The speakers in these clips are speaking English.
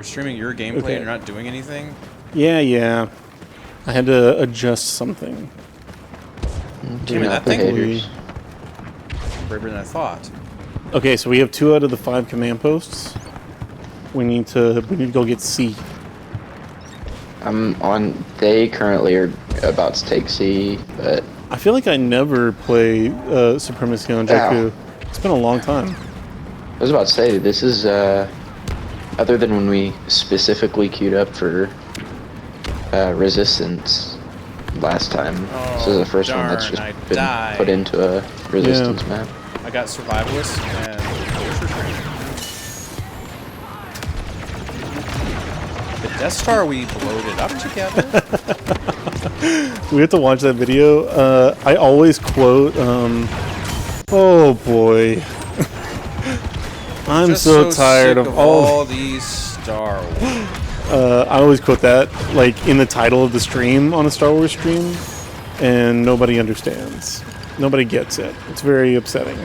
You're streaming your gameplay and you're not doing anything? Yeah. I had to adjust something. Damn it, that thing braver than I thought. Okay, so we have 2 out of the 5 command posts. We need to go get C. I'm on. They currently are about to take C, but I feel like I never play Supremacy on Jakku. It's been a long time. I was about to say this is other than when we specifically queued up for resistance last time. This is the first one that's just been put into a resistance map. I got survivalist and the Death Star, we blowed it up together. We have to watch that video. I always quote, oh boy. I'm just so tired of all these Star Wars. I always quote that, like, in the title of the stream on a Star Wars stream, and nobody understands. Nobody gets it. It's very upsetting.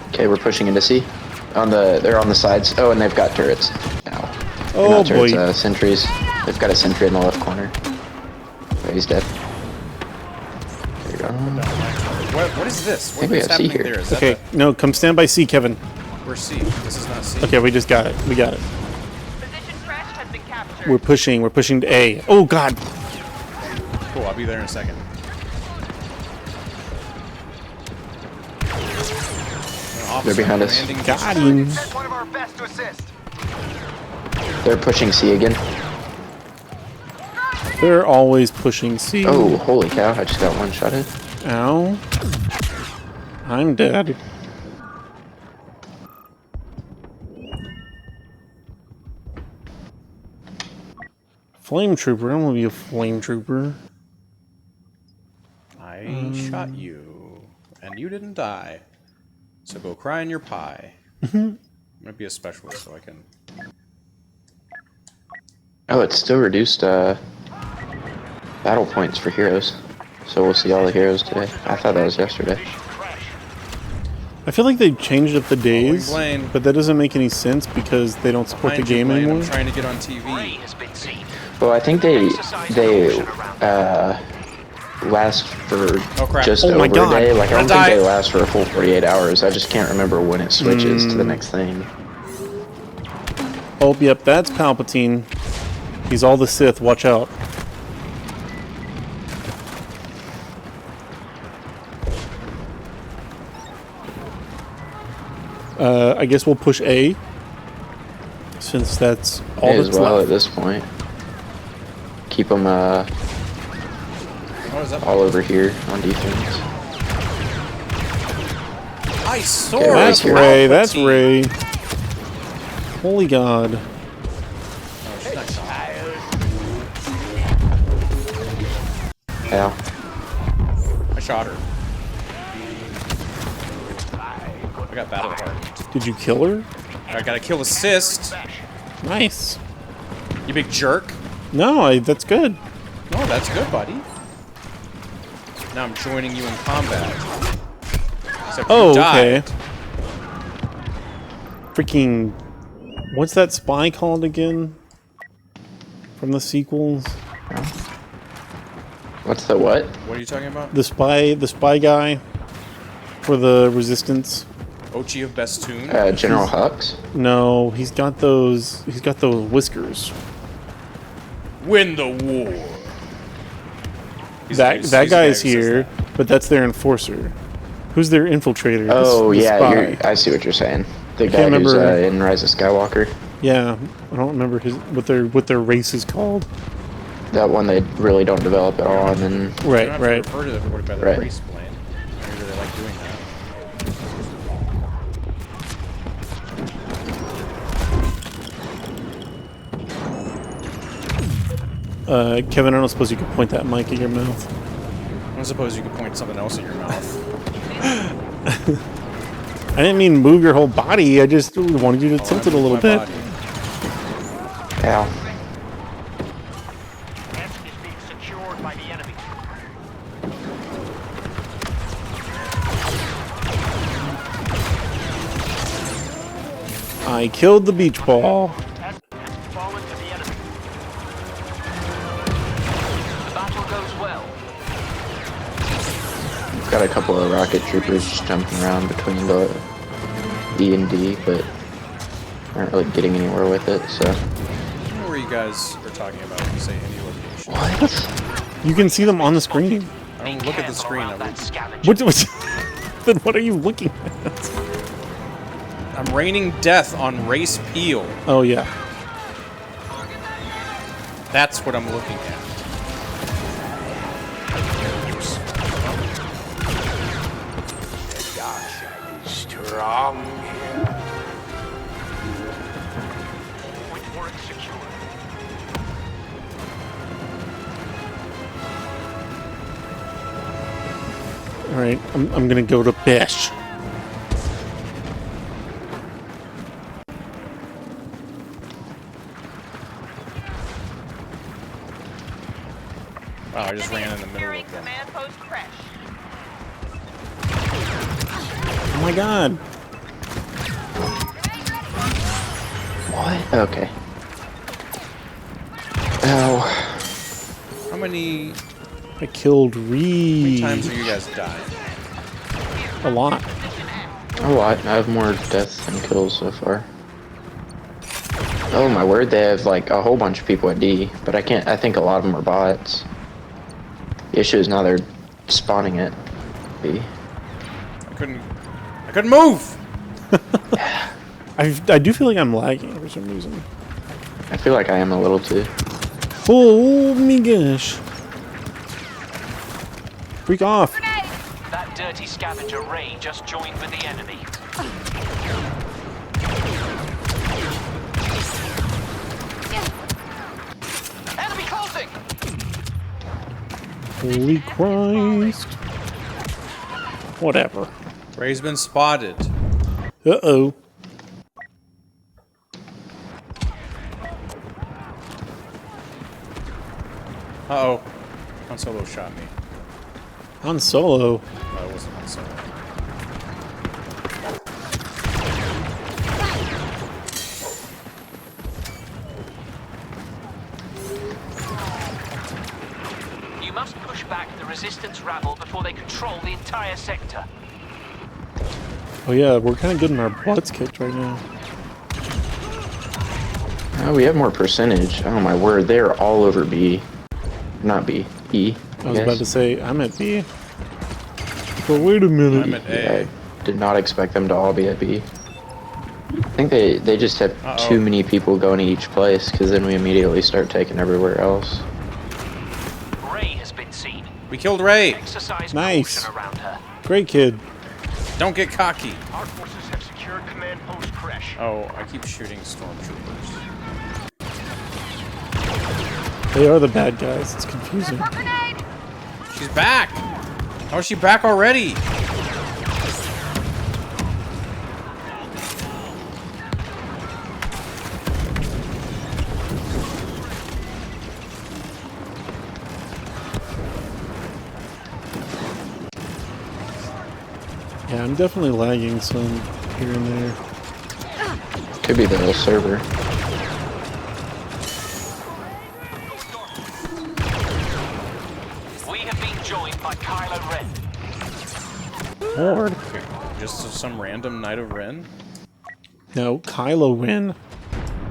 Okay, we're pushing into C. They're on the sides. Oh, and they've got turrets now. Oh, not turrets, boy. Sentries. They've got a sentry in the left corner. Oh, he's dead. There you go. What is this? I think we have C here. There? Is that Okay, no, come stand by C, Kevin. Where's C? This is not C. Okay, we just got it. We got it. Position crest has been captured. We're pushing to A. Oh, God. Cool, I'll be there in a second. They're behind us. Got him. One of our best to assist. They're pushing C again. They're always pushing C. Oh, holy cow, I just got one shot in. Ow. I'm dead. Flame trooper. I'm gonna be a flame trooper. I shot you, and you didn't die. So go cry in your pie. I'm gonna be a specialist so I can... Oh, it's still reduced battle points for heroes. So we'll see all the heroes today. I thought that was yesterday. I feel like they've changed up the days, Blaine. but that doesn't make any sense because they don't support the Behind you, game Blaine, anymore. I'm trying to get on TV. Well, I think they last for just over a day. Like, I don't think they last for a full 48 hours. I just can't remember when it switches to the next thing. Oh, yep, that's Palpatine. He's all the Sith. Watch out. I guess we'll push A, since that's all May that's as well left. at this point. Keep them all over here on defense. Nice sword! That's Ray, that's Ray. Holy God. Yeah. I shot her. I got Battlefront. Did you kill her? I got a kill assist. Nice. You big jerk. No, that's good. No, that's good, buddy. Now I'm joining you in combat. Except Oh, you died. okay. Freaking... What's that spy called again? From the sequels? What's the what? What are you talking about? The spy guy for the Resistance. Ochi of Bestoon? General Hux? No, he's got those whiskers. Win the war. That guy is here, but that's their enforcer. Who's their infiltrator? Oh, the yeah, spy. I see what you're saying. The guy who's in Rise of Skywalker. Yeah, I don't remember what their race is called. That one they really don't develop at all, and then... Right. Refer to everybody by their race, Blaine. I really like doing that. Kevin, I don't suppose you could point that mic at your mouth. I don't suppose you could point something else at your mouth. I didn't mean move your whole body. I just wanted you to tilt it a little bit. Ow. I killed the beach ball. Has fallen to the enemy. The battle goes well. Got a couple of rocket troopers just jumping around between the E and D, but aren't really getting anywhere with it, so. I don't know where you guys are talking about when you say any location. What? You can see them on the screen. I don't look at the screen. What then what are you looking at? I'm raining death on Race Peel. Oh, yeah. That's what I'm looking at. Strong here. Point work secure. Alright, I'm gonna go to Bish. Wow, I just ran in the middle Securing of them. command post crash. Oh my god. What? Okay. Ow. How many I killed Reed. times are you guys dying? A lot. A lot. I have more deaths than kills so far. Oh my word, they have like a whole bunch of people at D, but I think a lot of them are bots. The issue is now they're spawning at B. I couldn't move! I do feel like I'm lagging for some reason. I feel like I am a little too. Oh my gosh. Freak off. That dirty scavenger Ray just joined with the enemy. Enemy closing! Holy Christ. Whatever. Ray's been spotted. Uh-oh. Uh-oh. Han Solo shot me. Han Solo. No, it wasn't Han Solo. You must push back the resistance rabble before they control the entire sector. Oh yeah, we're kind of getting our butts kicked right now. Oh, we have more percentage. Oh my word, they're all over B. Not B. E. I was about to say, I'm at B. But wait a minute. I'm at Yeah, A. I did not expect them to all be at B. I think they just have too many people going to each place, because then we immediately start taking everywhere else. Ray has been seen. We killed Ray! Exercise Nice. caution around her. Great kid. Don't get cocky! Our forces have secured command post crash. Oh, I keep shooting stormtroopers. They are the bad guys. It's confusing. She's back! How is she back already? Yeah, I'm definitely lagging some here and there. Could be the server. We have been joined by Kylo Ren. Lord. Okay, just some random Knight of Ren? No, Kylo Ren.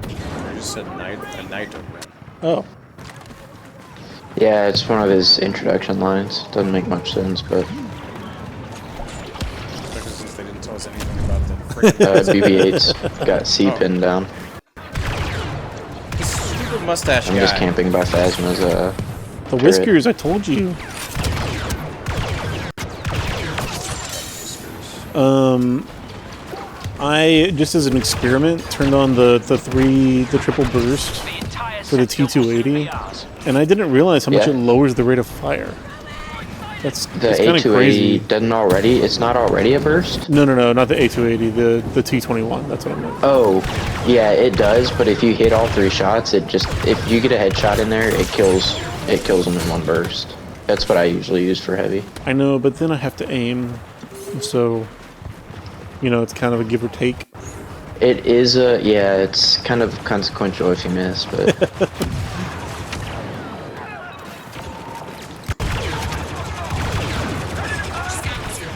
I just said a Knight of Ren. Oh. Yeah, it's one of his introduction lines. Doesn't make much sense, but Especially since they didn't tell us anything about the freaking BB-8's got C pinned down. stupid mustache I'm guy. just camping by Phasma's The whiskers, I told you. I, just as an experiment, turned on the triple burst The entire for the sector will soon be T280, ours. and I didn't realize how much Yeah. it lowers the rate of fire. That's The kind of A280 crazy. doesn't already. It's not already a burst. No, not the A280, the T21. That's what I meant. Oh, yeah, it does. But if you hit all 3 shots, if you get a headshot in there, it kills them in one burst. That's what I usually use for heavy. I know, but then I have to aim, so you know it's kind of a give or take. It is a yeah. It's kind of consequential if you miss, but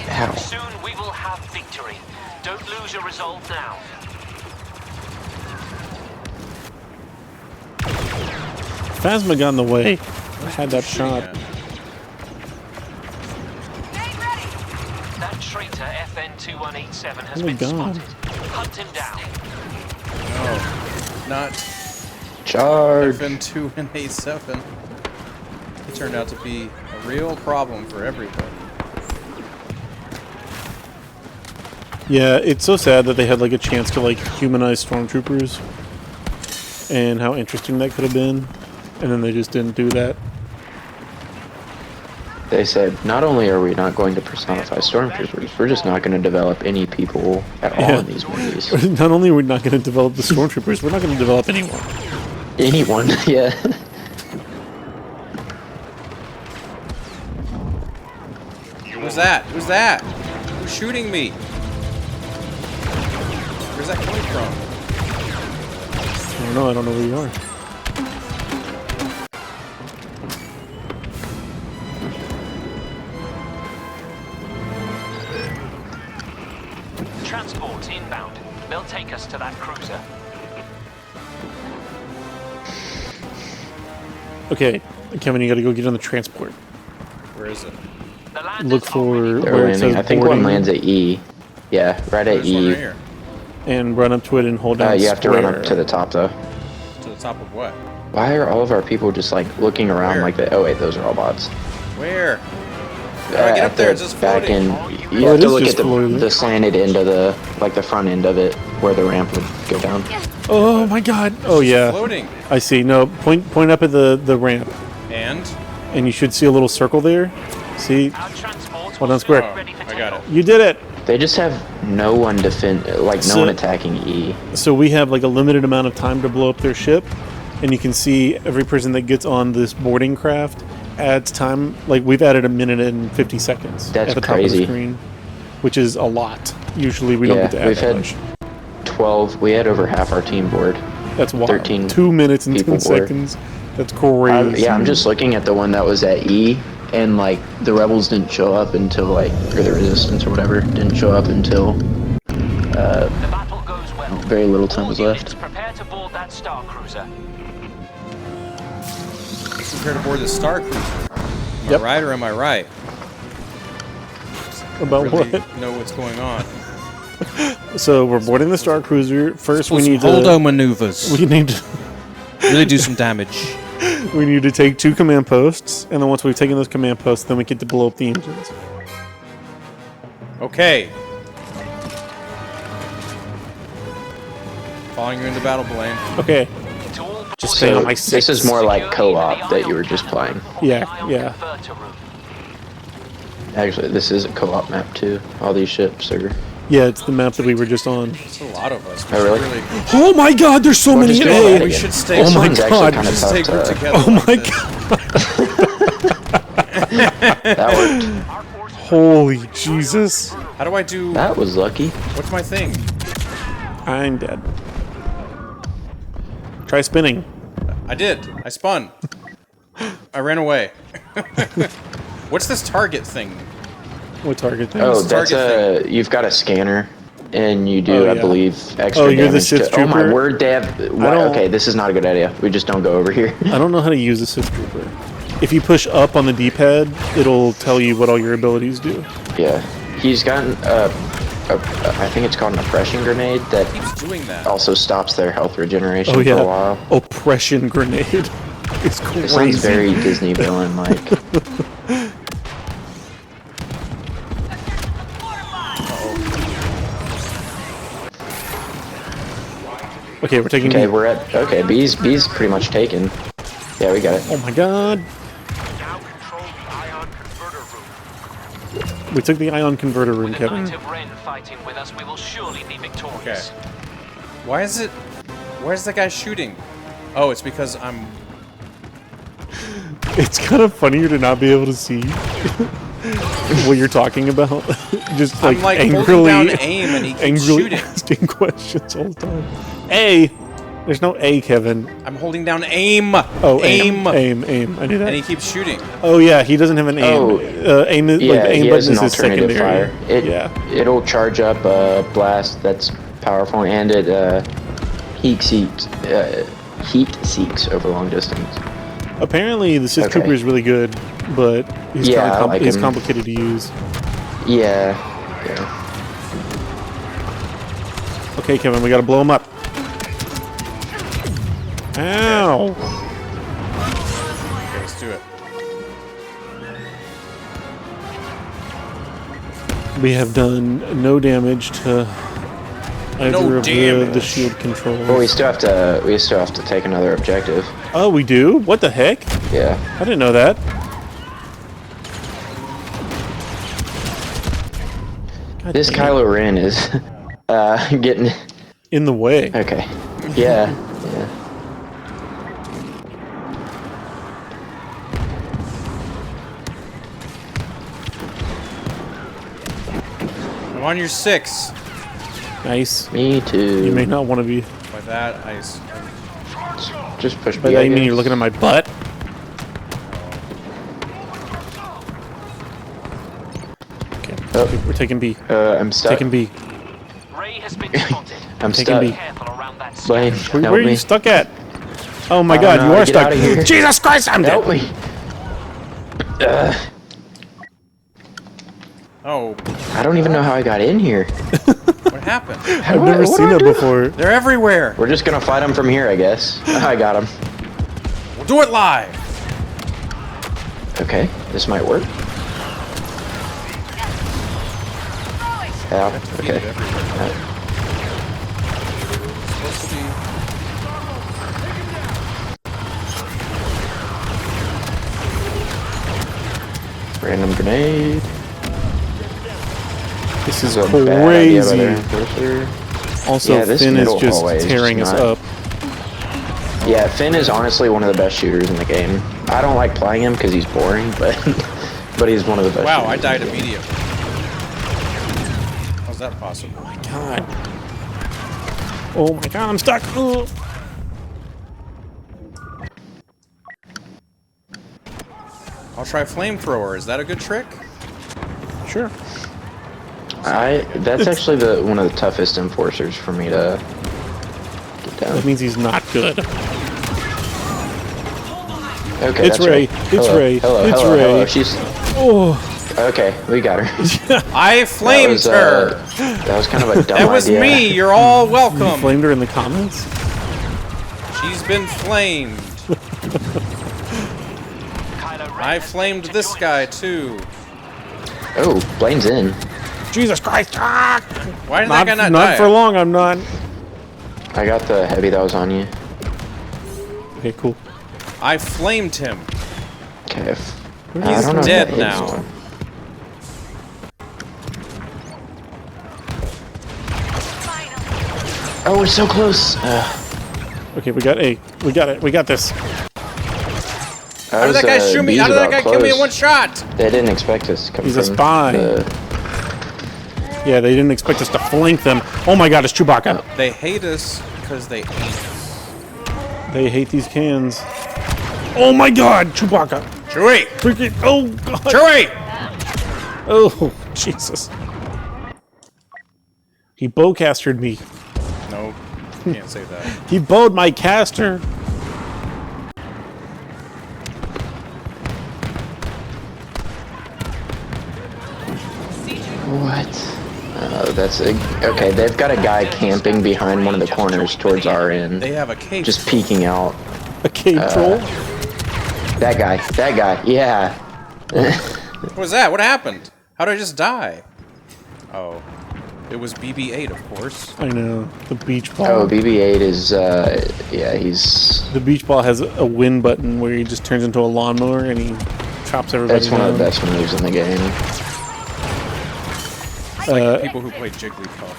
how? Soon we will have victory. Don't lose your resolve now. Phasma got in the way. I had that shot. Yeah. That traitor FN2187 has Oh my been God. spotted. Hunt him down. No, not Charge! FN2 and A7. He turned out to be a real problem for everybody. Yeah, it's so sad that they had like a chance to like humanize stormtroopers and how interesting that could have been, and then they just didn't do that. They said, not only are we not going to personify stormtroopers, we're just not going to develop any people at all in these movies. Not only are we not going to develop the stormtroopers, we're not going to develop anyone. Anyone, yeah. Who's that? Who's that? Who's shooting me? Where's that coming from? I don't know. I don't know where you are. Transport inbound. They'll take us to that cruiser. Okay, Kevin, you got to go get on the transport. Where is it? The landers Look for already- They're where it landing. says I think boarding, one lands at E. Yeah, right at There's one right E. here. and run up to it and hold down. You have to run up square. to the top though. To the top of what? Why are all of our people just like looking around Where? like that? Oh wait, those are all bots. Where? How do I get up At there? the It's just back floating. end. You Oh, have it to is look just at floating. the slanted end of the the front end of it where the ramp would go down. Oh my god! Oh yeah, Floating. I see. No, point up at the ramp, And? and you should see a little circle there. See, Our transport Hold will on, square. soon be ready for I got takeoff. it. you did it. They just have no one defend, like no So- one attacking E. So we have like a limited amount of time to blow up their ship, and you can see every person that gets on this boarding craft adds time. Like we've added 1 minute and 50 seconds That's at the top of the crazy. screen, which is a lot. Usually we don't Yeah, get to add we've that had much. 12. We had over half our team board. That's wild. 13 2 minutes and 10 people board. seconds. That's crazy. Yeah, I'm just looking at the one that was at E, and like the rebels didn't show up until like, or the resistance or whatever didn't show up until The battle goes well. very little time All was units left. prepare to board that star cruiser. Prepare to board the Star Cruiser. Am Yep. I right or am I right? About Really what? know what's going on. So we're boarding the Star Cruiser. First, we Pull some need hold-on to. maneuvers. We need to. Really do some damage. We need to take 2 command posts, and then once we've taken those command posts, then we get to blow up the engines. Okay. Following you into battle, Blaine. Okay. To all Just board stay on So my this 6. is more like securely into co-op the that you were ion just playing. or the Yeah, ion yeah. converter room. Actually, this is a co-op map too. All these ships are. Yeah, it's the map that we were just on. It's a lot of us. Oh, really? Oh my god, there's so many just in do all that A! We again. should stay. Oh my This one's actually God. kind We of should stay tough grouped to. together. Oh like my this. god! That worked. Holy Jesus. How do I do? That was lucky. What's my thing? I'm dead. Try spinning. I did. I spun. I ran away. What's this target thing? What target thing? Oh, the that's target you've got a scanner, and you do, Oh, I yeah. believe, extra Oh, you're the damage. Sith Oh my trooper? word, they have. Why, don't- okay, this is not a good idea. We just don't go over here. I don't know how to use a Sith Trooper. If you push up on the D-pad, it'll tell you what all your abilities do. Yeah, he's gotten I think it's called an oppression grenade that Keeps doing that. also stops their health regeneration Oh for a while. yeah, oppression grenade. It's crazy. It sounds very Disney villain like. Okay, we're taking. Okay, B. we're at. Okay, B's pretty much taken. Yeah, we got it. Oh my god, Now control the ion converter room. we took the ion converter room, With a Kevin. knight of Ren fighting with us, we will surely be victorious. Okay. Why is it? Why is that guy shooting? Oh, it's because I'm. It's kind of funnier to not be able to see. what you're talking about. Just like, I'm like angrily, holding down aim and he keeps angrily shooting. asking questions all the time. A. There's no A, Kevin. I'm holding down aim. Oh, aim. Aim. I knew that. And he keeps shooting. Oh yeah, he doesn't have an aim. Oh, aim is Yeah, like the aim he button has an is his alternative secondary. fire. It'll charge up a blast that's powerful, and it heat seeks over long distance. Apparently, the Sith Okay. Trooper is really good, but he's Yeah, kind I of like he's him. complicated to use. Yeah. Okay, Kevin, we gotta blow him up. Ow! Okay, let's do it. We have done no damage to either No of the damage. shield controls. But we still have to take another objective. Oh, we do? What the heck? Yeah. I didn't know that. God This damn it. Kylo Ren is getting In the way. okay. Yeah. I'm on your 6. Nice. Me too. You may not want to be. By that, I Just push By B. that I you mean guess. you're looking at my butt? Okay, Oh. we're taking B. I'm stuck. Taking B. Ray has been spotted. I'm Taking stuck. B. Careful around that Blaine, Where help are me. you stuck at? Oh my I don't god, know you how are to get stuck. out of here. Jesus Christ, I'm Help dead. me. Oh, I don't even know how I got in here. what happened? I've never what seen do I that do? before. They're everywhere. We're just gonna fight him from here, I guess. I got him. We'll do it live. Okay, this might work. Ow. Okay. Supposed to be. Random grenade. This is This is a bad idea by crazy. their enforcer. Also, Yeah, this Finn is middle just hallway is tearing us not- up. Yeah, Finn is honestly one of the best shooters in the game. I don't like playing him because he's boring, but but he's one of the best. Wow, I shooters died in the game. immediately. How's that possible? God. Oh my god, I'm stuck. Ugh. I'll try flamethrower. Is that a good trick? Sure. That's actually one of the toughest enforcers for me to get down. That means he's not good. Okay, It's that's Ray. right. It's Hello, Ray. Hello, It's hello, Ray. hello. She's Oh, okay. We got her. I flamed was, her. That was kind of a dumb That was idea. me. You're all you welcome. flamed her in the comments? She's been flamed. Kylo Ren I has flamed made to this join guy us. too. Oh, Blaine's in. Jesus Christ! Ah! Why did that guy not Not die? for long, I'm not. I got the heavy that was on you. Okay, cool. I flamed him. Okay. He's I don't know if dead that hits now. one. Oh, we're so close. Okay, we got A. We got it. We got this. How did that guy shoot me? How did that guy kill me in one shot? They didn't expect us to come He's a from spy. Yeah, they didn't expect us to flank them. Oh my god, it's Chewbacca. They hate us because they hate us. They hate these cans. Oh my god, Chewbacca. Chewie! Freaking, oh god. Chewie! Oh, Jesus. He bowcastered me. No, can't say that. He bowed my caster. What? That's okay. They've got a guy camping behind one of the corners towards our end, They have a cave. just peeking out. A cave troll. That guy. Yeah. What was that? What happened? How did I just die? Oh. It was BB-8, of course. I know. The beach ball. Oh, BB-8 is yeah, he's The beach ball has a win button where he just turns into a lawnmower and he chops everybody that's one down. of the best moves in the game. People who play Jigglypuff.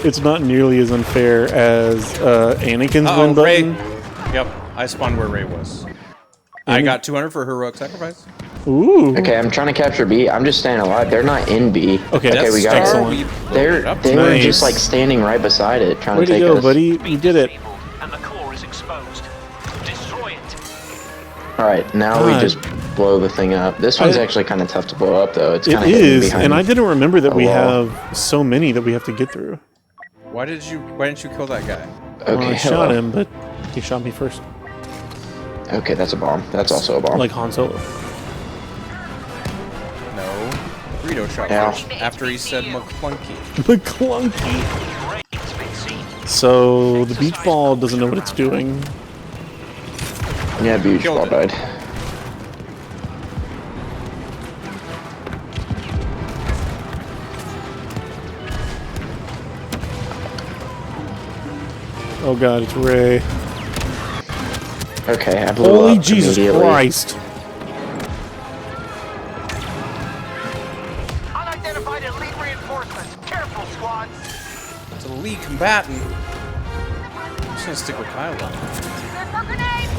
It's not nearly as unfair as Anakin's win Ray. button. Yep, I spawned where Ray was. I got 200 for heroic sacrifice. Ooh. Okay, I'm trying to capture B. I'm just staying alive. They're not in B. Okay, we got it. excellent. They were Nice. just like standing right beside it, trying Way to to take go, us. buddy. You did it. And the core is exposed. Destroy it. All right, now we God. just blow the thing up. This one's actually kind of tough to blow up, though. It's kind It of hidden is, behind. and I didn't remember that a we wall. have so many that we have to get through. Why didn't you kill that guy? Okay, Well, I hello. shot him, but he shot me first. Okay, that's a bomb. That's also a bomb. Like Han Solo. No. Burrito shot Ow. first after he said McClunky. McClunky. Raid's been seen. So the beach ball doesn't know what it's doing. Yeah, beach Killed ball it. died. Oh god, it's Ray. Okay, I blew Holy up Jesus immediately. Christ. Unidentified elite reinforcements. Careful, squads. It's a lead combatant. I'm just gonna stick with Kyle. Good for grenades.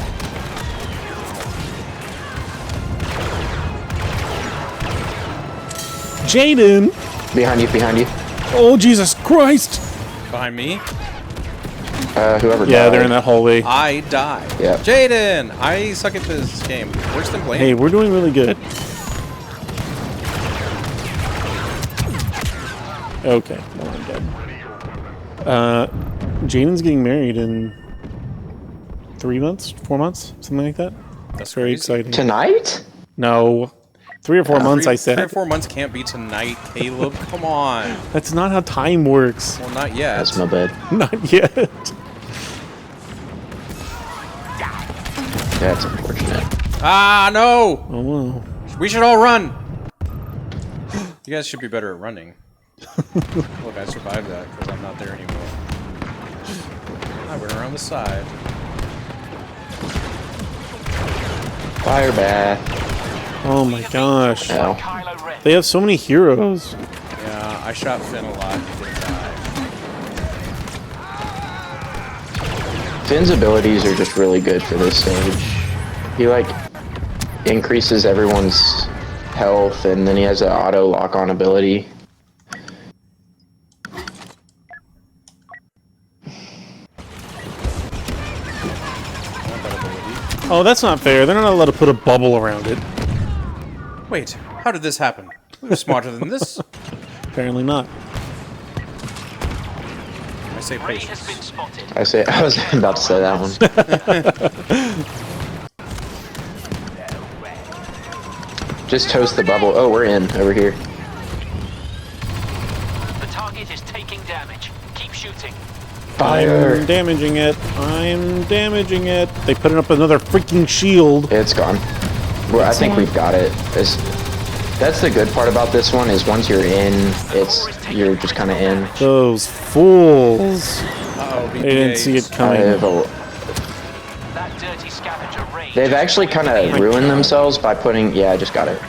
Jaden! Behind you, behind you. Oh Jesus Christ! Behind me, Whoever Yeah, died. they're in that hallway. I died. Yep. Jaden, I suck at this game. Worse than Blaine. Hey, we're doing really good. Okay, well, I'm dead. Jaden's getting married in 3 months, 4 months, something like that. That's Very crazy. exciting. Tonight? No, 3 or 4 months. I 3 or said 4 months can't be tonight, Caleb. Come on. that's not how time works. Well, not yet. That's my bad. Not yet. That's unfortunate. Ah, no! Oh well. We should all run. You guys should be better at running. Look, I survived that because I'm not there anymore. I went around the side. Fire bath. Oh my gosh. Ow. Kylo Ren. They have so many heroes. Yeah, I shot Finn a lot. He didn't die. Finn's abilities are just really good for this stage. He like increases everyone's health, and then he has an auto lock-on ability. I want that ability. Oh, that's not fair. They're not allowed to put a bubble around it. Wait, how did this happen? We were smarter than this. Apparently not. I say Ray has been patience. spotted. I was about to say that one. Just toast the bubble. Oh, we're in over here. The target is taking damage. Keep shooting. Fire. I'm damaging it. I'm damaging it. They put up another freaking shield. It's gone. Well, I think we've got it. That's the good part about this one is once you're in, you're just kind of in. Those fools. Uh-oh, They didn't see it I coming. have That dirty scavenger Ray. They've actually kind of ruined themselves by putting. Yeah, I just got it.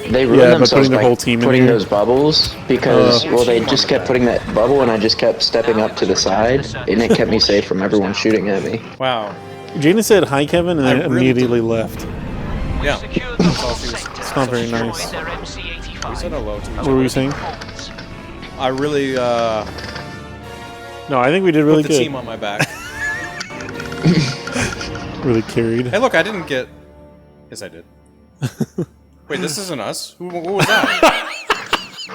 They ruined Yeah, by themselves putting their by whole team in putting here. those bubbles because well, they just kept putting that bubble, and I just kept stepping up to the side, and it kept me safe from everyone shooting at me. Wow. Jaden said hi, Kevin, and I then really immediately left. Yeah. Secure the whole she was- sector. It's not very Destroy nice. their MC-85. We said hello to each What were other. you saying? I really No, I think we did really put the good. team on my back. Really carried. Hey, look, I didn't get... Yes, I did. Wait, this isn't us? What was that?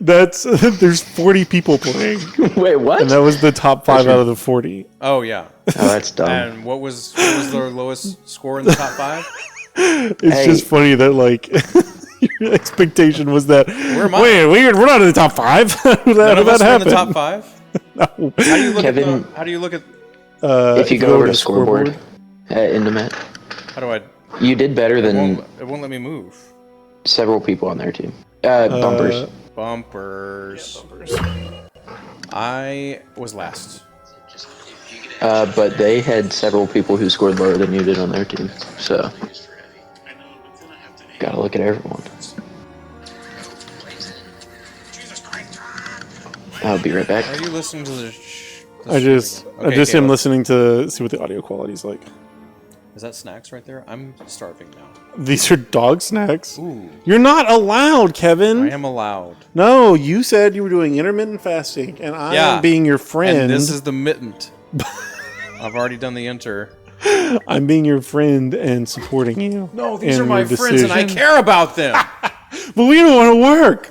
That's there's 40 people playing, Wait, what? and that was the top 5 out of the 40. Oh, yeah. Oh, that's dumb. And what was their lowest score in the top 5? It's Hey. just funny that like your expectation was that. Where am I? Wait, we're not in the top 5. How did None of that us were in happen? the top 5? No. How do you look Kevin- at the... How do you look at... If you go over to scoreboard at Indomit, How do I... you did better than It won't let me move. several people on their team. Bumpers. Bumpers. I was last. But they had several people who scored lower than you did on their team. So, gotta look at everyone. I'll be right back. Are you listening to the I just Okay, am Caleb. listening to see what the audio quality is like. Is that snacks right there? I'm starving now. These are dog snacks. Ooh. You're not allowed, Kevin. I am allowed. No, you said you were doing intermittent fasting, and I am being your friend. And this is the mittent. I've already done the enter. I'm being your friend and supporting you. No, these in are my your friends, and I decision. care about them. But we don't want to work.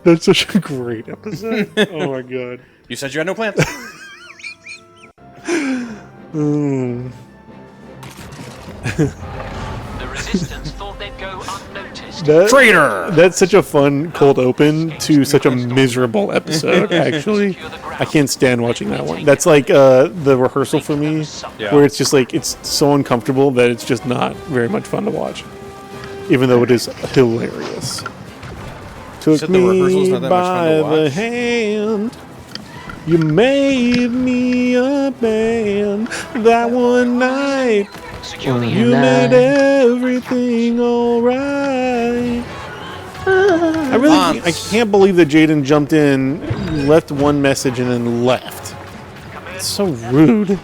That's such a great episode. Oh my god. You said you had no plans. Mm. The resistance thought they'd go unnoticed. Traitor! That's such a fun cold open to such a miserable episode, actually. I can't stand watching that one. That's like the rehearsal for me, Yeah. where it's just like, it's so uncomfortable that it's just not very much fun to watch. Even though it is hilarious. Took said the rehearsal's me not that much fun by to the watch? hand. You made me a band that one night. Secure the You made everything alright. I can't believe that Jaden jumped in, left one message, and then left. It's so rude.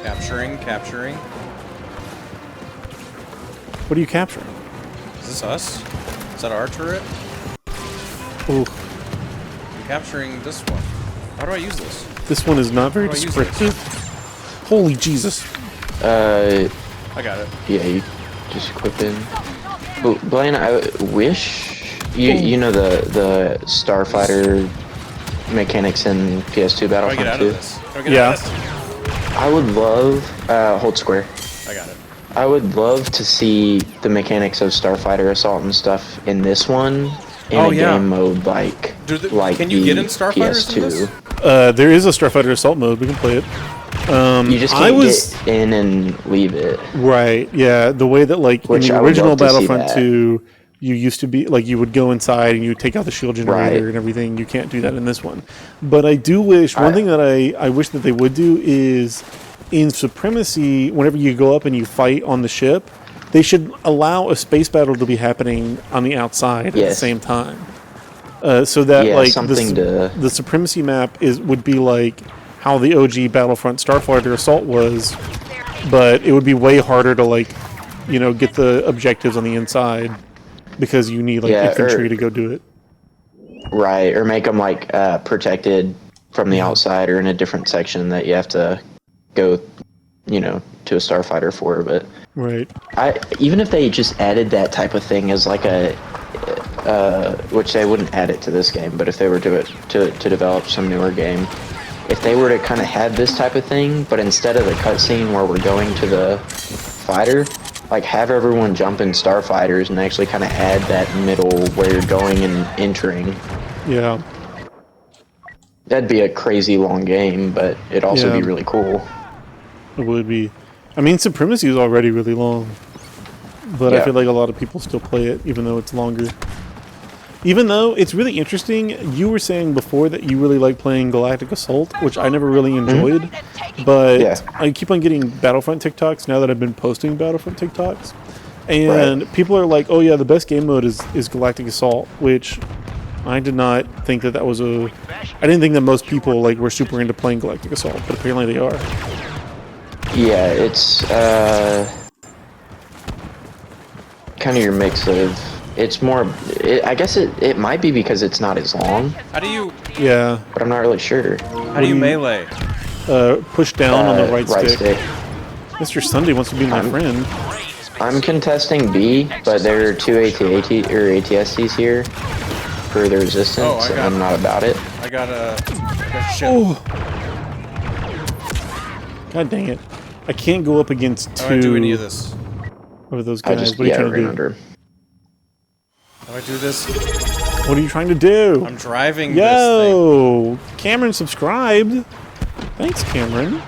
Capturing. What are you capturing? Is this us? Is that our turret? Oh, I'm capturing this one. How do I use this? this one is not very How do I use descriptive. Holy Jesus. I got it. Yeah, you just equip in. Blaine, I wish you know the Starfighter mechanics in PS2 How do I get Battlefront out 2. of this? How do I get out of this? I would love hold square. I got it. I would love to see the mechanics of Starfighter Assault and stuff in this one in Oh, a yeah. game mode like Can you get in Starfighters in this? PS2. There is a Starfighter Assault mode. We can play it. You just can't get in and leave it. Right, yeah. The way that, like, Which in I the would original love to see Battlefront that. 2, you used to be, like, you would go inside and you would take out the shield generator Right. and everything. You can't do that in this one. But I do wish, one thing that I wish that they would do is, in Supremacy, whenever you go up and you fight on the ship, they should allow a space battle to be happening on the outside at the Yes. same time. So that, Yeah, like, something to- the Supremacy map would be like how the OG Battlefront Starfighter Assault was, but it would be way harder to, like, you know, get the objectives on the inside because you need, like, Yeah, infantry to go do it. Right, or make them like protected from the outside or in a different section that you have to go, you know, to a starfighter for. But Right. even if they just added that type of thing as like a, which they wouldn't add it to this game, but if they were to develop some newer game, if they were to kind of have this type of thing, but instead of the cutscene where we're going to the fighter, like have everyone jump in starfighters and actually kind of add that middle where you're going and entering. Yeah. That'd be a crazy long game, but it'd also Yeah. be really cool. It would be. I mean, Supremacy is already really long, but I Yeah. feel like a lot of people still play it, even though it's longer. Even though it's really interesting, you were saying before that you really like playing Galactic Assault, which I never really enjoyed, but Yeah. I keep on getting Battlefront TikToks now that I've been posting Battlefront TikToks, and people are like, "Oh yeah, the best game mode is Galactic Assault," which I did not think that was a. I didn't think that most people like were super into playing Galactic Assault, but apparently they are. Yeah, it's kind of your mix of. It's more. I guess it might be because it's not as long, How do you Yeah. but I'm not really sure. melee? Push down on the right stick. stick. Mr. Sunday wants to be my friend. I'm contesting B, but there are two AT or ATSTs here for the resistance, Oh, I and got I'm not about it. I got a ship. Oh. God dang it. I can't go up against How do I do two any of this? of those I guys. just What are you trying ran to under do? him. How do I do this? What are you trying to do? I'm driving this Yo! Cameron subscribed. Thanks, Cameron.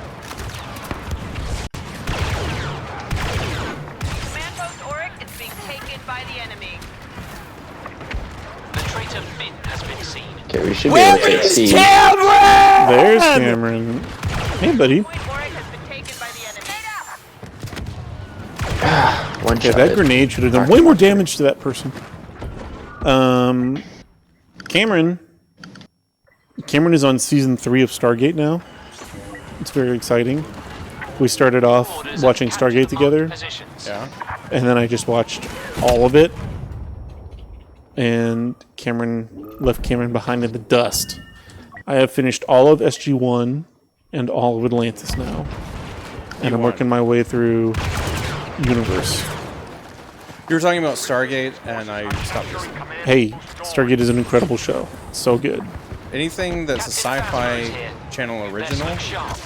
Command post Auric is being taken by the enemy. The traitor Finn has been seen. Okay, we should be able to take C. There's Cameron. Hey, buddy. Point Auric has been taken by the enemy. One Yeah, shot. that grenade should have done way more damage to that person. Cameron is on season 3 of Stargate now. It's very exciting. We started off Orders watching and capture Stargate the together, marked positions. Yeah. and then I just watched all of it. And Cameron left Cameron behind in the dust. I have finished all of SG-1 and all of Atlantis now. And I'm won. working my way through Universe. You were talking about Stargate, and I stopped listening. Hey, Stargate is an incredible show. It's so good. Anything that's a sci-fi channel original Best look sharp.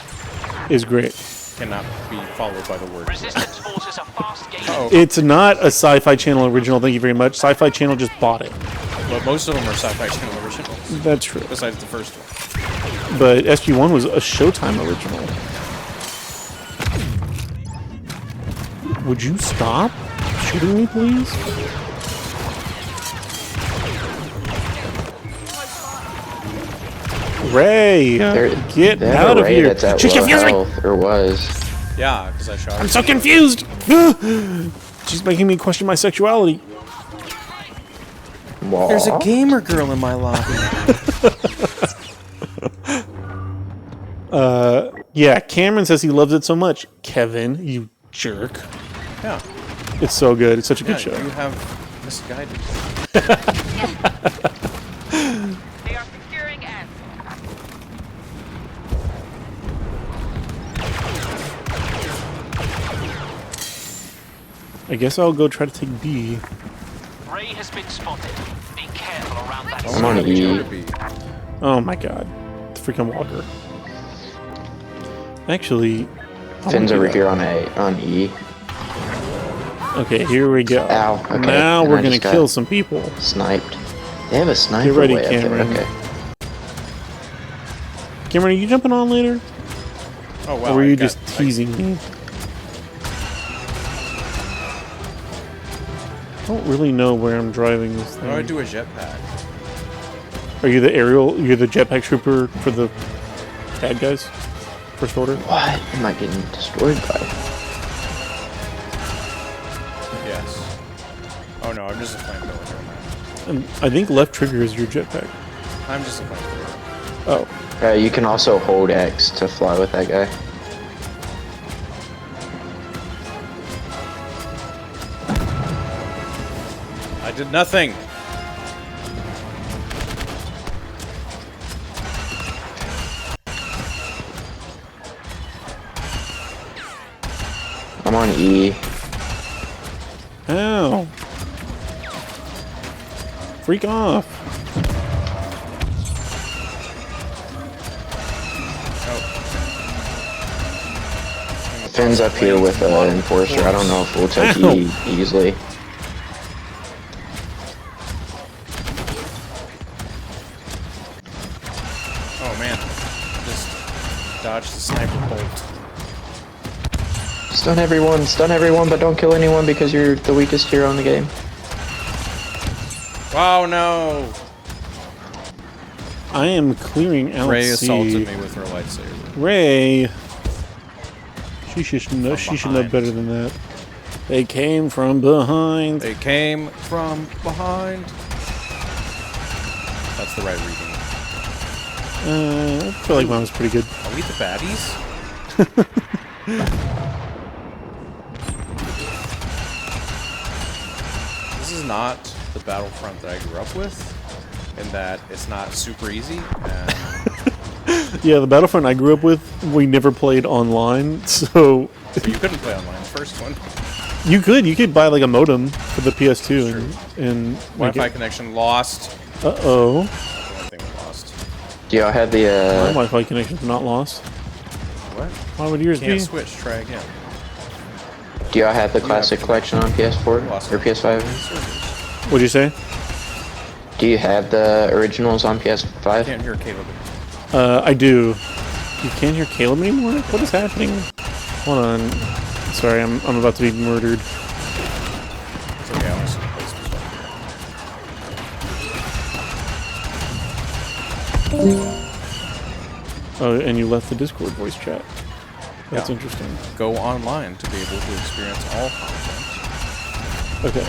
It's great. cannot be followed by the word. Resistance forces are fast gaining. Oh, It's not a Sci-Fi Channel original, thank you very much. Sci-Fi Channel just bought it. well, most of them are sci-fi channel originals, That's true. besides the first one. But SG-1 was a Showtime original. Would you stop shooting me, please? Ray, get They have out a of Ray here. that's at She's low confusing me. health, or was. Yeah, because I shot her. I'm so confused. She's making me question my sexuality. There's a gamer girl in my lobby. Yeah, Cameron says he loves it so much. Kevin, you jerk. Yeah. It's so good. It's such a Yeah, good show. you have misguided. They are securing S. I guess I'll go try to take B. Ray has been spotted. Be careful around that. I'm on E. Oh my god. The freaking walker. Actually, I Finn's wanna do over that. here on E. Okay, here we go. Ow, okay, Now and we're I gonna just got- kill some people. Sniped. They have a sniper ready, way up there. Cameron. Okay. Cameron, are you jumping on later? Oh wow. Or were I you got- just teasing me? I don't really know where I'm driving this How thing. do I do a jetpack? Are you the aerial? You're the jetpack trooper for the bad guys? First order? What am I getting destroyed by? Yes. Oh no, I'm just a flamethrower. And I think left trigger is your jetpack. I'm just a flamethrower. Oh. You can also hold X to fly with that guy. I did nothing. I'm on E. Ow. Freak off. Finn's up here with an enforcer. I don't know if we'll take E easily. Oh man. Just dodged the sniper bolt. Stun everyone, but don't kill anyone because you're the weakest hero in the game. Wow, no! I am clearing out Ray C. assaulted me with her lightsaber. Ray. She should know behind. better than that. They came from behind. They came from behind. That's the right reading. I feel like mine was pretty good. Are we the baddies? This is not the Battlefront that I grew up with, in that it's not super easy. And Yeah, the Battlefront I grew up with, we never played online, so so you couldn't play online the first one. you could buy like a modem for the PS2 and make Wi-Fi it. connection lost. Uh-oh. The only thing we lost. Do y'all have the My Wi-Fi connection's not lost. What? Why would yours Can't be? switch. Try again. Do y'all have the classic collection on PS4 Lost or it. PS5? What'd you say? Do you have the originals on PS5? Can't hear Caleb. I do. You can't hear Caleb anymore? What is happening? Hold on. Sorry, I'm about to be murdered. It's okay. I was supposed to start. Oh, and you left the Discord voice chat. That's Yeah. interesting. Go online to be able to experience all content. Okay.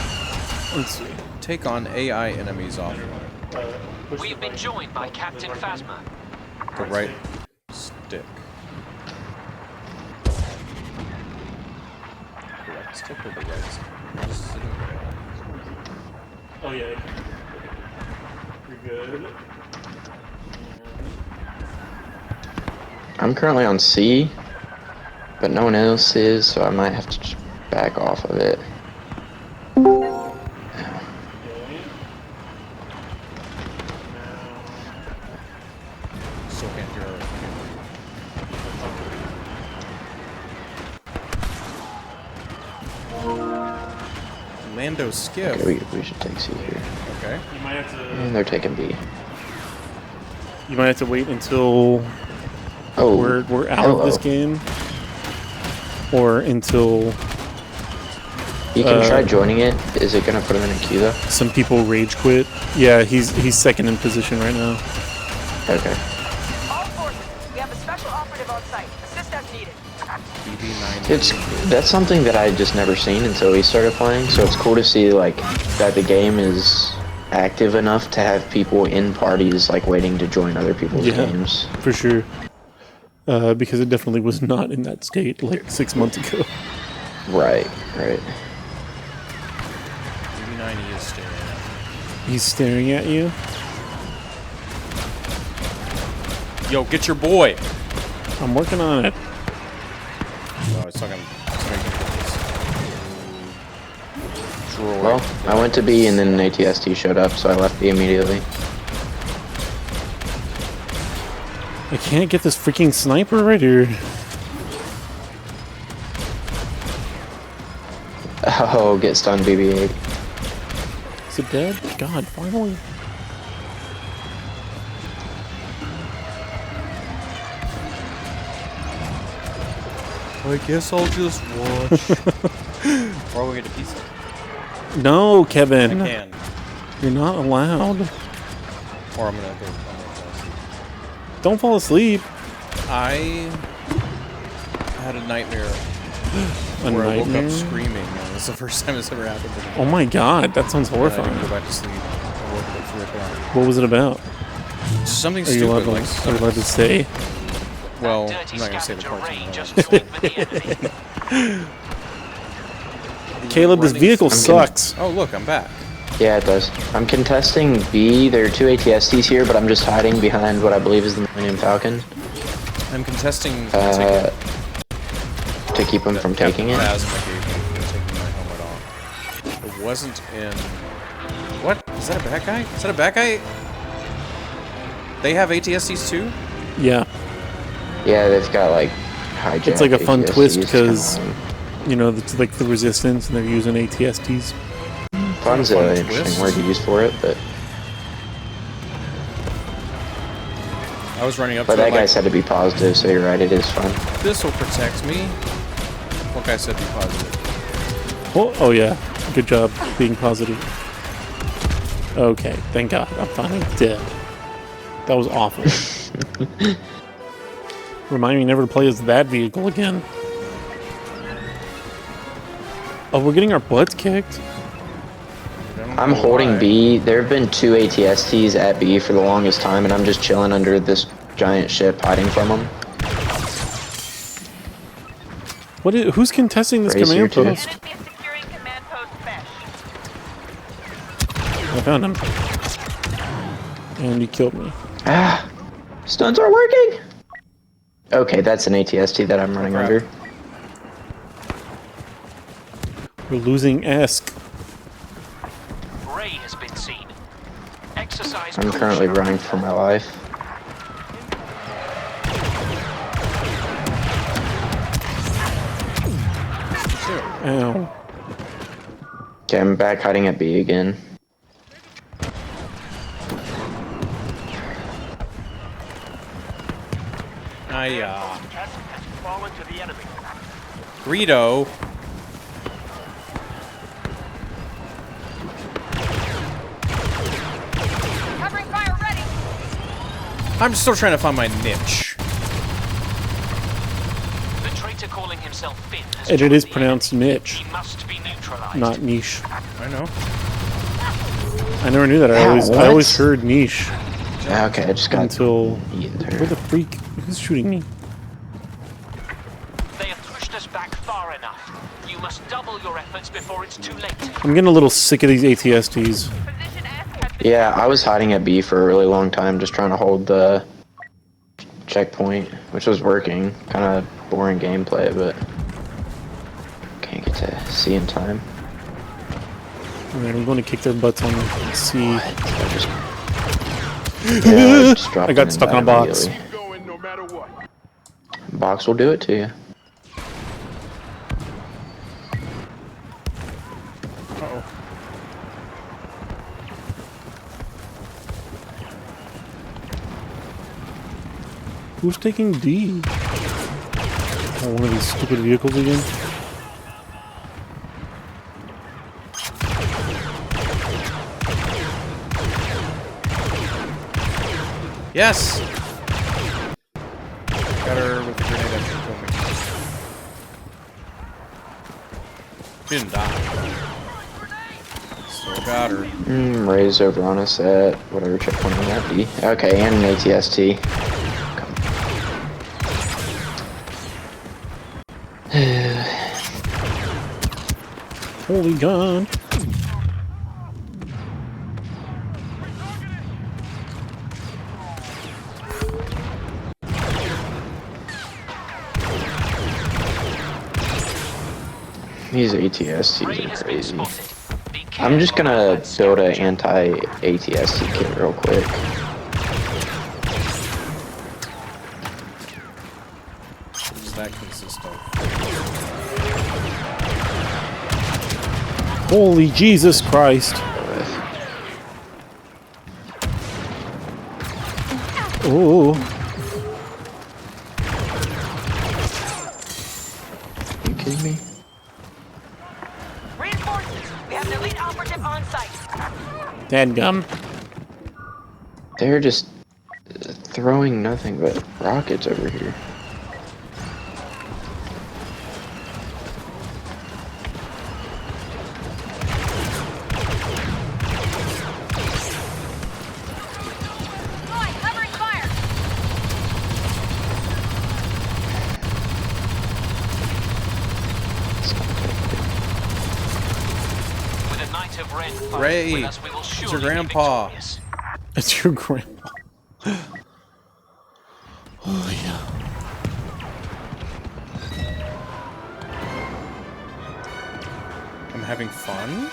Let's see. Take on AI enemies offline. We've been joined by Captain Phasma. The right stick. Still pretty light. Just sitting there. Oh yeah. You're good. I'm currently on C, but no one else is, so I might have to just back off of it. Still can't hear her. Lando skiff. Okay, we should take C here. Okay. You might have to. And they're taking B. You might have to wait until Oh, we're out of this game, or until you can try joining it. Is it gonna put him in a queue though? some people rage quit. Yeah, he's second in position right now. Okay. All forces, we have a special operative on site. Assist as needed. That's something that I just never seen until we started playing. So it's cool to see like that the game is active enough to have people in parties like waiting to join other people's games. For sure. Because it definitely was not in that state like 6 months ago. Right, right. DB90 is staring at me. He's staring at you. Yo, get your boy! I'm working on it. Oh, it's not gonna droid. Well, I went to B and then an ATST showed up, so I left B immediately. I can't get this freaking sniper right here. Oh, get stunned BB-8. Is it dead? God, finally. I guess I'll just watch. Or we'll get a pizza. No, Kevin. I can. You're not allowed. Or I'm gonna go. Don't fall asleep. I had a nightmare A where I woke nightmare? up screaming. And it's the first time it's ever happened to me. Oh my god, that sounds And I didn't horrifying. go back to sleep. I woke up at 3 o'clock. What was it about? Something Are you allowed stupid to, like. are you allowed to say? Well, Dirty I'm not gonna say the scavenger parts. Ray I'm just not swung for the enemy. Caleb, this running vehicle some- sucks. Oh, look, I'm back. Yeah, it does. I'm contesting B. There are 2 ATSTs here, but I'm just hiding behind what I believe is the Millennium Falcon I'm contesting to keep him from taking it. Phasma gave me for taking my helmet off. It wasn't in. What? Is that a bad guy? Is that a bad guy? They have ATSTs too? Yeah, Yeah, they've got like hijack. it's like a fun ATSTs twist kinda because, on. you know, it's like the resistance and they're using ATSTs. Fun's fun an interesting twist. word to use for it, but I was running up that to it guy like, said to be positive, so you're right, it is fun. this will protect me. What guy said be positive? Oh yeah, good job being positive. Okay, thank God, I'm finally dead. That was awful. Remind me never to play as that vehicle again. Oh, we're getting our butts kicked. I don't I'm know holding why. B. There have been 2 ATSTs at B for the longest time, and I'm just chilling under this giant ship hiding from them. Who's contesting this Raise command your post? Enemy is securing command post Fesh. I found him. And he killed me. Ah! Stuns are working! Okay, that's an ATST that I'm running Crap. under. We're losing Esk. Ray has been seen. Exercise I'm currently caution. running for my life. Ow. Okay, I'm back hiding at B again. Test has fallen to the enemy. Greedo. Covering fire ready. I'm still trying to find my niche. The traitor calling himself Finn has And it is joined the pronounced enemy. Mitch, He must be neutralized. not niche. I know. I never knew that. I Yeah, always what? heard niche Okay, I just got until. eaten Where through. the freak? Who's shooting me? They have pushed us back far enough. You must double your efforts before it's too late. I'm getting a little sick of these ATSTs. Position S has been Yeah, I was hiding at B for a really long time, just trying to hold the checkpoint, which was working. Kind of boring gameplay, but can't get to C in time. Alright, I'm going to kick their butts on C. Yeah, I just dropped I got in stuck and on a died box. immediately. Going no matter what. Box will do it to you. Uh-oh. Who's taking D? Oh, one of these stupid vehicles again? Yes! Got her with the grenade that she told me. She didn't die. Still got her. Ray's over on us at whatever checkpoint on that B. Okay, and an ATST. Holy gun! These Ray ATSTs are has been crazy. spotted. Be I'm just careful gonna of that build an scavenger. anti-ATST kit real quick. What does that consist of? Holy Jesus Christ! Oh, You kidding me? reinforcements. We have an elite operative on site. dadgum. They're just throwing nothing but rockets over here. Roy, covering fire. With a Knight of Ren fighting Ray, with us, we will it's surely your be grandpa. victorious. It's your grandpa. Oh, yeah. I'm having fun?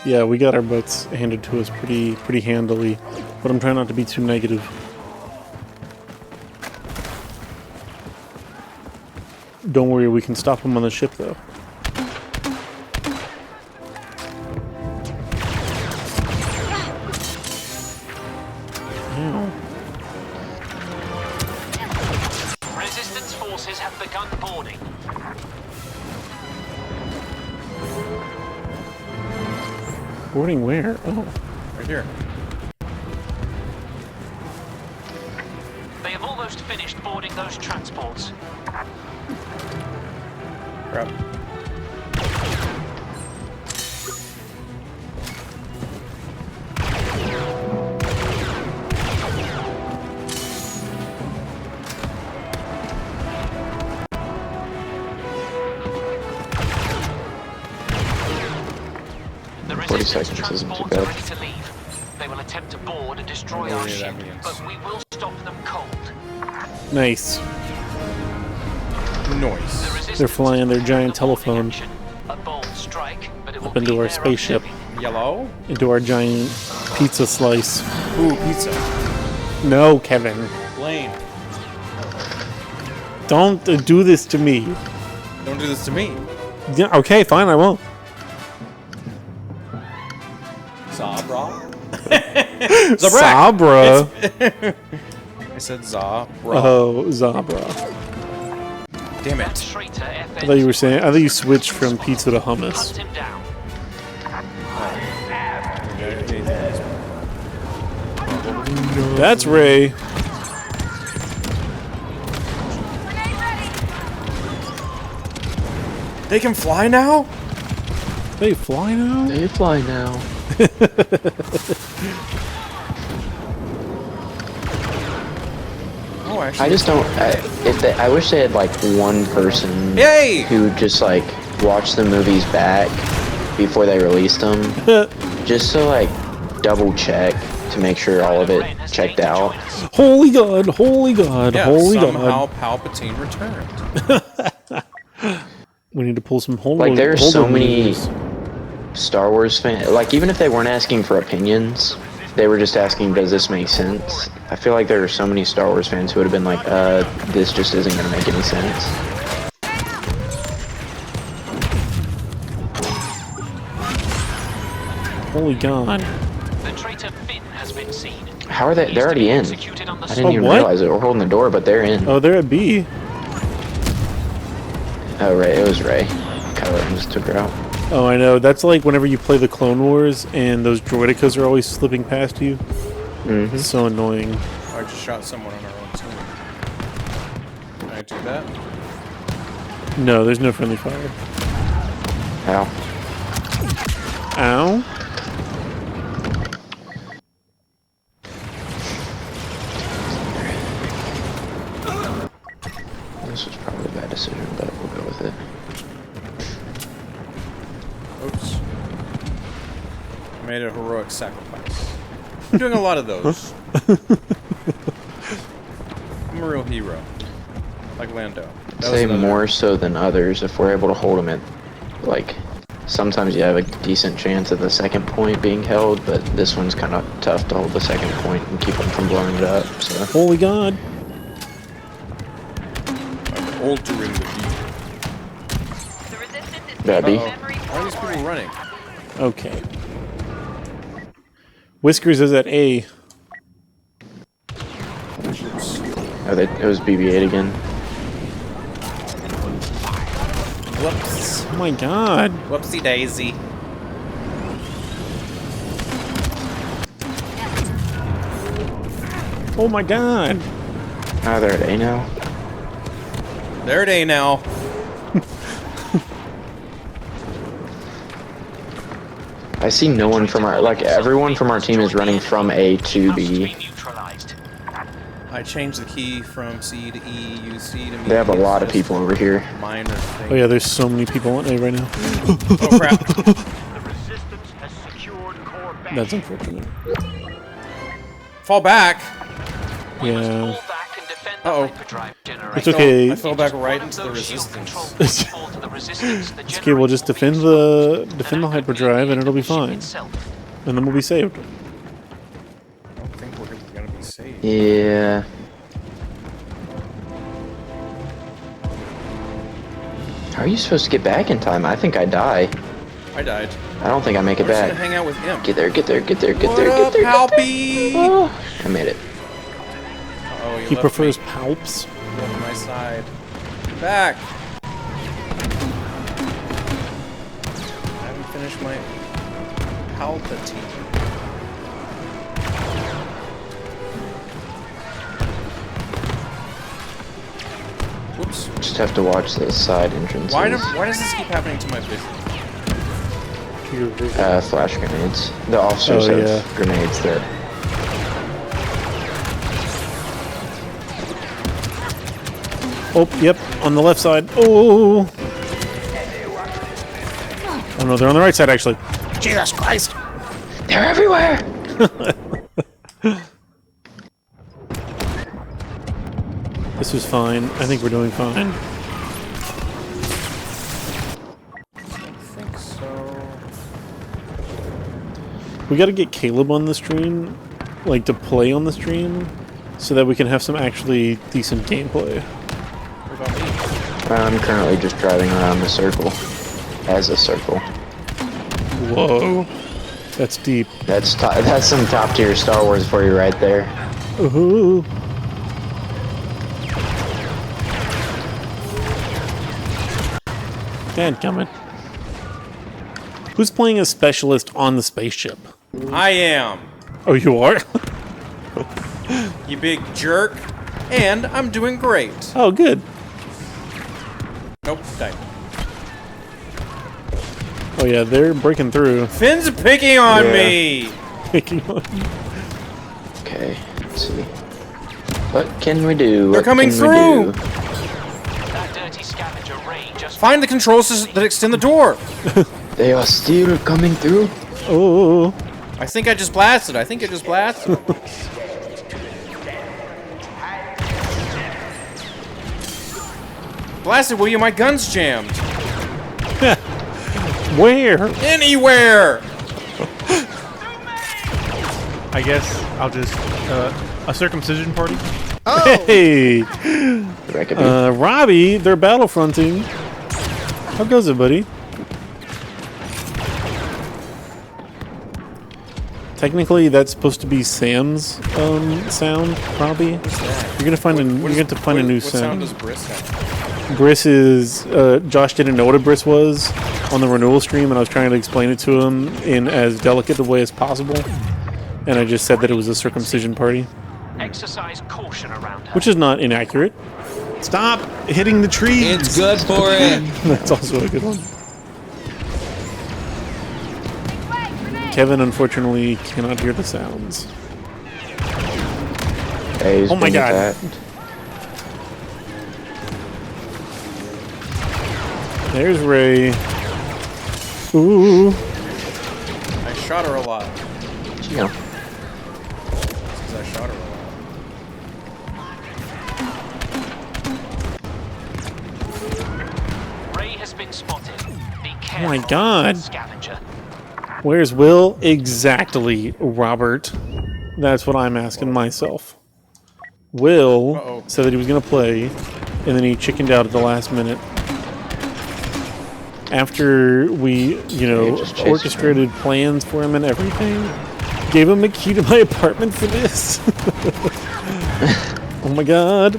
Yeah, we got our butts handed to us pretty handily, but I'm trying not to be too negative. Don't worry, we can stop them on the ship, though. Ow. Resistance forces have begun boarding. Boarding where? Oh. Right here. They have almost finished boarding those transports. Crap. The 40 resistance seconds isn't too transports are bad. ready to leave. They will attempt to board and destroy Yeah, our that ship, means- but we will stop them cold. Nice. The Noise. resistance They're flying their will giant hold the boarding telephone action. A bold strike, but it will up into be our there on spaceship, heavy. Yellow? into our giant pizza slice. Ooh, pizza. No, Kevin. Blaine. Don't do this to me. Don't do this to me. Yeah, okay, fine, I won't. Zabra? Sabra. I said Zabra. Oh, Zabra. Damn That it. traitor I thought you were saying. I thought you switched from pizza to Hunt hummus. him down. That's Ray. Grenade ready. They can fly now? They fly now. They fly now. Oh, actually. I just don't. I wish they had like one person Yay! who just like watch the movies back before they released them, just to like double check to make sure all of it checked out. Holy God! Holy God! Yeah, Holy somehow God! Palpatine returned. We need to pull some Holdo. Like there's Holdo so many movies. Star Wars fans. Like even if they weren't asking for opinions, they were just asking, "Does this make sense?" I feel like there are so many Star Wars fans who would have been like, "This just isn't going to make any sense." Holy God! The traitor Finn has been seen. How are they? He's They're to already be in. executed on the I didn't Oh, even what? realize it. We're holding the door, but they're in. Oh, they're at B. Oh, Ray. It was Ray. Kylo Ren just took her out. Oh, I know. That's like whenever you play the Clone Wars and those droidicas are always slipping past you. Mm-hmm. It's so annoying. I just shot someone on our own team. Can I do that? No, there's no friendly fire. Ow. Ow. This was probably a bad decision, but we'll go with it. Oops. I made a heroic sacrifice. I'm doing a lot of those. I'm a real hero. Like Lando. That was Say another- more so than others if we're able to hold them at, like, sometimes you have a decent chance of the second point being held, but this one's kind of tough to hold the second point and keep them from blowing it up, so. Holy God. Altering the beat. The resistance is That'd be. taking memory Why are these people forward. running? Okay. Whiskers is at A. Oops. Oh, it was BB-8 again. Whoops. Oh my God. Whoopsie daisy. Oh my God. Oh, they're at A now. There it ain't now. I see no one from our, like, everyone from our team is running from A to Must be B. neutralized. I changed the key from C to E, use C to me. They have a lot of people over here. Minor thing. Oh yeah, there's so many people on A right now. Oh crap. The resistance has secured core back. That's unfortunate. Fall back. We must Yeah. fall back and defend the Uh-oh. hyperdrive generator. It's okay. I fell back right One of into the those shield resistance. control points fall to the resistance, the Okay, we'll just defend generator the will be hyperdrive and it'll be the ship fine. itself. And then we'll be saved. I don't think we're gonna be saved. Yeah. How are you supposed to get back in time? I think I die. I died. I don't think I make it I'm just gonna back. hang out with him. Get there, get there, get there, get What there, up, get there, get there. Palpy? Oh, I made it. Oh, He prefers palps. on my side. Back. I haven't finished my Palpatine. Whoops. Just have to watch the side entrances. Why does this keep happening to my vision? Flash grenades. The officers Oh, have yeah. grenades that. Oh, yep, on the left side. Oh. Oh no, they're on the right side actually. Jesus Christ. They're everywhere! This was fine. I think we're doing fine. I think so. We gotta get Caleb on the stream, like to play on the stream, so that we can have some actually decent gameplay. What about me? I'm currently just driving around the circle. As a circle. Whoa. That's deep. That's some top tier Star Wars for you right there. Ooh. Dadgummit. Who's playing a specialist on the spaceship? I am. Oh, you are? You big jerk. And I'm doing great. Oh, good. Nope, died. Oh yeah, they're breaking through. Finn's picking on Yeah. me. Picking on. Okay, let's see. What can we do? They're What coming can through! we do? That dirty scavenger Ray just Find the controls that extend the door. They are still coming through. Oh. I think I just blasted. Blasted, William, my gun's jammed. Where? Anywhere! I guess I'll just a circumcision party. Hey, Reckon. Robbie, they're battlefronting. How goes it, buddy? Technically, that's supposed to be Sam's sound, Robbie. You're gonna find a new what sound sound. does Briss have? Briss is Josh didn't know what a Briss was on the renewal stream, and I was trying to explain it to him in as delicate a way as possible. And I just said that it was a circumcision party, Exercise caution around her. which is not inaccurate. Stop hitting the trees. It's good for it. That's also a good one. Kevin unfortunately cannot hear the sounds. Hey, he's Oh my been God. attacked. There's Ray. Ooh. I shot her a lot. Yeah. Because I shot her a lot. Ray has been spotted. Be careful. Oh my God. Scavenger. Where's Will? Exactly, Robert. That's what I'm asking myself. Will Uh-oh. said that he was going to play, and then he chickened out at the last minute. After we, Yeah, just chase orchestrated plans for him and everything, gave him a key to my apartment for this. Oh my God.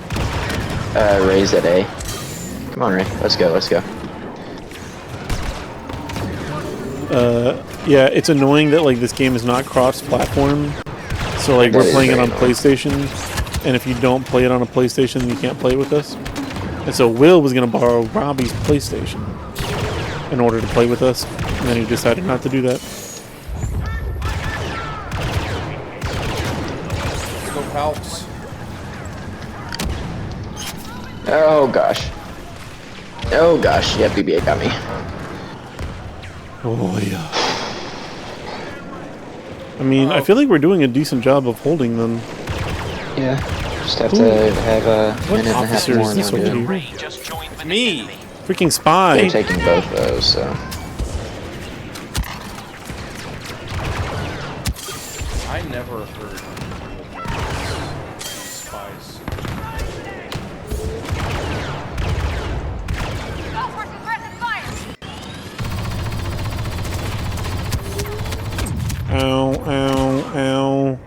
Ray's at A. Come on, Ray. Let's go. Let's go. Yeah, it's annoying that like this game is not cross-platform. So like That we're is playing it very on annoying. PlayStation, and if you don't play it on a PlayStation, then you can't play it with us. And so Will was gonna borrow Robbie's PlayStation in order to play with us, and then he decided not to do that. Go Palps. Oh gosh. Oh gosh. Yeah, BB-8 got me. Oh yeah. I mean, I feel like we're doing a decent job of holding them. Yeah. Just have to have a What minute and a half officer more. is and this we'll over do it. here? Ray just joined with Me. the enemy. Freaking spy! They're taking both those, so. I never heard spies. Golf horses threatening fire. Ow, ow, ow.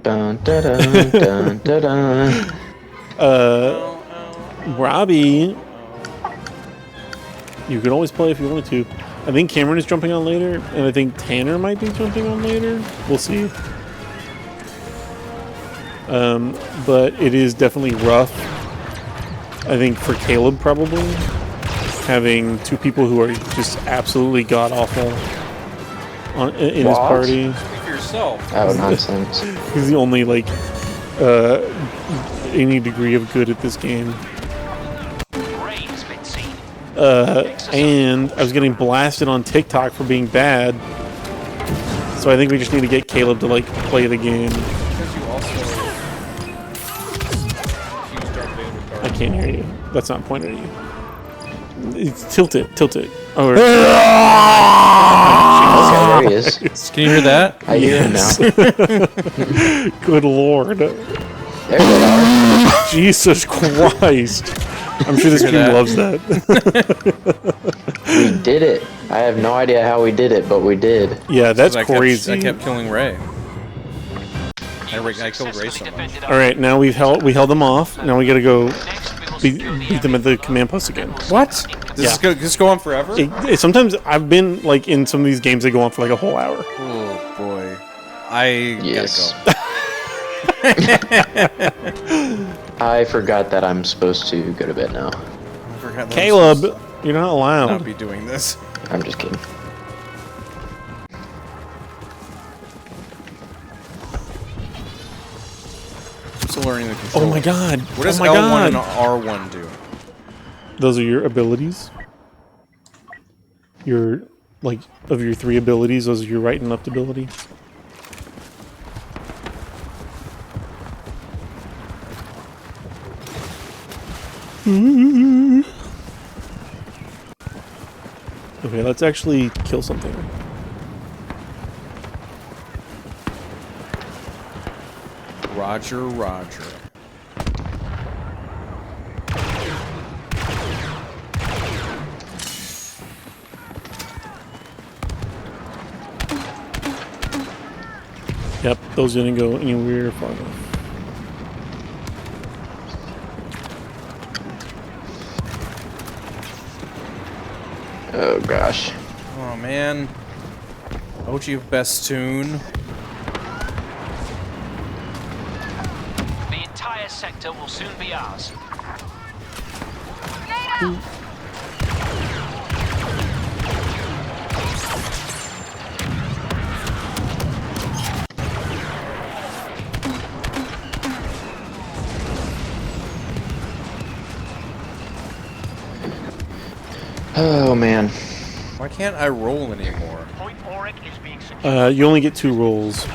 Dun dun dun dun dun dun. Robbie, you could always play if you wanted to. I think Cameron is jumping on later, and I think Tanner might be jumping on later. We'll see. But it is definitely rough. I think for Caleb probably having two people who are just absolutely god awful in his What? party. Speak for yourself. Oh, nonsense. He's the only like any degree of good at this game. Ray has been seen. And I was getting blasted on TikTok for being bad. So I think we just need to get Caleb to like play the game. Because you also accused Darth Vader with I Darth can't hear you. That's not pointed at you. It's tilt it. Or Okay, there he is. Can you hear that? I hear him now. good lord. There they are. Jesus Christ. I'm sure this Hear game that? loves that. We did it. I have no idea how we did it, but we did. Yeah, that's I crazy. kept killing Ray. I killed Ray Successfully so much. defended our All right, now we held them off. Now we gotta go Next, we will beat secure the them at the enemy. command post again. What? This is go on forever? Sometimes I've been like in some of these games they go on for like a whole hour. Oh boy. I Yes. gotta go. I forgot that I'm supposed to go to bed now. I forgot that I'm Caleb, supposed you're not to allowed. not be doing this. I'm just kidding. I'm still learning the controls. Oh my god. What does oh my L1 and god. R1 do? Those are your abilities. Your, like, of your 3 abilities, those are your right and left ability. Okay, let's actually kill something. Roger, Roger. Yep, those didn't go anywhere far enough. Oh gosh. Oh man. OG best tune. The entire sector will soon be ours. Oh man. Why can't I roll anymore? Point Auric is being secured. You only get 2 rolls.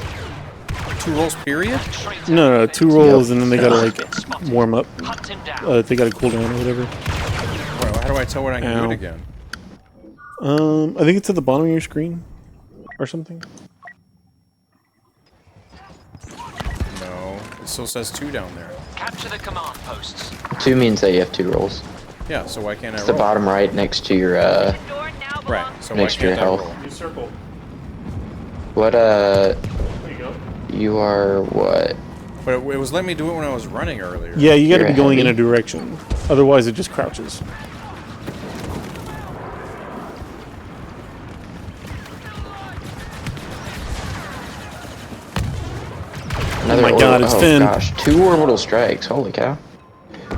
2 rolls, period? No, 2 rolls, and then they gotta, like, warm up. Hunt him down. They gotta cool down or whatever. Well, how do I tell when I can do Ow. it again? I think it's at the bottom of your screen. Or something. No. It still says 2 down there. Capture the command posts. 2 means that you have 2 rolls. Yeah, so why can't I It's roll? the bottom right next to your The door now Right, belongs so why Next to your can't I health. roll? You circle. what There you go. you are what? But it was letting me do it when I was running earlier. Yeah, you gotta You're be going in a heavy. direction. Otherwise, it just crouches. Another my God, it's oh Finn. gosh, 2 orbital strikes. Holy cow.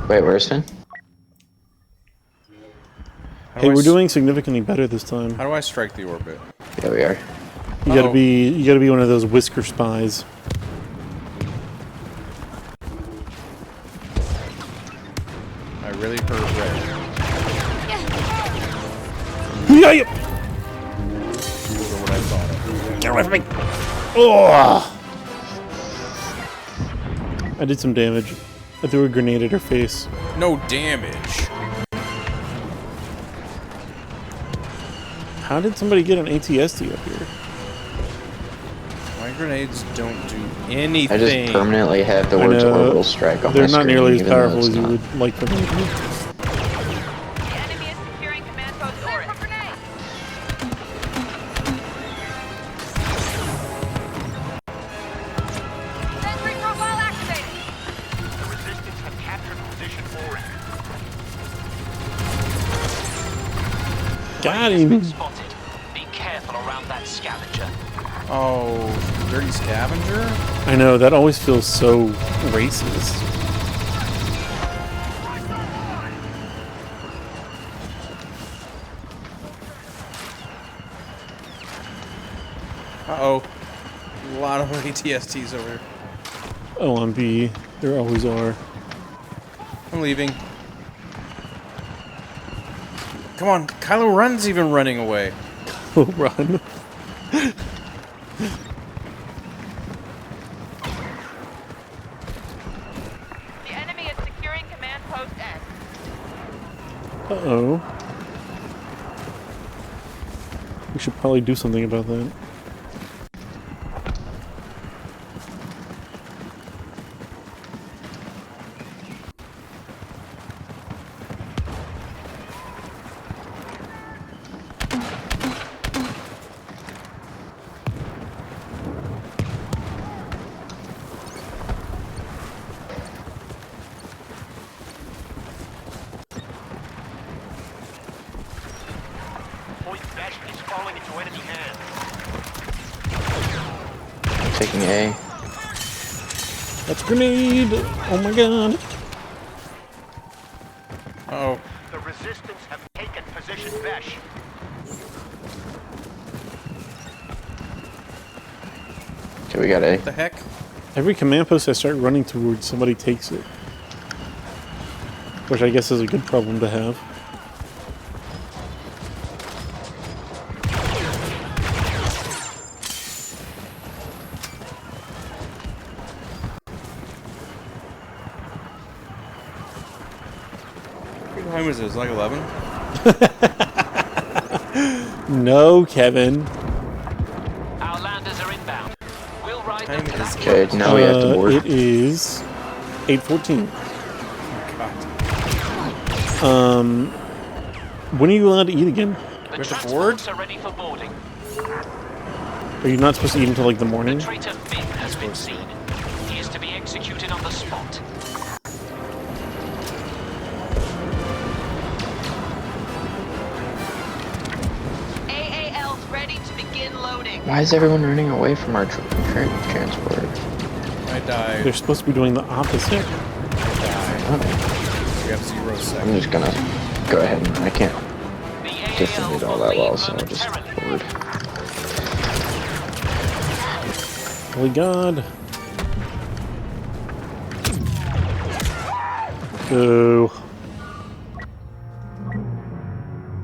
Wait, where's Finn? How do Hey, I we're s- doing significantly better this time. How do I strike the orbit? There we are. You gotta Uh-oh. be one of those whisker spies. I really hurt red. Yeah. For what I thought of. Get away from me! Oh! I did some damage. I threw a grenade at her face. No damage. How did somebody get an ATST up here? My grenades don't do I anything. just permanently have the I words know. orbital strike on They're my not screen, nearly as even though powerful it's as you not. would like them to be. The enemy is securing command post Auric. Sentry profile activated. The resistance have captured position Auric. Got Been him! spotted. Be careful around that scavenger. Oh, dirty scavenger? I know, that always feels so racist. Uh-oh. A lot of ATSTs over here. OMB. There always are. I'm leaving. Come on, Kylo Ren's even running away. Oh, run. The enemy is securing command post N. Uh-oh. We should probably do something about that. Point Besh is falling into enemy hands. Taking A. That's a grenade! Oh my god! Uh-oh. The resistance have taken position Besh. Okay, we got A. What the heck? Every command post I start running towards, somebody takes it. Which I guess is a good problem to have. time is it? It's like 11? No, Kevin. Our landers are inbound. We'll ride Time them to is that Okay, now we have to board. It is 8:14. God. When are you allowed to eat again? The have to board? transports are ready for boarding. Are you not supposed to eat until like the morning? Traitor Finn has been seen. He is to be executed on the spot. AAL's ready to begin loading. Why is everyone running away from our transport? I died. They're supposed to be doing the opposite. Oh, We have 0 I'm seconds. just gonna go ahead and I can't The AAL distribute all will that well, leave so I'll just momentarily. board. Holy God. Go.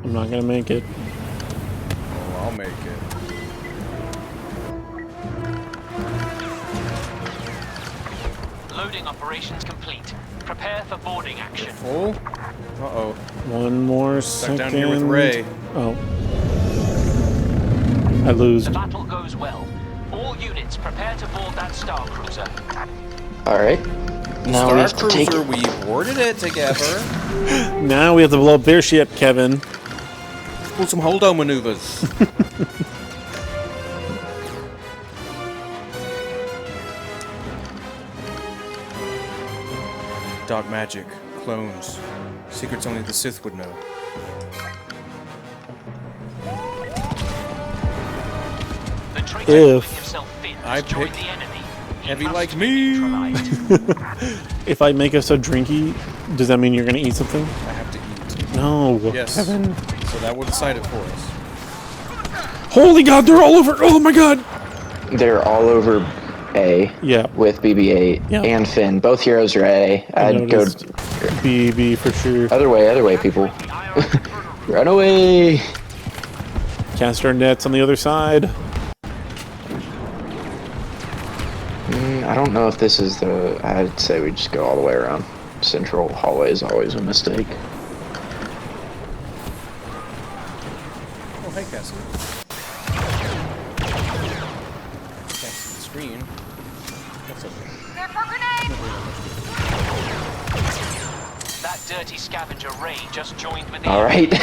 I'm not gonna make it. Oh, I'll make it. Loading operations complete. Prepare for boarding action. Full? Uh-oh. One more Stuck second. down here with Ray. Oh. I lose. The battle goes well. All units prepare to board that Star Cruiser. Alright. Now we have Star to take Cruiser, it. we boarded it together. Now we have to blow up their ship, Kevin. Pull some hold-on maneuvers. Dark magic, clones, secrets only the Sith would know. The traitor If calling himself Finn I has joined pick the enemy. He heavy must like be me. neutralized. If I make us a drinky, does that mean you're gonna eat something? I have to eat. No, Yes. Kevin. So that will decide it for us. Holy God, they're all over! Oh my God! They're all over A Yeah, with BB-8 Yeah. and Finn. Both heroes are A. I I'd go noticed. BB for sure. other way, people. Run away! Cast our nets on the other side. I don't know if this is the... I'd say we just go all the way around. Central hallway is always a mistake. Oh, hey, Cassie. Can't see the screen. That's okay. Prepare for grenade! That dirty scavenger Ray just joined with the Alright.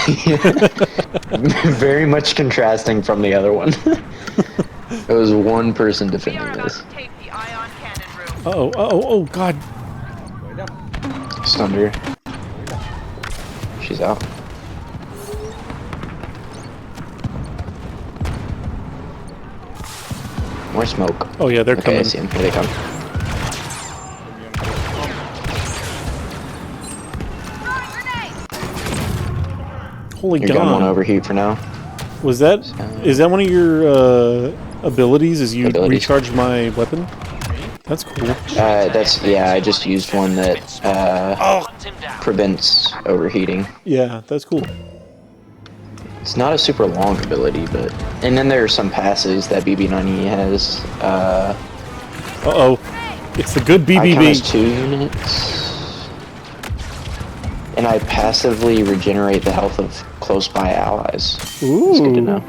Very much contrasting from the other one. It was one person We are defending about this. to take the ion cannon room. Oh, God. Wait up. Stunned her. She's out. More smoke. Oh yeah, they're Okay, I coming. see him. Here they come. Throwing grenade! Holy Your gun won't God. overheat for now. Was that... Is that one of your abilities? Is you Abilities. recharge my weapon? That's cool. That's... Yeah, I just used one that Hunt him down. prevents overheating. Yeah, that's cool. It's not a super long ability, but... And then there are some passes that BB-9E has. Uh-oh. It's the good I count as BBB. 2 units. And I passively regenerate the health of close-by allies. Ooh. It's good to know.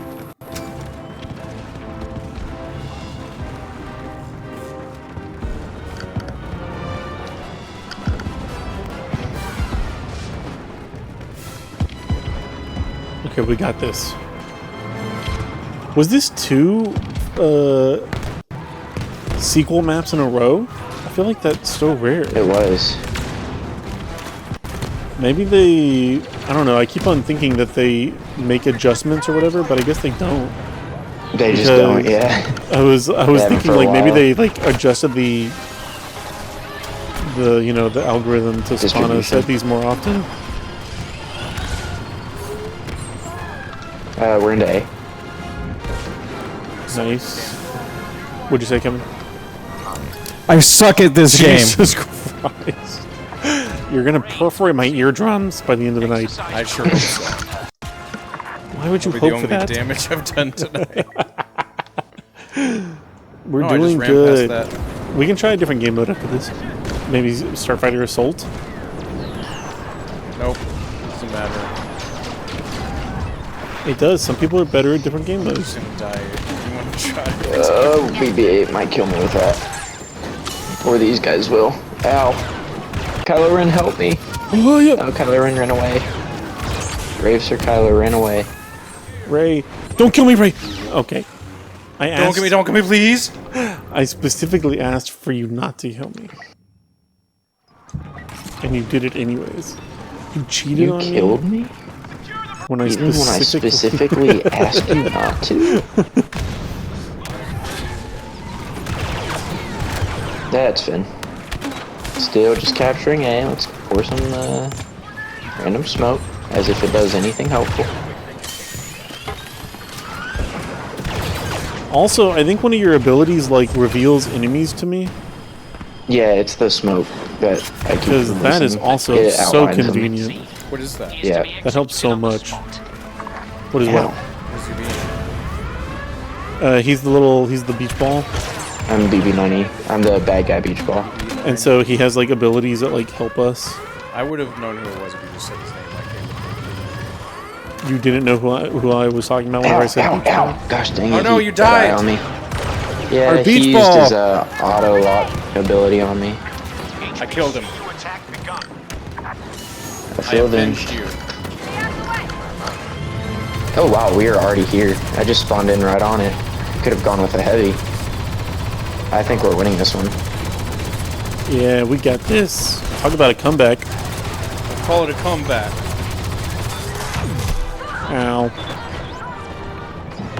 Okay, we got this. Was this 2 sequel maps in a row? I feel like that's so rare. It was. Maybe they... I don't know, I keep on thinking that they make adjustments or whatever, but I guess they don't. They just Because don't, yeah. I was haven't thinking for a like maybe while. they like adjusted the you know, the algorithm to spawn us Distribution. at these more often. We're into A. Nice. What'd you say, Kevin? I suck at this game. Jesus Christ. You're gonna perforate my eardrums by the end of the night. I sure hope so. Why would you That'll be hope the for only that? damage I've done tonight. We're Oh, I just doing ran good. past that. We can try a different game mode after this. Maybe Starfighter Assault. Nope. It does. Some people are better at different game modes. I'm gonna die. You want to try? BB-8 might kill me with that. Or these guys will. Ow. Kylo Ren, help me. Oh, yeah. Oh, Kylo Ren ran away. Brave Sir Kylo ran away. Ray. Don't kill me, Ray. Okay. I asked, Don't get me, please. I specifically asked for you not to kill me. And you did it anyways. You cheated You on killed me? when I Even when I specifically asked you not to? That's Finn. Still just capturing A. Let's pour some random smoke, as if it does anything helpful. Also, I think one of your abilities like reveals enemies to me, Yeah, it's the smoke that I keep because that is releasing. also It so outlines them. convenient. What is that? Yeah, that helps so much. What is Ow. what? What's your beat? He's the beach ball, I'm BB-90. I'm the bad guy beach ball. and so he has like abilities that like help us. I would have known who it was if you just said his name. You didn't know who I was talking about whenever I said beach ball? Ow. Gosh dang it. Oh, no, he you got eye died. on me. Yeah, Our he beach used ball. his auto lock ability on me. I killed him. Attack begun. I I filled in. avenged you. Oh wow, we are already here. I just spawned in right on it. Could have gone with a heavy. I think we're winning this one. Yeah, we got this. Talk about a comeback. Call it a comeback. Ow.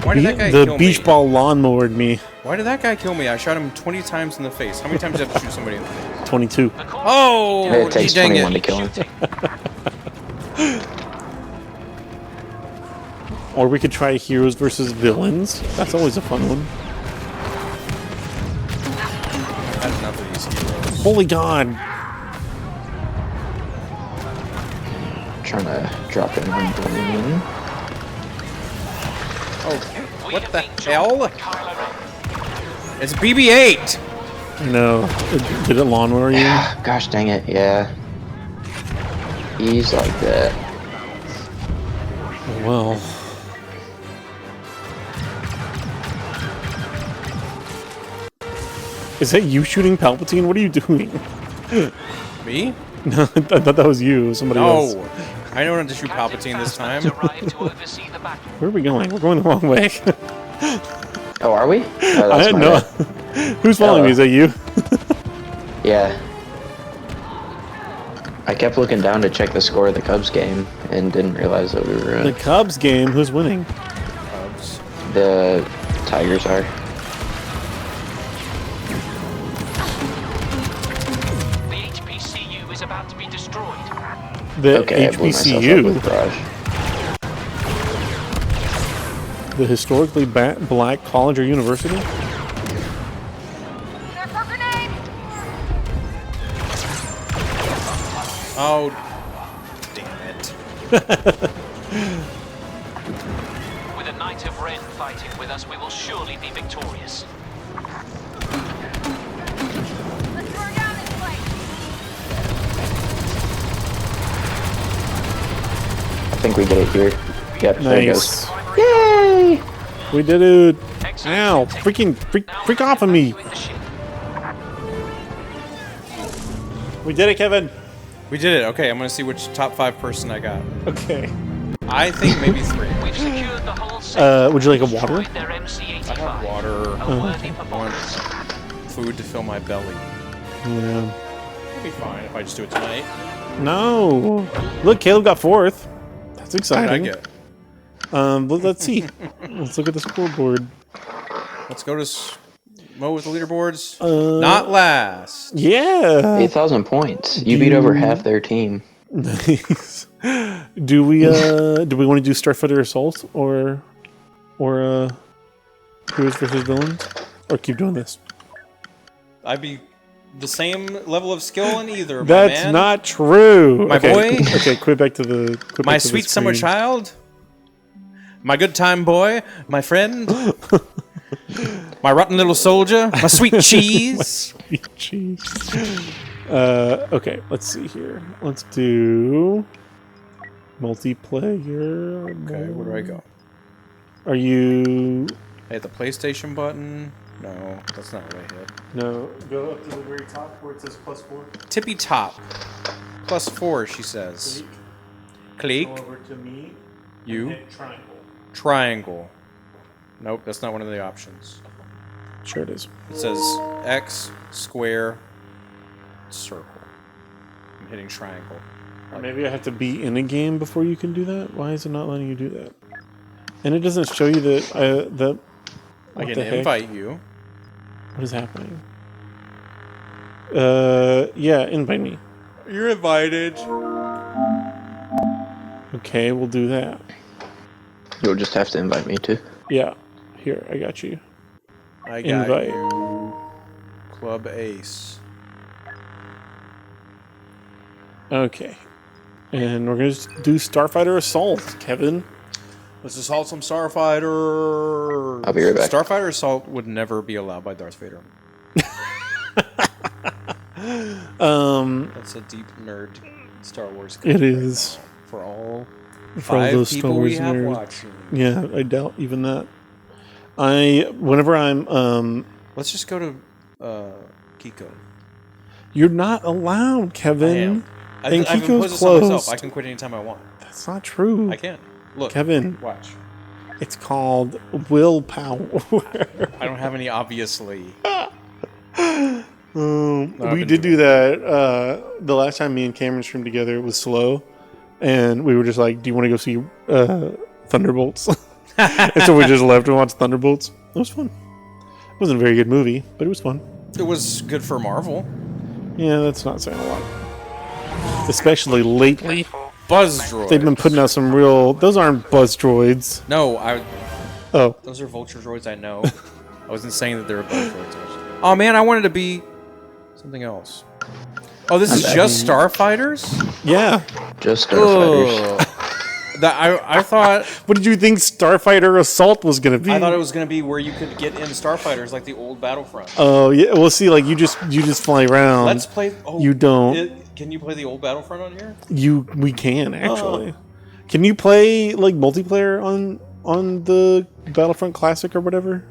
Why did that guy The kill beach me? ball lawnmowered me. Why did that guy kill me? I shot him 20 times in the face. How many times do you have to shoot somebody in the face? 22. Oh, It takes dang 21 to it. kill him. Or we could try heroes versus villains. That's always a fun one. I had enough of these heroes. Holy God. Trying to drop in one balloon. Oh, what the hell? It's BB-8! No. Did it lawnmower you? Gosh dang it, yeah. He's like that. Well. Is that you shooting Palpatine? What are you doing? Me? No, I thought that was you. Somebody else. No. I know not to shoot Palpatine this time. Arrived to oversee the battle. Where are we going? We're going the wrong way. Oh, are we? Oh, I that's had my no. bad. Who's following me? Is that you? Yeah. I kept looking down to check the score of the Cubs game and didn't realize that we were The Cubs game. Who's winning? Cubs. the Tigers are. The HPCU is about to be destroyed. The Okay, I blew myself up HBCU, with Barrage. the historically black college or university. There for grenade! Oh, damn it. With a Knight of Ren fighting with us, we will surely be victorious. Let's burn down this place! I think we get it here. Yep, there it goes. Nice. Yay! We did it. Excellent. Ow! Freak off of me. Evacuate the ship. We did it, Kevin. We did it. Okay, I'm gonna see which top 5 person I got. Okay. I think maybe 3. We've secured the whole sector. Would you like a water? Destroyed their MC-85. I have water. A worthy I want performance. food to fill my belly. Yeah. It'll be fine if I just do it tonight. No. Look, Caleb got 4th. That's What did I exciting. get? Let's see. Let's look at the scoreboard. Let's go to Mo with the leaderboards. Uh, Not last. Yeah. 8,000 points. You beat over half their team. Nice. Do we want to do Starfighter Assault or Heroes versus Villains, or keep doing this? I'd be the same level of skill in either. That's my man. not true. My okay, boy? Okay, quit back to the. Quit My back to the sweet summer screen. child. My good time boy. My friend. My rotten little soldier. My sweet cheese. Sweet cheese. Okay, let's see here. Let's do multiplayer. Okay, where do I go? Are you... I hit the PlayStation button. No, that's not what I hit. No, go up to the very top where it says +4. Tippy top. +4, she says. Click. Go over to me. You. Hit triangle. Triangle. Nope, that's not one of the options. Sure it is. It says X, square, circle. I'm hitting triangle. Maybe I have to be in a game before you can do that? Why is it not letting you do that? And it doesn't show you that... I what can the heck? invite you. What is happening? Yeah, invite me. You're invited. Okay, we'll do that. You'll just have to invite me too. Yeah. Here, I got you. I got Invite. you. Club Ace. Okay. And we're going to do Starfighter Assault, Kevin. Let's assault some Starfighters. I'll be right back. Starfighter Assault would never be allowed by Darth Vader. That's a deep nerd Star Wars. It is. For all For all 5 those Star people we Wars have nerds. watching. Yeah, I doubt even that. Whenever I'm, Let's just go to Kiko. you're not allowed, Kevin. I am. And I've Kiko's imposed this on myself. closed. I can quit anytime I want. That's not true. I can. Look, Kevin. watch. It's called willpower. I don't have any obviously. We did do that. The last time me and Cameron streamed together, it was slow. And we were just like, do you want to go see Thunderbolts? And so we just left and watched Thunderbolts. It was fun. It wasn't a very good movie, but it was fun. It was good for Marvel. Yeah, that's not saying a lot. Especially lately. Buzz droids. They've been putting out some real... Those aren't buzz droids. No, Oh. those are vulture droids, I know. I wasn't saying that they were buzz droids. Oh man, I wanted to be something else. Oh, this is just Starfighters? Yeah. Just Starfighters. I thought What did you think Starfighter Assault was going to be? I thought it was gonna be where you could get in Starfighters like the old Battlefront. Oh, yeah. Well, see, like, you just fly around. Let's play. Oh, You don't. Can you play the old Battlefront on here? We can, actually. Can you play, like, multiplayer on the Battlefront Classic or whatever?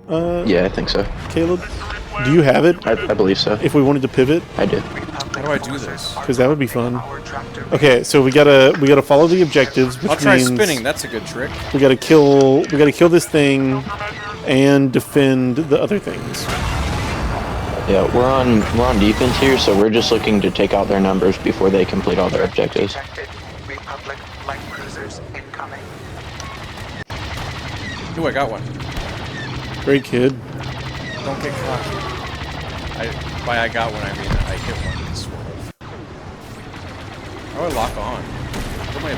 Yeah, I think so. Caleb? Do you have it? I believe so. If we wanted to pivot? I do. How do I do this? Because that would be fun. Okay, so we gotta follow the objectives, which I'll try means spinning. That's a good trick. we gotta kill this thing and defend the other things. Yeah, we're on defense here, so we're just looking to take out their numbers before they complete all their objectives. Republic light cruisers incoming. Ooh, I got one. Great kid. Don't get cocky. By I got one, I mean I hit one. Sort of. How do I lock on? What are my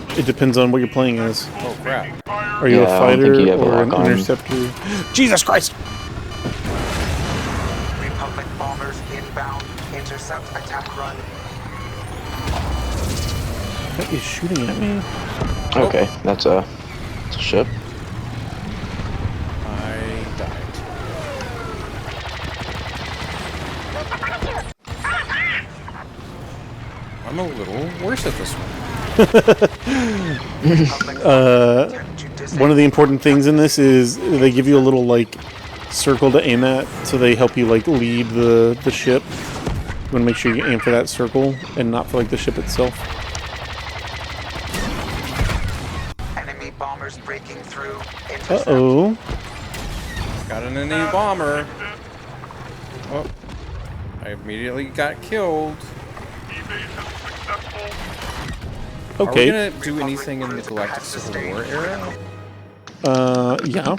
abilities? It depends on what you're playing as. Oh crap. Are you Yeah, a I don't fighter think you have a or an lock on. interceptor? Jesus Christ! Republic bombers inbound. Intercept attack run. What is shooting at me? Okay, that's a ship. I died. I'm a little worse at this one. One of the important things in this is they give you a little, like, circle to aim at, so they help you, like, lead the ship. You want to make sure you aim for that circle and not for, like, the ship itself. Enemy bombers breaking through. Intercept. Uh-oh. Got an enemy bomber. Oh. I immediately got killed. Are we Okay. gonna do anything in the Galactic Civil War era? Yeah.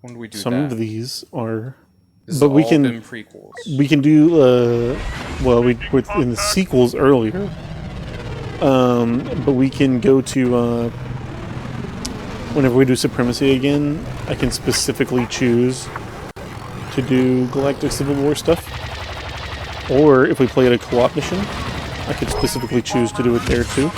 When do we do Some that? of these are... This has but we all can- been prequels. We can do, well, we were in the sequels earlier. But we can go to, whenever we do Supremacy again, I can specifically choose to do Galactic Civil War stuff. Or if we play at a co-op mission, I could specifically choose to do it there too.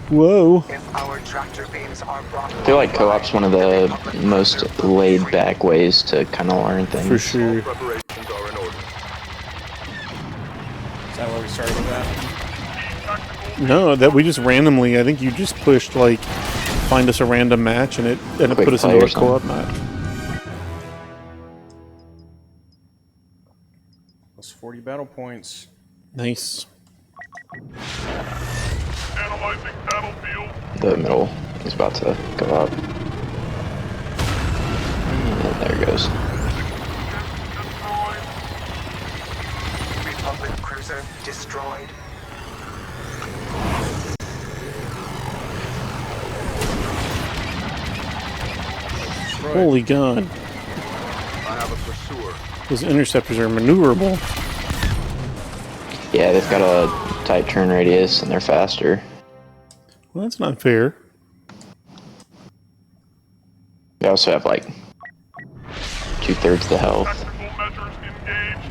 Whoa. If our tractor beams are brought I feel like co-op's one of the most laid-back ways to kind of learn things. For sure. Is that where we started with that? No, that we just randomly. I think you just pushed like find us a random match, and it Quick put us play into or a co-op match. Plus 40 battle points. Nice. Analyzing battlefield. The middle is about to go up. And there it goes. Republic cruiser destroyed. Destroyed. Holy God! I have a pursuer. Those interceptors are maneuverable. Yeah, they've got a tight turn radius and they're faster. Well, that's not fair. They also have like 2/3 the health. Tactical measures engaged.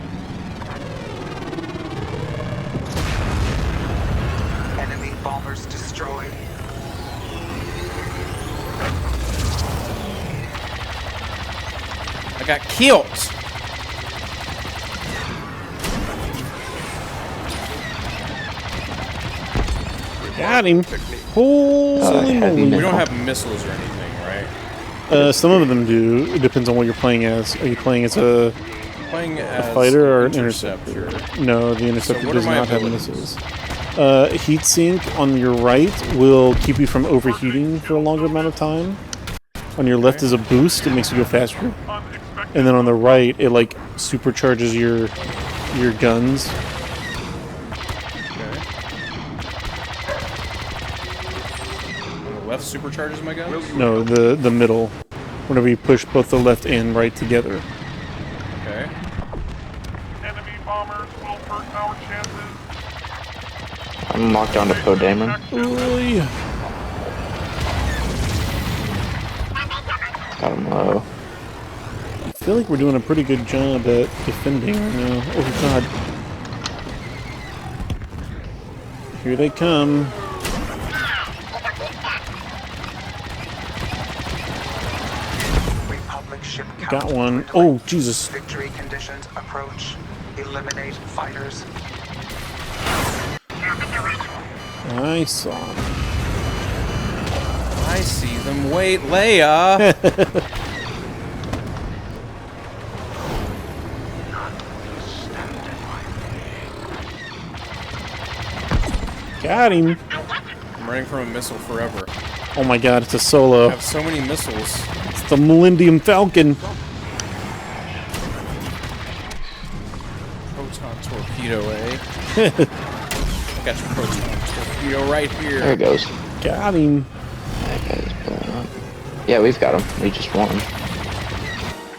Enemy bombers destroyed. I got killed. Got him. Holy heavy moly! We missile. don't have missiles or anything, right? Some of them do. It depends on what you're playing as. Are you playing as a Playing as fighter or an interceptor. interceptor? No, the interceptor what does are my not have abilities? missiles. Heatsink on your right will keep you from overheating for a longer amount of time. On your left is a boost; it makes you go faster. And then on the right, it like supercharges your guns. Okay. On the left supercharges my guns? No, the middle. Whenever you push both the left and right together. Okay. Enemy bombers will hurt our chances. I'm locked onto Poe Dameron. Oy. Got him low. I feel like we're doing a pretty good job at defending right now. Oh God! Here they come. Republic ship Got count one. dwindling. Oh Jesus! Victory conditions approach. Eliminate fighters. I saw him. I see them. Wait, Leia! Got him. I'm running from a missile forever. Oh my God! It's a I solo. have so many missiles. It's the Millennium Falcon. Proton torpedo, eh? Got your proton torpedo right There here. it goes. Got him. That guy's blowing up. Yeah, we've got him. We just won.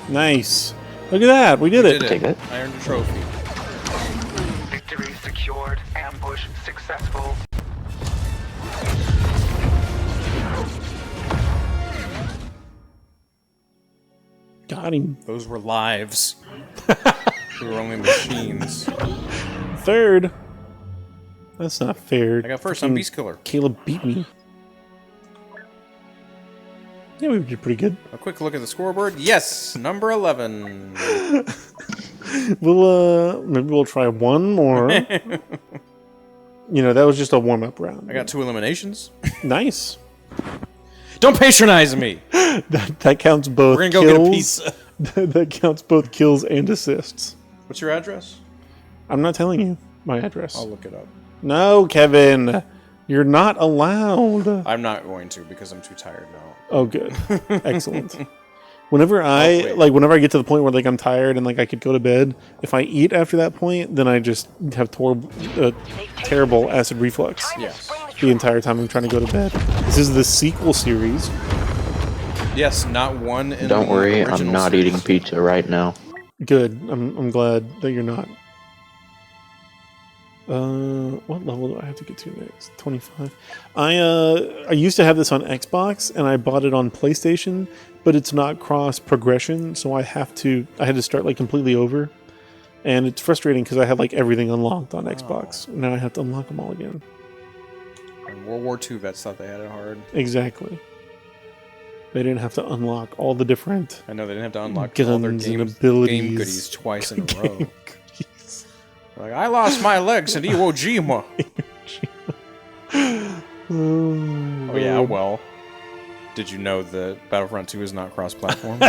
Nice. Look at that. We did it. Did Take it. that. I earned a trophy. Victory secured. Ambush successful. Got him. Those were lives. They were only machines. Third. That's not fair. I got first. I'm Beast Killer. Caleb beat me. Yeah, we did pretty good. A quick look at the scoreboard. Yes, number 11. Maybe we'll try one more. You know, that was just a warm-up round. I got 2 eliminations. Nice. Don't patronize me. That counts both. We're gonna go get a pizza. That counts both kills and assists. What's your address? I'm not telling you my address. I'll look it up. No, Kevin, you're not allowed. I'm not going to because I'm too tired now. Oh, good. Excellent. Whenever I wait. whenever I get to the point where like I'm tired and like I could go to bed, if I eat after that point, then I just have terrible acid reflux. Yes. The entire time I'm trying to go to bed. This is the sequel series. Yes, not one in Don't the worry, I'm original not series. eating pizza right now. Good. I'm glad that you're not. What level do I have to get to next? 25. I used to have this on Xbox and I bought it on PlayStation, but it's not cross progression, so I had to start like completely over. And it's frustrating because I had like everything unlocked on Xbox. Now I have to unlock them all again. In World War II vets thought they had it hard. Exactly. They didn't have to unlock all the different I know they didn't have to unlock all their guns and game abilities. goodies twice in a row. Like, I lost my legs at Iwo Jima. Oh yeah, well. Did you know that Battlefront 2 is not cross-platform?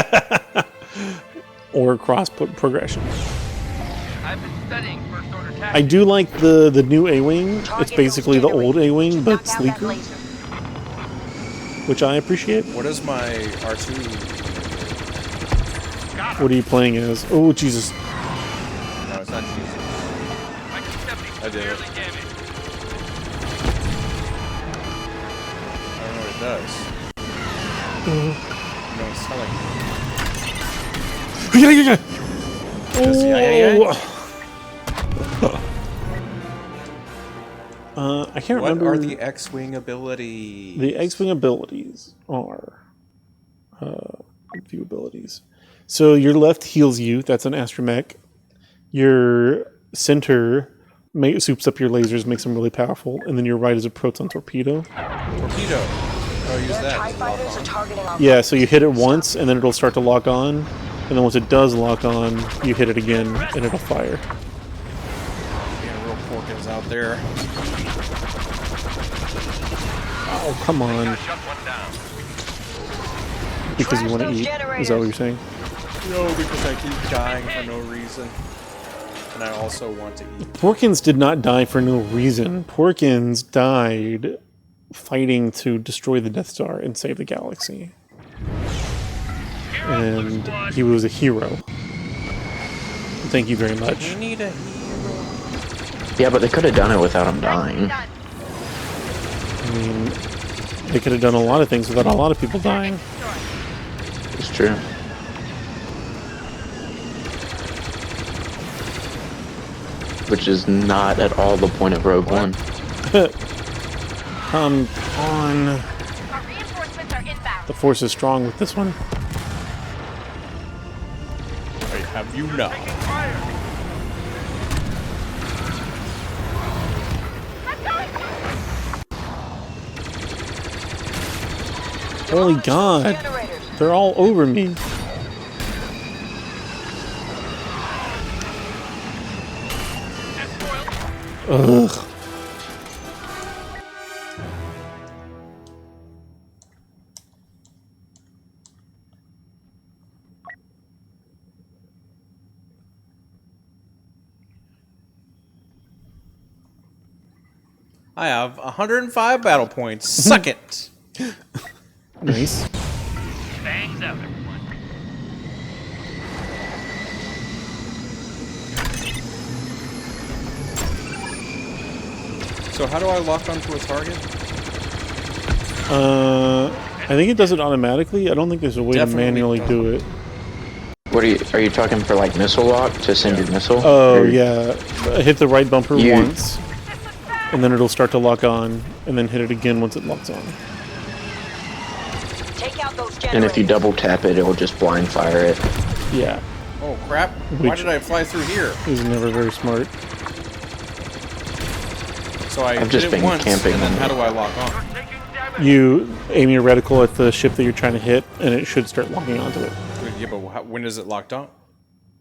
Or cross progression. I've been studying first order tactics. I do like the new A-Wing. It's Target basically the those old A-Wing, generators. but Knock down that sleeker, laser. which I appreciate. What is my R2? What are you playing as? Oh, Jesus. No, it's not Jesus. I did it. I don't know what it does. No, it's telling me. Just, I can't What remember. are the X-Wing abilities? The X-Wing abilities are few abilities. So your left heals you. That's an astromech. Your center soups up your lasers, makes them really powerful, and then your right is a proton torpedo. Torpedo. Oh, use Their TIE that. fighters are targeting our Yeah, so you hit it once, and then it'll start to lock on, and then once it does lock on, you hit it again, and it'll fire. Being real Porkins out there. Oh, come on. Shut one down. Because you want to those eat. Is that what you're saying? No, because I keep dying for no reason. And I also want to eat. Porkins did not die for no reason. Porkins died fighting to destroy the Death Star and save the galaxy. And he was a hero. Thank you very much. We need a hero. Yeah, but they could have done it without him dying. I mean, they could have done a lot of things without a lot of people dying. It's true. Which is not at all the point of Rogue One. Come on. Our reinforcements are inbound. The Force is strong with this one. I have you not. Holy God. Generators. They're all over me. Ugh. I have 105 battle points. Suck it. Nice. Bangs out, everyone. So how do I lock onto a target? I think it does it automatically. I don't think there's a way Definitely to manually do it. What are you talking for, like missile lock to send your missile? Oh, Or- yeah. Hit the right bumper You- once, and then it'll start to lock on, and then hit it again once it locks on. Take out those generators. And if you double tap it, it will just blind fire it. Yeah, Oh crap. Why Which- did I fly through here? it was never very smart. So I I've did just it been once, camping and then on how it. do I lock on? Taking damage. You aim your reticle at the ship that you're trying to hit, and it should start locking onto it. Yeah, but when is it locked on?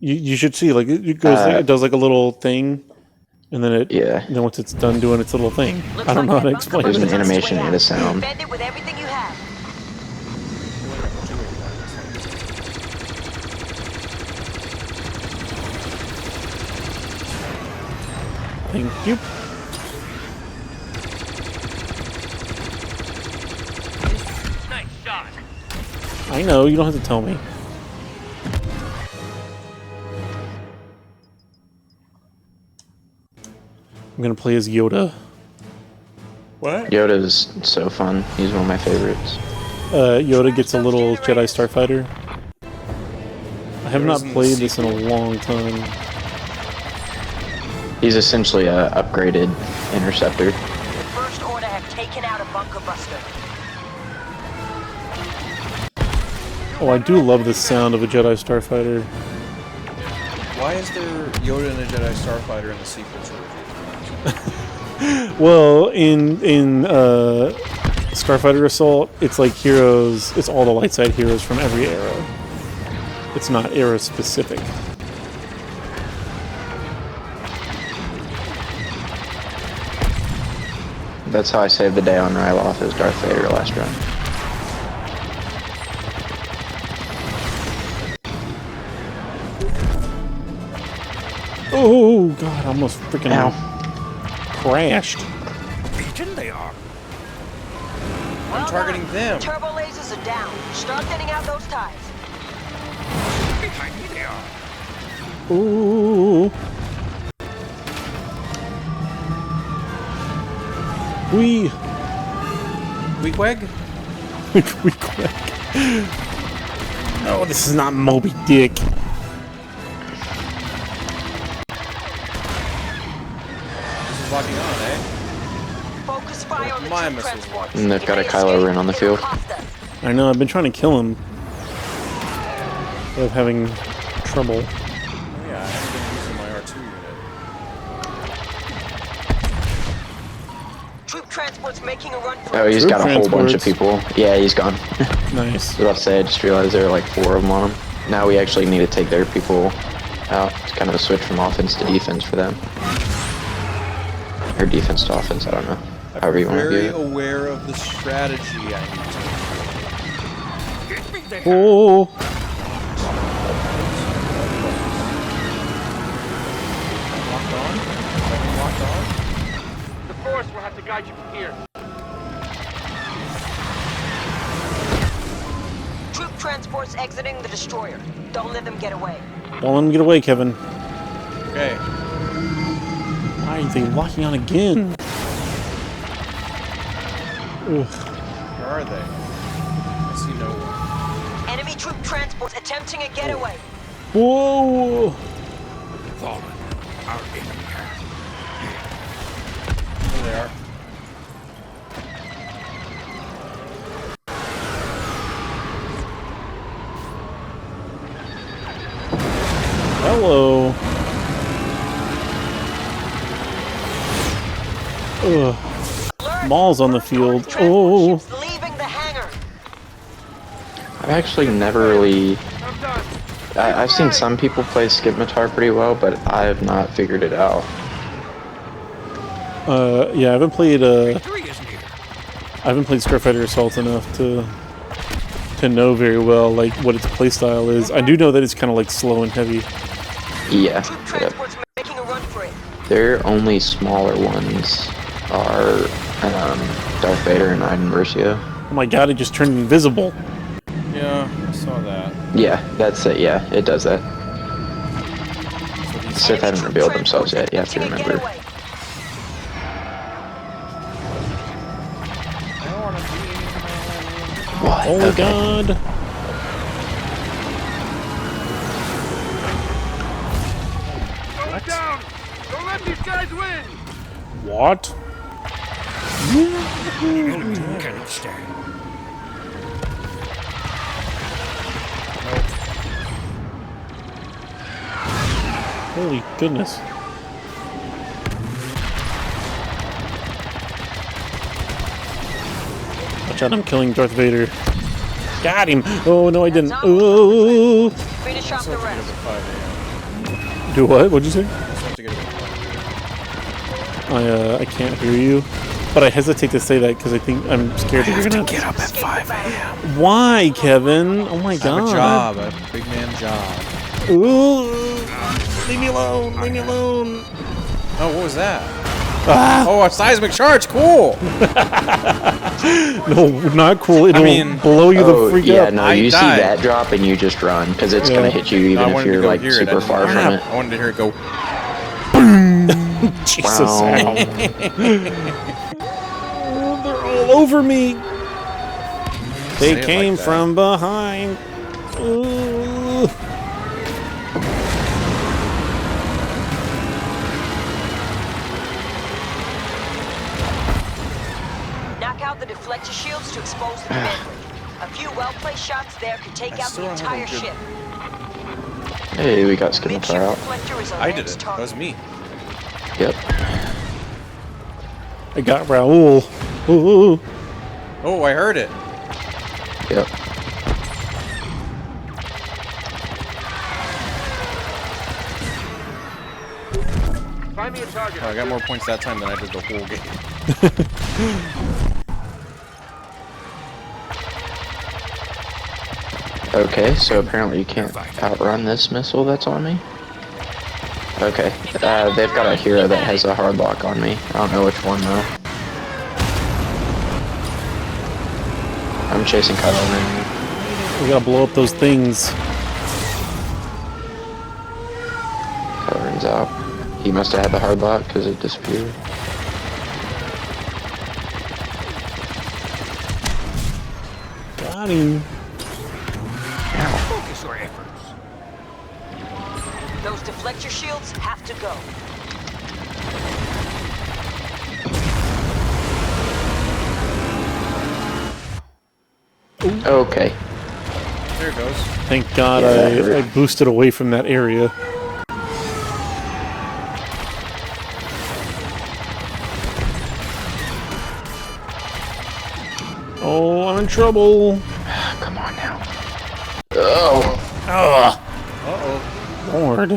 You should see, like, it goes, it does like a little thing, and then Yeah. then once it's done doing its little thing, Looks I don't know how like to that explain There's bunker an it. was on its animation way and a out. sound. Defend it with everything you have. Thank you. Nice shot. I know, you don't have to tell me. I'm gonna play as Yoda. What? Yoda's so fun. He's one of my favorites. Yoda gets a little Jedi Starfighter. I have not Yoda's in the played this in a sequel. long time. He's essentially a upgraded interceptor. The First Order have taken out a bunker buster. Oh, I do love the sound of a Jedi Starfighter. Why is there Yoda and a Jedi Starfighter in the sequel trilogy? Well, in Starfighter Assault, it's like heroes. It's all the light side heroes from every era. It's not era specific. That's how I saved the day on Ryloth as Darth Vader last run. Oh god, I almost freaking Ow. crashed. Legion they are. I'm targeting them. Turbo lasers are down. Start thinning out those ties. Behind me they are. Ooh. Weak wag? We quick. No, this is not Moby Dick. This is locking on, eh? Focus fire on the My troop missiles transports. And they've If got a they Kylo escape, Ren on the it'll field. cost us. I know, I've been trying to kill him. But having trouble. Oh yeah, I haven't been using my R2 unit. Troop transports making a run for Oh, he's Troop got a whole bunch of transports. people. Yeah, he's gone. Nice. I was about to say, I just realized there are like 4 of them on him. Now we actually need to take their people out. It's kind of a switch from offense to defense for them. Or defense to offense, I don't know. However you want to Very view it. aware of the strategy I need to. Oh. Locked on? Everything locked on? The force will have to guide you from here. troop transports exiting the destroyer. Don't let them get away. Don't let him get away, Kevin. Okay. Why are they locking on again? Ugh. Where are they? I see no one. Enemy troop transports attempting a getaway. Whoa! Fallen. Our enemy has. There they are. Hello. Ugh. Alert! Maul's on the field. Transport Oh. ships leaving the hangar. I've actually never really... I'm done. I've seen some people play Skipmatar pretty well, but I have not figured it out. Yeah, I haven't played Victory is near. I haven't played Starfighter Assault enough to know very well like what its playstyle is. I do know that it's kind of like slow and heavy. Yeah, Troop yeah. transports making a run for it. Their only smaller ones are Darth Vader and Iden Versio. Oh my god, it just turned invisible. Yeah, I saw that. Yeah, that's it. Yeah, it does that. So these Sith haven't Enemy revealed troop themselves yet. You have to transports attempting a remember. getaway. I don't want to be. What? Oh my Okay. god. Slow it down. Don't let these guys win. What? Enemy cannot stand. Holy goodness. Watch out, I'm killing Darth Vader. Got him! Oh, no, I didn't. That's all. Oh! Finish off the It's rest. 5 a.m. Do what? What'd you say? I still have to get it at 5 I can't hear you. But I hesitate to say that because I think I'm scared that you're gonna Get up at Escape 5 the battle. a.m. Why, Kevin? Oh my I have god. a job, a big man job. Ooh. Leave me alone. Leave me alone. Oh, what was that? Oh, a seismic charge. Cool. No, not cool. It'll mean- blow you Oh, the freak yeah, up. no, I you see died. that drop and you just run, because it's Yeah. going to hit you I even if wanted to you're go like hear it. I super didn't far hear from it. it. I wanted to hear it go. Jesus. Wow. Oh, they're all over me. Say They it came like that. from behind. Ooh. Knock out the deflector shields to expose the command bridge. A few well-placed shots there could take out still the don't have a entire good- ship. Hey, we got Midship Skipmatar out. deflector is our I did next it. That target. was me. Yep. I got Raul. Ooh. Oh, I heard it. Yep. Find me a target. Oh, I got more points that time than I did the whole game. Okay, so apparently you can't outrun this missile that's on me. Okay, they've got a hero that has a hard lock on me. I don't know which one though. I'm chasing Kylo Ren. We gotta blow up those things. Kylo Ren's out. He must have had the hard lock because it disappeared. Got him. Focus your efforts. Those deflector shields have to go. Okay. There it goes. Thank God Yeah. I boosted away from that area. Oh, I'm in trouble. Come on now. Oh. Uh-oh. Lord.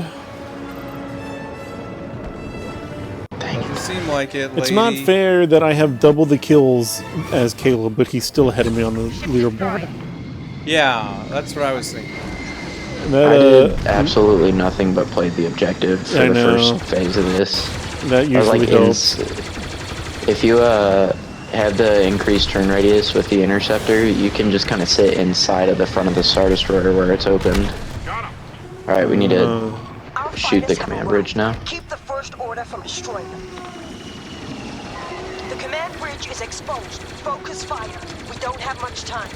Dang Doesn't it. seem like it, lady. It's not fair that I have double the kills as Caleb, but he's still ahead of me on the leaderboard. Yeah, that's what I was thinking. That, I did absolutely nothing but played the objective for I the know. first phase of this. that I was usually like, helps. if you have the increased turn radius with the interceptor, you can just kind of sit inside of the front of the Star Destroyer where it's opened. Alright, we need to Our shoot the fighters have command a bridge run. now. Keep the first order from destroying them. The command bridge is exposed. Focus fire. We don't have much time.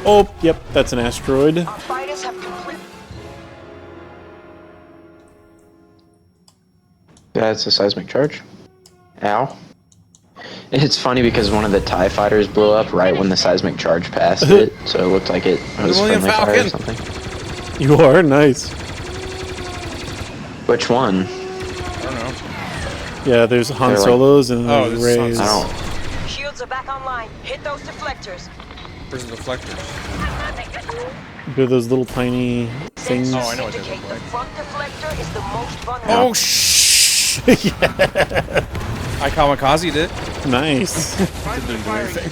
Oh, yep, that's an asteroid. Our fighters have complete. That's a seismic charge. Ow. It's funny because one of the TIE fighters blew up right when the seismic charge passed it, so it looked like it was Millennium friendly fire or Falcon. something. You are nice. Which one? I don't know. Yeah, there's Han They're like- Solos and Oh, this is Han Rays. I don't. Shields are back online. Hit those deflectors. Where's the deflectors? They're those little tiny things. Oh, I know what they Indicate look the like. front deflector is the most vulnerable. Oh, shh! I kamikaze did. Nice. Didn't do anything.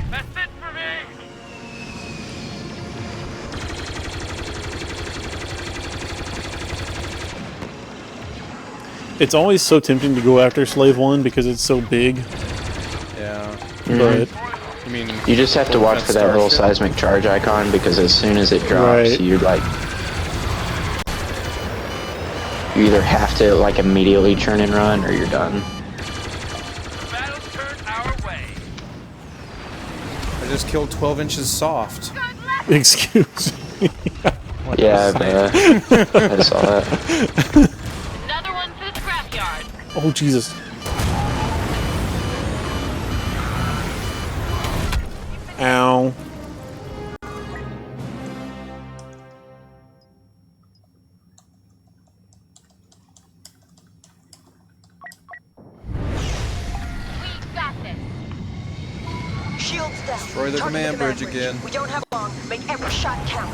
That's it for me. It's always so tempting to go after Slave 1 because it's so big, Yeah. but I mean, You just have to watch for that little Starship. seismic charge icon because as soon as it drops, Right. you're like. You either have to like immediately turn and run or you're done. The battle's turned our way. I just killed 12 inches soft. excuse me. Yeah, I saw that. Another one to the scrapyard. Oh, Jesus. Ow. We got this. Shields down. Destroy the Target command bridge again. We don't have long. Make every shot count.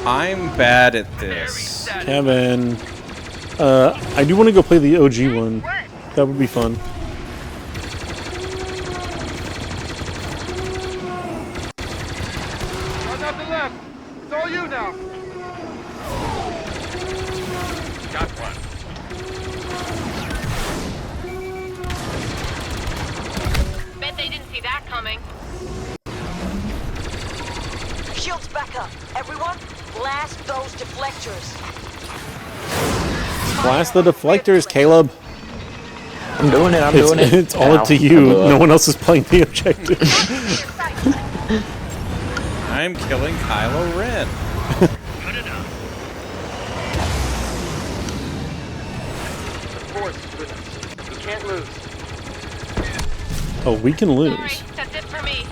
I'm bad at this. Kevin. I do want to go play the OG one. That would be fun. Nothing left. It's all you now. Got one. Bet they didn't see that coming. Shields back up. Everyone, blast those deflectors. Blast the deflectors, Caleb. I'm doing it. I'm doing it. It's all Ow, up to I you. blew up. No one else is playing the objective. I'm killing Kylo Ren. Good enough. The force is with us. We can't lose. Oh, we can Sorry, lose. that's it for me.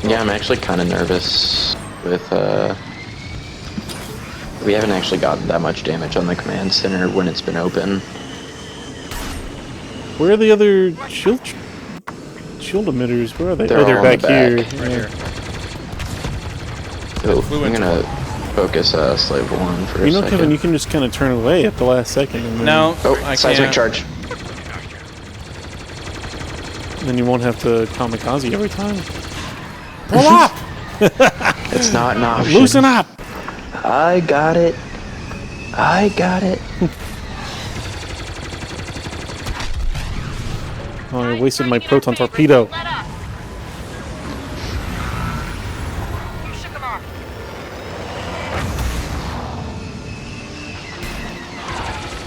Yeah, I'm actually kind of nervous with, we haven't actually gotten that much damage on the command center when it's been open. Where are the other shield emitters? Where are they? They're Oh, they're all on back the here. back. Right here. Oh, Flew I'm into gonna focus Slave 1 for a You know, second. Kevin, you can just kind of turn away at the last second. And then, No, Oh, I seismic can't. charge. Then you won't have to kamikaze every time. Pull up! It's not an option. Loosen up! I got it. I got it. Oh, I wasted my proton torpedo. Let up. You shook him off.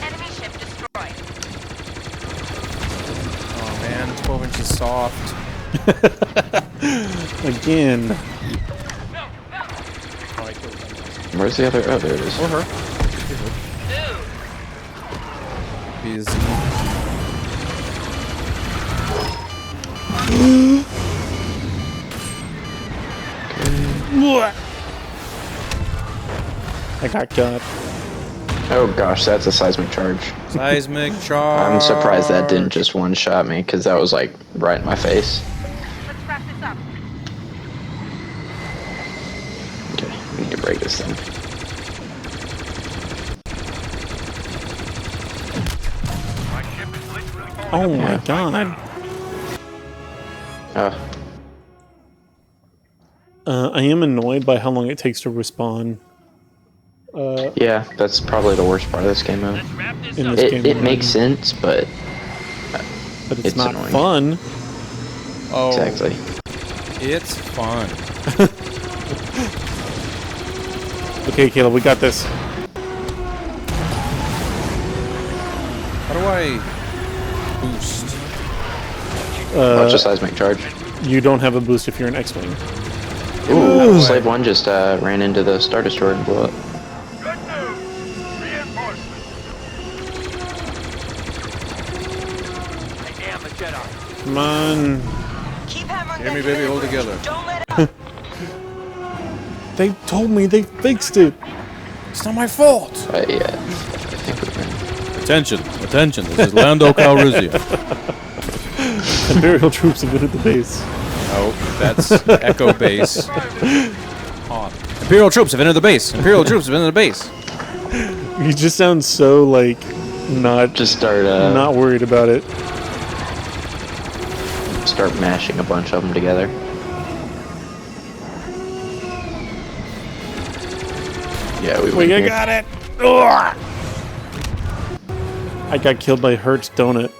Enemy ship destroyed. Oh man, 12 inches soft. Again. Where's the other? Oh, there it is. Or her. Dude. He's I got got. Oh gosh, that's a seismic charge. seismic charge. I'm surprised that didn't just one-shot me, because that was like right in my face. Let's wrap this up. Okay, we need to break this thing. My ship is literally falling Oh my Yeah. god. I am annoyed by how long it takes to respawn Yeah, that's probably the worst part of this game mode. Let's wrap this in up. this game. It makes sense, but but it's it's not annoying. fun. Oh, exactly. it's fun. Okay, Caleb, we got this. How do I boost? Watch the seismic charge. You don't have a boost if you're an X-Wing. Ooh, Slave 1 just ran into the Star Destroyer and blew up. Good news. Reinforcements. I am a Jedi. Come on. Keep hammering Hear me, that baby, hold bridge. together. Don't let up. They told me they fixed it. It's not my fault. Yeah, I think we win. Attention, attention. This is Lando Calrissian. Imperial troops have been at the base. No, that's Echo Base. On. Imperial troops have entered the base. Imperial troops have entered the base. You just sound so like not Just start not worried about it. start mashing a bunch of them together. Yeah, we win here. got it. Ugh. I got killed by Hertz Donut.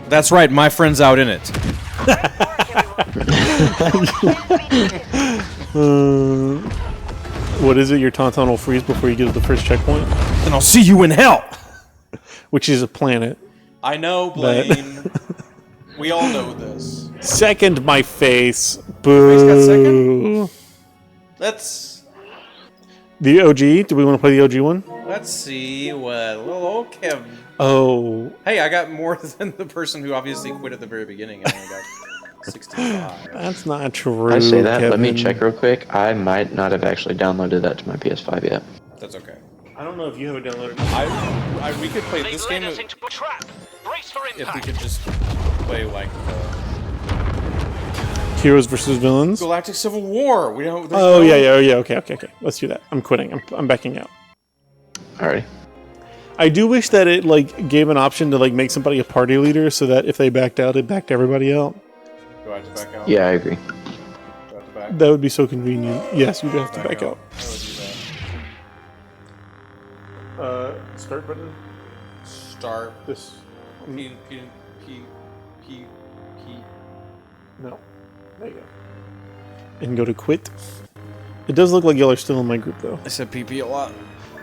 That's right, my friend's out in it. What is it? Your Tauntaun will freeze before you get to the first checkpoint, Then I'll see you in hell. which is a planet. I know, Blaine. We all know this. Second, my face. Boo. got second? Let's The OG? Do we want to play the OG one? see what little Kevin. Oh, Hey, I got more than the person who obviously quit at the very beginning. I only got 65. that's not true. I say that. Let me Kevin. check real quick. I might not have actually downloaded that to my PS5 yet. That's okay. I don't know if you have it downloaded. We could play They this led game us into a trap. Brace for if we impact. could just play like Heroes versus villains. Galactic Civil War. We don't. Oh yeah. Okay. Let's do that. I'm quitting. I'm backing out. Alrighty. I do wish that it like gave an option to like make somebody a party leader, so that if they backed out, it backed everybody out. Do I have to back out? Yeah, I agree. Do I have to back? That would be so convenient. Yes, you do have to back out. I would do that. Start button. Start. This. P. No. There you go. And go to quit. It does look like y'all are still in my group though. I said PP a lot.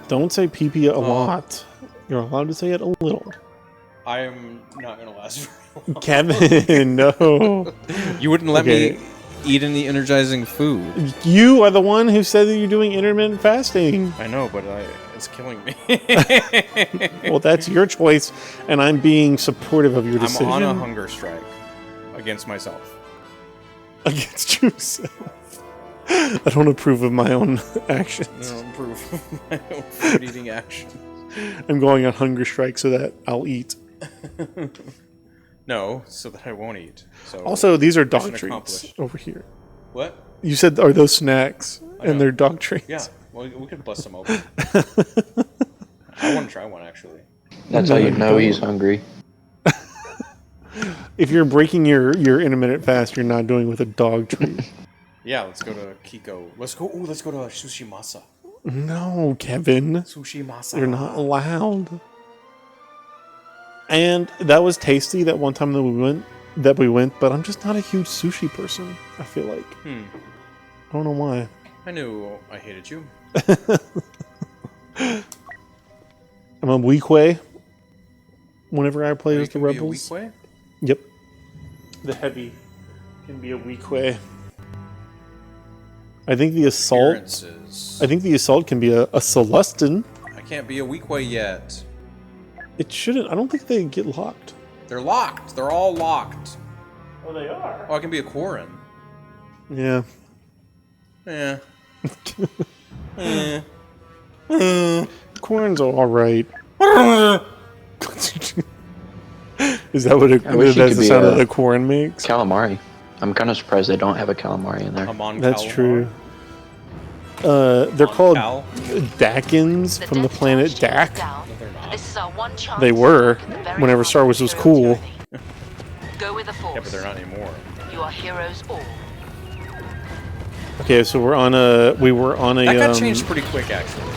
Don't say PP a lot. You're allowed to say it a little. I am not gonna last very long. Kevin, no. You wouldn't let Okay. me eat any energizing food. You are the one who said that you're doing intermittent fasting. I know, but it's killing me. Well, that's your choice, and I'm being supportive of your decision. I'm on a hunger strike against myself. Against yourself. I don't approve of my own actions. I don't approve of my own food-eating action. I'm going on hunger strike so that I'll eat. No, so that I won't eat. So Also, these are dog mission treats accomplished. over here. What? You said, are those snacks? know. And they're dog treats. Yeah, well, we could bust them open. I want to try one, actually. That's how you know he's hungry. If you're breaking your intermittent fast, you're not doing it with a dog treat. Yeah, let's go to Kiko. Let's go to Sushi Masa. No, Kevin. Sushi Masa. You're not allowed. And that was tasty that one time that we went, but I'm just not a huge sushi person, I feel like. I don't know why. I knew I hated you. I'm a weak way whenever I play You as the can be a rebels. weak way? Yep. The heavy can be a weak way. I think the assault. Appearances. I think the assault can be a Celestin. I can't be a weak way yet. It shouldn't. I don't think they get locked. They're locked. They're all locked. Oh, they are. Oh, I can be a Quarren. Yeah. Yeah. Corn's all right. Is that what I wish that's you could the be sound a- that a corn makes? Calamari. I'm kind of surprised they don't have a calamari in there. I'm on That's Calamar. true. They're called Cal? Dakins from the planet Dak. No, they're not. This is our one chance They to were look at the very whenever heart Star of Wars the was hero cool. journey. Go with the force. Yeah, but they're not anymore. You are heroes all. Okay, so we were on a. That got changed pretty quick, actually.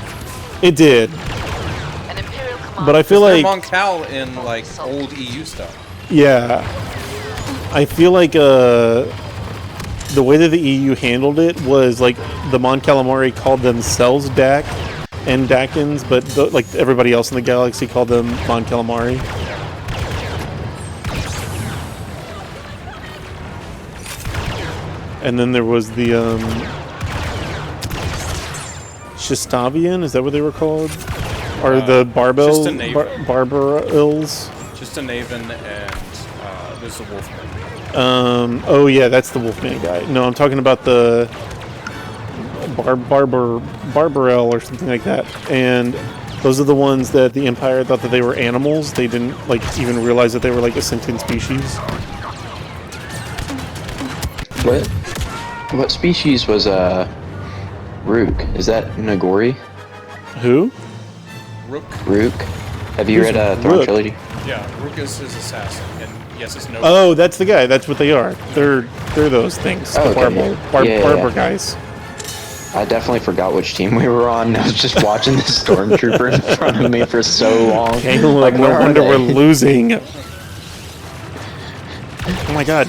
It did, An Imperial command. but I feel They're like Mon Cal in, like, old EU stuff. yeah, I feel like the way that the EU handled it was like the Mon Calamari called themselves Dak and Dakins, but like everybody else in the galaxy called them Mon Calamari. And then there was the Shistavian, is that what they were called? Or the Barbels? just a name. Barbarils? Just a Naven and there's the Wolfman. Oh yeah, that's the Wolfman guy. No, I'm talking about the Barbarel or something like that. And those are the ones that the Empire thought that they were animals. They didn't like even realize that they were like a sentient species. What species was Rook? Is that Nagori? Who? Rook. Rook? Have you Who's read Throne Rook? Trilogy? Yeah, Rook is his assassin, and yes, it's no. Oh, that's the guy. That's what they are. They're those things. Oh, the okay. Barber guys. I definitely forgot which team we were on. I was just watching the stormtrooper in front of me for so long. Caleb, Like, no where are wonder they? we're losing. Oh my god.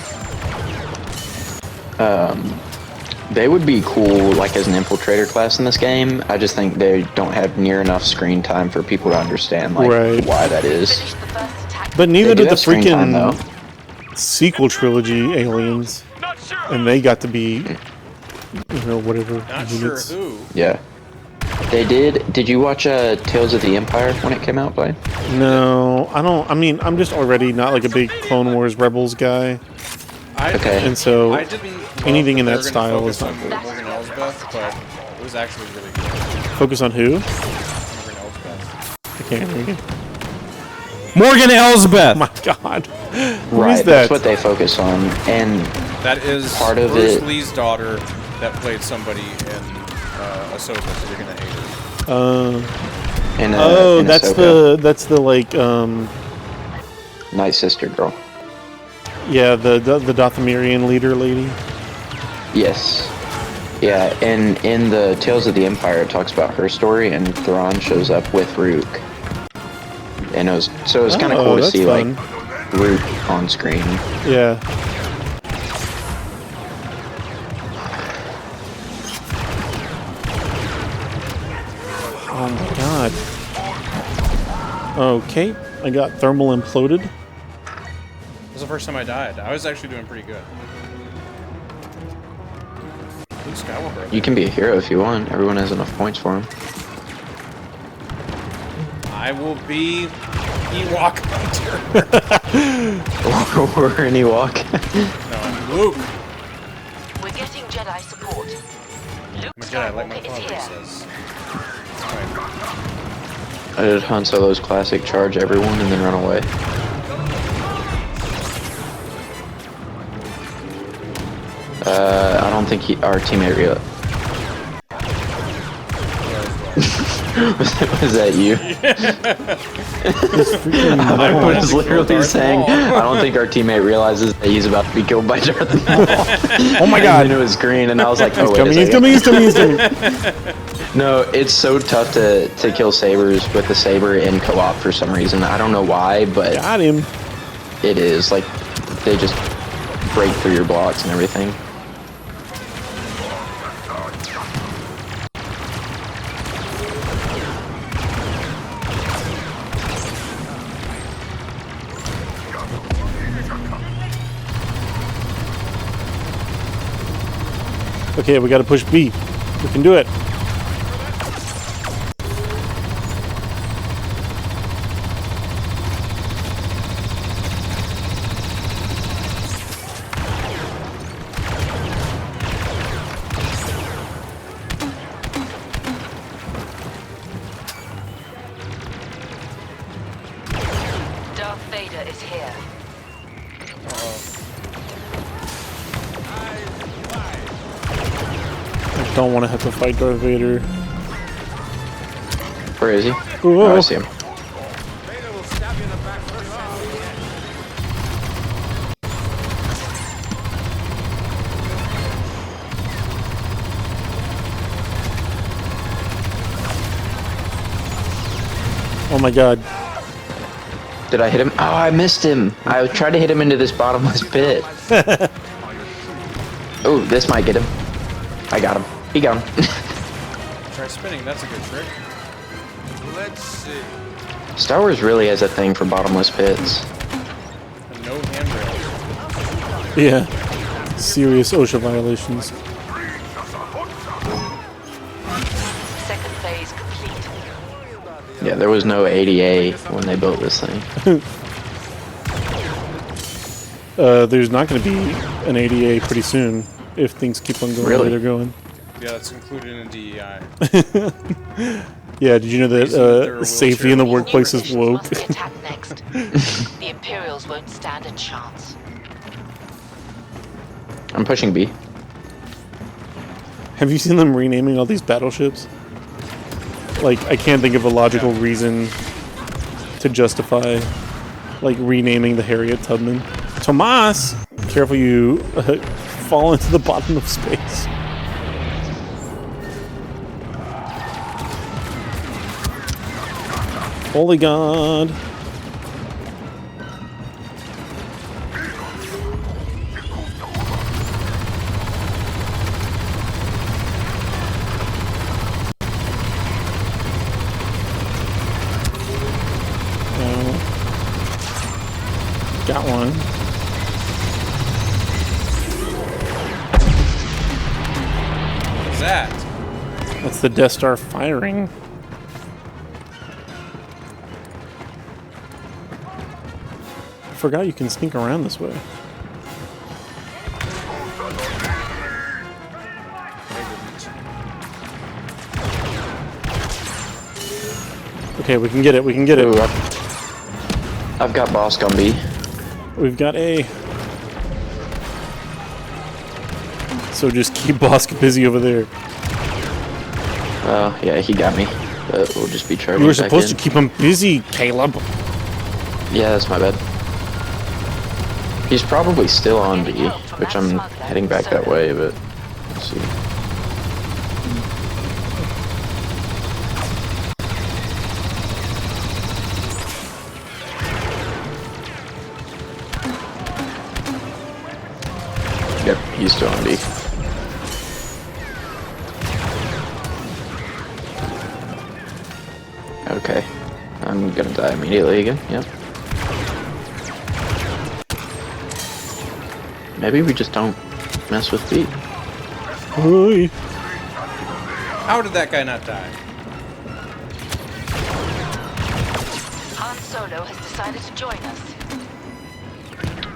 They would be cool, like, as an infiltrator class in this game. I just think they don't have near enough screen time for people to understand, like, Right. why that is. Finish the first attack. But neither They do did the have screen time, though. freaking sequel trilogy aliens. And they got to be, you know, whatever. Not sure units. who. Yeah. They did. Did you watch Tales of the Empire when it came out, Blaine? No, I don't. I mean, I'm just already not like a big Clone Wars Rebels guy. Okay. And so I didn't love anything in they that were gonna style focus is not on good. Morgan Elsbeth, but it was actually really good. Focus on who? Morgan Elsbeth. I can't read it. Morgan Oh Elsbeth. my god. Who Right. is that? That's what they focus on, and That is Part of Bruce it- Lee's daughter that played somebody in Ahsoka, so you're gonna hate her. in Oh, in that's Ahsoka. the like Night Sister girl. yeah, the Dothamirian leader lady. Yes. Yeah, and in the Tales of the Empire, it talks about her story, and Thrawn shows up with Rook. And it was kind of Oh, cool to that's see fun. like Rook on screen. Yeah. Oh my god. Okay, I got thermal imploded. It was the first time I died. I was actually doing pretty good. Luke Skywalker. You can be a hero if you want. Everyone has enough points for him. I will be Ewok Hunter. Or an Ewok. No, I'm Luke. We're getting Jedi support. Luke I'm a Jedi, like my Skywalker is father here. says. Right. I did Han Solo's classic charge everyone and then run away. I don't think our teammate real. Was that you? I was literally saying, I don't think our teammate realizes that he's about to be killed by Darth Maul. Oh my god. And it was green, and I was like, oh, wait a He's second. coming. No, it's so tough to kill sabers with the saber in co-op for some reason. I don't know why, but Got him. it is. Like, they just break through your blocks and everything. Okay, we gotta push B. We can do it. Darth Vader is here. I don't want to have to fight Darth Vader. Where is he? Ooh. Oh, I see him. Oh my god. Did I hit him? Oh, I missed him. I tried to hit him into this bottomless pit. Oh, this might get him. I got him. He got him. Try spinning, that's a good trick. Let's see. Star Wars really has a thing for bottomless pits. And no handrail. Yeah. Serious OSHA violations. Second phase complete. Yeah, there was no ADA when they built this thing. There's not going to be an ADA pretty soon if things keep on going the way Really? they're going. Yeah, that's included in DEI. Yeah, did you know that They're a safety in the wheelchair. workplace is New woke? positions must be attacked next. The Imperials won't stand a chance. I'm pushing B. Have you seen them renaming all these battleships? Like, I can't think of a logical reason to justify, like, renaming the Harriet Tubman. Tomas! Careful you fall into the bottom of space. Holy God. Got one. What's that? That's the Death Star firing. I forgot you can sneak around this way. Okay, we can get it. We can get it. Ooh, I've got Bosk on B. We've got A. So just keep Bosk busy over there. Oh, yeah, he got me. But we'll just be charging. You were back supposed in. to keep him busy, Caleb. Yeah, that's my bad. He's probably still on B, which I'm heading back that way, but let's see. Yep, he's still on B. Okay. I'm gonna die immediately again, yep. Maybe we just don't mess with B. Oi. How did that guy not die? Han Solo has decided to join us.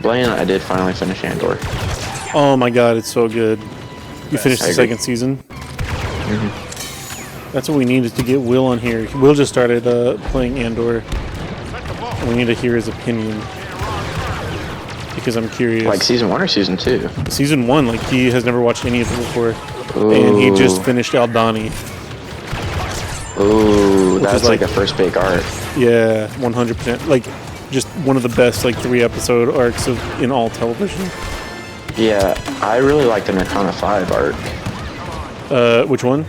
Blaine, I did finally finish Andor. Oh my god, it's so good. You finished I the agree. second season? That's what we need is to get Will on here. Will just started playing Andor. And we need to hear his opinion. Because I'm curious. Like season 1 or season 2? Season 1, like he has never watched any of it before. Ooh. And he just finished Aldani. Ooh, Which that's is like a first big arc. Yeah, 100%. Like, just one of the best, like, 3-episode arcs in all television. Yeah, I really like the Nirkana 5 arc. Which one?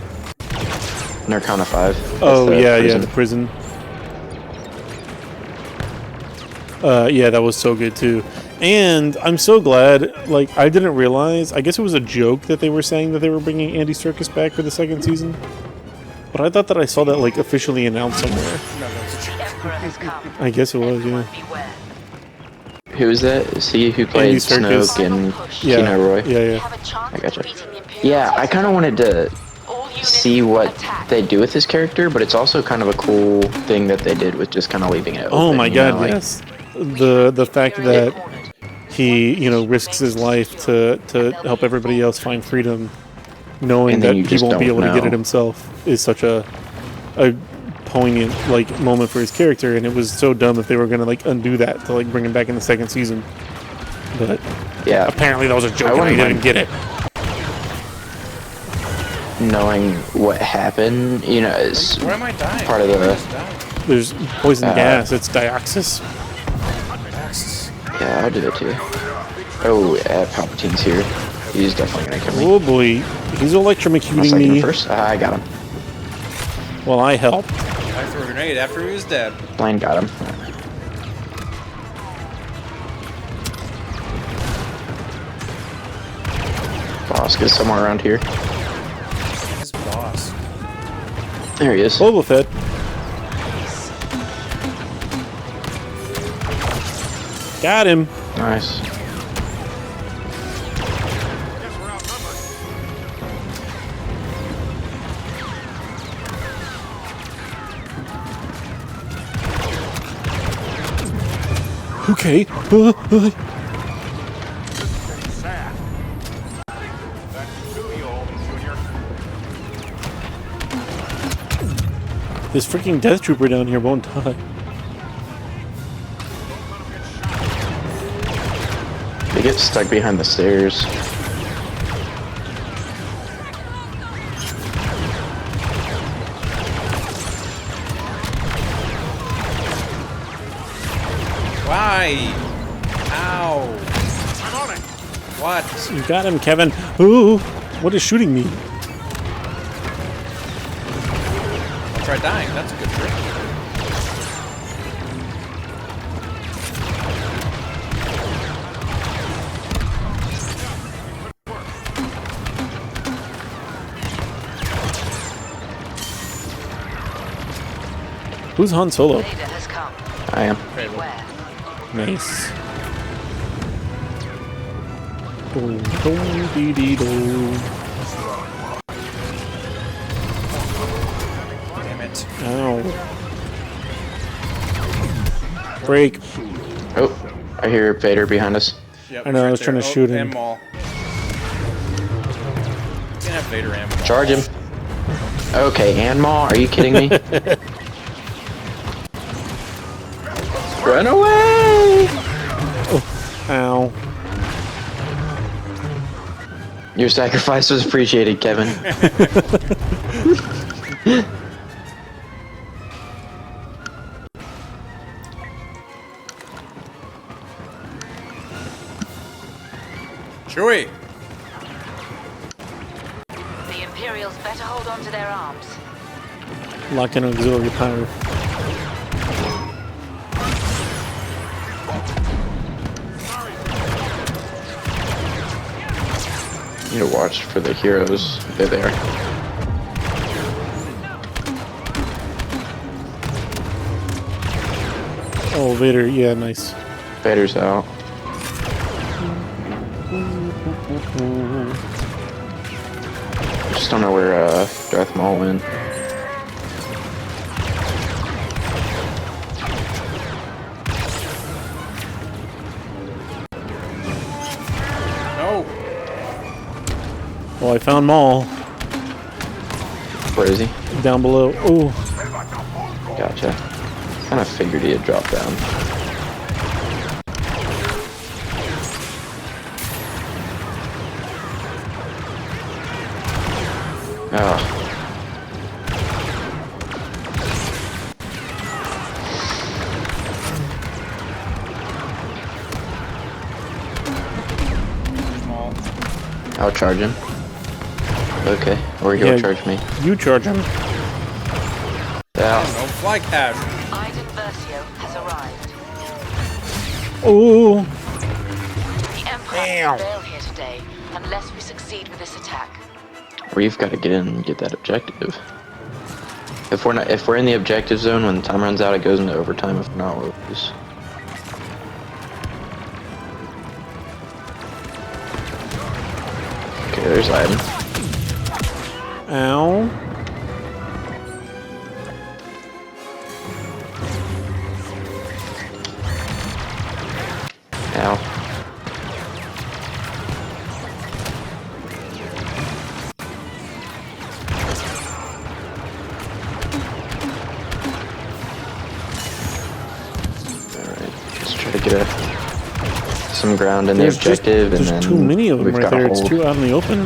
Nirkana 5. Oh, yeah, the prison. Yeah, that was so good, too. And I'm so glad, like, I didn't realize, I guess it was a joke that they were saying that they were bringing Andy Serkis back for the 2nd season. But I thought that I saw that, like, officially announced somewhere. I guess it was, yeah. Who is that? Is he who played Snoke and Kino Roy? Yeah. I gotcha. Yeah, I kind of wanted to see what they do with his character, but it's also kind of a cool thing that they did with just kind of leaving it open. Oh my god, like, yes. The fact that he, risks his life to help everybody else find freedom, knowing that he won't be able to get it himself, is such a poignant like moment for his character. And it was so dumb if they were gonna like undo that to like bring him back in the 2nd season. But yeah, apparently that was a joke and I didn't get it. Knowing what happened, is Where am I dying? part of the. There's poison gas. It's Dioxis. Yeah, I'll do it too. Oh, Palpatine's here. He's definitely gonna kill me. Oh boy, he's electrocuting me. First, I got him. Well, I helped. I threw a grenade after he was dead. Blaine got him. Boss is somewhere around here. His boss. There he is. Boba Fett. Got him. Nice. Okay. This freaking death trooper down here won't die. They get stuck behind the stairs. Why? Ow. I'm on it. What? You got him, Kevin. Ooh, what is shooting me? I'll try dying. That's a good trick. Who's Han Solo? I am. Nice. Damn it. Ow. Break. Oh, I hear Vader behind us. Yep, I know, I was trying to shoot him. And Maul. Can't have Vader and Maul. Charge him. Okay, and Maul, are you kidding me? Run away! Oh, ow. Your sacrifice was appreciated, Kevin. Chewie! The Imperials better hold on to their arms. Lock in auxiliary power. You need to watch for the heroes. They're there. Oh, Vader, yeah, nice. Vader's out. Just don't know where Darth Maul went. No! Well, I found Maul. Where is he? Down below. Oh, Gotcha. Kind of figured he had dropped down. Oh. I'll charge him. Okay, or he'll charge me. you charge him. Yeah. No fly cash. Iden Versio has arrived. Oh, The Empire will fail here today unless we succeed with this attack. We've got to get in and get that objective. If we're in the objective zone, when the time runs out, it goes into overtime. If not, we'll lose. Okay, there's Iden. ow. Ow. Alright, let's try to get some ground in the objective, and then there's too many of them we've right gotta there. It's hold. too out in the open.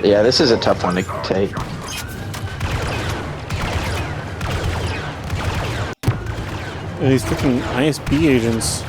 Yeah, this is a tough one to take. And these freaking ISB agents.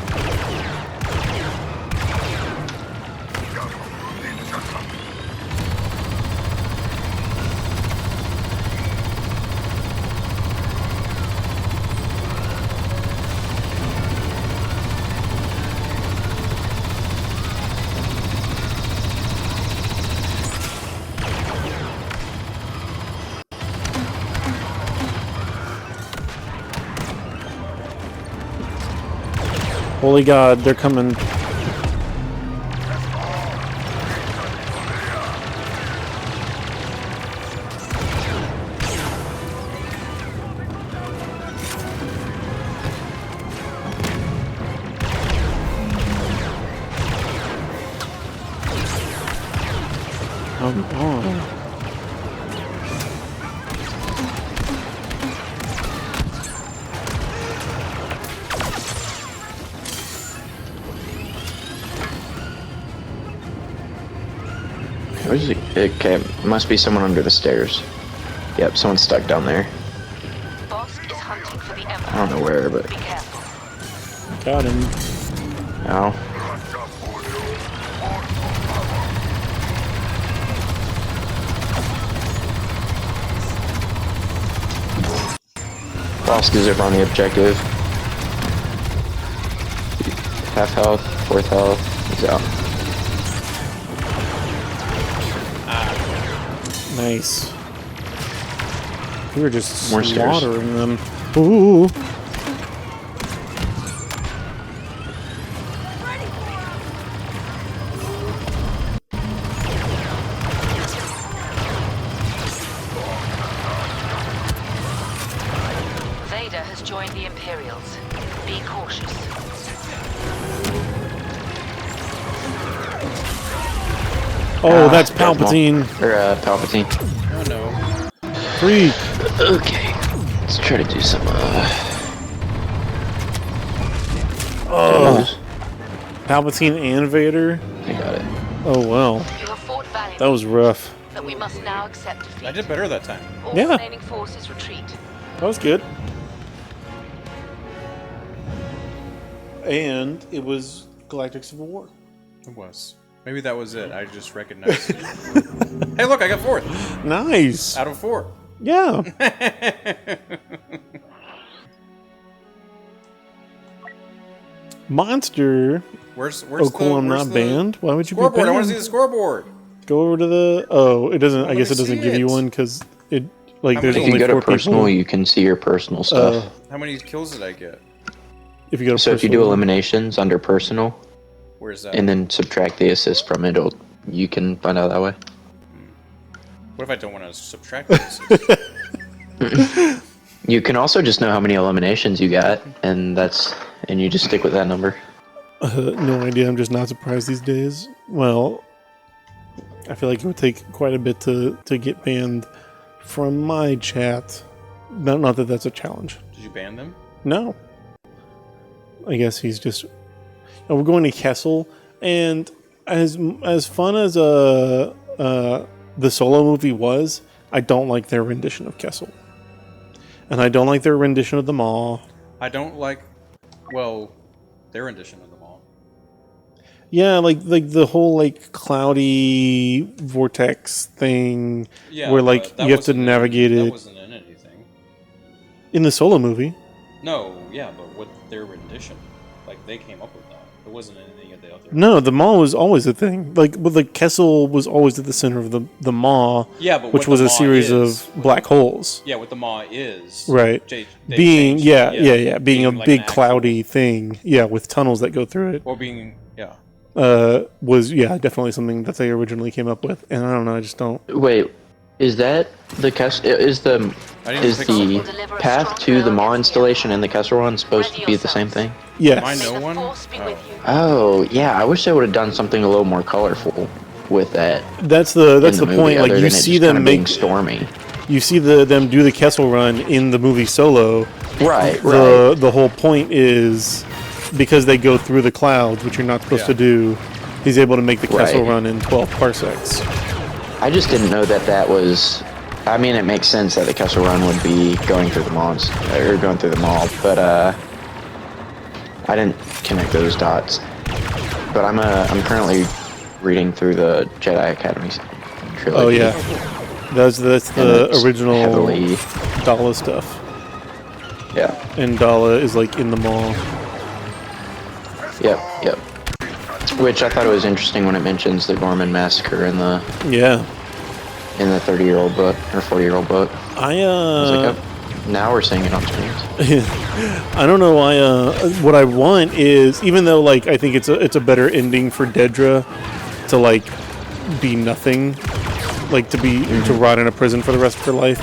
Holy God, they're coming. Come on. Where's he? Okay, must be someone under the stairs. Yep, someone's stuck down there. Bosk is hunting for the Empire. I don't know where, but... Be careful. Got him. Ow. Bosk is over on the objective. Half health, fourth health, he's out. Nice. We were just More stairs. slaughtering them. Ooh. Vader has joined the Imperials. Be cautious. Oh, that's Palpatine. Or, Palpatine. Oh no. Freak. Okay, let's try to do some, Oh. Palpatine and Vader. I got it. Oh, well. You have fought valiantly, That was rough. but we must now accept defeat. I did better that time. All Yeah. remaining forces retreat. That was good. And it was Galactic Civil War. It was. Maybe that was it. I just recognized it. Hey, look, I got 4th Nice. out of 4. Yeah. Monster. Where's Oh, cool. I'm not banned. Why would you be Scoreboard. I banned? want to see the scoreboard. Go over to the. Oh, it doesn't. I Let guess me it doesn't see give you it. one because it. Like, How there's many- If you only go 4 to personal, people. you can see your personal stuff. How many kills did I get? If you go to So if you do personal- eliminations under personal, Where's that? and then subtract the assist from it, you can find out that way. What if I don't want to subtract this? You can also just know how many eliminations you got, and you just stick with that number. No idea. I'm just not surprised these days. Well, I feel like it would take quite a bit to get banned from my chat. Not that that's a challenge. Did you ban them? No. I guess he's just... we're going to Kessel, and as fun as the Solo movie was, I don't like their rendition of Kessel. And I don't like their rendition of the Maw. I don't like, well, their rendition of the Maw. Yeah, like the whole like cloudy vortex thing, where like you have to navigate it. That wasn't in anything. In the Solo movie. No, yeah, but with their rendition, like they came up with that. It wasn't in any of the other. No, the Maw was always a thing. Like, but the Kessel was always at the center of the Maw. Yeah, but which was a series of black holes. Yeah, what the Maw is. Right. Being being a like big cloudy thing. Yeah, with tunnels that go through it. Or being was definitely something that they originally came up with, and I don't know, I just don't. Wait, is that the is the path to the Maw installation and the Kessel Run supposed to be the same thing? Yes. Am I no one? Oh yeah, I wish they would have done something a little more colorful with that. That's the point. Like you see them make stormy. You see them do the Kessel Run in the movie Solo. Right. The whole point is because they go through the clouds, which you're not supposed to do. He's able to make the Kessel Run in 12 parsecs. I just didn't know that was. I mean, it makes sense that the Kessel Run would be going through the malls or going through the mall, but I didn't connect those dots. But I'm currently reading through the Jedi Academy trilogy. Oh yeah, that's the original Dala stuff. Yeah. And Dala is like in the mall. Yep. Which I thought it was interesting when it mentions the Gorman massacre in the 30-year-old book or 40-year-old book. I was like, oh, now we're seeing it on screens. I don't know why. What I want is, even though like I think it's a better ending for Dedra to like be nothing, like to rot in a prison for the rest of her life.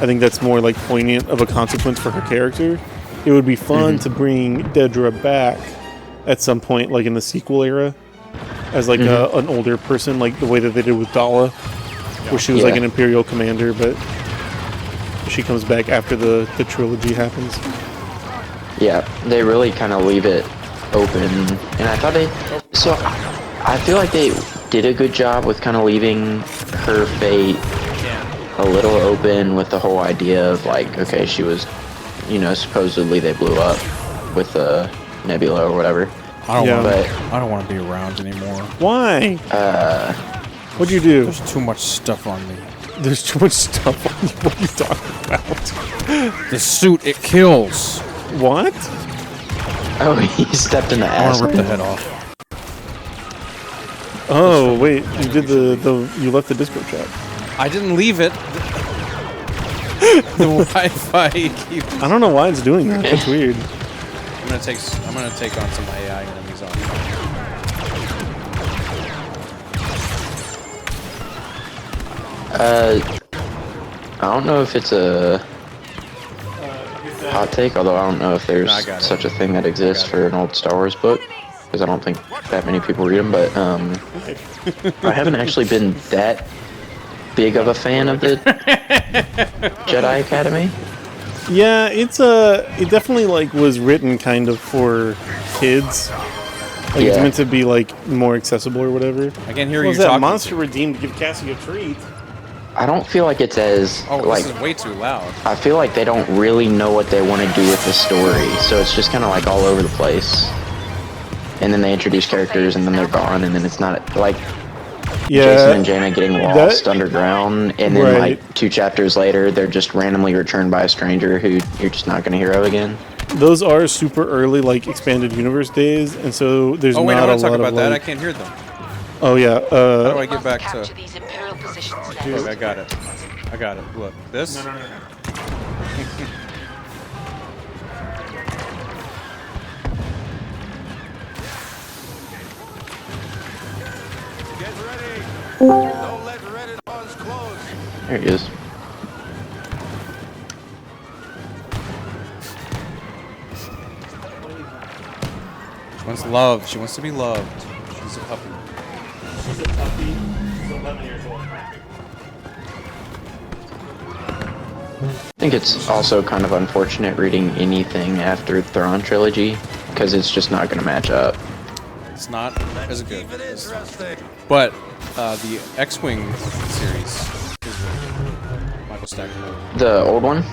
I think that's more like poignant of a consequence for her character. It would be fun to bring Dedra back at some point, like in the sequel era, as like an older person, like the way that they did with Dala, where she was like an Imperial commander, but she comes back after the trilogy happens. Yeah, they really kind of leave it open, and I thought I feel like they did a good job with kind of leaving her fate a little open with the whole idea of like, okay, she was, supposedly they blew up with the Nebula or whatever. I don't want to be around anymore. Why? What'd you do? There's too much stuff on me. There's too much stuff on you. What are you talking about? The suit, it kills. What? Oh, he stepped in the ass. I want to rip the head off. Oh, wait. You did you left the Discord chat. I didn't leave it. The Wi-Fi keeps... I don't know why it's doing that. That's weird. I'm gonna take on some AI enemies on you. I don't know if it's a hot take, although I don't know if there's such a thing that exists for an old Star Wars book, because I don't think that many people read them, but I haven't actually been that big of a fan of the Jedi Academy. Yeah, it definitely like was written kind of for kids. Like it's meant to be like more accessible or whatever. I can hear you talking. That monster redeemed to give Cassie a treat. I don't feel like it's as this is way too loud. I feel like they don't really know what they want to do with the story, so it's just kind of like all over the place. And then they introduce characters, and then they're gone, and then it's not like Jason and Jaina getting lost underground, and then like 2 chapters later, they're just randomly returned by a stranger who you're just not going to hear of again. Those are super early, like expanded universe days, and so there's not a lot of. I want to talk about that. I can't hear them. Oh yeah. How do I get back to? These Imperial positions Look, I got it. Look, this. No. Don't let Reddit doors close. There he is. She wants love. She wants to be loved. She's a puppy. She's a puppy. So I think it's also kind of unfortunate reading anything after Thrawn trilogy because it's just not going to match up. It's not as good. But the X-Wing series is Michael Stackpole. The old one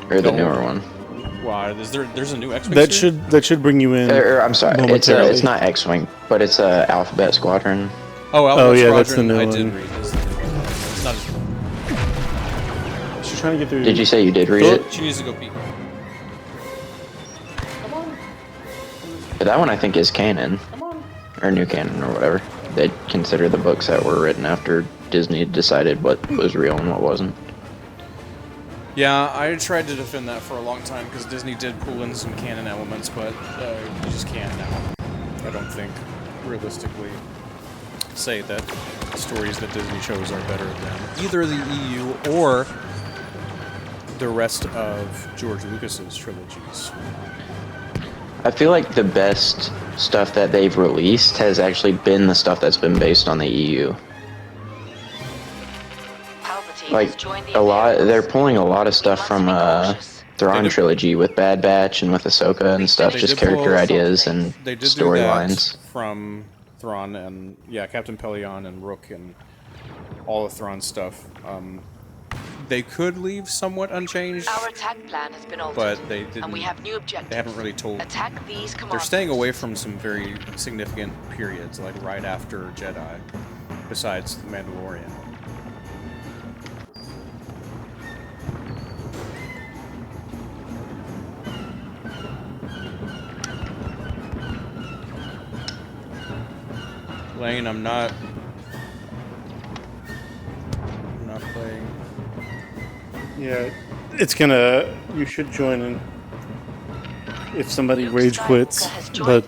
or the The newer old one? Wow, there's a new X-Wing That series? should bring you in. I'm sorry, momentarily. it's not X-Wing, but it's Alphabet Squadron. Oh, Alpha yeah, that's the Squadron, new I one. did read. It's not as She's trying to get through. Did you say you did read it? She needs to go pee. But that one I think is canon, or new canon, or whatever. They consider the books that were written after Disney decided what was real and what wasn't. Yeah, I tried to defend that for a long time because Disney did pull in some canon elements, but you just can't now. I don't think, realistically, say that stories that Disney shows are better than either the EU or the rest of George Lucas's trilogies. I feel like the best stuff that they've released has actually been the stuff that's been based on the EU. Like a lot, they're pulling a lot of stuff from Thrawn trilogy with Bad Batch and with Ahsoka and stuff, They just did pull character ideas and They did do that storylines. from Thrawn and Captain Pelion and Rook and all of Thrawn's stuff. They could leave somewhat unchanged, Our attack plan has been altered, but they didn't. and we have new objectives. They haven't really told. Attack these They're commanders. staying away from some very significant periods, like right after Jedi, besides the Mandalorian. Lane, I'm not playing. Yeah, it's gonna. You should join in if somebody rage quits, but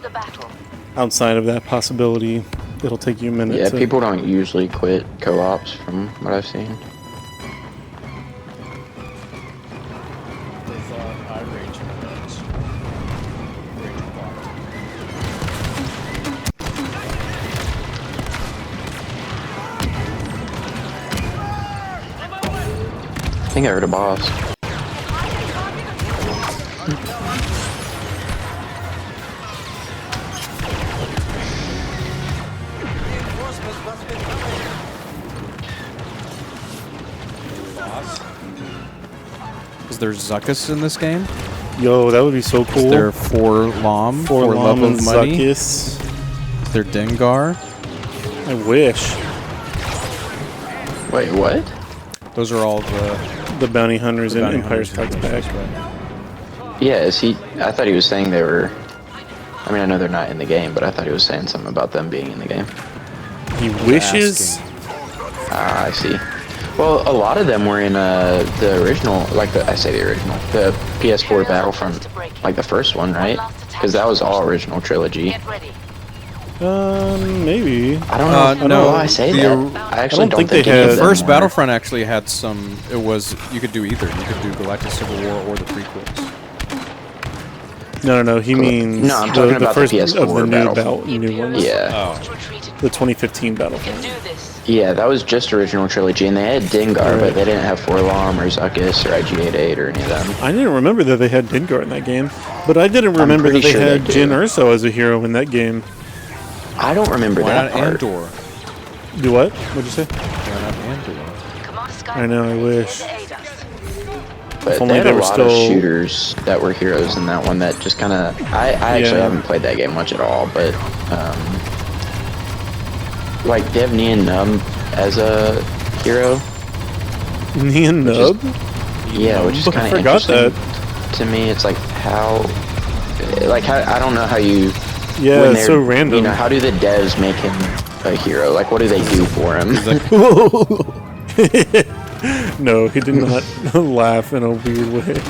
outside of that possibility, it'll take you a minute. Yeah, to, people don't usually quit co-ops from what I've seen. I rage quit. Rage I think I heard a boss. Is there Zuckuss in this game? Yo, that would be so cool. Is there for Lom? For love and of money? Zuckuss. Is there Dengar? I wish. Wait, what? Those are all The bounty hunters the in bounty Empire hunters Strikes in Back. Yeah, is he? I thought he was saying they were. I mean, I know they're not in the game, but I thought he was saying something about them being in the game. He wishes. Ah, I see. Well, a lot of them were in the original, like I say the original, the PS4 Battlefront, like the first one, right? Because that was all original trilogy. Get ready. Maybe. I don't know. I don't know why I say that. I actually don't think they any had- of The them first were. Battlefront actually had some. It was you could do either. You could do Galactic Civil War or the prequels. No. He means No, I'm talking about the first PS4 of the new Battlefront. new ones. Yeah. Oh, The 2015 You can Battlefront. do this. Yeah, that was just original trilogy, and they had Dengar, but they didn't have Forlom or Zuckuss or IG-88 or any of them. I didn't remember that they had Dengar in that game, but I didn't remember that pretty they sure they had do. Jyn Erso as a hero in that game. I don't remember why that not part. Andor? Do what? What'd you say? Why not Andor? Commander Sky I know, I is wish. here to aid us. But If only they had they a were lot of still- shooters that were heroes in that one that just kind of... I actually Yeah. haven't played that game much at all, but... like, they have Neon Numb as a hero. Neon Nub? Yeah, which is I kind of forgot interesting to me. It's like how... Like, how, I don't know how you... Yeah, when it's so they're- random. You know, how do the devs make him a hero? Like, what do they do for him? No, he did not laugh in a weird way.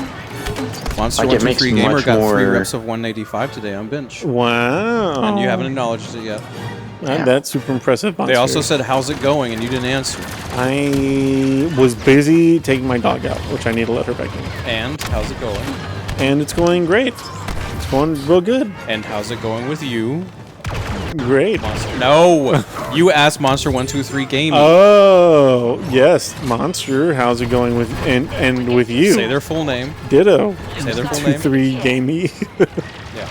Monster Like, it 123 makes Gamer much got 3 more- reps of 185 today on bench. Wow. And you haven't acknowledged it yet. That's super impressive. They also said, "How's it going?" and you didn't answer. I was busy taking my dog out, which I need to let her back in. And how's it going? And it's going great. It's going real good. And how's it going with you? Great. No, you asked Monster 123 Gaming. Oh yes, Monster. How's it going with and with you? Say their full name. Ditto. Say their full name. 2-3 Gamey. Yeah.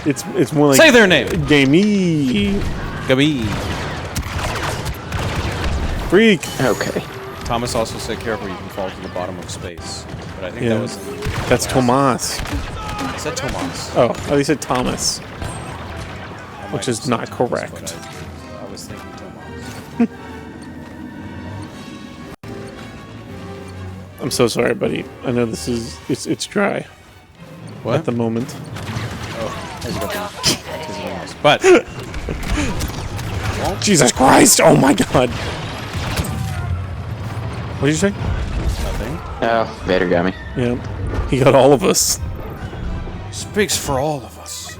It's more like Say their name. Gamey. Gabi. Freak. Okay. Thomas also said, "Careful, you can fall to the bottom of space." But I think Yeah. that was. That's Tomas. I said Tomas. Oh, I said Thomas. I might Which have is said not Thomas, correct. but I was thinking Tomas. I'm so sorry, buddy. I know this is it's dry What? at the moment. But Jesus Christ! Oh my God! What did you say? nothing Oh, Vader got me. Yeah, he got all of us. speaks for all of us.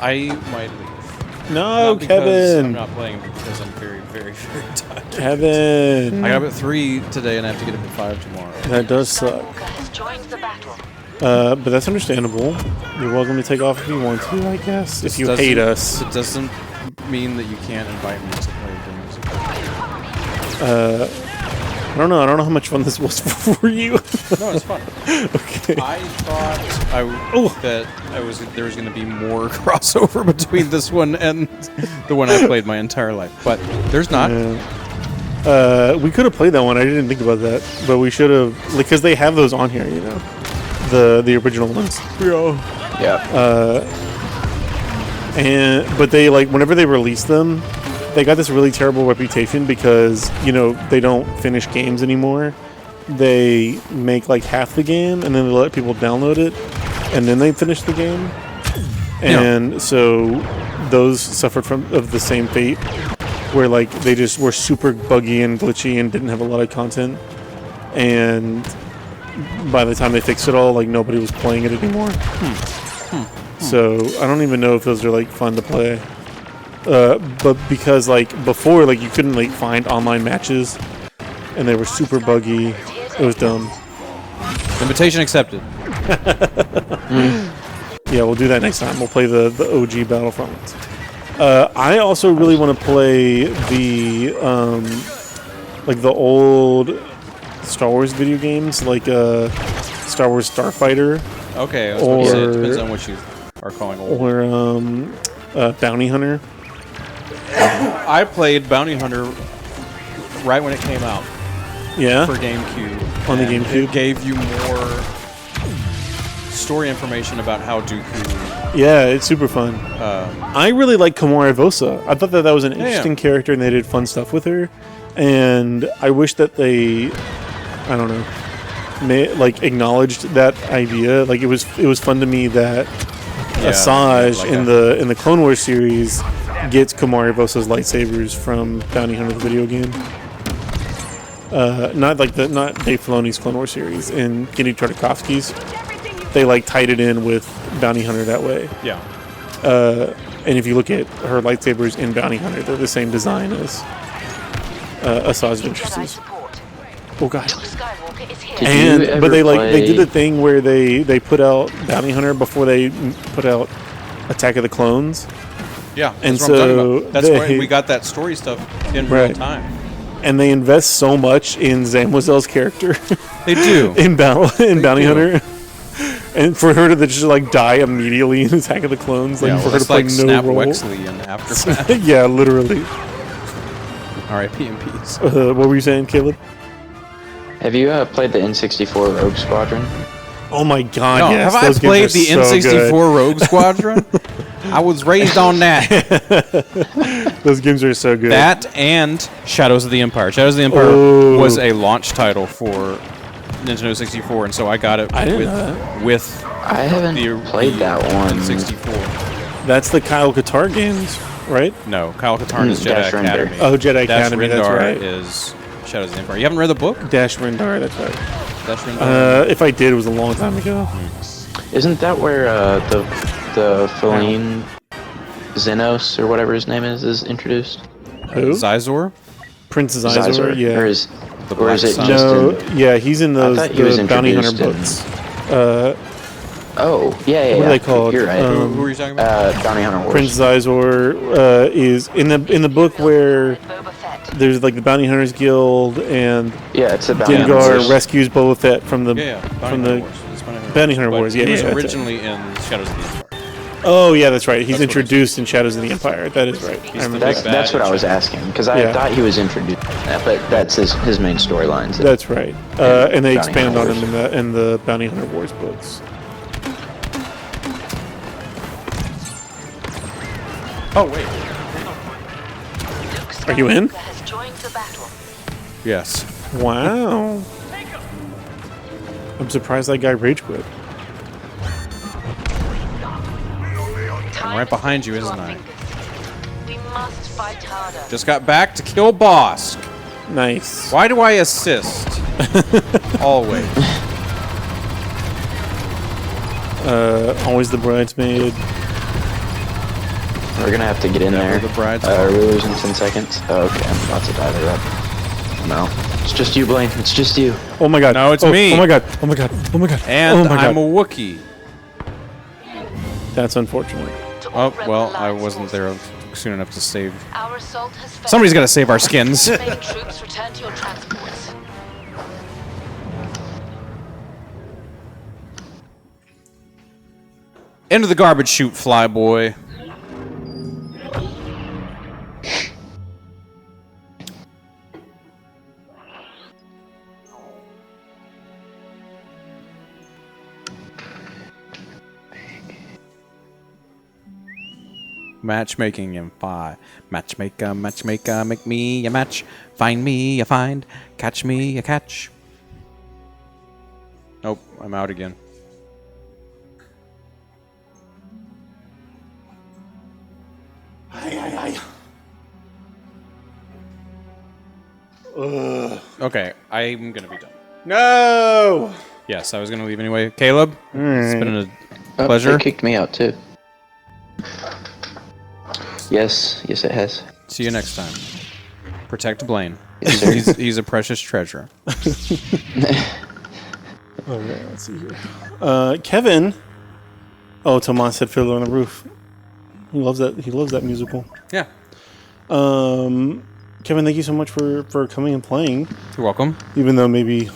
I might leave. No, Not because I'm Kevin. not playing because I'm very, very, very tired. Kevin. I got up at 3 today and I have to get up at 5 tomorrow. That does suck. Skywalker has joined the battle. But that's understandable. You're welcome to take off if you want to, I guess. If you hate us. It doesn't mean that you can't invite me to play games. I don't know. I don't know how much fun this was for you. No, it's fun. Okay. I thought that there was going to be more crossover between this one and the one I played my entire life, but there's not. We could have played that one. I didn't think about that, but we should have, because they have those on here, you know, the original ones. Yeah. But they whenever they release them, they got this really terrible reputation because they don't finish games anymore. They make like half the game and then they let people download it, and then they finish the game. And so those suffered of the same fate, where like they just were super buggy and glitchy and didn't have a lot of content. And by the time they fixed it all, like nobody was playing it anymore. So I don't even know if those are like fun to play. But because like before, like you couldn't like find online matches, and they were super buggy. It was dumb. Invitation accepted. Yeah, we'll do that next time. We'll play the OG Battlefront. I also really want to play the old Star Wars video games, like Star Wars Starfighter. Okay, I was going to say, it depends on what you are calling old. Or Bounty Hunter. I played Bounty Hunter right when it came out Yeah. for GameCube. On the and GameCube? It gave you more story information about how Dooku. Yeah, it's super fun. I really like Komori Vosa. I thought that was an interesting character, and they did fun stuff with her. And I wish that they, I don't know, acknowledged that idea. Like it was fun to me that Asajj in the Clone Wars series gets Komori Vosa's lightsabers from Bounty Hunter the video game. Not Dave Filoni's Clone Wars series. In Genndy Tartakovsky's, they tied it in with Bounty Hunter that way. Yeah. And if you look at her lightsabers in Bounty Hunter, they're the same design as Asajj Ventress's. Oh god. Skywalker is here. But they did the thing where they put out Bounty Hunter before they put out Attack of the Clones. Yeah, and that's what I'm talking so about. That's why we got that story stuff in real time. And they invest so much in Zamwazel's character. They do in Bounty Hunter. And for her to just die immediately in Attack of the Clones, for her to play no Snap role. Wexley in Aftermath. Yeah, literally. R.I.P. in peace. What were you saying, Caleb? Have you played the N64 Rogue Squadron? Oh my god, No, yes. have I those games played are the so N64 good. Rogue Squadron? I was raised on that. Those games are so good. That and Shadows of the Empire. Shadows of the Empire was a launch title for Nintendo 64, and so I got it with I haven't played that one. N64. That's the Kyle Katarn games, right? No, Kyle Katarn is Jedi Dash Render. Academy. Oh, Jedi Dash Academy, Rendar that's right. is Shadows of the Empire. You haven't read the book? Dash Rendar, that's right. Dash Rendar? If I did, it was a long time ago. Isn't that where the Feline Xenos or whatever his name is introduced? Who? Zizor? Prince Zizor, yeah. Or is it Sun. just No, in, yeah, he's in those I thought he was the Bounty Hunter introduced books. Oh, yeah, yeah. What are yeah. they called? You're right. Who are you talking about? Bounty Hunter Wars. Prince Zizor is in the book where Boba Fett. there's like the Bounty Hunters Guild and Yeah, it's a Bounty Hunter Dengar Wars. rescues Boba Fett from the Yeah, from Bounty the Hunter Wars. It's Bounty Hunter But Wars. Yeah, he was yeah, originally in Shadows of the Empire. Oh yeah, that's right. He's That's what introduced in Shadows of the Empire. That is right. I remember That's, big bad that's what in I was Shadows. asking, because I Yeah. thought he was introduced in that, but that's his main storylines. That's right. And they Bounty expand on Hunter him in the Bounty Hunter Wars books. Oh wait. Are you in? Has joined the battle. Yes. Wow. I'm surprised that guy rage quit. I'm right behind you, isn't I? We must fight harder. Just got back to kill Bosk. Nice. Why do I assist? Always. Always the bridesmaid. We're gonna have to get in Yeah, there. we're the brides. Are we losing 10 seconds? Oh, okay, I'm about to die to that. No. It's just you, Blaine. It's just you. Oh my god. No, it's oh, me. Oh my god. Oh my god. Oh my god. And oh my I'm a god. Wookiee. That's unfortunate. Oh, well, I wasn't there soon enough to save. Our assault has failed. Somebody's got to save our skins. Remaining troops return to your transports. Into the garbage chute, flyboy. Matchmaking in 5. Matchmaker, matchmaker, make me a match. Find me a find. Catch me a catch. Nope, I'm out again. Okay, I'm gonna be done. No. Yes, I was gonna leave anyway. Caleb, it's been a Oh, pleasure. They kicked me out, too. Yes, yes it has. See you next time. Protect Blaine. Yes, sir. He's a precious treasure. Okay, let's see here. Kevin. Oh, Tomas said Fiddler on the Roof. He loves that. He loves that musical. Yeah. Kevin, thank you so much for coming and playing. You're welcome. Even though maybe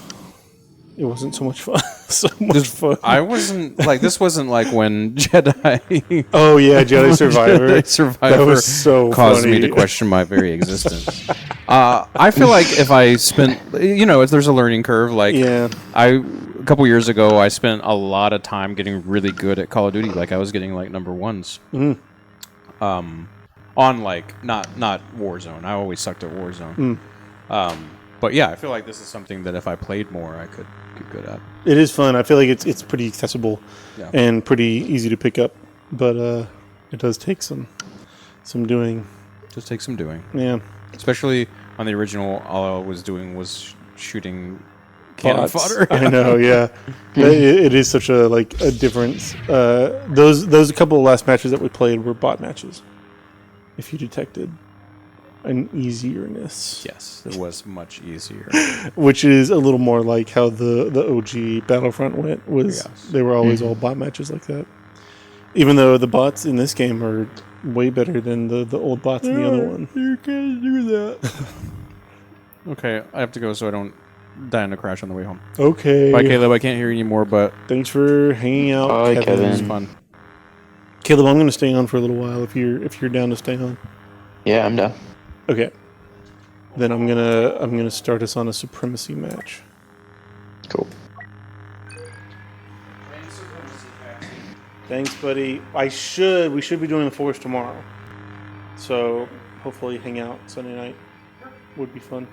it wasn't so much fun. So much fun. I wasn't like this. Wasn't like when Jedi. Oh yeah, Jedi Survivor. Jedi Survivor That was so caused me funny. to question my very existence. I feel like if I spent, there's a learning curve. Like, Yeah. a couple years ago, I spent a lot of time getting really good at Call of Duty. Like, I was getting like number ones. On like not Warzone. I always sucked at Warzone. But yeah, I feel like this is something that if I played more, I could get good at. It is fun. I feel like it's pretty accessible Yeah. and pretty easy to pick up, but it does take some doing. Just take some doing. Yeah. Especially on the original, all I was doing was shooting cannon Bots. fodder. I know, yeah. It is such a difference. Those couple of last matches that we played were bot matches. If you detected an easierness, Yes, it was much easier. which is a little more like how the OG Battlefront went. Was Yes. they were always all bot matches like that. Even though the bots in this game are way better than the old bots in the other one. You can't do that. Okay, I have to go so I don't die in a crash on the way home. Okay. Bye, Caleb. I can't hear you anymore, but Thanks for hanging out, Bye, it Kevin. was fun. Caleb, I'm going to stay on for a little while if you're down to stay on. Yeah, I'm down. Okay. Then I'm gonna start us on a supremacy match. Cool. Thanks, buddy. We should be doing the Force tomorrow. So hopefully hang out Sunday night. Would be fun.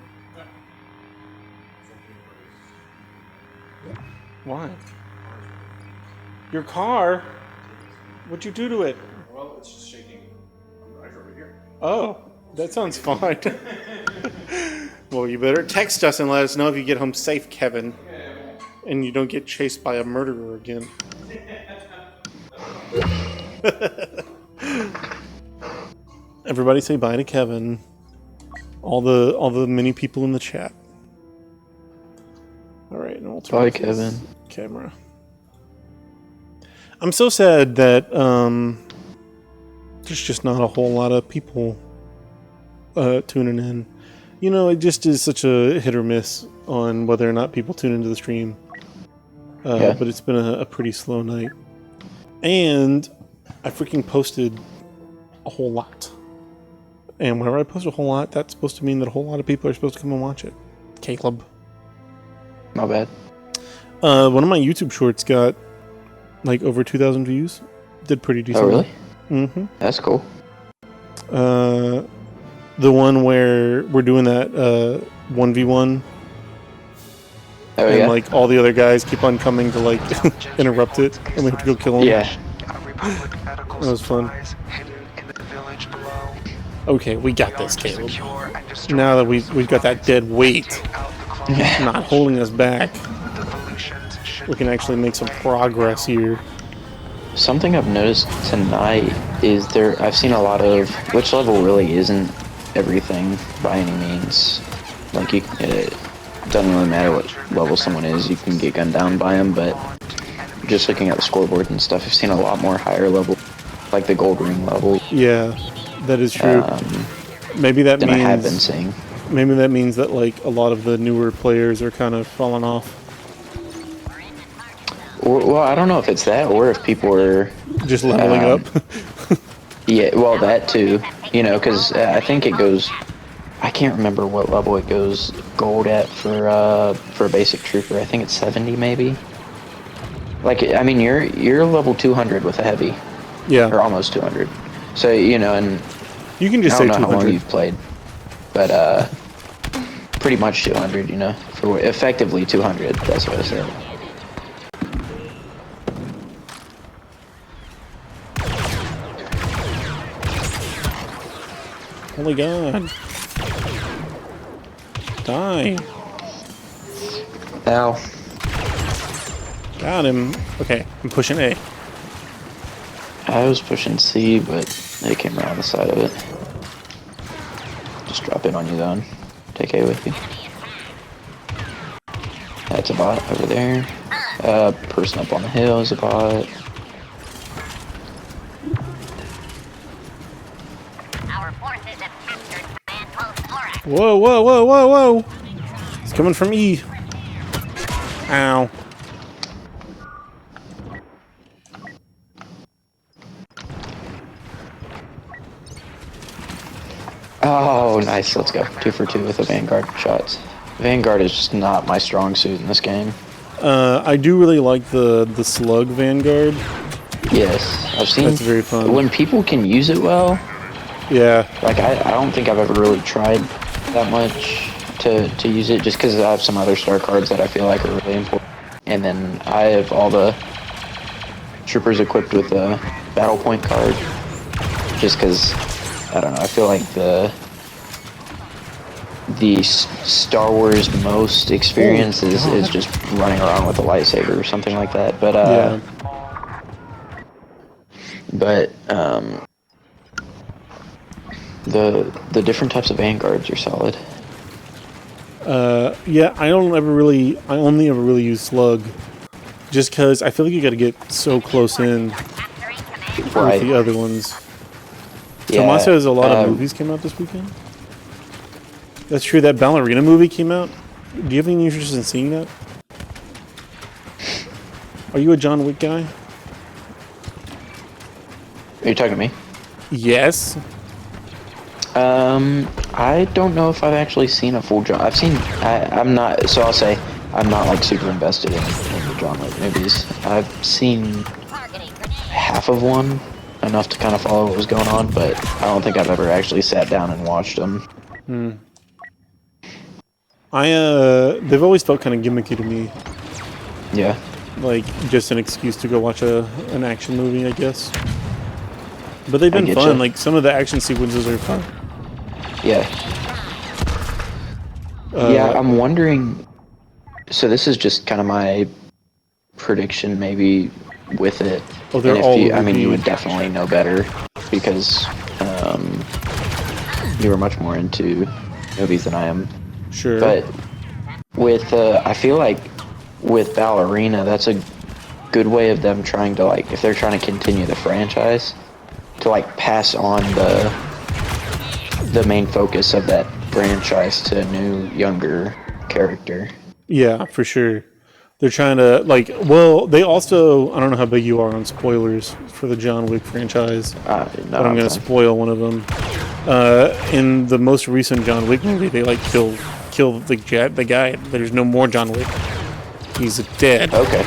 Why? Your car? What'd you do to it? Well, it's just shaking right over here. Oh, that sounds fine. Well, you better text us and let us know if you get home safe, Kevin. And you don't get chased by a murderer again. Everybody say bye to Kevin. All the many people in the chat. All right, and I'll turn Bye, off this Kevin. camera. I'm so sad that there's just not a whole lot of people tuning in. You know, it just is such a hit or miss on whether or not people tune into the stream. But it's been a pretty slow night. And I freaking posted a whole lot. And whenever I post a whole lot, that's supposed to mean that a whole lot of people are supposed to come and watch it. Caleb. Not bad. One of my YouTube shorts got like over 2,000 views. Did pretty decent. Oh, really? Mm-hmm. That's cool. The one where we're doing that 1v1. Oh, and yeah? like all the other guys keep on coming to like interrupt it, and we have to go kill them. Yeah. That was fun. Okay, we got this, Caleb. Now that we've got that dead weight not holding us back, we can actually make some progress here. Something I've noticed tonight is I've seen a lot of, which level really isn't everything by any means. Like, it doesn't really matter what level someone is, you can get gunned down by them, but just looking at the scoreboard and stuff, I've seen a lot more higher level, like the gold ring level. Yeah, that is true. Maybe that than means I have been seeing. Maybe that means that like a lot of the newer players are kind of falling off. Well, I don't know if it's that or if people are just leveling up. Yeah, well, that too. You know, because I think it goes. I can't remember what level it goes gold at for a basic trooper. I think it's 70 maybe. Like, I mean, you're level 200 with a heavy. Yeah. Or almost 200. So, you know, and you can just I say don't know 200. how long you've played, but pretty much 200. You know, for effectively 200. That's what I said. Holy God. Die. Ow. Got him. Okay, I'm pushing A. I was pushing C, but they came around the side of it. Just drop in on you, then. Take A with you. That's a bot over there. Person up on the hill is a bot. Whoa, whoa, whoa, whoa, whoa! It's coming from E. Ow. Oh, nice. Let's go. 2 for 2 with the Vanguard shots. Vanguard is just not my strong suit in this game. I do really like the slug Vanguard. Yes, I've seen. That's very fun. When people can use it well. Yeah. Like, I don't think I've ever really tried that much to use it, just because I have some other star cards that I feel like are really important. And then I have all the troopers equipped with a battle point card, just because, I don't know, I feel like the Star Wars most experience is just running around with a lightsaber or something like that. But yeah. But the different types of Vanguards are solid. Yeah, I only ever really use slug, just because I feel like you got to get so close in Right. with the other ones. Yeah, Tommaso has a lot of movies came out this weekend. That's true. That ballerina movie came out. Do you have any interest in seeing that? Are you a John Wick guy? Are you talking to me? Yes. I don't know if I've actually seen a full John. I'm not. So I'll say I'm not like super invested in the John Wick movies. I've seen half of one, enough to kind of follow what was going on, but I don't think I've ever actually sat down and watched them. They've always felt kind of gimmicky to me. Yeah. Like just an excuse to go watch an action movie, I guess. But they've been fun. Like some of the action sequences are fun. Yeah. Yeah, I'm wondering. So this is just kind of my prediction, maybe with it. Oh, they're all. I mean, you would definitely know better because you were much more into movies than I am. Sure. But with, I feel like with Ballerina, that's a good way of them trying to, like, if they're trying to continue the franchise, to, like, pass on the main focus of that franchise to a new, younger character. Yeah, for sure. They're trying to, like, well, they also, I don't know how big you are on spoilers for the John Wick franchise, No, but I'm going to spoil one of them. In the most recent John Wick movie, they, like, kill the guy. There's no more John Wick. He's dead. Okay.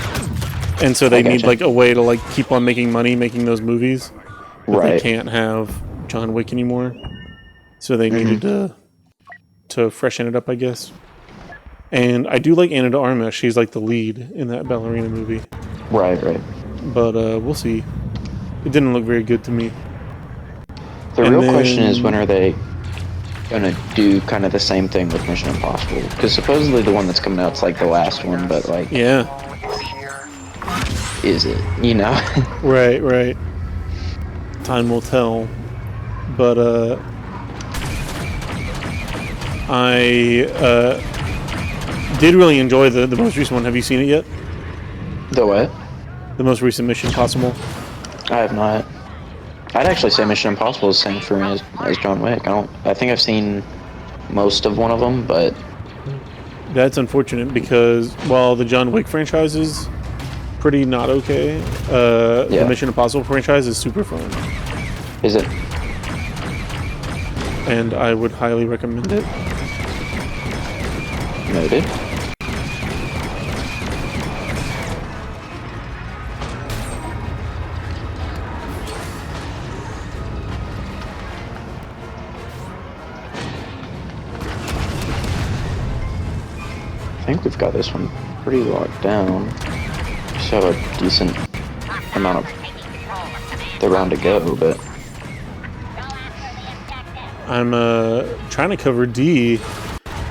And so they need, gotcha. like, a way to, like, keep on making money making those movies. But Right. they can't have John Wick anymore. So they needed to freshen it up, I guess. And I do like Anna de Armas. She's like the lead in that ballerina movie. Right. But we'll see. It didn't look very good to me. The real question is, when are they gonna do kind of the same thing with Mission Impossible? Because supposedly the one that's coming out is like the last one, but like, Yeah. is it? You know? Right. Time will tell. But I did really enjoy the most recent one. Have you seen it yet? The what? The most recent Mission Impossible? I have not. I'd actually say Mission Impossible is the same for me as John Wick. I think I've seen most of one of them, but That's unfortunate because while the John Wick franchise is pretty not okay, the Mission Impossible franchise is super fun. is it? And I would highly recommend it. Noted. I think we've got this one pretty locked down. Just have a decent amount of the round to go, but I'm trying to cover D.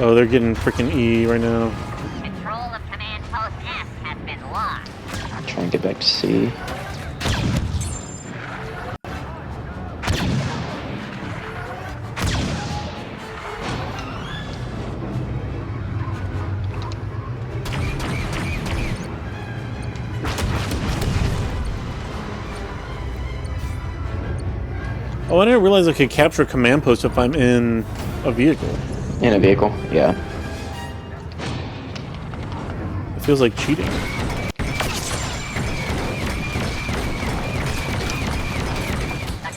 Oh, they're getting freaking E right now. Control of Command Post F has been lost. try and get back to C. Oh, I didn't realize I could capture a command post if I'm in a vehicle. In a vehicle, yeah. It feels like cheating. The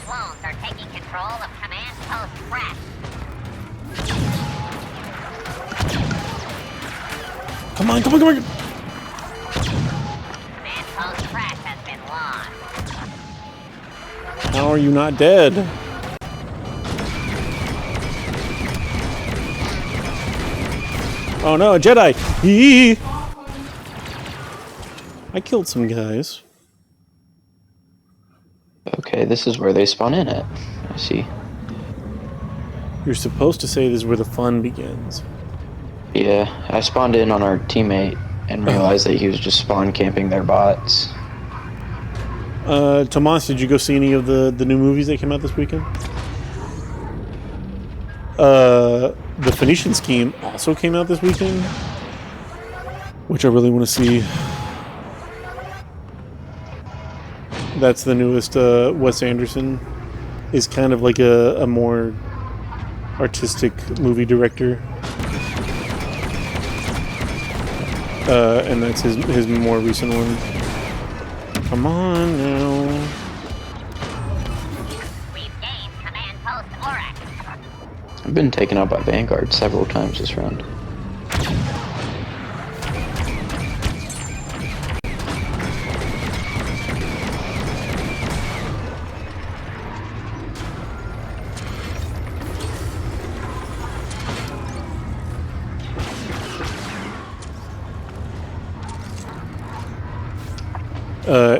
clones are taking control of Command Post Fresh. Come on. Command Post Fresh has been lost. How are you not dead? Oh no, a Jedi! Yee! I killed some guys. Okay, this is where they spawn in at. I see. You're supposed to say this is where the fun begins. Yeah, I spawned in on our teammate and realized that he was just spawn camping their bots. Tomas, did you go see any of the new movies that came out this weekend? The Phoenician Scheme also came out this weekend, which I really want to see. That's the newest Wes Anderson. Is kind of like a more artistic movie director. And that's his more recent one. Come on now. We've gained Command Post Oryx. I've been taken out by Vanguard several times this round.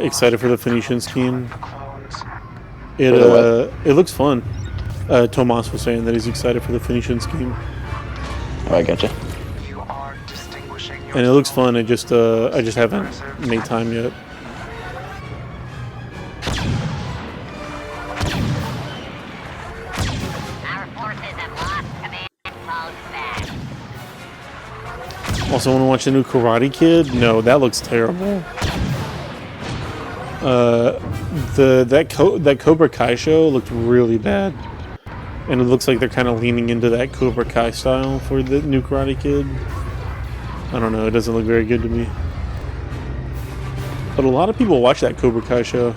Excited for the Phoenician Scheme. Clones. It For the it looks fun. Tomas was saying that he's excited for the Phoenician Scheme, Oh, I gotcha. You are distinguishing and it looks fun. I just haven't made time yet. Our forces have lost Command Post F. Also, want to watch the new Karate Kid? No, that looks terrible. That Cobra Kai show looked really bad, and it looks like they're kind of leaning into that Cobra Kai style for the new Karate Kid. I don't know. It doesn't look very good to me. But a lot of people watch that Cobra Kai show.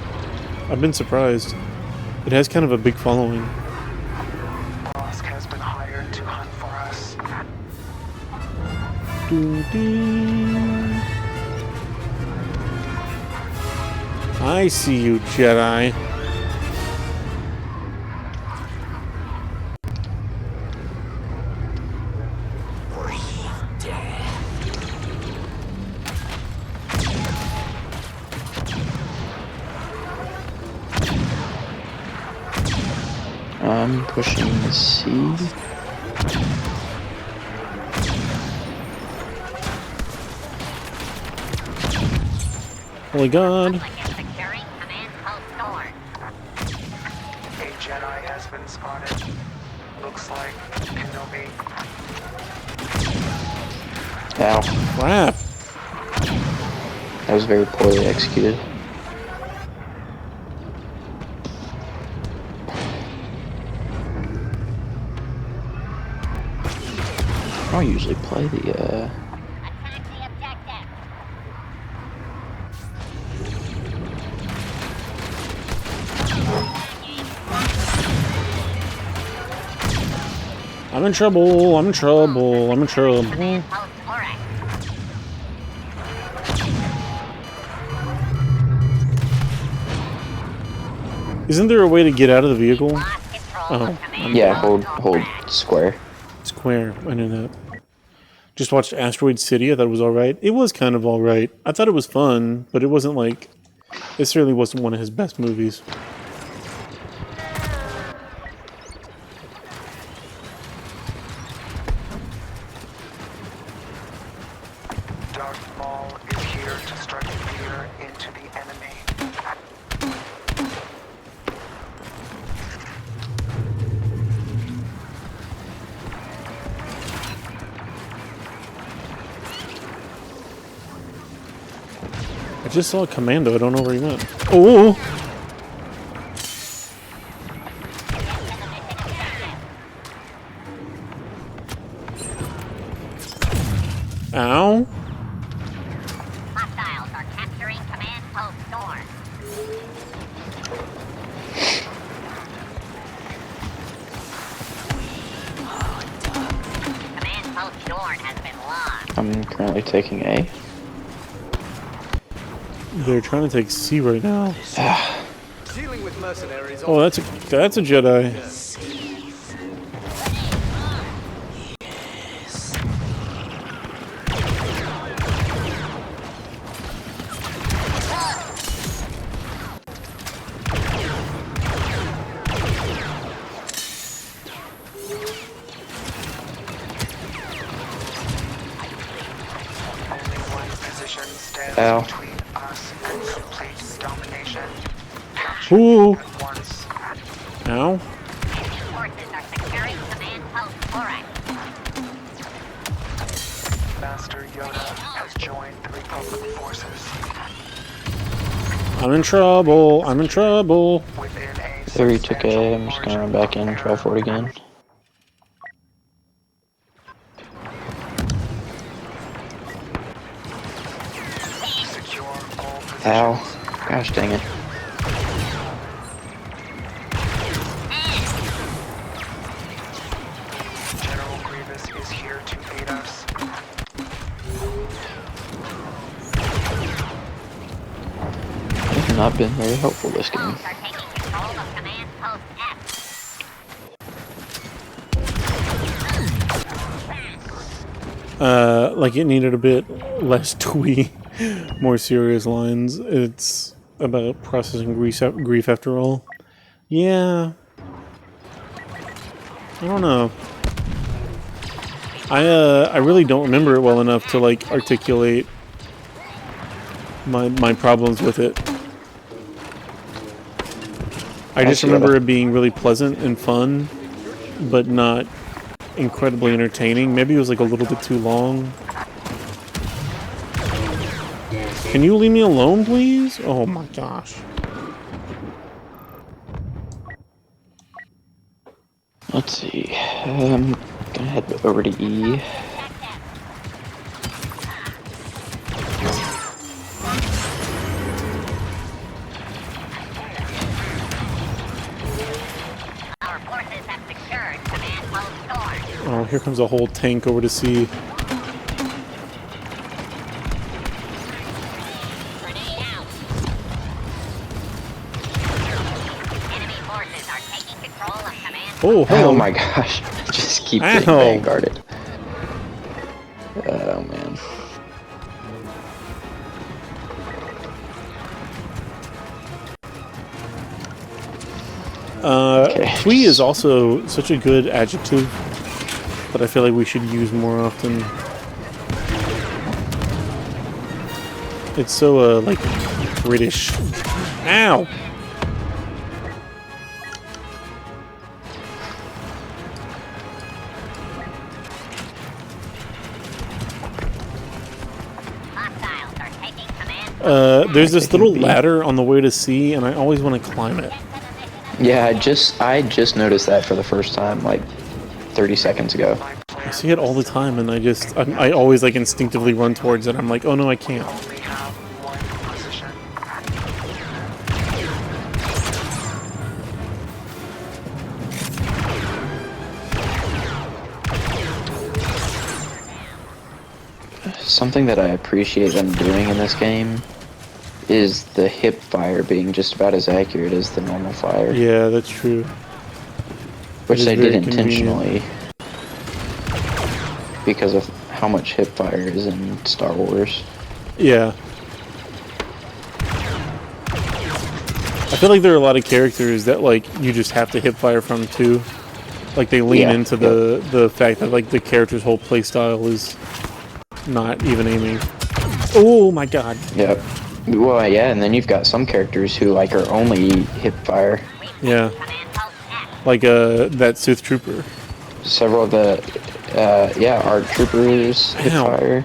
I've been surprised. It has kind of a big following. Bosk has been hired to hunt for us. I see you, Jedi. I'm pushing the C. Holy God. A Jedi has been spotted. Looks like Kenobi. Ow. Crap. That was very poorly executed. I don't usually play the, Attack the objective. I'm in trouble. I'm in trouble. I'm in trouble. Command post Oryx. Isn't there a way to get out of the vehicle? Lost control of command yeah, post hold square. Square. I knew that. Just watched Asteroid City. I thought it was alright. It was kind of alright. I thought it was fun, but it wasn't like... It certainly wasn't one of his best movies. Darth Maul is here to strike fear into the enemy. I just saw a commando. I don't know where he went. Oh! Ow! Hostiles are capturing command post North. Command post Dorn has been lost. I'm currently taking A. They're trying to take C right now. Dealing with mercenaries. Oh, that's a Jedi. Only one position stands Ow. between us and complete domination. Ooh! At once. Ow! Forces are securing command post Oryx. Master Yoda has joined the Republic forces. I'm in trouble. I'm in trouble. Within a There you took A. substantial I'm just gonna run margin back in and of try for it error. again. Secure all positions. Ow. Gosh dang it. General Grievous is here to aid us. They've not been very helpful this game. Rebels are taking control of command post F. Like it needed a bit less twee, more serious lines. It's about processing grief after all. Yeah. I don't know. I really don't remember it well enough to like articulate my problems with it. I just remember it being really pleasant and fun, but not incredibly entertaining. Maybe it was like a little bit too long. Can you leave me alone, please? Oh my gosh. Let's see. I'm gonna head over to E. Our forces have secured command post Thorn. Oh, here comes a whole tank over to C. Grenade out. Enemy forces are taking control of command Oh, hello. Oh my gosh. Just keep getting Ow. vanguarded. Oh man. Okay. Twee is also such a good adjective that I feel like we should use more often. It's so, like, British. Ow! hostiles are taking command. There's this little ladder on the way to C, and I always want to climb it. Yeah, I just noticed that for the first time like 30 seconds ago. I see it all the time, and I always, like, instinctively run towards it. I'm like, oh no, I can't. Only have one position. Something that I appreciate them doing in this game is the hip fire being just about as accurate as the normal fire, Yeah, that's true. which is they did very convenient. intentionally because of how much hip fire is in Star Wars. Yeah. I feel like there are a lot of characters that, like, you just have to hip fire from too. Like, they lean Yeah, into the fact that, like, the character's whole playstyle is not even aiming. Oh my god. Yep. Well, yeah, and then you've got some characters who like are only hip fire. Yeah. Command post F. Like, that Sith Trooper. Several of the yeah, ARC troopers hip Ow. fire.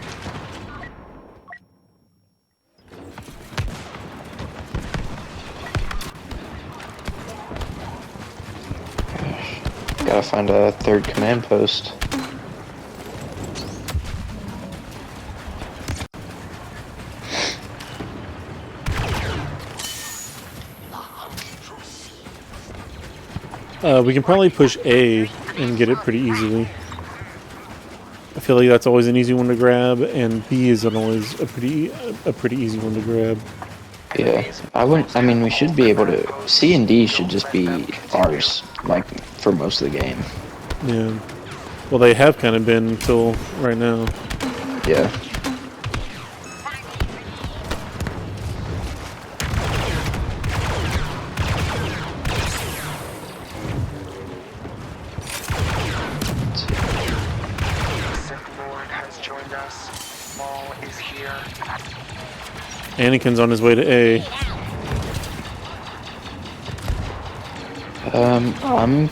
Gotta find a third command post. We can probably push A and get it pretty easily. I feel like that's always an easy one to grab, and B is always a pretty easy one to grab. Yeah, I mean, we should be able to. C and D should just be ours, like for most of the game. Yeah. Well, they have kind of been until right now. Yeah. Sith Lord has joined us. Maul is here. Anakin's on his way to A. I'm.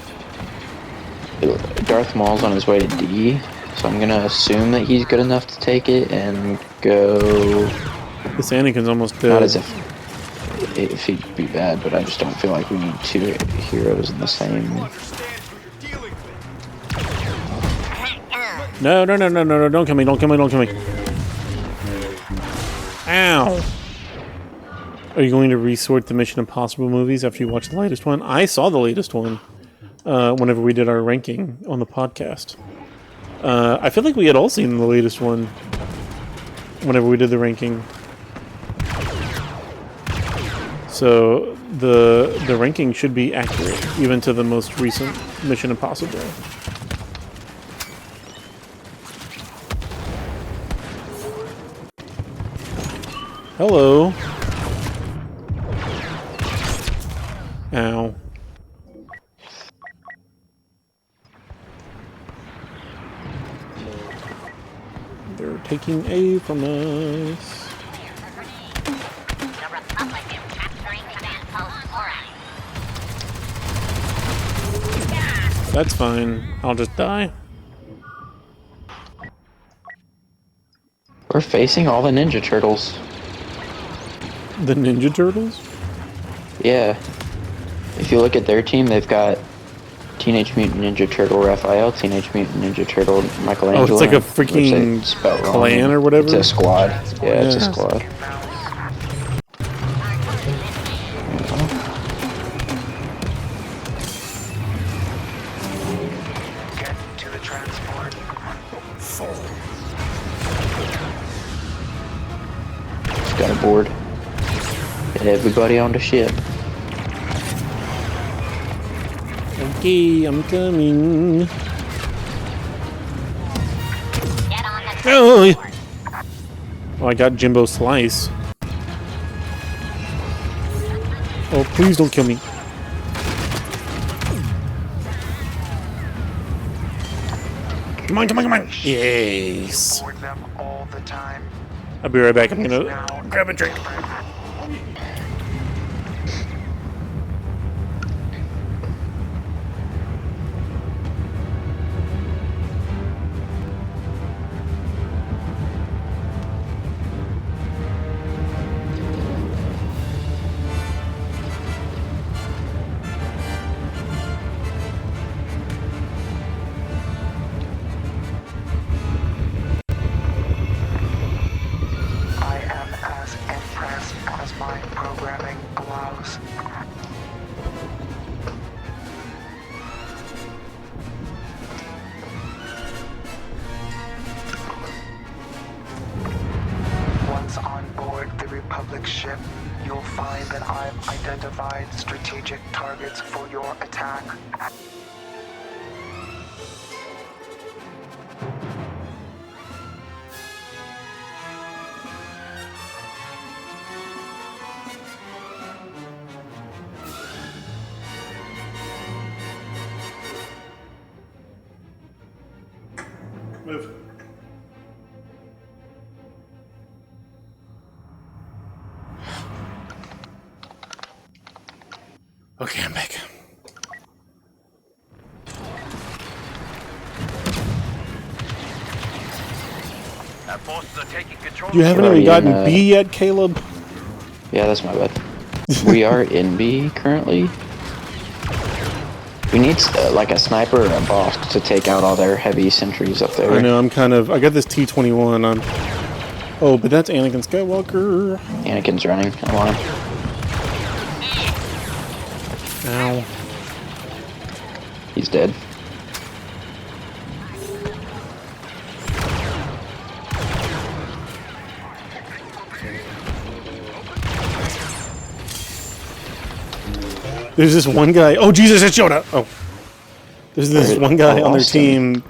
Darth Maul's on his way to D, so I'm gonna assume that he's good enough to take it and go. This Anakin's almost dead. Not as if he'd be bad, but I just don't feel like we need two heroes in the same. No, no, no, no, no, no, don't kill me, don't kill me, don't kill me. Ow! Are you going to resort the Mission Impossible movies after you watch the latest one? I saw the latest one whenever we did our ranking on the podcast. I feel like we had all seen the latest one whenever we did the ranking. So the ranking should be accurate, even to the most recent Mission Impossible. Hello. Ow. They're taking A from us. The Republic is capturing command post Oran. That's fine. I'll just die. We're facing all the Ninja Turtles. The Ninja Turtles? Yeah. If you look at their team, they've got Teenage Mutant Ninja Turtle Raphael, Teenage Mutant Ninja Turtle Michelangelo. Oh, it's like a which they freaking spelled wrong. clan or whatever? It's a squad. Yeah, it's a Yeah. squad. Get to the transport. It's got a board. Get everybody on the ship. Okay, I'm coming. Get on the Oh, transport. oh, I got Jimbo Slice. Oh, please don't kill me. Come on, come on, come on. Yes. Board them all the time. I'll be right back. I'm Now gonna grab a drink. I am as impressed as my programming allows. Once on board the Republic ship, you'll find that I've identified strategic targets for your attack. Move. Okay, I'm back. Our forces are taking control. You haven't We're even already gotten in, B yet, Caleb? Yeah, that's my bad. We are in B currently. We need like a sniper or a boss to take out all their heavy sentries up there. I know, I got this T-21. Oh, but that's Anakin Skywalker. Anakin's running. I want him. Ow. He's dead. There's this one guy. Oh, Jesus, it's Yoda! Oh. There's this Wait, one guy I on their lost him. team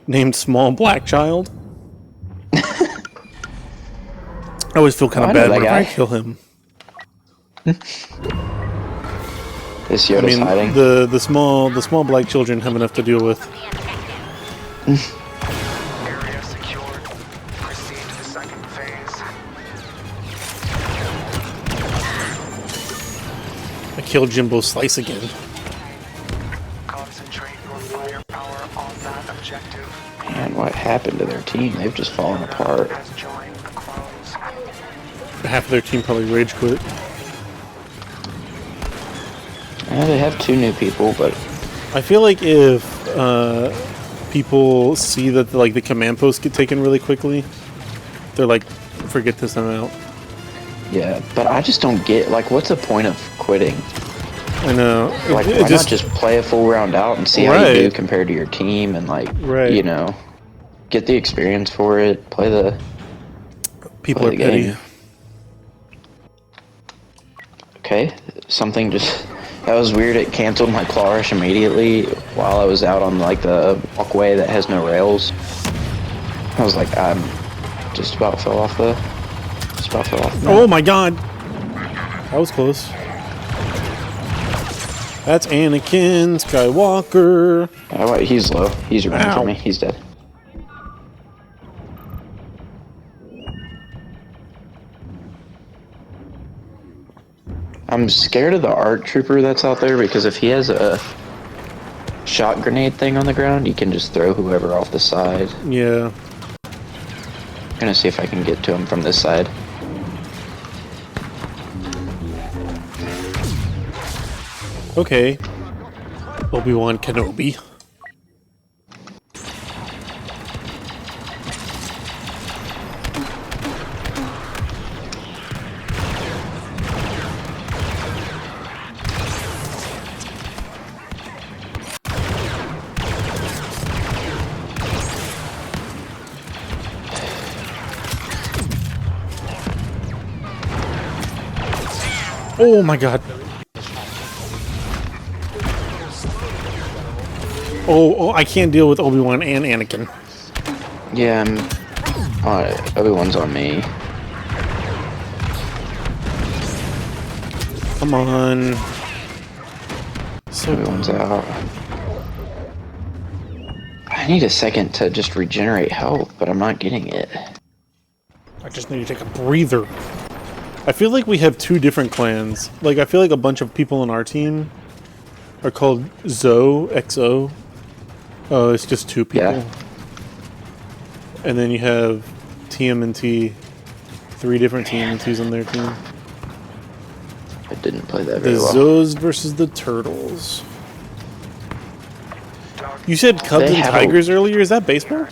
named Small Black Child. I always feel kind Oh, I of know bad that whenever I guy. kill him. This I Yoda's mean, hiding. the small black children have enough to deal with. Area secured. Proceed to the second phase. I killed Jimbo Slice again. Concentrate your firepower on that objective. Man, what happened to their team? They've just fallen apart. Has joined the clones. Half of their team probably rage quit. They have 2 new people, but I feel like if people see that the command posts get taken really quickly, they're like, forget this, I'm out. yeah. But I just don't get, like, what's the point of quitting? I know. Like, why not just play a full round out and see how you do Right. compared to your team and, like, Right. you know, get the experience for it, play the people are the petty. game. Okay, something just... That was weird, it canceled my claw rush immediately while I was out on, like, the walkway that has no rails. I was like, I'm just about fell off the... Just about fell off the Oh my god! That was close. That's Anakin Skywalker. Oh, wait, he's low. He's running Ow. from me. He's dead. I'm scared of the ARC trooper that's out there because if he has a shot grenade thing on the ground, he can just throw whoever off the side. Yeah. I'm gonna see if I can get to him from this side. Okay. Obi-Wan Kenobi. Oh my god. Oh, I can't deal with Obi-Wan and Anakin. Yeah, Obi-Wan's on me. Come on. So Obi-Wan's out. I need a second to just regenerate health, but I'm not getting it. I just need to take a breather. I feel like we have two different clans. Like, I feel like a bunch of people on our team are called Zo, XO. Oh, it's just two people. Yeah. And then you have TMNT, 3 different TMNTs on their team. I didn't play that very The well. Zos versus the Turtles. You said Cubs They and have Tigers earlier? Is that baseball?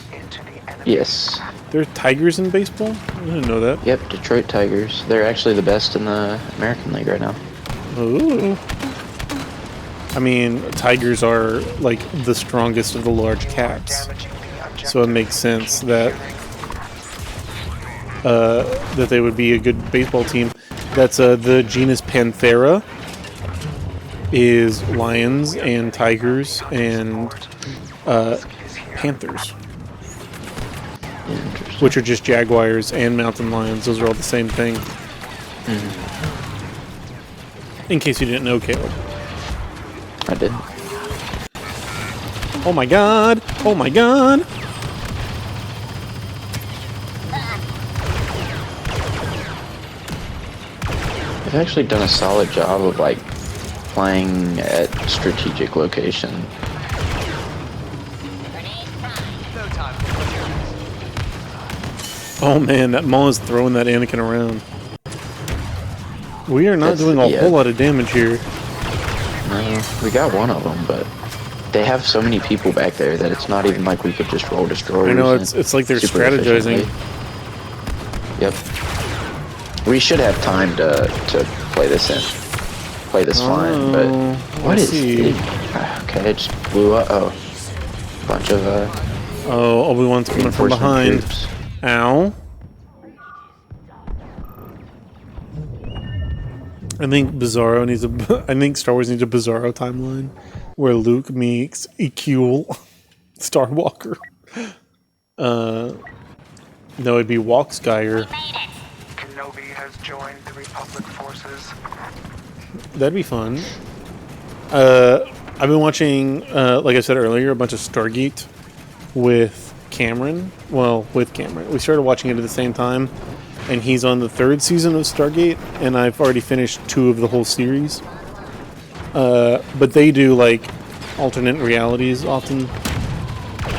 Yes. There are Tigers in baseball? I didn't know that. Yep, Detroit Tigers. They're actually the best in the American League right now. Ooh. I mean, tigers are like the strongest of the large cats, so it makes sense that that they would be a good baseball team. That's the genus Panthera is lions and tigers and panthers, which are just jaguars and mountain lions. Those are all the same thing. In case you didn't know, Caleb. I did. Oh my god! Oh my god! They've actually done a solid job of like playing at strategic location. Oh man, that Maul is throwing that Anakin around. We are not doing a whole lot of damage here. No, we got one of them, but they have so many people back there that it's not even like we could just roll destroyers. I know, it's like they're super strategizing. efficiently. Yep. We should have time to play this line, but what is it? Okay, it just blew up. Oh, bunch of Oh, Obi-Wan's coming from behind. troops. Ow. I think Bizarro needs a. I think Star Wars needs a Bizarro timeline where Luke meets Ekul Starwalker. No, it'd be Walkskyer. Kenobi has joined the Republic forces. That'd be fun. I've been watching, like I said earlier, a bunch of Stargate with Cameron. Well, with Cameron. We started watching it at the same time, and he's on the 3rd season of Stargate, and I've already finished 2 of the whole series. But they do, like, alternate realities often,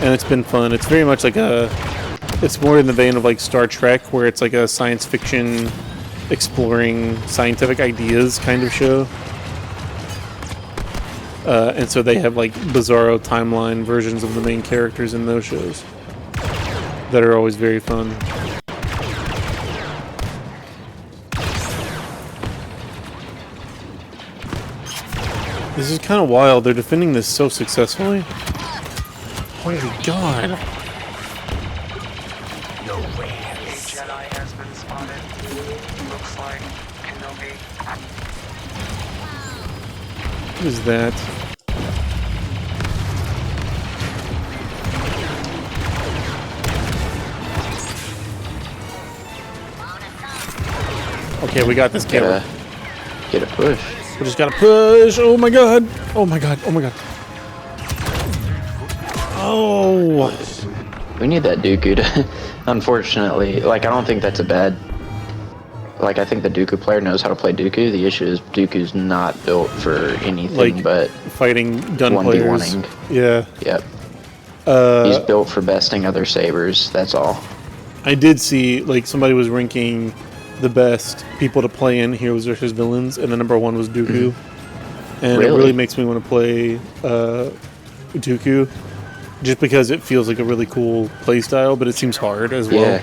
and it's been fun. It's very much like a... It's more in the vein of, like, Star Trek, where it's like a science fiction exploring scientific ideas kind of show. And so they have, like, Bizarro timeline versions of the main characters in those shows that are always very fun. This is kind of wild. They're defending this so successfully. Oh my god. A Jedi has been spotted. Looks like Kenobi. What is that? Okay, we got this, Caleb. Get a push. We just gotta push. Oh my god. Oh my god. Oh my god. Oh. We need that Dooku to... Unfortunately, like, I don't think that's a bad... Like, I think the Dooku player knows how to play Dooku. The issue is Dooku's not built for anything Like, but... fighting gun players. 1v1ing. Yeah. Yep. He's built for besting other sabers, that's all. I did see, like, somebody was ranking the best people to play in Heroes vs. Villains, and the number 1 was Dooku. and it really makes me want to play Dooku, just because it feels like a really cool playstyle, but it seems hard as well.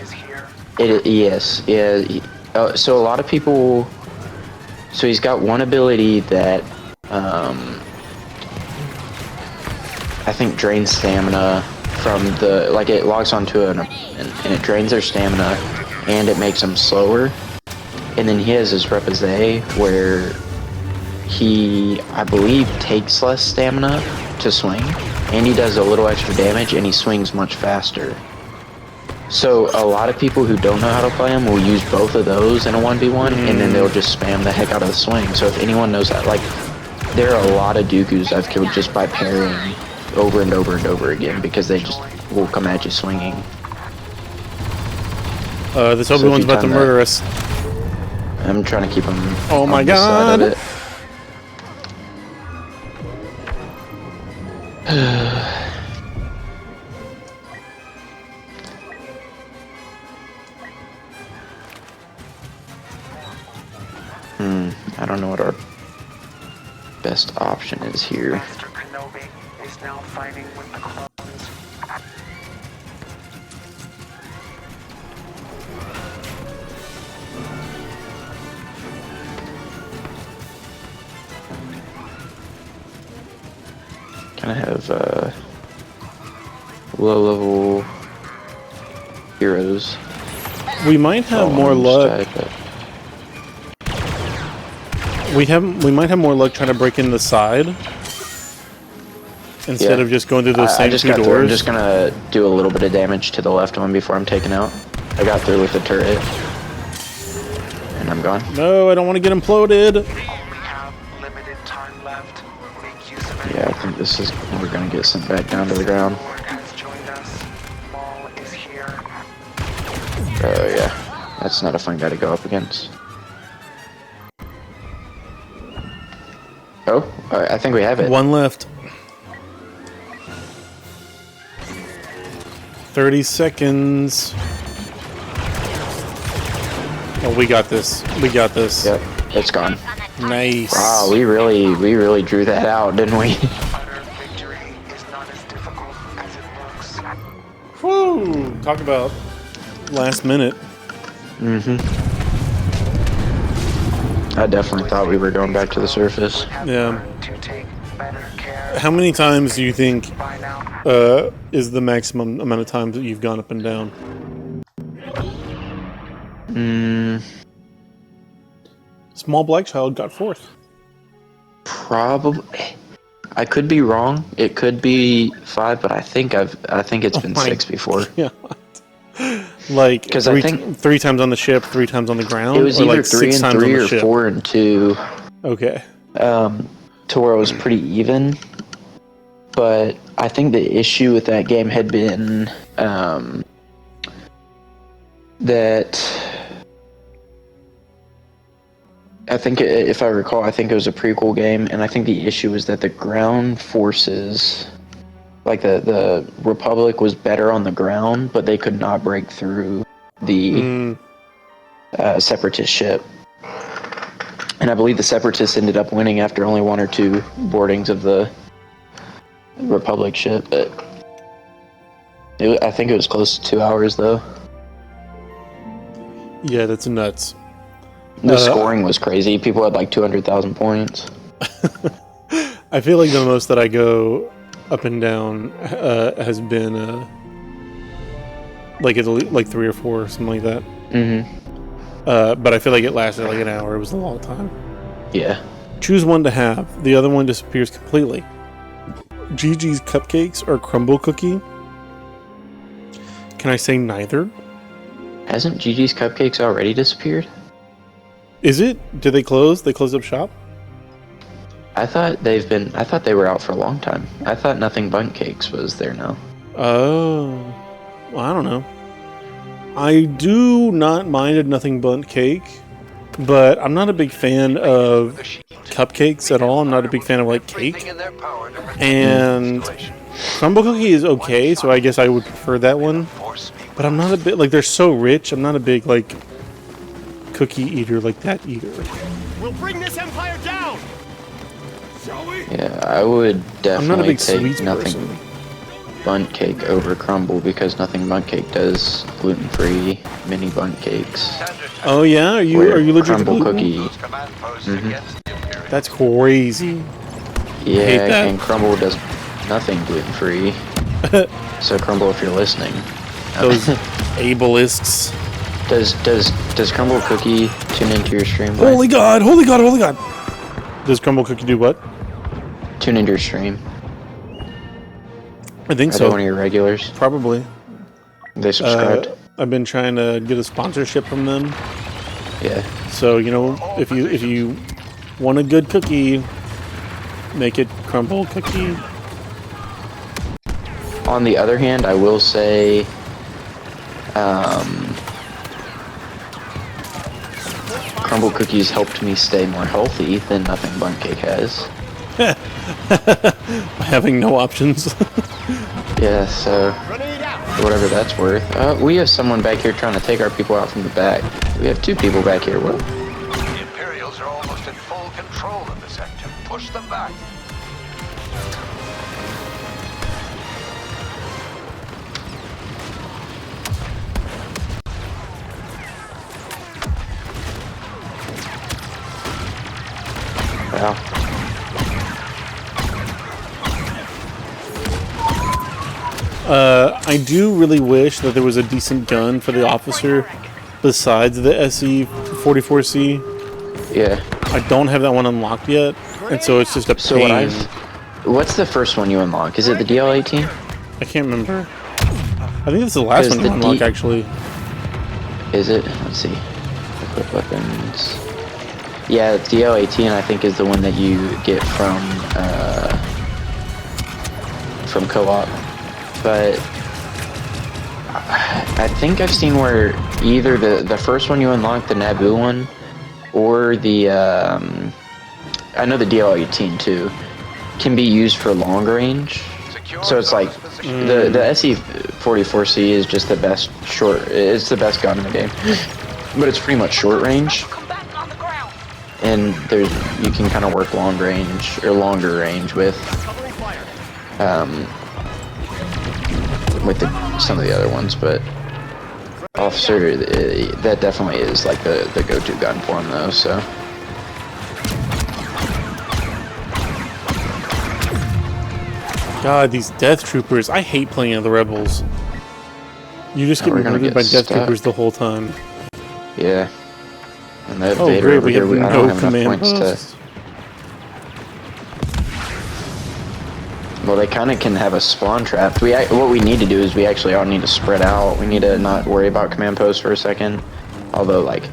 Yes, yeah. So a lot of people. So he's got one ability that I think drains stamina from the it logs onto and it drains their stamina, and it makes them slower. And then he has his Repoussé where he, I believe, takes less stamina to swing, and he does a little extra damage, and he swings much faster. So a lot of people who don't know how to play him will use both of those in a 1v1, and then they'll just spam the heck out of the swing. So if anyone knows that, there are a lot of Dooku's I've killed just by parrying over and over and over again, because they just will come at you swinging. This Obi-Wan's about to murder us. I'm trying to keep him. Oh my on this side god! of it. I don't know what our best option is here. Master Kenobi is now fighting with the clones. Kind of have low-level heroes. We might have more luck. We might have more luck trying to break in the side instead of just going through those same two doors. I'm just gonna do a little bit of damage to the left one before I'm taken out. I got through with the turret, and I'm gone. No, I don't want to get imploded. We have limited time left. Make use of it. Yeah, I think this is. We're gonna get sent back down to the ground. Lord has joined us. Maul is here. Oh yeah, that's not a fun guy to go up against. Oh, I think we have it. One left. 30 seconds. Oh, we got this. We got this. Yep, it's gone. Nice. Wow, we really drew that out, didn't we? Utter victory is not as difficult as it looks. Woo! Talk about last minute. I definitely thought we were going back to the surface. Yeah. To take better care How many times do you think by now. is the maximum amount of times that you've gone up and down? Small black child got fourth. Probably. I could be wrong. It could be 5, but I think it's been 6 before. Yeah. Like 'Cause I three, think- 3 times on the ship, 3 times on the ground. It was or either like 3 6 and times 3 on the or ship? 4 and 2. Okay. To where it was pretty even. But I think the issue with that game had been that I think, if I recall, I think it was a prequel game, and I think the issue was that the ground forces, like the Republic was better on the ground, but they could not break through the Separatist ship. And I believe the Separatists ended up winning after only 1 or 2 boardings of the Republic ship, but I think it was close to 2 hours, though. Yeah, that's nuts. The scoring was crazy. People had like 200,000 points. I feel like the most that I go up and down has been like 3 or 4, something like that. But I feel like it lasted like an hour. It was a long time. Yeah. Choose one to have. The other one disappears completely. Gigi's Cupcakes or Crumble Cookie? Can I say neither? Hasn't Gigi's Cupcakes already disappeared? Is it? Did they close? They closed up shop? I thought they were out for a long time. I thought Nothing Bundt Cakes was there now. Oh. Well, I don't know. I do not mind a Nothing Bundt Cake, but I'm not a big fan of cupcakes at all. I'm not a big fan of like cake. And Crumble Cookie is okay, so I guess I would prefer that one. But I'm not a bit, like, they're so rich, I'm not a big, like, cookie eater like that either. We'll bring this empire down. Yeah, I would I'm not a definitely big take sweets nothing person. bunt cake over crumble because nothing bunt cake does gluten-free mini bunt cakes. Oh yeah, are you Where allergic to crumble gluten? cookie? That's crazy. Yeah, hate that. and crumble does nothing gluten-free. So crumble, if you're listening, Those ableists. does crumble cookie tune into your stream? Mike? Holy God! Holy God! Holy God! Does Crumble Cookie do what? Tune into your stream. I think Are so. they one of your regulars? Probably. They subscribed. I've been trying to get a sponsorship from them. Yeah. So you know, if you want a good cookie, make it Crumble Cookie. On the other hand, I will say, crumble cookies helped me stay more healthy than nothing bunt cake has. Having no options. Yeah, so whatever that's worth. We have someone back here trying to take our people out from the back. We have 2 people back here. What? The Imperials are almost in full control of the sector. Push them back. Wow. I do really wish that there was a decent gun for the officer besides the SE-44C. Yeah. I don't have that one unlocked yet, and so it's just a pain. So what's the first one you unlock? Is it the DL-18? I can't remember. I think it's the last one you unlock, actually. Is it? Let's see. Equip weapons. Yeah, DL-18 I think is the one that you get from co-op. But I think I've seen where either the first one you unlock, the Naboo one, or the I know the DL-18 too, can be used for long range. So it's like the SE-44C is just the best it's the best gun in the game, but it's pretty much short range. And you can kind of work long range or longer range with some of the other ones, but officer, that definitely is like the go-to gun for him though. So God, these Death Troopers! I hate playing as the Rebels. You just get murdered by Death Troopers the whole time. Yeah. And that Oh Vader great, over we here, have I don't no have enough command points posts. Well, they kind of can have a spawn trap. What we need to do is we actually all need to spread out. We need to not worry about command posts for a second. Although, like,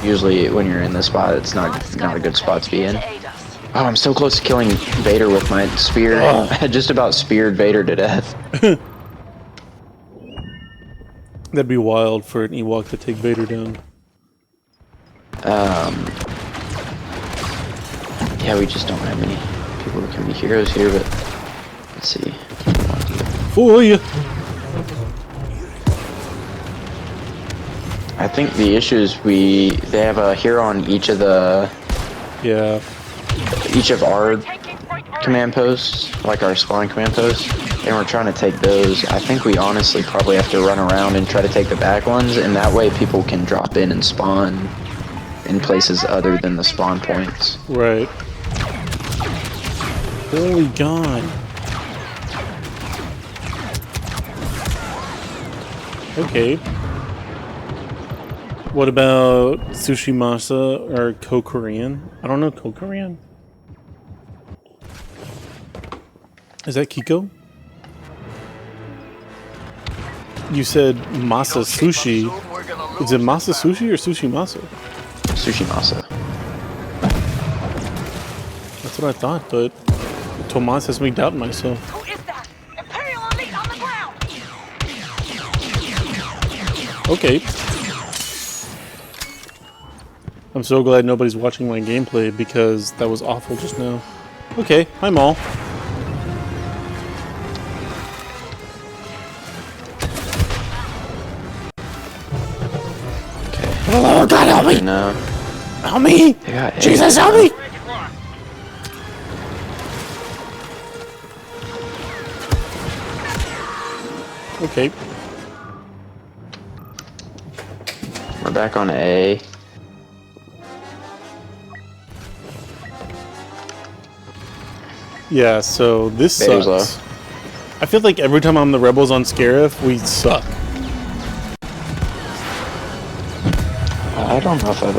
usually when you're in this spot, it's not a good spot to be in. Oh, I'm so close to killing Vader with my spear. I just about speared Vader to death. That'd be wild for an Ewok to take Vader down. Yeah, we just don't have many people who can be heroes here, but let's see. For you. I think the issue is they have a hero on each of our command posts, like our spawn command posts, and we're trying to take those. I think we honestly probably have to run around and try to take the back ones, and that way people can drop in and spawn in places other than the spawn points. Right. Holy God. Okay. What about Sushi Masa or Ko-Korean? I don't know Ko-Korean. Is that Kiko? You said Masa Sushi. Is it Masa Sushi or Sushi Masa? Sushi Masa. That's what I thought, but Tomas has me doubting myself. Who is that? Imperial elite on the ground! Okay. I'm so glad nobody's watching my gameplay because that was awful just now. Okay, hi Maul. Okay. Oh God, help me! No. Help me! Yeah, Jesus, help me! Okay. We're back on A. Yeah, so this Vader's sucks. I feel like every time I'm the Rebels on Scarif, we suck. I don't know if I've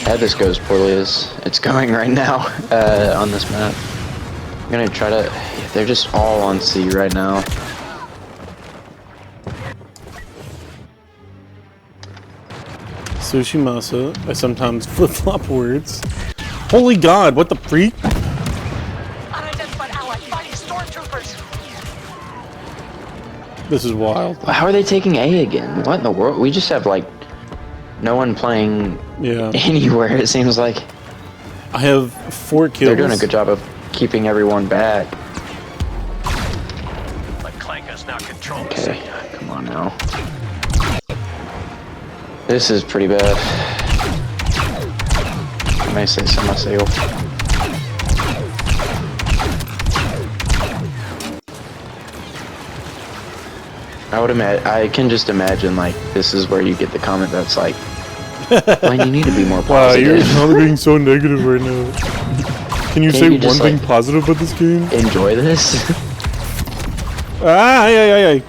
had this go as poorly as it's going right now on this map. I'm gonna try to... They're just all on C right now. Sushimasa. I sometimes flip-flop words. Holy God, what the freak? Unidentified ally fighting stormtroopers. This is wild. How are they taking A again? What in the world? We just have, like, no one playing anywhere, it seems like. I have 4 kills. They're doing a good job of keeping everyone back. Okay, come on now. This is pretty bad. I may say so myself. I can just imagine, like, this is where you get the comment that's like, well, you need to be more positive. Wow, you're being so negative right now. Can you say you just, one thing like, positive about this game? Enjoy this? Ay.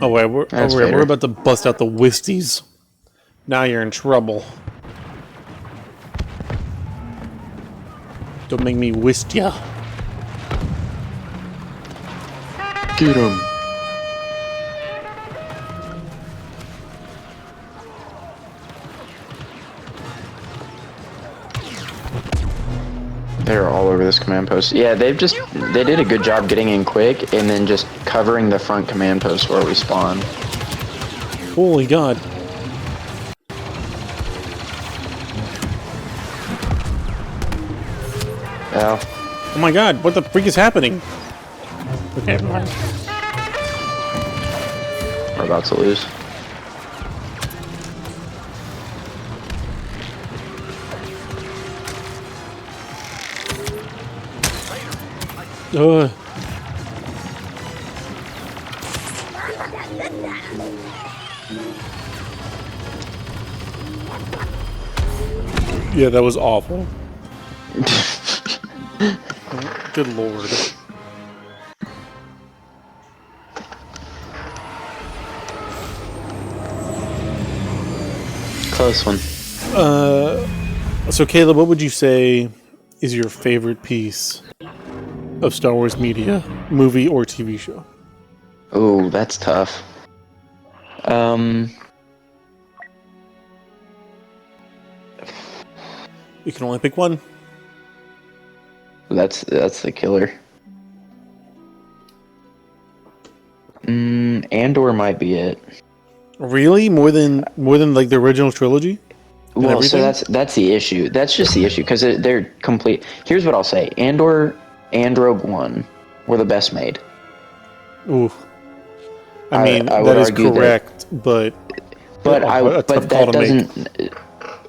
Oh wait, we're about to bust out the Wisties. Now you're in trouble. Don't make me whist ya. Get him. They're all over this command post. Yeah, they did a good job getting in quick and then just covering the front command post where we spawn. Holy God. Ow. Oh my God, what the freak is happening? Okay, never mind. We're about to lose. Yeah, that was awful. Good Lord. Close one. So Caleb, what would you say is your favorite piece of Star Wars media, movie or TV show? Ooh, that's tough. You can only pick one. That's the killer. Andor might be it. Really? More than like the original trilogy? Well, so that's the issue. That's just the issue because they're complete. Here's what I'll say: Andor and Rogue One were the best made. Ooh. I mean, I that would is argue correct, but that doesn't.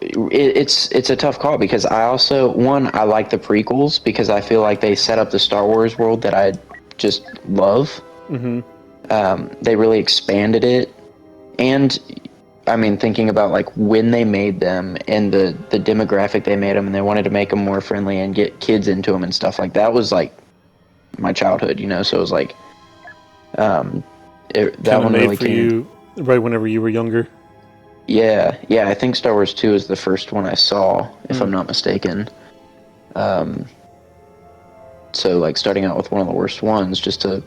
It's a tough call because I like the prequels because I feel like they set up the Star Wars world that I just love. Mm-hmm. They really expanded it, and I mean, thinking about like when they made them and the demographic they made them, and they wanted to make them more friendly and get kids into them and stuff like that was like my childhood, you know. So it was like that one really came you right whenever you were younger. Yeah, I think Star Wars 2 is the first one I saw, if I'm not mistaken. So, like, starting out with one of the worst ones just to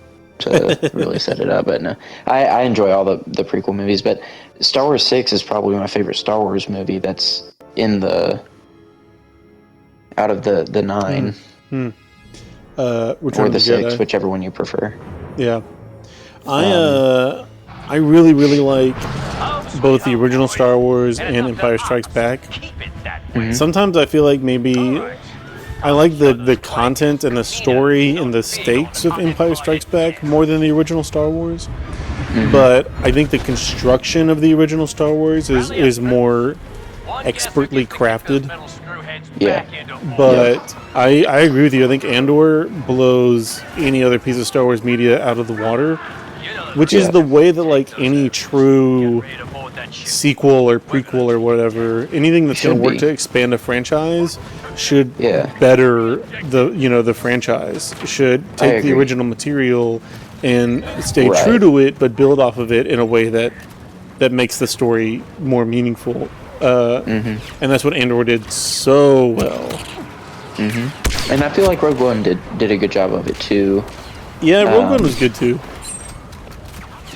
really set it up. But no, I enjoy all the prequel movies, but Star Wars 6 is probably my favorite Star Wars movie that's out of the 9. Or the 6, whichever one you prefer. Yeah. I really, really like both the original Star Wars and Empire Strikes Back. Mm-hmm. Sometimes I feel like maybe I like the content and the story and the stakes of Empire Strikes Back more than the original Star Wars. Mm-hmm. But I think the construction of the original Star Wars is more expertly crafted. Yeah. But I agree with you. I think Andor blows any other piece of Star Wars media out of the water, which is the way that like any true sequel or prequel or whatever, anything that's going to work to expand a franchise should better the franchise. Should take the original material and stay true to it, but build off of it in a way that makes the story more meaningful. And that's what Andor did so well. And I feel like Rogue One did a good job of it too. Yeah, Rogue One was good too.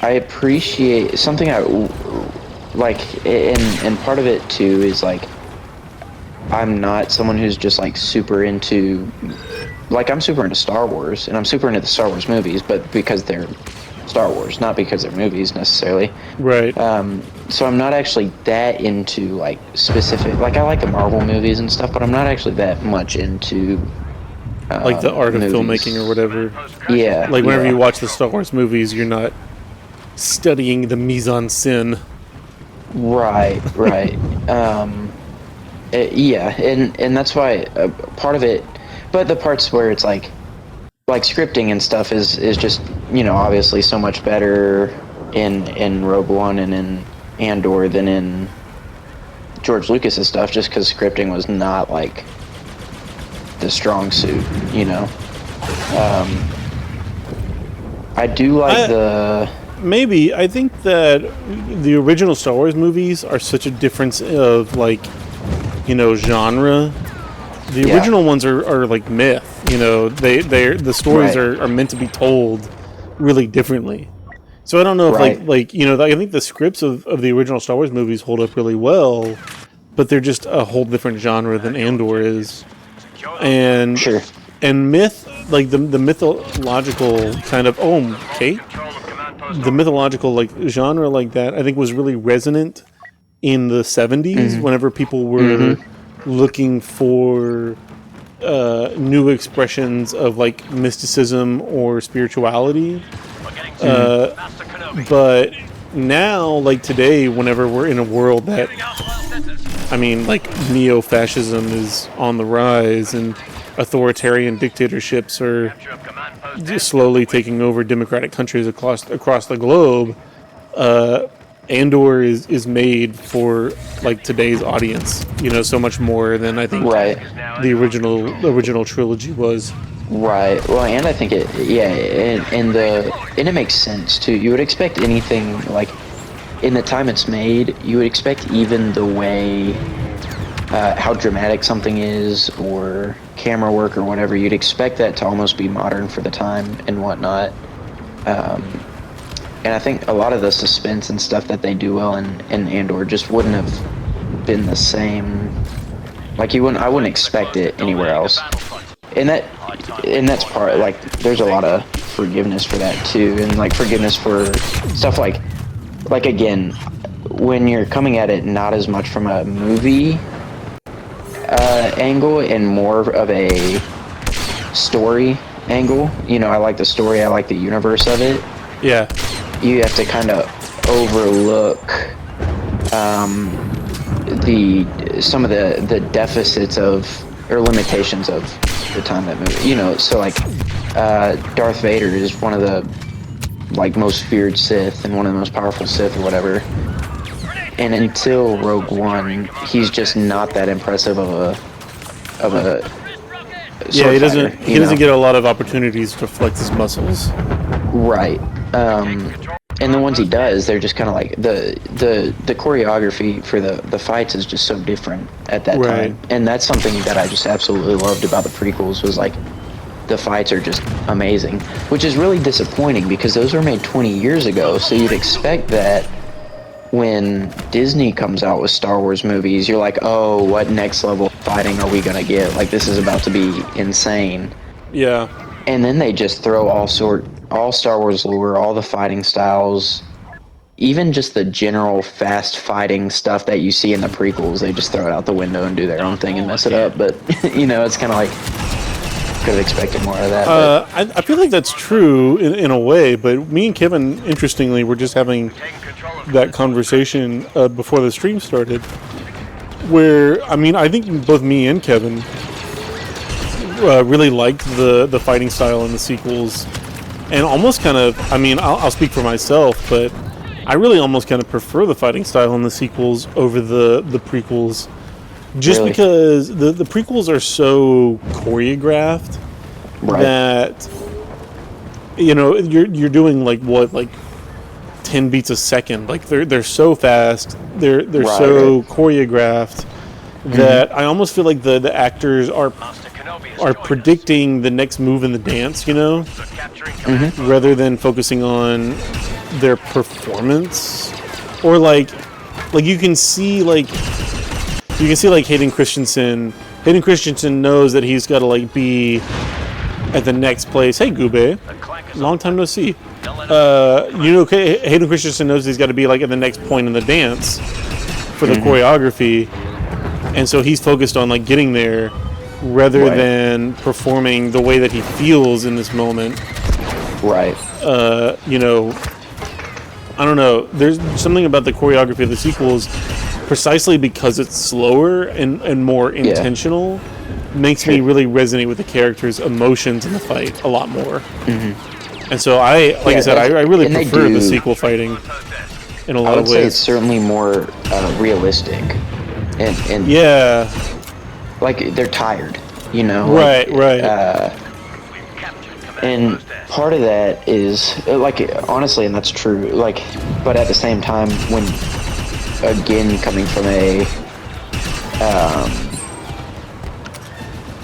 I appreciate something I like, and part of it too is like I'm not someone who's just like super into, like I'm super into Star Wars and I'm super into the Star Wars movies, but because they're Star Wars, not because they're movies necessarily. Right. So I'm not actually that into like specific, like I like the Marvel movies and stuff, but I'm not actually that much into like the art of filmmaking or whatever. Yeah. Like whenever you watch the Star Wars movies, you're not studying the mise en scène. Right. And that's why part of it, but the parts where it's like scripting and stuff is just, obviously so much better in Rogue One and in Andor than in George Lucas's stuff, just because scripting was not like the strong suit, I do like Maybe. I think that the original Star Wars movies are such a difference of, like, genre. The original ones are like myth. The stories are meant to be told really differently. So I don't know if, I think the scripts of the original Star Wars movies hold up really well, but they're just a whole different genre than Andor is. And and myth, like the mythological kind of the mythological like genre like that, I think was really resonant in the 70s whenever people were looking for new expressions of like mysticism or spirituality. But now, like today, whenever we're in a world that, like neo-fascism is on the rise and authoritarian dictatorships are slowly taking over democratic countries across the globe, Andor is made for like today's audience, so much more than I think the original trilogy was. Right. Well, and I think and it makes sense too. You would expect anything like in the time it's made, you would expect even the way how dramatic something is or camera work or whatever, you'd expect that to almost be modern for the time and whatnot. And I think a lot of the suspense and stuff that they do well in Andor just wouldn't have been the same. Like I wouldn't expect it anywhere else. And that's part, like, there's a lot of forgiveness for that too, and like forgiveness for stuff like again, when you're coming at it not as much from a movie angle and more of a story angle. I like the story, I like the universe of it. Yeah. You have to kind of overlook some of the deficits or limitations of the time that movie. So like Darth Vader is one of the like most feared Sith and one of the most powerful Sith or whatever. And until Rogue One, he's just not that impressive of a yeah, he doesn't get a lot of opportunities to flex his muscles. Right. And the ones he does, they're just kind of like the choreography for the fights is just so different at that time. And that's something that I just absolutely loved about the prequels was like the fights are just amazing, which is really disappointing because those were made 20 years ago. So you'd expect that when Disney comes out with Star Wars movies, you're like, oh, what next level fighting are we gonna get? Like this is about to be insane. Yeah. And then they just throw all Star Wars lore, all the fighting styles, even just the general fast fighting stuff that you see in the prequels, they just throw it out the window and do their own thing and mess it up. But, it's kind of like, could have expected more of that. I feel like that's true in a way, but me and Kevin, interestingly, were just having that conversation before the stream started. where I mean, I think both me and Kevin really liked the fighting style in the sequels, and almost kind of. I mean, I'll speak for myself, but I really almost kind of prefer the fighting style in the sequels over the prequels, just Really? because the prequels are so choreographed that you're doing like 10 beats a second. Like they're so fast, they're so choreographed that I almost feel like the actors are predicting the next move in the dance, rather than focusing on their performance. Or like you can see Hayden Christensen. Hayden Christensen knows that he's got to like be at the next place. Hey, Gube, long time no see. Hayden Christensen knows he's got to be like at the next point in the dance for the choreography, and so he's focused on like getting there rather than performing the way that he feels in this moment. Right. I don't know. There's something about the choreography of the sequels, precisely because it's slower and more intentional, makes me really resonate with the characters' emotions in the fight a lot more. And so I really prefer the sequel fighting in a lot of ways. I would say it's certainly more realistic, and like they're tired, Right. And part of that is like honestly, and that's true. Like, but at the same time, when again coming from a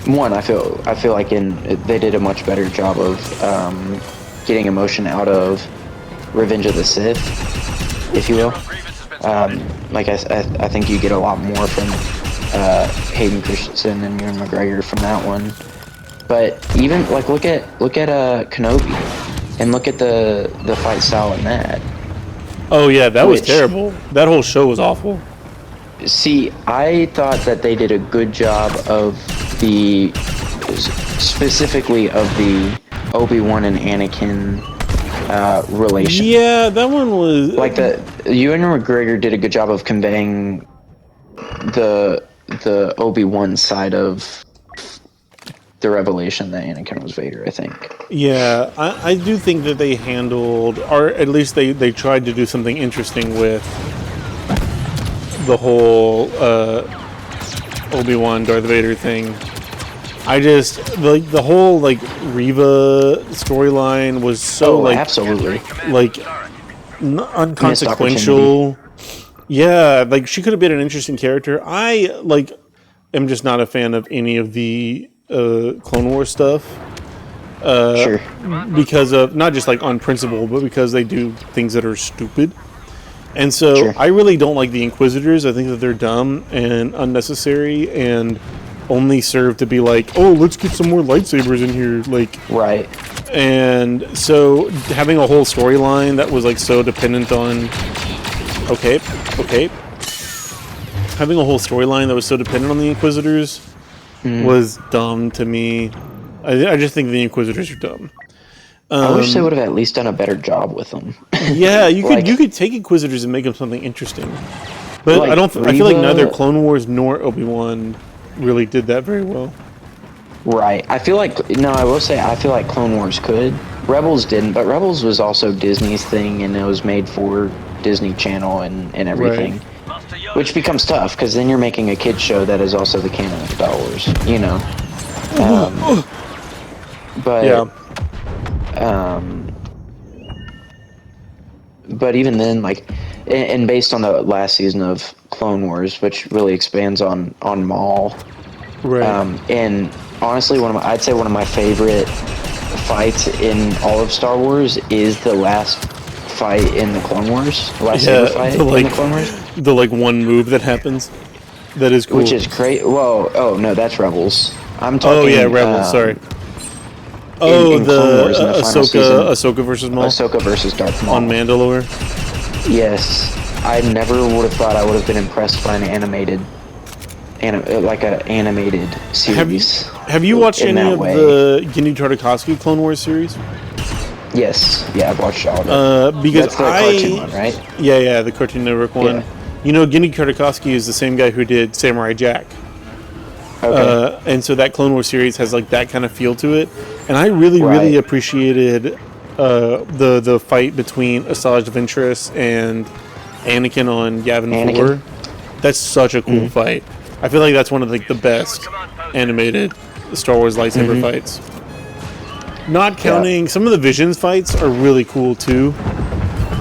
one, I feel like they did a much better job of getting emotion out of Revenge of the Sith, if you will. Like I think you get a lot more from Hayden Christensen and Ewan McGregor from that one. But even like look at Kenobi, and look at the fight style in that. Oh yeah, that was terrible. That whole show was awful. See, I thought that they did a good job of specifically of the Obi-Wan and Anakin relation. Yeah, that one was like Ewan McGregor did a good job of conveying the Obi-Wan side of the revelation that Anakin was Vader, I think. Yeah, I do think that they handled, or at least they tried to do something interesting with the whole Obi-Wan Darth Vader thing. I just the whole like Reva storyline was so absolutely unconsequential. Yeah, like she could have been an interesting character. I am just not a fan of any of the Clone Wars stuff. Sure. Because of not just like on principle, but because they do things that are stupid. And so I really don't like the Inquisitors. I think that they're dumb and unnecessary and only serve to be like, oh, let's get some more lightsabers in here. Like, right. And so having a whole storyline that was like so dependent on, having a whole storyline that was so dependent on the Inquisitors was dumb to me. I just think the Inquisitors are dumb. I wish they would have at least done a better job with them. Yeah, you could take Inquisitors and make them something interesting, but like I feel like neither Clone Wars nor Obi-Wan really did that very well. Right. I feel like I will say I feel like Clone Wars could. Rebels didn't, but Rebels was also Disney's thing, and it was made for Disney Channel and everything, which becomes tough because then you're making a kids show that is also the canon of Star Wars. But yeah. But even then, like, and based on the last season of Clone Wars, which really expands on Maul, right? And honestly, I'd say one of my favorite fights in all of Star Wars is the last fight in the Clone Wars, the last saber fight in the Clone Wars. The one move that happens, that is cool. Which is great. Well, oh no, that's Rebels. I'm talking. Oh yeah, Rebels. Sorry. In Clone Wars in the final season. Ahsoka versus Maul. Ahsoka versus Darth Maul. On Mandalore. Yes, I never would have thought I would have been impressed by an animated series. Have you watched any of the Genndy Tartakovsky Clone Wars series? Yes, yeah, I've watched all of it. Because that's the cartoon one, right? Yeah, the Cartoon Network one. You know, Genndy Tartakovsky is the same guy who did Samurai Jack. Okay. And so that Clone Wars series has like that kind of feel to it. And I really appreciated the fight between Asajj Ventress and Anakin on Yavin 4. That's such a cool fight. I feel like that's one of like the best animated Star Wars lightsaber fights. Not counting some of the Visions fights are really cool too.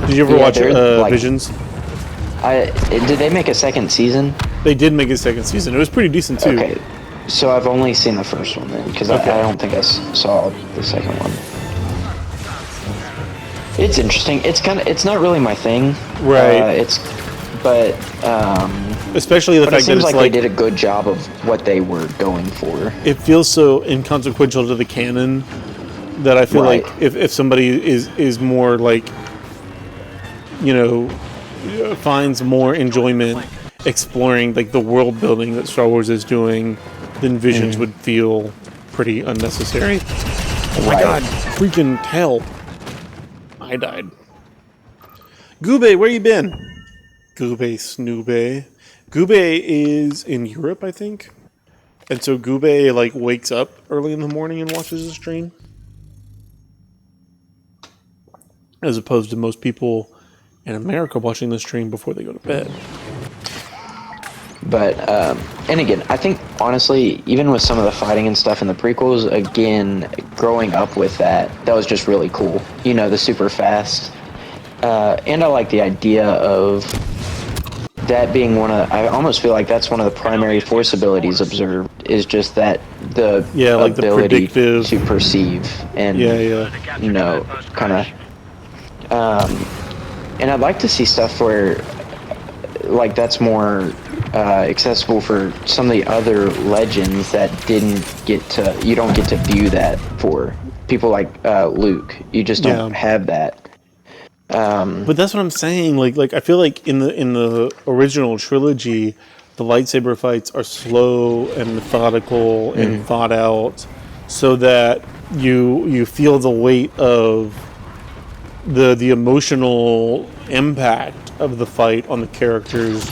Did you ever watch Visions? Did they make a second season? They did make a second season. It was pretty decent too. Okay, so I've only seen the first one then, because I don't think I saw the second one. It's interesting. It's not really my thing. Right. Especially the fact that it's like they did a good job of what they were going for. It feels so inconsequential to the canon that I feel like if somebody is more like, you know, finds more enjoyment exploring like the world building that Star Wars is doing, then Visions would feel pretty unnecessary. Oh my god, freaking hell. I died. Gube, where you been? Gube Snoobe. Gube is in Europe, I think. And so Gube like wakes up early in the morning and watches the stream. As opposed to most people in America watching the stream before they go to bed. But, and again, I think, honestly, even with some of the fighting and stuff in the prequels, again, growing up with that was just really cool. You know, the super fast. And I like the idea of that being I almost feel like that's one of the primary Force abilities observed, is just that the like ability the to perceive and, you know, kind of... and I'd like to see stuff where, like, that's more accessible for some of the other legends that you don't get to view that for people like Luke. You just don't have that. But that's what I'm saying. Like I feel like in the original trilogy, the lightsaber fights are slow and methodical and thought out, so that you feel the weight of the emotional impact of the fight on the characters,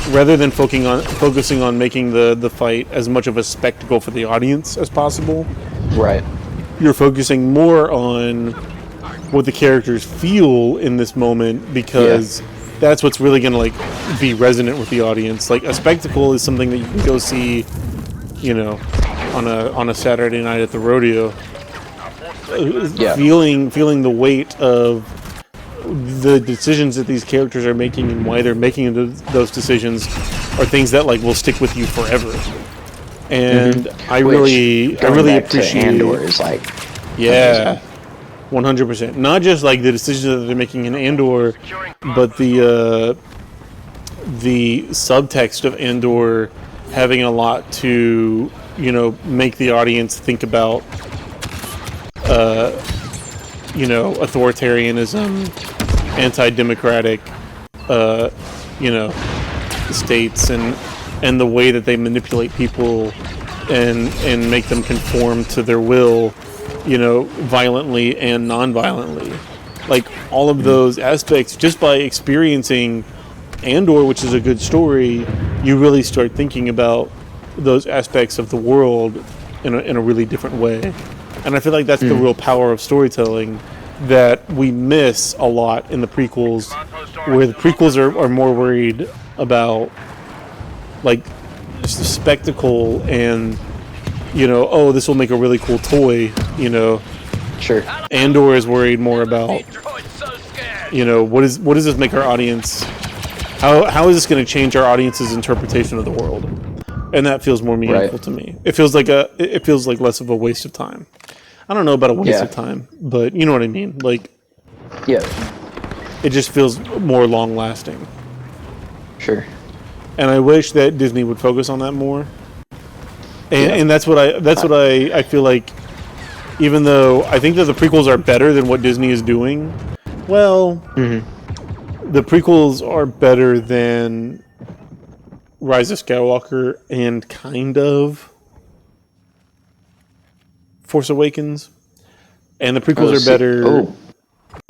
rather than focusing on making the fight as much of a spectacle for the audience as possible. Right. You're focusing more on what the characters feel in this moment, because that's what's really going to like be resonant with the audience. Like a spectacle is something that you can go see, you know, on a Saturday night at the rodeo. Feeling the weight of the decisions that these characters are making and why they're making those decisions are things that like will stick with you forever. And I really appreciate Andor is like 100%. Not just like the decisions that they're making in Andor, but the subtext of Andor having a lot to, you know, make the audience think about, you know, authoritarianism, anti-democratic, you know, states, and the way that they manipulate people and make them conform to their will, you know, violently and non-violently. Like all of those aspects, just by experiencing Andor, which is a good story, you really start thinking about those aspects of the world in a really different way. And I feel like that's the real power of storytelling that we miss a lot in the prequels, where the prequels are more worried about like just the spectacle and, you know, oh, this will make a really cool toy, you know. Sure. Andor is worried more about, you know, what does this make our audience, how is this going to change our audience's interpretation of the world? And that feels more meaningful to me. It feels like less of a waste of time. I don't know about a waste of time, but you know what I mean. Like, it just feels more long lasting. Sure. And I wish that Disney would focus on that more. And that's what I feel like. Even though I think that the prequels are better than what Disney is doing, well, the prequels are better than Rise of Skywalker and kind of Force Awakens, and the prequels are better.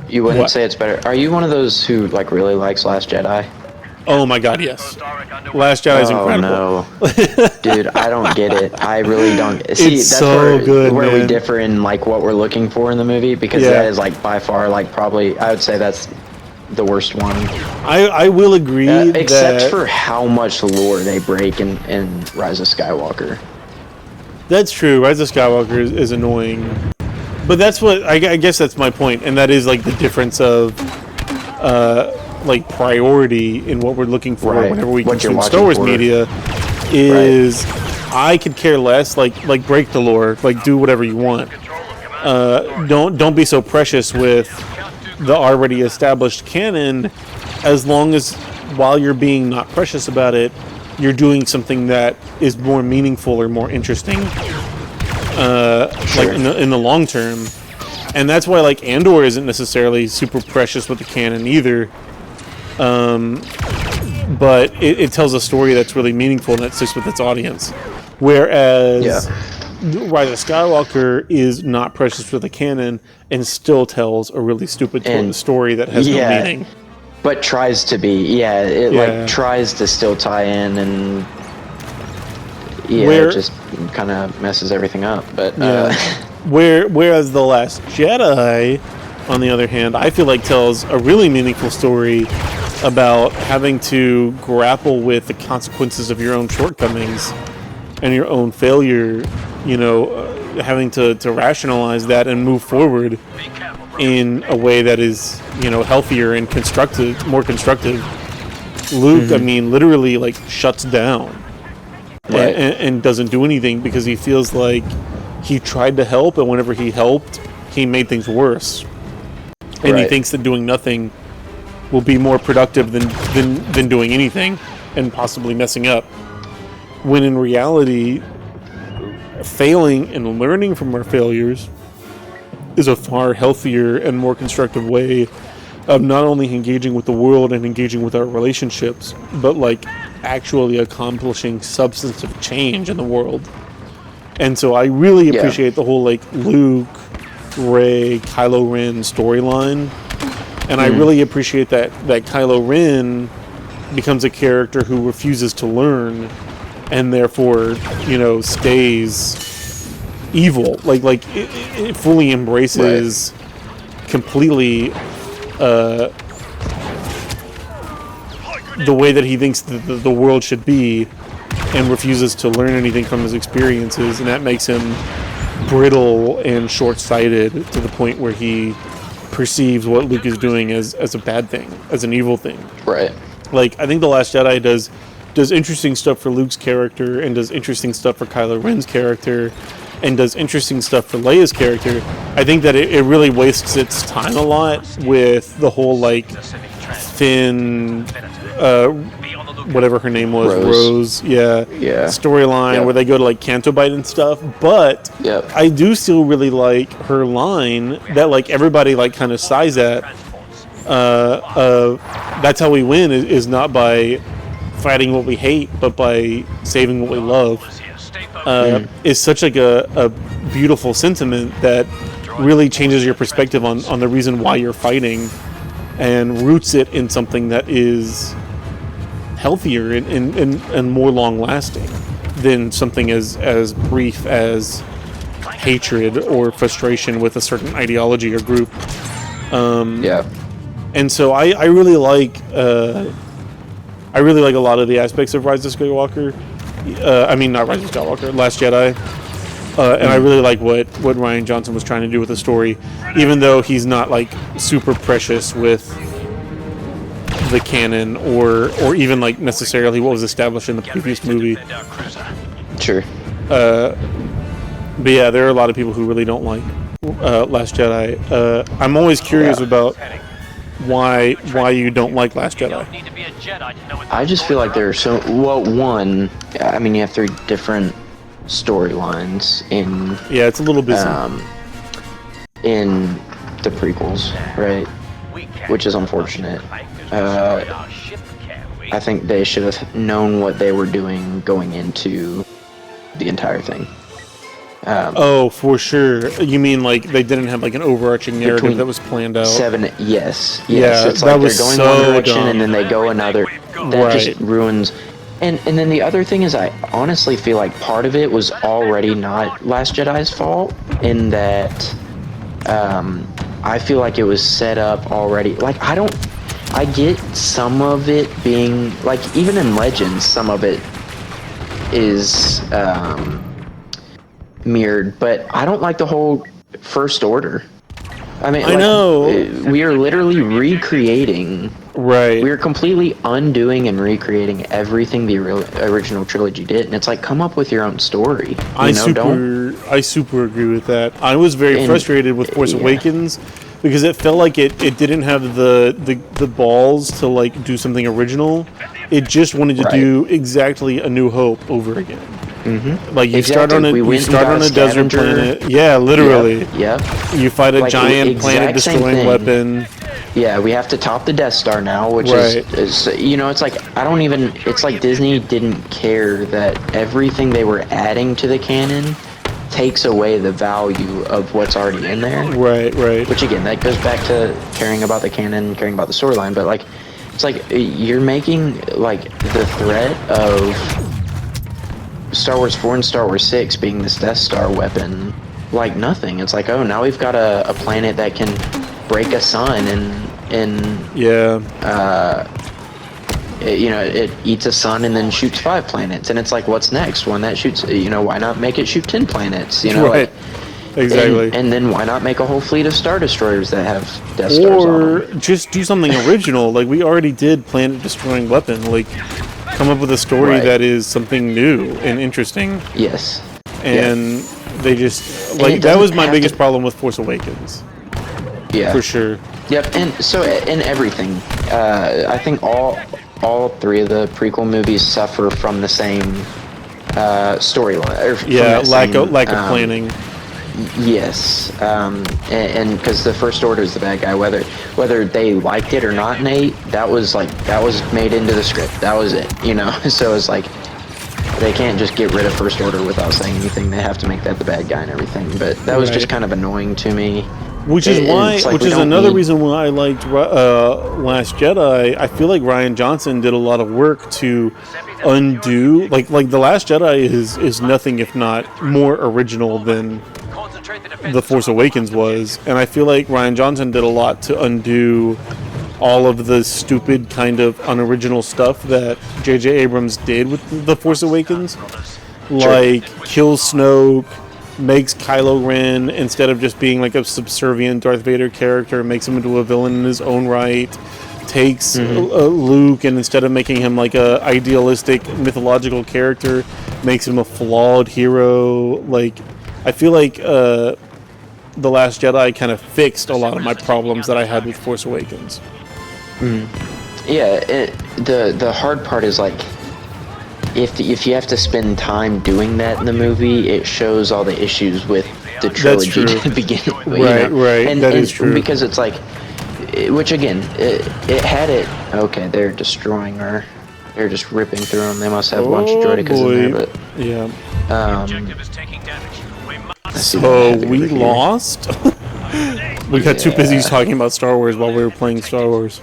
You wouldn't say it's better. Are you one of those who like really likes Last Jedi? Oh my God, yes. Last Jedi is incredible. Oh no, dude, I don't get it. I really don't. See, It's that's so where, good, where we man. differ in like what we're looking for in the movie, because Yeah. that is like by far like probably I would say that's the worst one. I will agree Except that for how much lore they break in Rise of Skywalker. that's true. Rise of Skywalker is annoying, but that's what I guess that's my point, and that is like the difference of like priority in what we're looking for Right. whenever we What you're consume Star watching Wars for. media. Is I could care less. Like break the lore. Like do whatever you want. Don't be so precious with the already established canon, as long as while you're being not precious about it, you're doing something that is more meaningful or more interesting, like in the long term. And that's why like Andor isn't necessarily super precious with the canon either, but it tells a story that's really meaningful and that sticks with its audience, whereas Rise of Skywalker is not precious with the canon and still tells a really stupid story that has no meaning. But tries to be, it like tries to still tie in, and it just kind of messes everything up. But whereas The Last Jedi, on the other hand, I feel like tells a really meaningful story about having to grapple with the consequences of your own shortcomings and your own failure, you know, having to rationalize that and move forward in a way that is, you know, healthier and constructive, more constructive. Luke, I mean, literally like shuts down and doesn't do anything because he feels like he tried to help, and whenever he helped, he made things worse. And he thinks that doing nothing will be more productive than doing anything and possibly messing up. When in reality, failing and learning from our failures is a far healthier and more constructive way of not only engaging with the world and engaging with our relationships, but like actually accomplishing substantive change in the world. And so I really appreciate the whole like Luke, Rey, Kylo Ren storyline, and I really appreciate that Kylo Ren becomes a character who refuses to learn and therefore, you know, stays evil. Like it fully embraces completely the way that he thinks the world should be, and refuses to learn anything from his experiences, and that makes him brittle and short-sighted to the point where he perceives what Luke is doing as a bad thing, as an evil thing. Right. Like, I think The Last Jedi does interesting stuff for Luke's character, and does interesting stuff for Kylo Ren's character, and does interesting stuff for Leia's character. I think that it really wastes its time a lot with the whole, like, Finn, whatever her name was, Rose storyline, where they go to, like, Canto Bight and stuff. But I do still really like her line that, like, everybody, like, kind of sighs at. That's how we win is not by fighting what we hate, but by saving what we love. Is such like a beautiful sentiment that really changes your perspective on the reason why you're fighting, and roots it in something that is healthier and more long lasting than something as brief as hatred or frustration with a certain ideology or group. And so I really like a lot of the aspects of Rise of Skywalker. I mean, not Rise of Skywalker, Last Jedi. And I really like what Rian Johnson was trying to do with the story, even though he's not like super precious with the canon or even like necessarily what was established in the previous movie. Sure. But yeah, there are a lot of people who really don't like Last Jedi. I'm always curious about why you don't like Last Jedi. I just feel like there are one, I mean, you have 3 different storylines in it's a little busy in the prequels, right? Which is unfortunate. I think they should have known what they were doing going into the entire thing. Oh, for sure. You mean like they didn't have like an overarching narrative Between that was planned out? 7, yes. Yeah, It's that like they're was going so one direction dumb. and then they go another. That Right. just ruins. And then the other thing is, I honestly feel like part of it was already not Last Jedi's fault, in that I feel like it was set up already. Like, I get some of it being, like, even in Legends, some of it is mirrored, but I don't like the whole First Order. I mean, I know. we are literally recreating. Right. We are completely undoing and recreating everything the original trilogy did, and it's like, come up with your own story. I super agree with that. I was very frustrated with Force Awakens because it felt like it didn't have the balls to like do something original. It just wanted to do exactly A New Hope over again. Mm-hmm. Like you start on a desert planet. Yeah, literally. Yep. You fight a giant planet-destroying weapon. Yeah, we have to top the Death Star now, which is, you know, it's like, it's like Disney didn't care that everything they were adding to the canon takes away the value of what's already in there. Right. Which, again, that goes back to caring about the canon, caring about the storyline, but, like, it's like, you're making, like, the threat of Star Wars 4 and Star Wars 6 being this Death Star weapon like nothing. It's like, oh, now we've got a planet that can break a sun it eats a sun and then shoots 5 planets, and it's like, what's next? One that shoots, why not make it shoot 10 planets? Right. Exactly. And then why not make a whole fleet of Star Destroyers that have Death Stars on them? Or just do something original. Like, we already did planet-destroying weapon. Like, come up with a story that is something new and interesting. Yes. And they just, like, that was my biggest problem with Force Awakens. Yeah. For sure. Yep, and so in everything, I think all 3 of the prequel movies suffer from the same storyline. Yeah, lack of planning. Yes, and because the First Order is the bad guy, whether they liked it or not, Nate, that was made into the script. That was it, So it's like, they can't just get rid of First Order without saying anything. They have to make that the bad guy and everything. But that was just kind of annoying to me. Which is another reason why I liked Last Jedi. I feel like Rian Johnson did a lot of work to undo, like The Last Jedi is nothing if not more original than The Force Awakens was, and I feel like Rian Johnson did a lot to undo all of the stupid kind of unoriginal stuff that J.J. Abrams did with The Force Awakens, like kill Snoke, makes Kylo Ren, instead of just being like a subservient Darth Vader character, makes him into a villain in his own right, takes Luke, and instead of making him like a idealistic mythological character, makes him a flawed hero. Like, I feel like The Last Jedi kind of fixed a lot of my problems that I had with Force Awakens. Yeah, the hard part is, like, if you have to spend time doing that in the movie, it shows all the issues with the trilogy to begin with. Right. And that is true. Because it's like, which again, it had it. Okay, they're destroying her. They're just ripping through them. They must have a bunch of droidicas in there, but so we lost. We got too busy talking about Star Wars while we were playing Star Wars.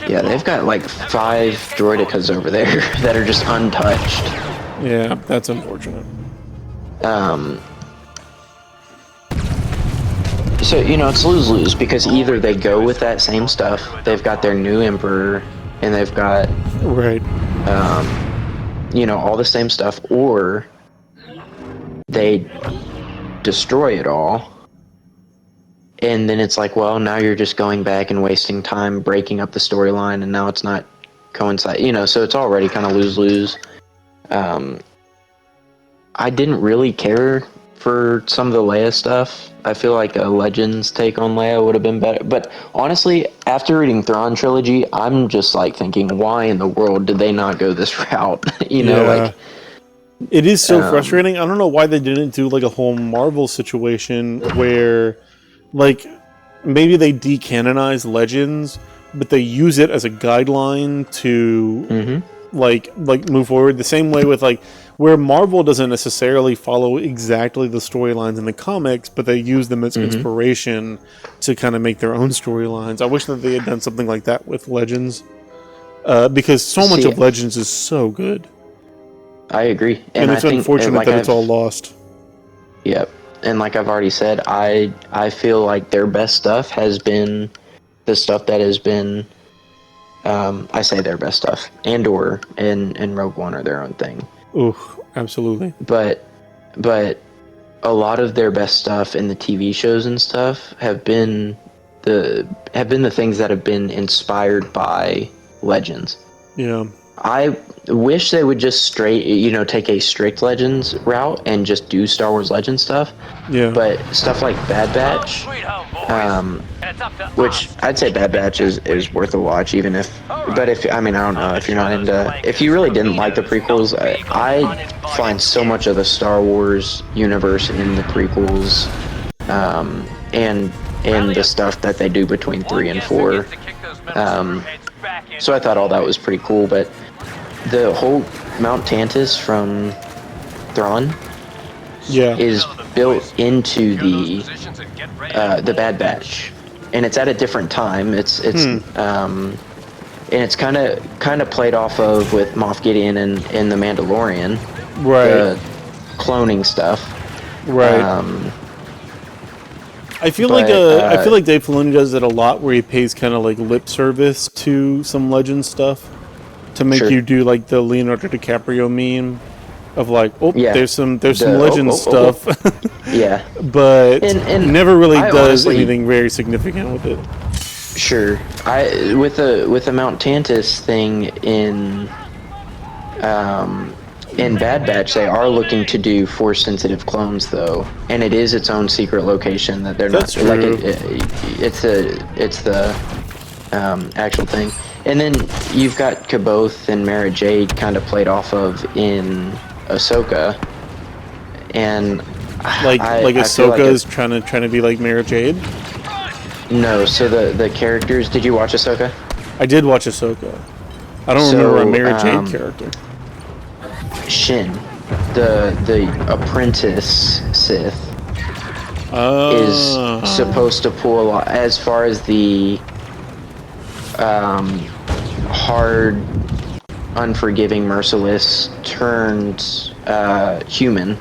Yeah, they've got like 5 droidicas over there that are just untouched. Yeah, that's unfortunate. So, it's lose-lose, because either they go with that same stuff, they've got their new Emperor, and they've got all the same stuff, or they destroy it all. And then it's like, well, now you're just going back and wasting time breaking up the storyline, and now it's not coincide. So it's already kind of lose-lose. I didn't really care for some of the Leia stuff. I feel like a Legends take on Leia would have been better. But honestly, after reading Thrawn Trilogy, I'm just like thinking, why in the world did they not go this route? Like, it is so frustrating. I don't know why they didn't do like a whole Marvel situation where, like, maybe they decanonize Legends, but they use it as a guideline to move forward the same way with like where Marvel doesn't necessarily follow exactly the storylines in the comics, but they use them as inspiration to kind of make their own storylines. I wish that they had done something like that with Legends, because so much of Legends is so good. I agree, and it's unfortunate that it's all lost. Yep, and like I've already said, I feel like their best stuff has been the stuff that has been. I say their best stuff. Andor and Rogue One are their own thing. Ooh, absolutely. But a lot of their best stuff in the TV shows and stuff have been the things that have been inspired by Legends. Yeah. I wish they would just take a strict Legends route and just do Star Wars Legends stuff. Yeah. But stuff like Bad Batch, which I'd say Bad Batch is worth a watch, even if. But I don't know if you're not into. If you really didn't like the prequels, I find so much of the Star Wars universe in the prequels, and the stuff that they do between 3 and 4. So I thought all that was pretty cool, but the whole Mount Tantus from Thrawn is built into the Bad Batch, and it's at a different time. It's and it's kind of played off of with Moff Gideon and The Mandalorian, right? The cloning stuff, right? I feel like Dave Filoni does it a lot, where he pays kind of like lip service to some Legend stuff to make you do like the Leonardo DiCaprio meme of like, there's some Legend stuff. Yeah, but and never really does anything very significant with it. Sure, with the Mount Tantus thing in Bad Batch, they are looking to do Force-sensitive clones, though, and it is its own secret location that they're not like it's the actual thing. And then you've got Kaboth and Mara Jade kind of played off of in Ahsoka, and Ahsoka is trying to be like Mara Jade. No, so the characters. Did you watch Ahsoka? I did watch Ahsoka. I don't remember a Mara Jade character. Shin, the apprentice Sith, is supposed to pull a lot as far as the hard, unforgiving, merciless turned human.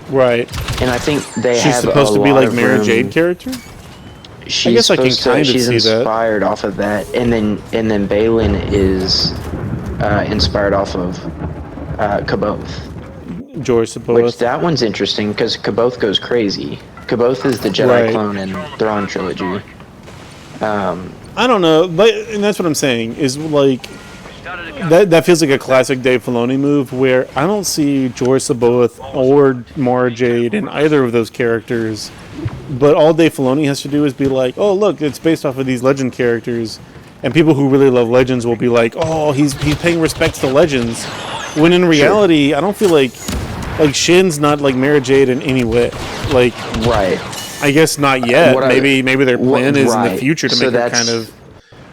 Right. And I think she's supposed to be like Mara Jade character. I guess I can kind of see that. She's inspired off of that, and then Balin is inspired off of Kaboth. Joy Saboth. Which that one's interesting because Kaboth goes crazy. Kaboth is the Jedi clone in Thrawn trilogy. I don't know, and that's what I'm saying is like that feels like a classic Dave Filoni move where I don't see Joy Saboth or Mara Jade in either of those characters, but all Dave Filoni has to do is be like, oh look, it's based off of these Legend characters, and people who really love Legends will be like, oh, he's paying respects to Legends, when in reality I don't feel like Shin's not like Mara Jade in any way. Like, I guess not yet. Maybe their plan is in the future to make her kind of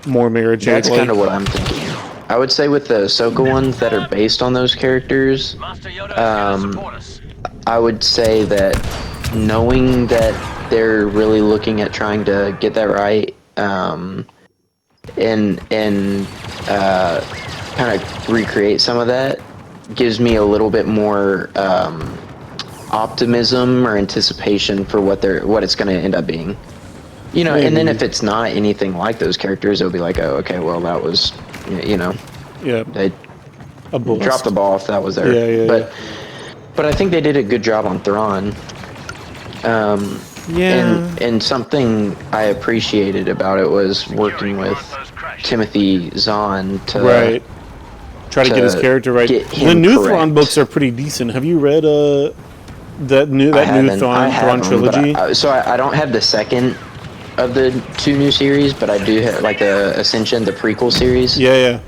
more Mara Jade. That's kind of what I'm thinking. I would say with the Ahsoka ones that are based on those characters, I would say that knowing that they're really looking at trying to get that right, and kind of recreate some of that, gives me a little bit more optimism or anticipation for what it's going to end up being. You know, and then if it's not anything like those characters, it'll be like, oh, okay, well, that was, they dropped the ball if that was there. But I think they did a good job on Thrawn. And something I appreciated about it was working with Timothy Zahn to try to get his character right. The new Thrawn books are pretty decent. Have you read that new Thrawn trilogy? So I don't have the second of the two new series, but I do have like the Ascension, the prequel series. Yeah.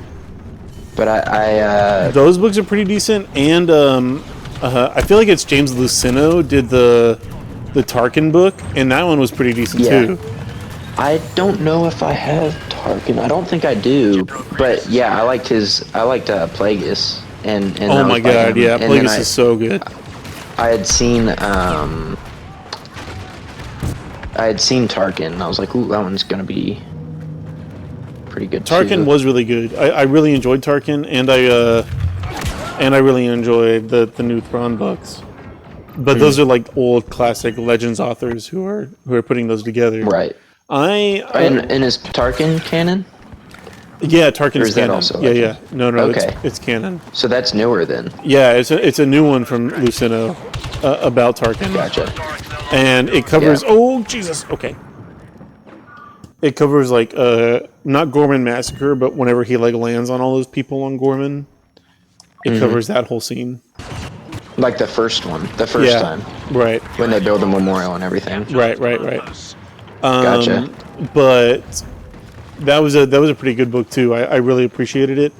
But I those books are pretty decent, and I feel like it's James Luceno did the Tarkin book, and that one was pretty decent too. I don't know if I have Tarkin. I don't think I do, but yeah, I liked Plagueis and Oh that my was by god, him. yeah, And then Plagueis is so good. I had seen Tarkin, and I was like, ooh, that one's gonna be pretty good too. Tarkin was really good. I really enjoyed Tarkin, and I really enjoyed the new Thrawn books. But those are like old classic Legends authors who are putting those together. Right. And is Tarkin canon? Yeah, Tarkin's Or is that canon. also Yeah, Legends? yeah. No, Okay. it's canon. So that's newer then. Yeah, it's a new one from Lucino about Tarkin. Gotcha. And it covers Yeah. oh Jesus, okay. It covers like not Gorman Massacre, but whenever he like lands on all those people on Gorman, it covers that whole scene. Like the first one, the first time. Right. When they build the memorial and everything. Right. Gotcha. But that was a pretty good book too. I really appreciated it.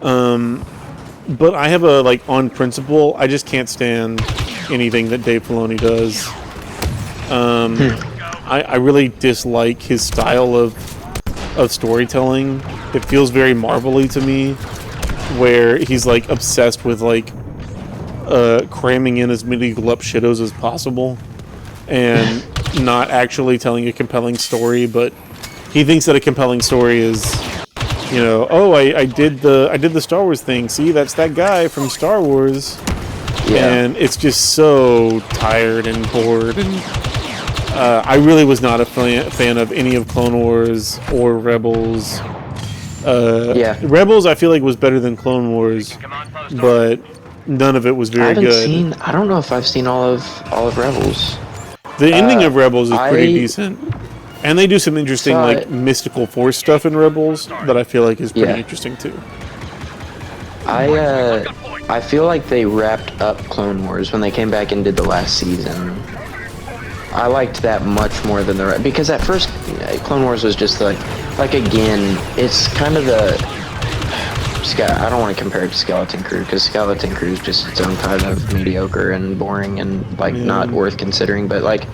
But I have a like on principle, I just can't stand anything that Dave Filoni does. I really dislike his style of storytelling. It feels very Marvel-y to me, where he's like obsessed with like cramming in as many glup shitos as possible and not actually telling a compelling story, but he thinks that a compelling story is, you know, oh, I did the Star Wars thing. See, that's that guy from Star Wars. Yeah. And it's just so tired and bored. And I really was not a fan of any of Clone Wars or Rebels. Yeah. Rebels, I feel like, was better than Clone Wars, but none of it was very good. I don't know if I've seen all of Rebels. The ending of Rebels is pretty decent. And they do some interesting, like, mystical force stuff in Rebels that I feel like is pretty interesting, too. I feel like they wrapped up Clone Wars when they came back and did the last season. I liked that much more than the rest, because at first Clone Wars was just like again, it's kind of the I don't want to compare it to Skeleton Crew, because Skeleton Crew is just its own kind of mediocre and boring and like not worth considering, but like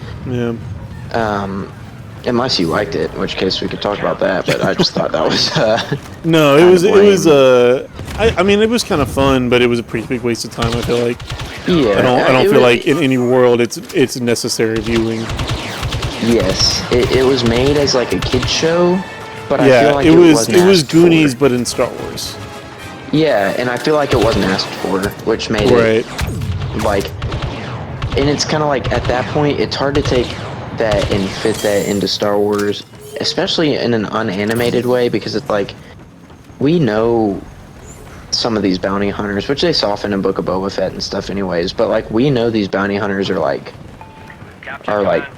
unless you liked it, in which case we could talk about that, but I just thought that was no, it was I mean, it was kind of fun, but it was a pretty big waste of time, I feel like. Yeah, I don't feel like in any world it's necessary viewing. Yes, it was made as like a kid show, but I feel like it was Goonies, but in Star Wars. Yeah, and I feel like it wasn't asked for, which made it like, and it's kind of like at that point it's hard to take that and fit that into Star Wars, especially in an unanimated way, because it's like we know some of these bounty hunters, which they soften in Book of Boba Fett and stuff anyways, but like we know these bounty hunters are like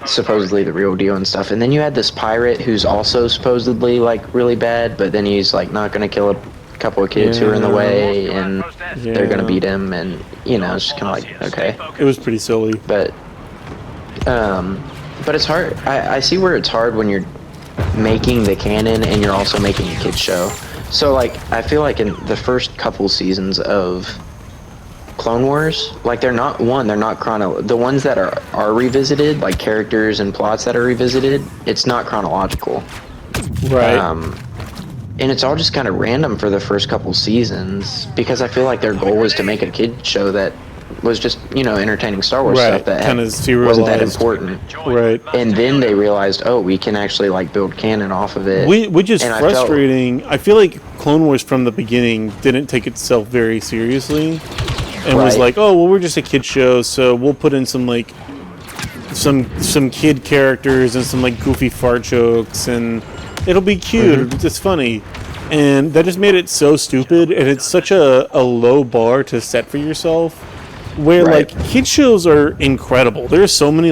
supposedly the real deal and stuff, and then you had this pirate who's also supposedly like really bad, but then he's like not gonna kill a couple of kids who are in the way, and they're gonna beat him, and you know, it's just kind of like, okay, it was pretty silly, but it's hard. I see where it's hard when you're making the canon and you're also making a kid's show. So, like, I feel like in the first couple seasons of Clone Wars, like, they're not the ones that are revisited, like characters and plots that are revisited, it's not chronological. Right. And it's all just kind of random for the first couple seasons, because I feel like their goal was to make a kid show that was just, you know, entertaining Star Wars stuff that wasn't that important. Right. And then they realized, oh, we can actually like build canon off of it. Which is frustrating. I feel like Clone Wars from the beginning didn't take itself very seriously, and was like, oh, well, we're just a kid show, so we'll put in some like some kid characters and some like goofy fart jokes, and it'll be cute. It's funny. And that just made it so stupid, and it's such a low bar to set for yourself. Where like kid shows are incredible. There are so many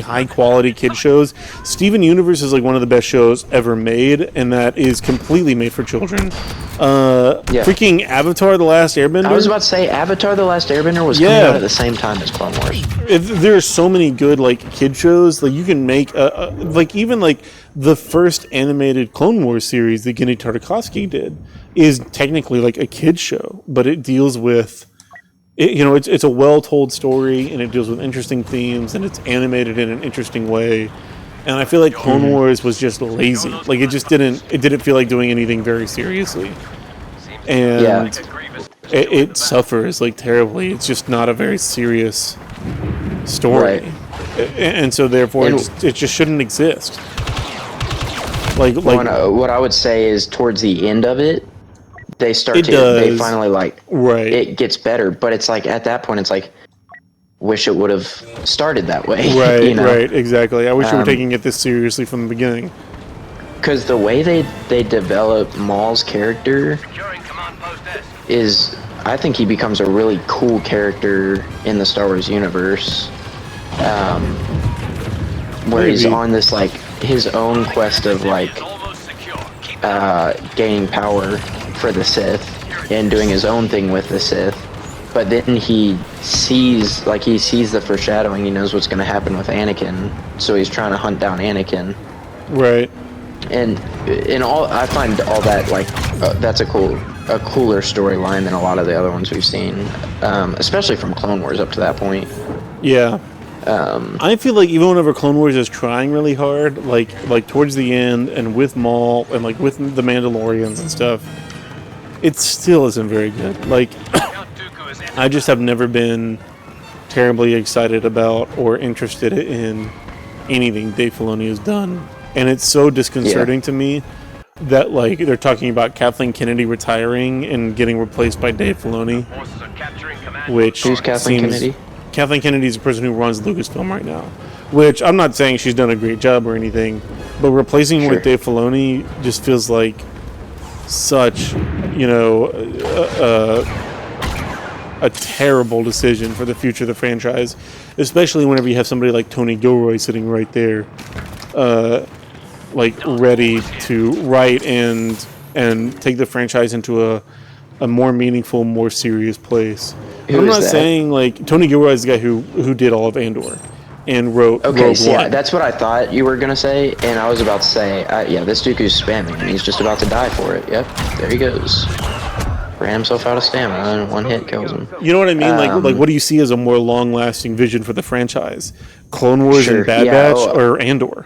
high quality kid shows. Steven Universe is like one of the best shows ever made, and that is completely made for children. Freaking Avatar: The Last Airbender. I was about to say Avatar: The Last Airbender was coming out at the same time as Clone Wars. There are so many good like kid shows. Like you can make like even like the first animated Clone Wars series that Genndy Tartakovsky did is technically like a kid show, but it deals with it's a well-told story, and it deals with interesting themes, and it's animated in an interesting way. And I feel like Clone Wars was just lazy. Like it didn't feel like doing anything very seriously. And it suffers like terribly. It's just not a very serious story. Right. And so therefore it just shouldn't exist. Like what I would say is towards the end of it, they finally like right. It gets better, but it's like at that point it's like wish it would have started that way. Right, you know? right, exactly. I wish we were taking it this seriously from the beginning. Because the way they develop Maul's character is, I think he becomes a really cool character in the Star Wars universe. Where he's on this like his own quest of like gaining power for the Sith and doing his own thing with the Sith. But then he sees the foreshadowing. He knows what's going to happen with Anakin, so he's trying to hunt down Anakin. Right. And I find all that like that's a cooler storyline than a lot of the other ones we've seen, especially from Clone Wars up to that point. Yeah. I feel like even whenever Clone Wars is trying really hard, like towards the end and with Maul and like with the Mandalorians and stuff, it still isn't very good. Like, I just have never been terribly excited about or interested in anything Dave Filoni has done. And it's so disconcerting to me that, like, they're talking about Kathleen Kennedy retiring and getting replaced by Dave Filoni. Who's Kathleen Kennedy? Kathleen Kennedy is the person who runs Lucasfilm right now. Which, I'm not saying she's done a great job or anything, but replacing her with Dave Filoni just feels like such, a terrible decision for the future of the franchise, especially whenever you have somebody like Tony Gilroy sitting right there, like ready to write and take the franchise into a more meaningful, more serious place. I'm not saying like Tony Gilroy is the guy who did all of Andor and wrote Rogue One. Yeah, that's what I thought you were gonna say, and I was about to say, this Dooku's spamming, and he's just about to die for it. Yep, there he goes. Ran himself out of stamina, and one hit kills him. You know what I mean? Like what do you see as a more long-lasting vision for the franchise? Clone Wars and Bad Batch, or Andor?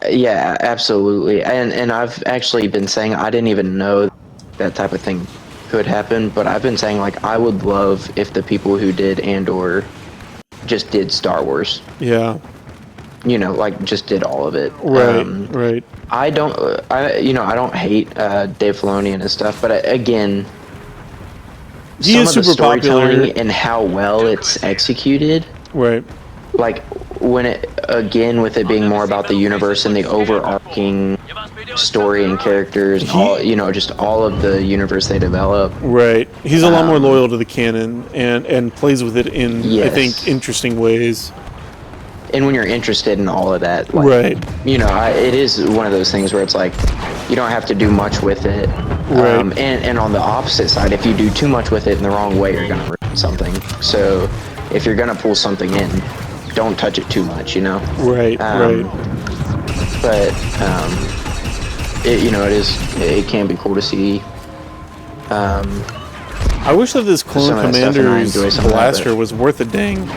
Yeah, absolutely. And I've actually been saying I didn't even know that type of thing could happen, but I've been saying like I would love if the people who did Andor just did Star Wars. Yeah. Like just did all of it. Right. Right. I don't hate Dave Filoni and his stuff, but again, he is super popular and how well it's executed. Right. Like when with it being more about the universe and the overarching story and characters, and all, just all of the universe they develop. Right. He's a lot more loyal to the canon and plays with it in I think interesting ways. And when you're interested in all of that, right? It is one of those things where it's like you don't have to do much with it. Right. And on the opposite side, if you do too much with it in the wrong way, you're gonna ruin something. So if you're gonna pull something in, don't touch it too much. Right. Right. But it can be cool to see. I wish that this Clone Commander's blaster was worth a dang.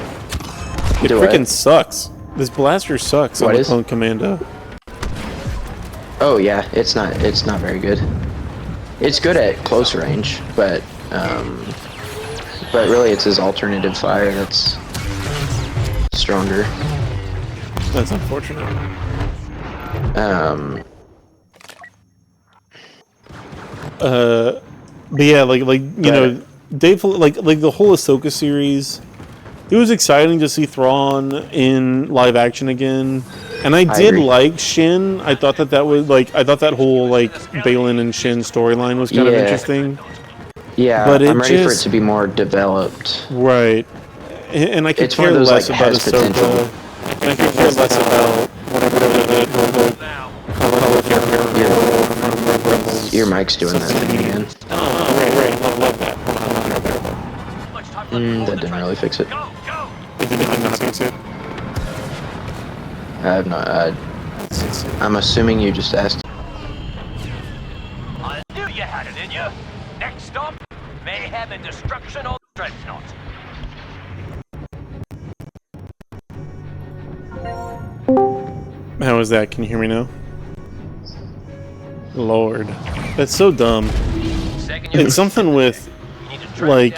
It freaking sucks. This blaster sucks on the Clone Commando. Oh yeah, it's not very good. It's good at close range, but really it's his alternative fire that's stronger. That's unfortunate. But yeah, Dave, like the whole Ahsoka series, it was exciting to see Thrawn in live action again, and I did like Shin. I thought that was I thought that whole Baylan and Shin storyline was kind of interesting. Yeah, but I'm ready for it to be more developed. Right, and I could care less about Ahsoka. And I could care less about your mic's doing that thing again. Oh, right. Love that. That didn't really fix it. It did not fix it? I have not. I'm assuming you just asked. I knew you had it in you. Next stop, mayhem and destruction on the Dreadnought. was that? Can you hear me now? Lord. That's so dumb. It's something with, like,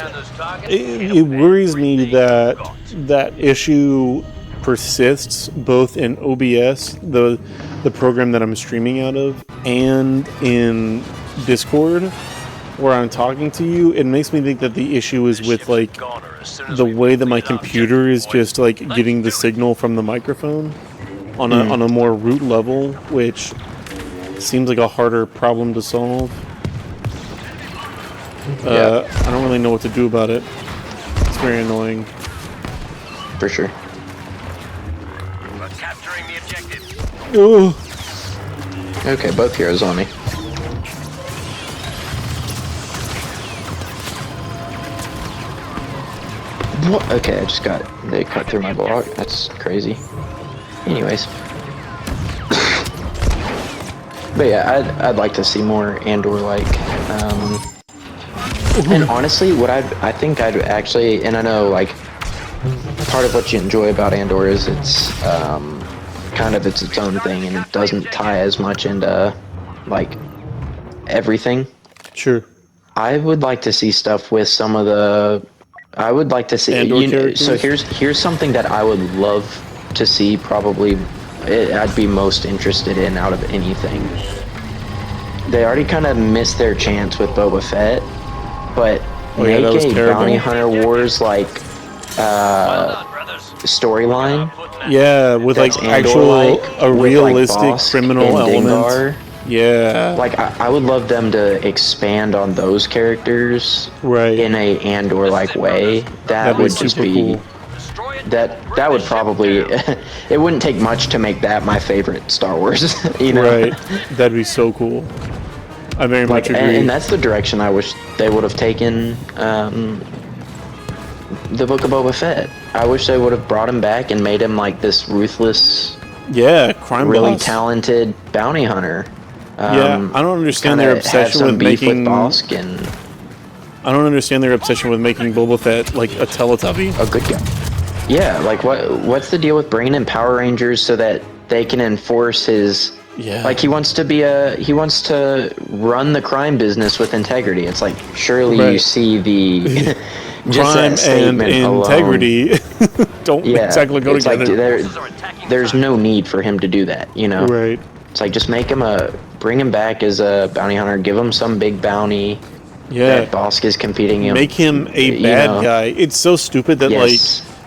it worries me that that issue persists both in OBS, the program that I'm streaming out of, and in Discord, where I'm talking to you. It makes me think that the issue is with, like, the way that my computer is just, like, getting the signal from the microphone on a more root level, which seems like a harder problem to solve. I don't really know what to do about it. It's very annoying. For sure. We're capturing the objective. Ooh. Okay, both heroes on me. What? Okay, I just got it. They cut through my block. That's crazy. Anyways. But yeah, I'd like to see more Andor-like. And honestly, what I think I'd actually, and I know like part of what you enjoy about Andor is it's kind of its own thing, and it doesn't tie as much into like everything. Sure. I would like to see stuff with some of the. I would like to see. So here's something that I would love to see. Probably, I'd be most interested in out of anything. They already kind of missed their chance with Boba Fett, but make a Bounty Hunter Wars like storyline. Yeah, with like actual a realistic like criminal element. Yeah. Like I would love them to expand on those characters in a Andor-like way. That would just be cool. That would probably it wouldn't take much to make that my favorite Star Wars. You know? Right. That'd be so cool. I very much agree. And that's the direction I wish they would have taken the Book of Boba Fett. I wish they would have brought him back and made him like this ruthless, crime really boss. Talented bounty hunter. I don't understand their obsession with making. I don't understand their obsession with making Boba Fett like a Teletubby. A good guy. Yeah, like what's the deal with bringing in Power Rangers so that they can enforce his? Yeah. Like he wants to run the crime business with integrity. It's like surely you see the just crime that statement and integrity don't exactly go together. Like there's no need for him to do that, you know. Right. It's like just bring him back as a bounty hunter. Give him some big bounty. Yeah. That Bosk is competing him. Make him a bad guy. It's so stupid that like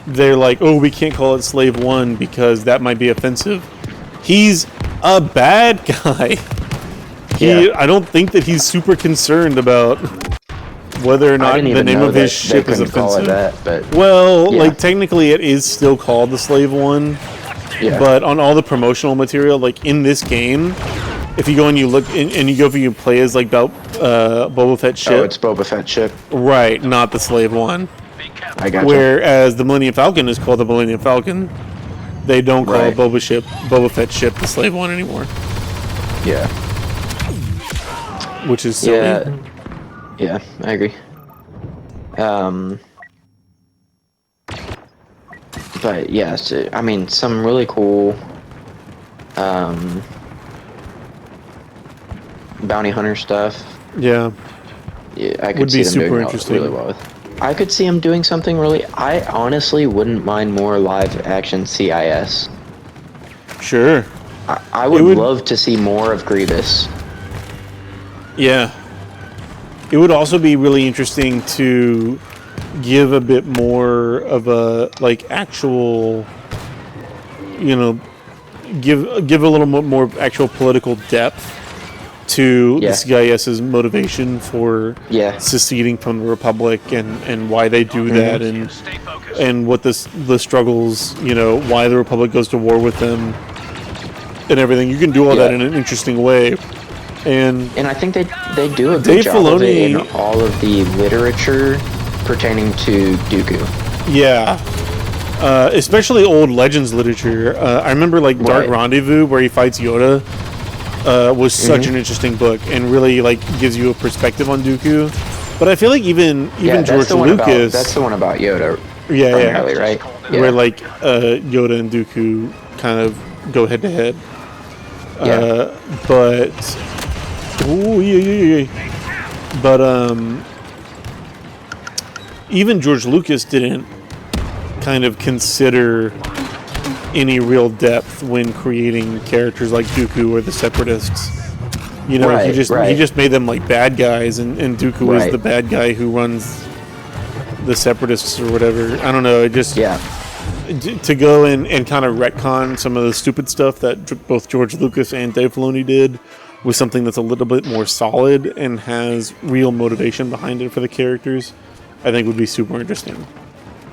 they're like, oh, we can't call it Slave 1 because that might be offensive. He's a bad guy. I don't think that he's super concerned about whether or not the name of his ship is offensive. Like technically it is still called the Slave 1. Yeah. But on all the promotional material, like in this game, if you go and you look and you go and you play as like Boba Fett ship. Oh, it's Boba Fett ship. Right, not the Slave 1. I got Whereas the Millennium Falcon is called the Millennium Falcon. They don't call Boba Fett ship the Slave 1 anymore. Yeah. Which is silly. Yeah, I agree. But yeah, so, I mean, some really cool bounty hunter stuff. Yeah. Yeah, I could see them doing that really well with. I could see him doing something really. I honestly wouldn't mind more live action CIS. Sure. I would love to see more of Grievous. Yeah. It would also be really interesting to give a bit more of a like actual, you know, give a little more actual political depth to this guy's motivation for seceding from the Republic and why they do that and what the struggles, you know, why the Republic goes to war with them and everything. You can do all that in an interesting way. And I think they do a good job of it in all of the literature pertaining to Dooku. Yeah. Especially old Legends literature. I remember like Dark Rendezvous where he fights Yoda. Was such an interesting book and really like gives you a perspective on Dooku. But I feel like even George Lucas. That's the one about Yoda. Yeah, right? Yeah. Where like Yoda and Dooku kind of go head to head. But even George Lucas didn't kind of consider any real depth when creating characters like Dooku or the Separatists. You know, he just made them like bad guys, and Dooku is the bad guy who runs the Separatists or whatever. I don't know. It just to go and kind of retcon some of the stupid stuff that both George Lucas and Dave Filoni did with something that's a little bit more solid and has real motivation behind it for the characters, I think would be super interesting.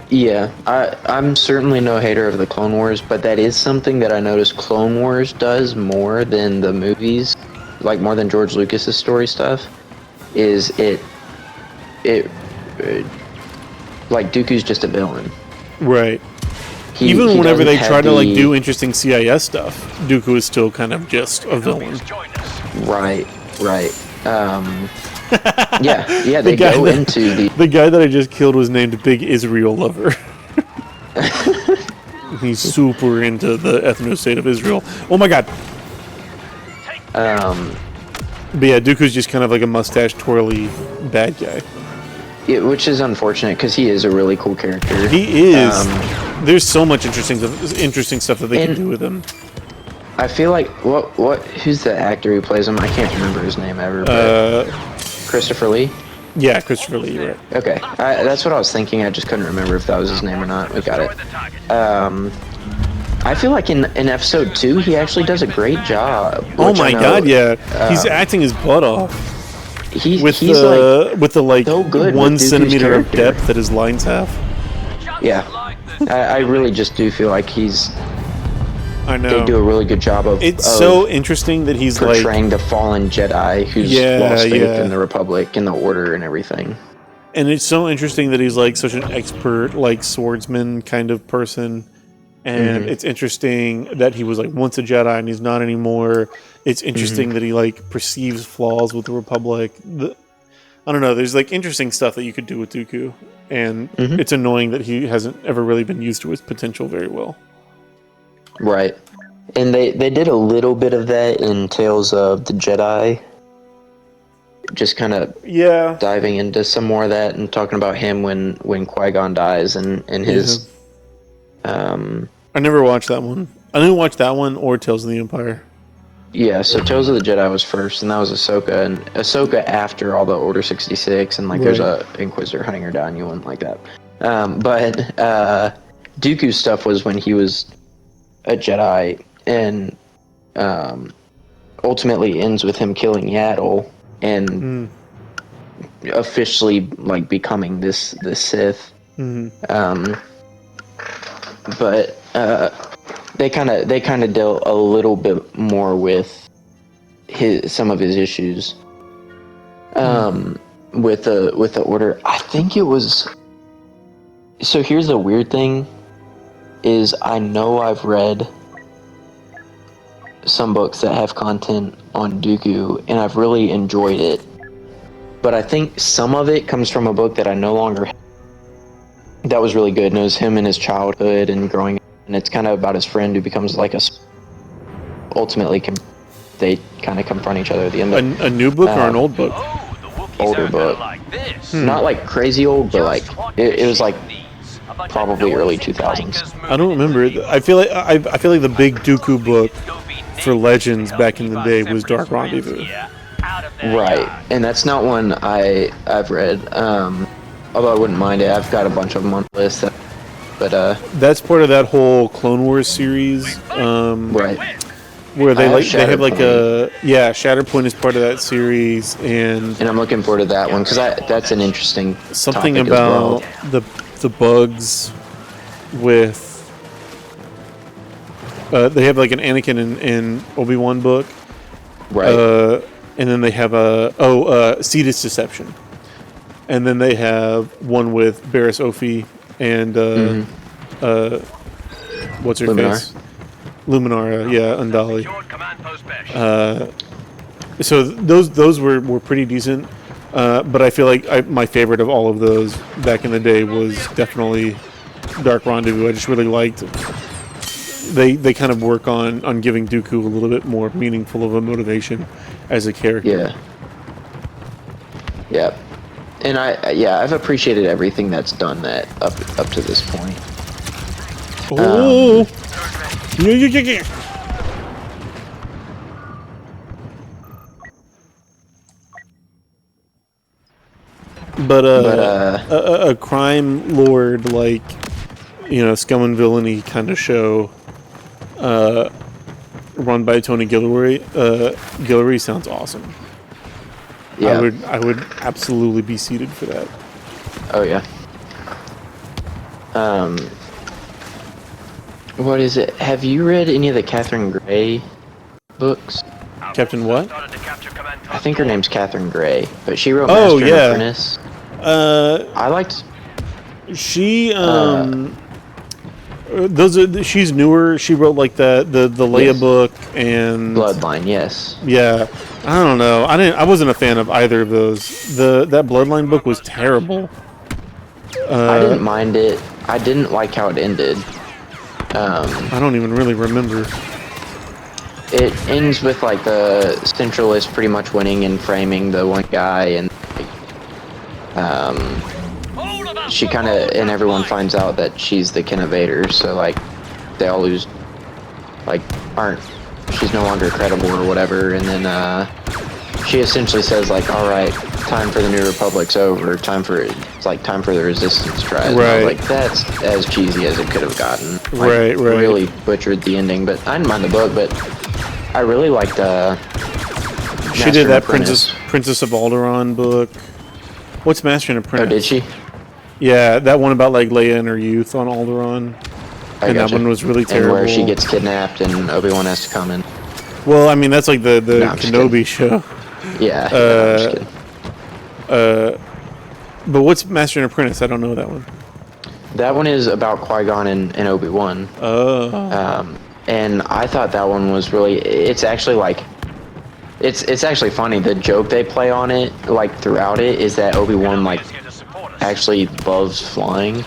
Yeah, I'm certainly no hater of the Clone Wars, but that is something that I noticed Clone Wars does more than the movies, like more than George Lucas's story stuff, is it like Dooku's just a villain. Right. Even whenever they try to like do interesting CIS stuff, Dooku is still kind of just a villain. Right. Yeah, they go into the guy that I just killed was named Big Israel Lover. He's super into the ethno state of Israel. Oh my god. But yeah, Dooku's just kind of like a mustache twirly bad guy. Yeah, which is unfortunate because he is a really cool character. He is. There's so much interesting stuff that they can do with him. I feel like who's the actor who plays him? I can't remember his name ever. But Christopher Lee. Yeah, Christopher Lee. Right. Okay, that's what I was thinking. I just couldn't remember if that was his name or not. We got it. I feel like in episode 2 he actually does a great job. Oh my god, yeah. He's acting his butt off. He's with the like so 1 centimeter of depth that his lines have. Yeah, I really just do feel like I know. They do a really good job of. It's so interesting that he's portraying the fallen Jedi who's lost faith in the Republic and the Order and everything. And it's so interesting that he's like such an expert, like swordsman kind of person. And it's interesting that he was like once a Jedi and he's not anymore. It's interesting that he like perceives flaws with the Republic. I don't know. There's like interesting stuff that you could do with Dooku, and it's annoying that he hasn't ever really been used to his potential very well. Right, and they did a little bit of that in Tales of the Jedi. Just kind of diving into some more of that and talking about him when Qui-Gon dies and his. I never watched that one. I didn't watch that one or Tales of the Empire. Yeah, so Tales of the Jedi was first, and that was Ahsoka, and Ahsoka after all the Order 66, and like there's a Inquisitor hunting her down. You wouldn't like that. But Dooku's stuff was when he was a Jedi, and ultimately ends with him killing Yaddle and officially like becoming this Sith. But they kind of dealt a little bit more with some of his issues with the Order. I think it was. So here's the weird thing: is I know I've read some books that have content on Dooku, and I've really enjoyed it. But I think some of it comes from a book that I no longer have. That was really good, and it was him in his childhood and growing up, and it's kind of about his friend who becomes like ultimately they kind of confront each other at the end of a new book or an old book? Older book. Not like crazy old, but like it was like probably early 2000s. I don't remember it. I feel like the big Dooku book for Legends back in the day was Dark Rendezvous. Right, and that's not one I've read. Although I wouldn't mind it. I've got a bunch of them on the list. But that's part of that whole Clone Wars series. Right. Where they have like Shatterpoint is part of that series, and I'm looking forward to that one because that's an interesting something about the bugs with. They have like an Anakin and Obi-Wan book, right? And then they have Cetus Deception. And then they have one with Barriss Offee and what's her face? Luminara, Undali. So those were pretty decent, but I feel like my favorite of all of those back in the day was definitely Dark Rendezvous. I just really liked they kind of work on giving Dooku a little bit more meaningful of a motivation as a character. Yeah. Yep. And I've appreciated everything that's done that up to this point. Oh. Yeah. But a crime lord, like, Scum and Villainy kind of show, run by Tony Guillory sounds awesome. Yeah. I would absolutely be seated for that. Oh yeah. What is it? Have you read any of the Catherine Gray books? Captain what? I think her name's Catherine Gray, but she wrote Oh, Master yeah. and Apprentice. I liked. She she's newer. She wrote like the Leia Yes. book and Bloodline, yes. Yeah, I don't know. I wasn't a fan of either of those. That Bloodline book was terrible. I didn't mind it. I didn't like how it ended. I don't even really remember. It ends with like the centralist pretty much winning and framing the one guy, and she kind of, and everyone finds out that she's the Kinnovator, so like they all lose, like she's no longer credible or whatever, and then she essentially says like, all right, time for the New Republic's over, time for the Resistance tries. And I was like, that's as cheesy as it could have gotten. Like, Right. Really butchered the ending, but I didn't mind the book, but I really liked She did that Princess of Alderaan book. What's Master and Apprentice? Oh, did she? Yeah, that one about like Leia and her youth on Alderaan. And that one was really terrible. And where she gets kidnapped and Obi-Wan has to come in. Well, I mean, that's like the I'm just Kenobi show. Yeah, I'm just kidding. But what's Master and Apprentice? I don't know that one. That one is about Qui-Gon and Obi-Wan. Oh. And I thought that one was really. It's actually like. It's actually funny. The joke they play on it, like throughout it, is that Obi-Wan like actually loves flying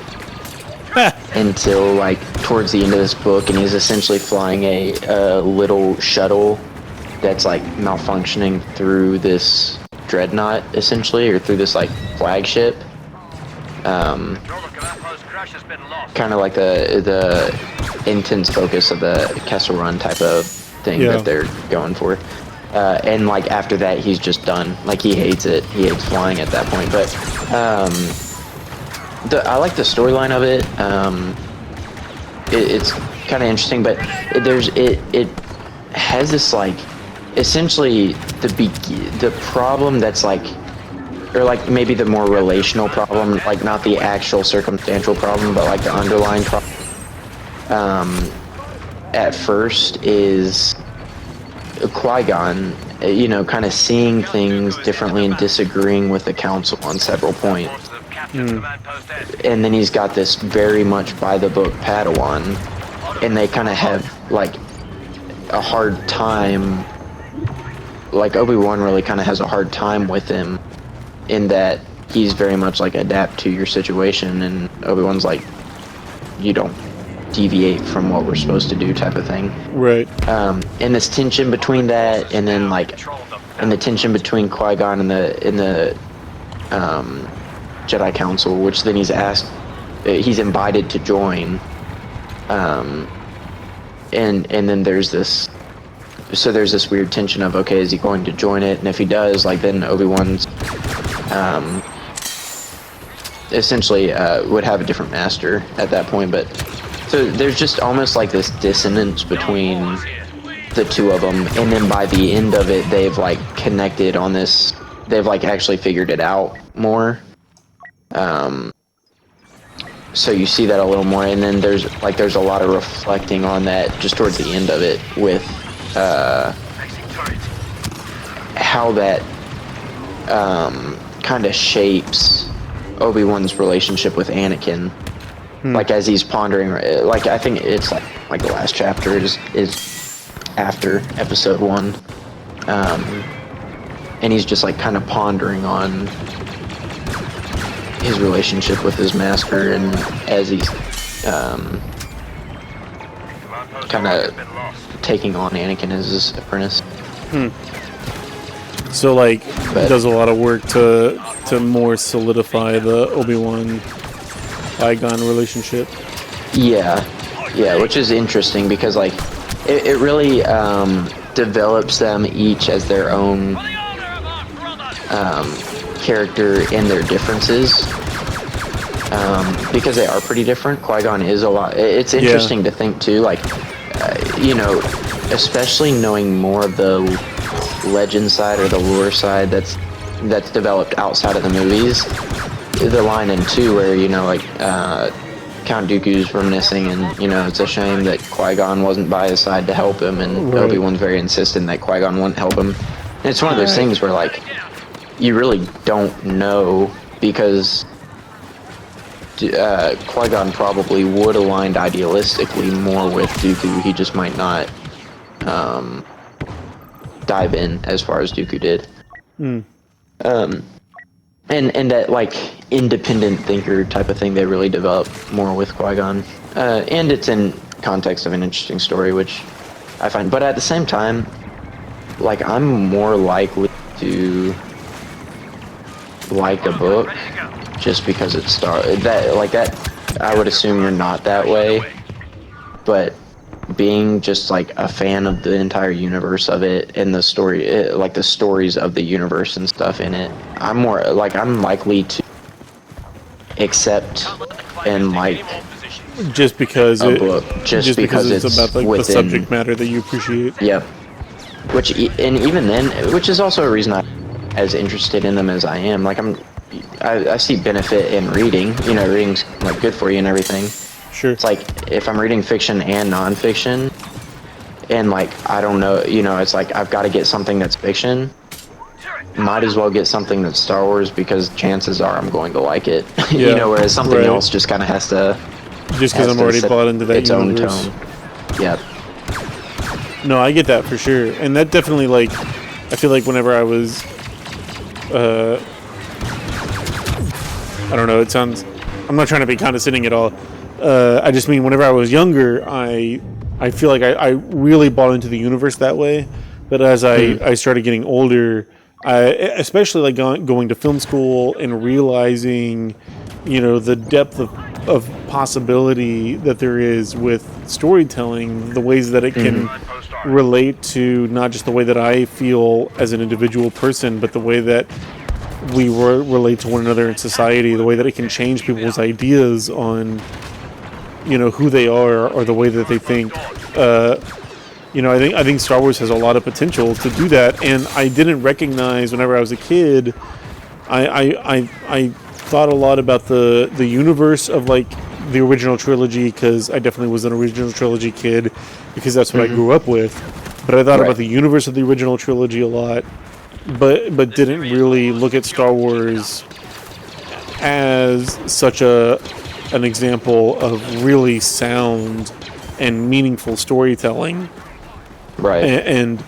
until like towards the end of this book, and he's essentially flying a little shuttle that's like malfunctioning through this dreadnought, essentially, or through this like flagship. Kind of like the intense focus of the Kessel Run type of thing that they're going for. And like after that, he's just done. Like he hates it. He hates flying at that point. But I like the storyline of it. It's kind of interesting, but it has this like essentially the problem that's like, or like maybe the more relational problem, like not the actual circumstantial problem, but like the underlying problem. At first is Qui-Gon, kind of seeing things differently and disagreeing with the council on several points. And then he's got this very much by the book Padawan, and they kind of have like a hard time. Like Obi-Wan really kind of has a hard time with him, in that he's very much like adapt to your situation, and Obi-Wan's like, you don't deviate from what we're supposed to do type of thing. Right. And this tension between that, and then like, and the tension between Qui-Gon and the Jedi Council, which then he's invited to join. And then there's this weird tension of, okay, is he going to join it? And if he does, like, then Obi-Wan's essentially would have a different master at that point. But so there's just almost like this dissonance between the two of them, and then by the end of it, they've like connected on this. They've like actually figured it out more. So you see that a little more, and then there's a lot of reflecting on that just towards the end of it with how that kind of shapes Obi-Wan's relationship with Anakin. Like as he's pondering, like I think it's like the last chapter is after episode 1, and he's just like kind of pondering on his relationship with his master, and as he's kind of taking on Anakin as his apprentice. So like, But- does a lot of work to more solidify the Obi-Wan Qui-Gon relationship. Yeah, which is interesting because like it really develops them each as their own character in their differences. Because they are pretty different. Qui-Gon is a lot. It's interesting to think too, like, you know, especially knowing more of the legend side or the lore side that's developed outside of the movies. The line in 2 where, you know, like, Count Dooku's reminiscing and, you know, it's a shame that Qui-Gon wasn't by his side to help him, and Right. Obi-Wan's very insistent that Qui-Gon wouldn't help him. And it's one of those things where, like, you really don't know because Qui-Gon probably would aligned idealistically more with Dooku. He just might not dive in as far as Dooku did. And that like independent thinker type of thing they really develop more with Qui-Gon. And it's in context of an interesting story, which I find. But at the same time, like I'm more likely to like a book just because it's that I would assume you're not that way, but being just like a fan of the entire universe of it and the story, like the stories of the universe and stuff in it, I'm likely to accept and like Just because a book just because it's about like the within, subject matter that you appreciate. Yep. And even then, which is also a reason I'm as interested in them as I am. Like I see benefit in reading. You know, reading's like good for you and everything. Sure. It's like if I'm reading fiction and nonfiction, and like I don't know, you know, it's like I've got to get something that's fiction. Might as well get something that's Star Wars because chances are I'm going to like it. You know, whereas something else just kind of has to. Just because I'm already set bought into that its universe. own tone. Yep. No, I get that for sure, and that definitely like I feel like whenever I was, I don't know. It sounds. I'm not trying to be condescending at all. I just mean whenever I was younger, I feel like I really bought into the universe that way. But as I started getting older, especially like going to film school and realizing, you know, the depth of possibility that there is with storytelling, the ways that it can relate to not just the way that I feel as an individual person, but the way that we relate to one another in society, the way that it can change people's ideas on, you know, who they are or the way that they think. You know, I think Star Wars has a lot of potential to do that, and I didn't recognize whenever I was a kid. I thought a lot about the universe of like the original trilogy because I definitely was an original trilogy kid because that's what I grew up with. But I thought about the universe of the original trilogy a lot, but didn't really look at Star Wars as such an example of really sound and meaningful storytelling. Right. And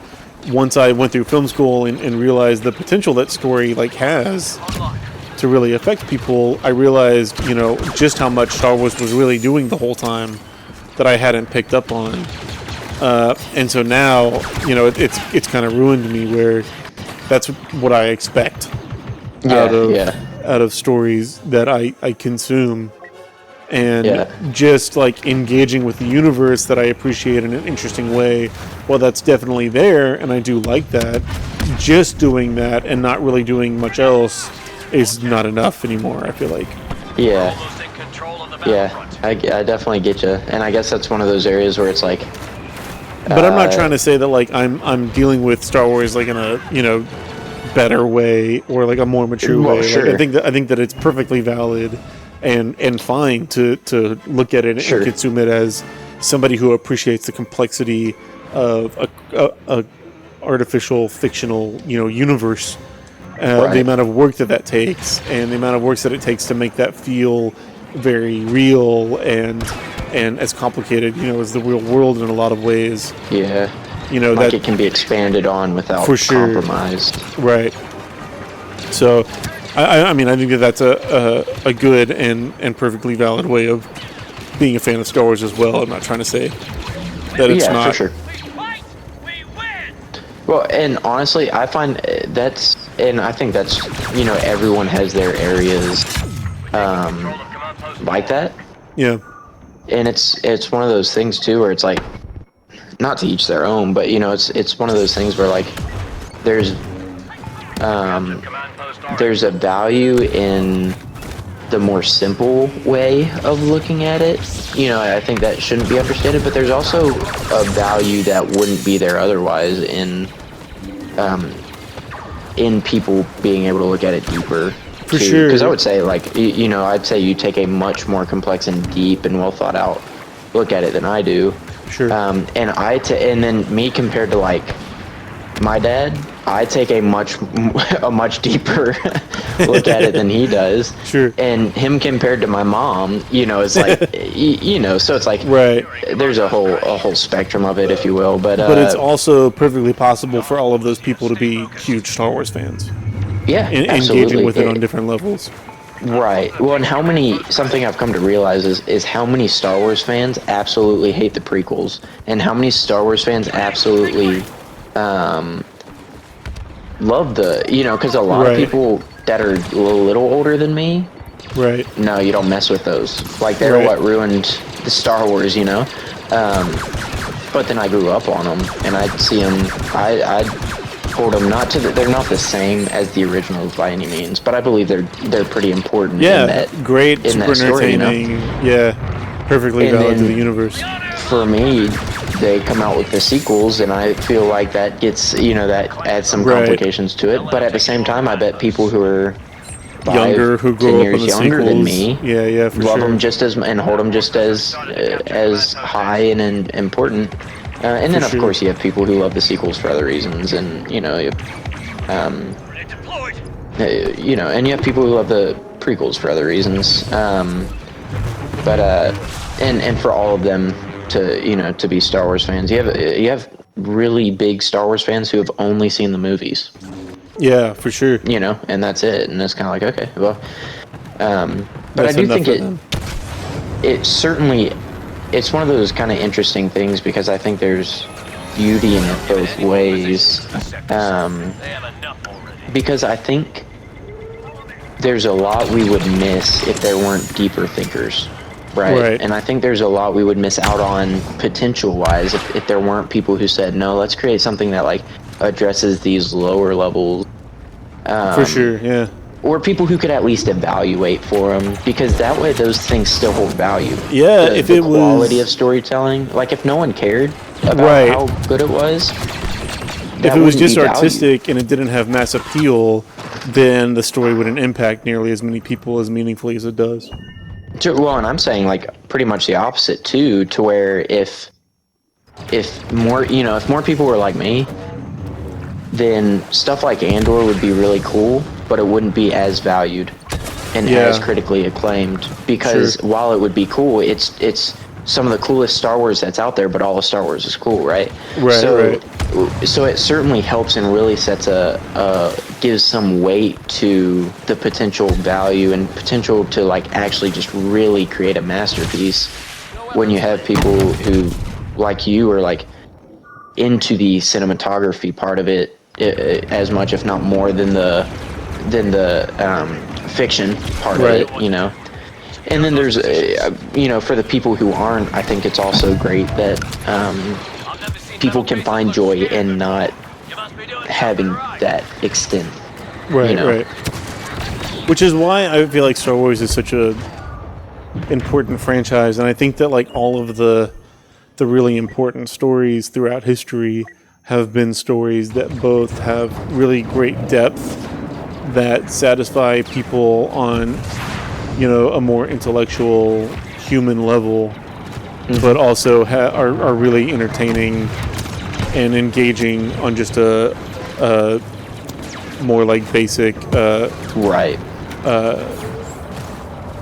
once I went through film school and realized the potential that story like has to really affect people, I realized, you know, just how much Star Wars was really doing the whole time that I hadn't picked up on. And so now, you know, it's kind of ruined me where that's what I expect out of stories that I consume. And just like engaging with the universe that I appreciate in an interesting way, well, that's definitely there, and I do like that. Just doing that and not really doing much else is not enough anymore, I feel like. Yeah, I definitely get you, and I guess that's one of those areas where it's like. But I'm not trying to say that like I'm dealing with Star Wars like in a, you know, better way or like a more mature way. Sure. Like, I think that it's perfectly valid and fine to look at it and consume it as somebody who appreciates the complexity of a artificial fictional, you know, universe. The amount of work that takes and the amount of work that it takes to make that feel very real and as complicated, you know, as the real world in a lot of ways. Yeah. You know, like that it can be expanded on without compromise. Right. So, I mean, I think that that's a good and perfectly valid way of being a fan of Star Wars as well. I'm not trying to say that it's Yeah, not. for sure. Well, and honestly, I find that's, and I think that's, you know, everyone has their areas like that, Yeah. and it's one of those things too where it's like, not to each their own, but you know, it's one of those things where like there's a value in the more simple way of looking at it. You know, I think that shouldn't be understated, but there's also a value that wouldn't be there otherwise in people being able to look at it deeper. For sure. Because I would say, like, you know, I'd say you take a much more complex and deep and well thought out look at it than I do. Sure. And then me compared to like my dad, I take a much deeper look at it than he does. Sure. And him compared to my mom, you know, it's like, you know, so it's like, Right. there's a whole spectrum of it, if you will. But it's also perfectly possible for all of those people to be huge Star Wars fans. Yeah, And absolutely. engaging with it on different levels. Right. Well, and something I've come to realize is how many Star Wars fans absolutely hate the prequels, and how many Star Wars fans absolutely love the, you know, because a lot of people that are a little older than me, right? No, you don't mess with those. Like, they're what ruined the Star Wars, you know? But then I grew up on them, and I'd see them, I'd hold them not to they're not the same as the originals by any means, but I believe they're pretty important. Yeah, in that, great, in super that story, entertaining. You know? Yeah, perfectly And valid to then the universe. For me, they come out with the sequels, and I feel like that gets, you know, that adds some complications to it. But at the same time, I bet people who are younger, who grew 10 up years on the younger sequels, than me, for love sure. them just as, and hold them just as high and important. And then, of course, you have people who love the sequels for other reasons, and you know, and you have people who love the prequels for other reasons. And for all of them to, you know, to be Star Wars fans, you have really big Star Wars fans who have only seen the movies. Yeah, for sure. You know, and that's it. And it's kind of like, okay, well, but I do think it's one of those kind of interesting things, because I think there's beauty in it both ways. Because I think there's a lot we would miss if there weren't deeper thinkers. Right. And I think there's a lot we would miss out on potential-wise if there weren't people who said, no, let's create something that, like, addresses these lower levels. For sure, yeah. Or people who could at least evaluate for them, because that way those things still hold value. Yeah, if the quality of storytelling, like if no one cared about how good it was, if it was just artistic and it didn't have mass appeal, then the story wouldn't impact nearly as many people as meaningfully as it does. Well, and I'm saying like pretty much the opposite too, to where if more, you know, if more people were like me, then stuff like Andor would be really cool, but it wouldn't be as valued and as critically acclaimed, because while it would be cool, it's some of the coolest Star Wars that's out there, but all of Star Wars is cool, right? So it certainly helps and really sets gives some weight to the potential value and potential to like actually just really create a masterpiece when you have people who, like you, are like into the cinematography part of it as much, if not more, than the fiction part of it, you know. And then there's, you know, for the people who aren't, I think it's also great that people can find joy in not having that extent. Right, you know? right. Which is why I feel like Star Wars is such a important franchise, and I think that like all of the really important stories throughout history have been stories that both have really great depth that satisfy people on, you know, a more intellectual human level, but also are really entertaining and engaging on just a more like basic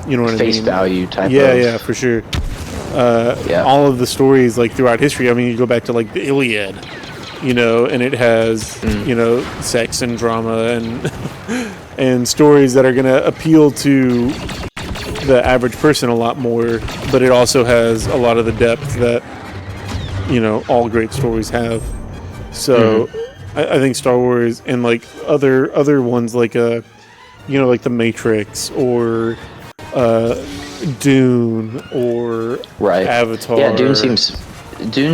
you know what I mean? Face value type. Yeah, for sure. All of the stories like throughout history, I mean, you go back to like the Iliad, you know, and it has you know, sex and drama and stories that are going to appeal to the average person a lot more, but it also has a lot of the depth that all great stories have. So I think Star Wars and like other ones like like The Matrix or Dune or Avatar. Yeah, Dune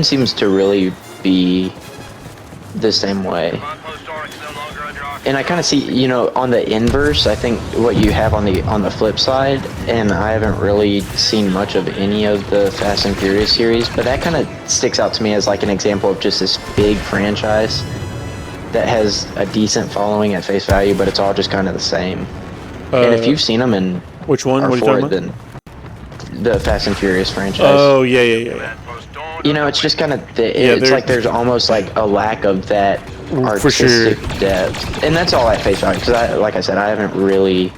seems to really be the same way. And I kind of see, on the inverse, I think what you have on the flip side, and I haven't really seen much of any of the Fast and Furious series, but that kind of sticks out to me as like an example of just this big franchise that has a decent following at face value, but it's all just kind of the same. And if you've seen them and which one? are What are you for talking it, about? then the Fast and Furious franchise. Oh yeah. It's just kind of it's like there's almost like a lack of that artistic depth, and that's all at face value. Because like I said, I haven't really.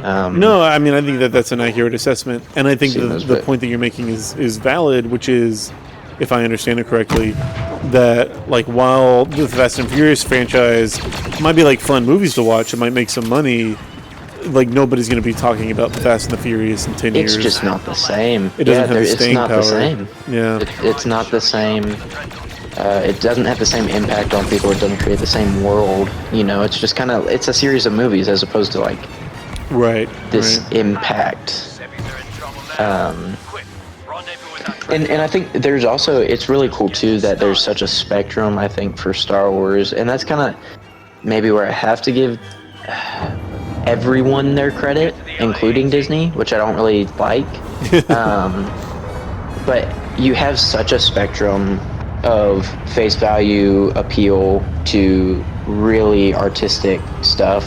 No, I mean I think that's an accurate assessment, and I think the point that you're making is valid, which is, if I understand it correctly, that like while the Fast and Furious franchise might be like fun movies to watch, it might make some money. Like nobody's going to be talking about the Fast and the Furious in 10 years. It's just not the same. It doesn't have the staying power. The same. Yeah, it's not the same. It doesn't have the same impact on people. It doesn't create the same world. It's just kind of it's a series of movies as opposed to like this impact. And I think there's also it's really cool too that there's such a spectrum. I think for Star Wars, and that's kind of maybe where I have to give everyone their credit, including Disney, which I don't really like. But you have such a spectrum of face value appeal to really artistic stuff,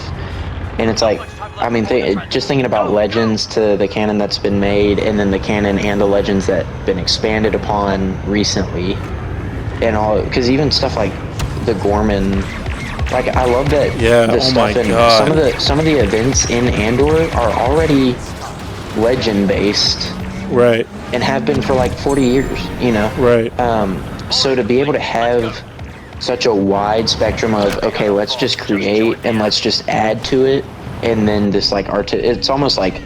and it's like, I mean, just thinking about Legends to the canon that's been made, and then the canon and the Legends that been expanded upon recently, and all, because even stuff like the Gorman. Like I love that the stuff in some of the events in Andor are already legend based, right? And have been for like 40 years, right? So to be able to have such a wide spectrum of okay, let's just create and let's just add to it, and then this like it's almost like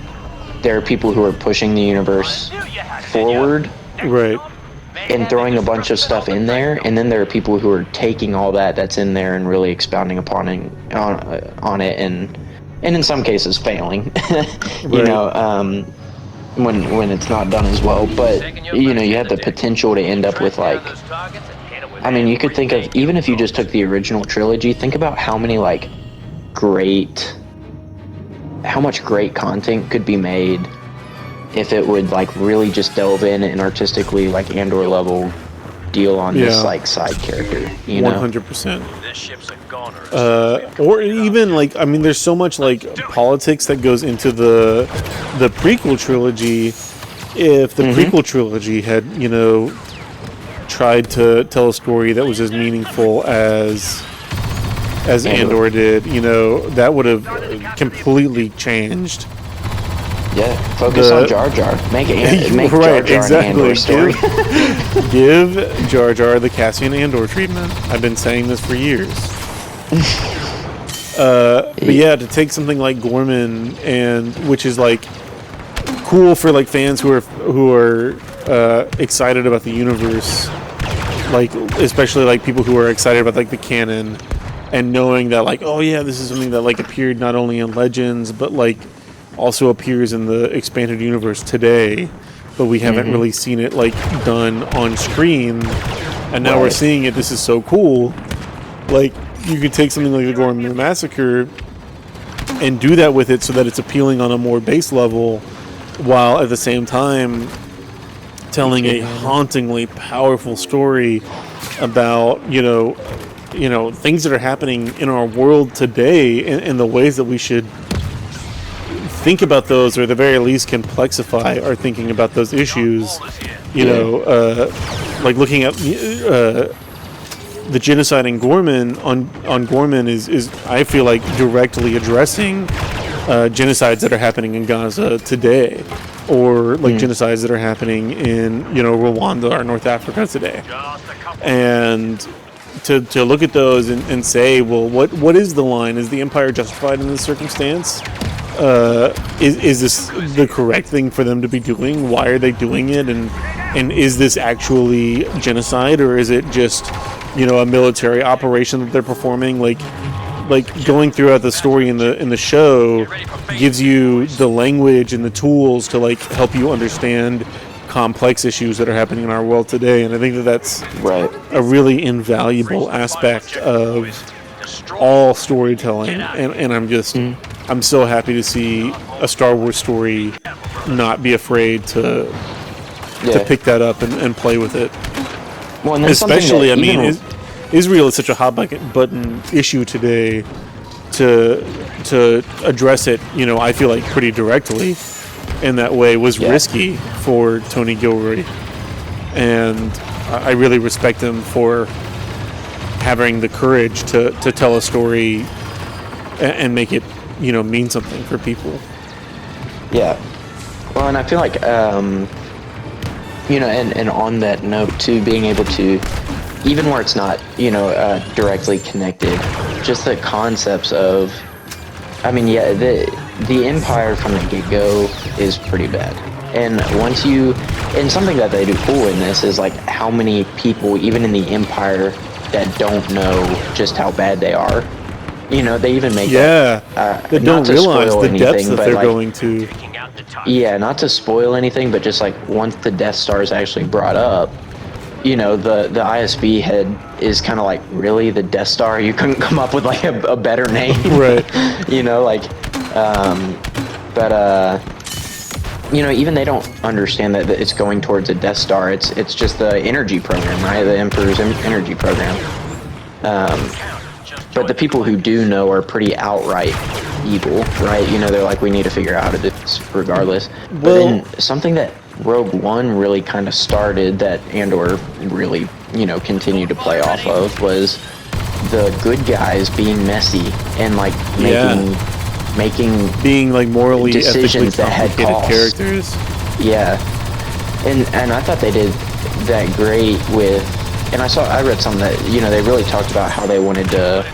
there are people who are pushing the universe forward, right? And throwing a bunch of stuff in there, and then there are people who are taking all that's in there and really expounding upon it, on it, and in some cases failing. When it's not done as well. But you have the potential to end up with like, I mean, you could think of, even if you just took the original trilogy, think about how many like how much great content could be made if it would like really just delve in and artistically like Andor level deal on this like side character, 100%. This ship's a goner. Or even like, I mean, there's so much like politics that goes into the prequel trilogy. If the prequel trilogy had tried to tell a story that was as meaningful as Andor did, that would have completely changed. Yeah, focus on Jar Jar. Make Jar Jar an Andor story. Give Jar Jar the Cassian Andor treatment. I've been saying this for years. But yeah, to take something like Gorman, and which is like cool for like fans who are excited about the universe, like especially like people who are excited about like the canon, and knowing that like, oh yeah, this is something that like appeared not only in Legends but like also appears in the expanded universe today, but we haven't really seen it like done on screen, and now we're seeing it. This is so cool. Like you could take something like the Gorman Massacre and do that with it so that it's appealing on a more base level, while at the same time telling a hauntingly powerful story about things that are happening in our world today, and the ways that we should think about those, or at the very least complexify our thinking about those issues. Like looking at the genocide in Gorman on Gorman is I feel like directly addressing genocides that are happening in Gaza today, or like genocides that are happening in Rwanda or North Africa today, and to look at those and say, well, what is the line? Is the Empire justified in this circumstance? Is this the correct thing for them to be doing? Why are they doing it? And and is this actually genocide, or is it just, a military operation that they're performing? Like going throughout the story in the show gives you the language and the tools to like help you understand complex issues that are happening in our world today, and I think that's Right. a really invaluable aspect of all storytelling, and I'm so happy to see a Star Wars story not be afraid to pick that up and play with it. Well, and that's especially, something that Israel is such a hot button issue today. To address it, I feel like pretty directly in that way was risky for Tony Gilroy, and I really respect him for having the courage to tell a story and make it mean something for people. Yeah. Well, and I feel like and on that note too, being able to, even where it's not directly connected, just the concepts of, the Empire from the get-go is pretty bad. And and something that they do cool in this is like how many people, even in the Empire, that don't know just how bad they are. They even make that don't realize the depths that they're going to. Yeah, not to spoil anything, but just like once the Death Star is actually brought up, the ISB head is kind of like, really, the Death Star? You couldn't come up with like a better name, right? Even they don't understand that it's going towards a Death Star. It's just the energy program, right? The Emperor's energy program. But the people who do know are pretty outright evil, right? They're like, we need to figure out how to do this regardless. But then something that Rogue One really kind of started, that Andor really, continued to play off of, was the good guys being messy and like being like morally, decisions that had cost. Characters. Yeah, and I thought they did that great with. And I read something that they really talked about how they wanted to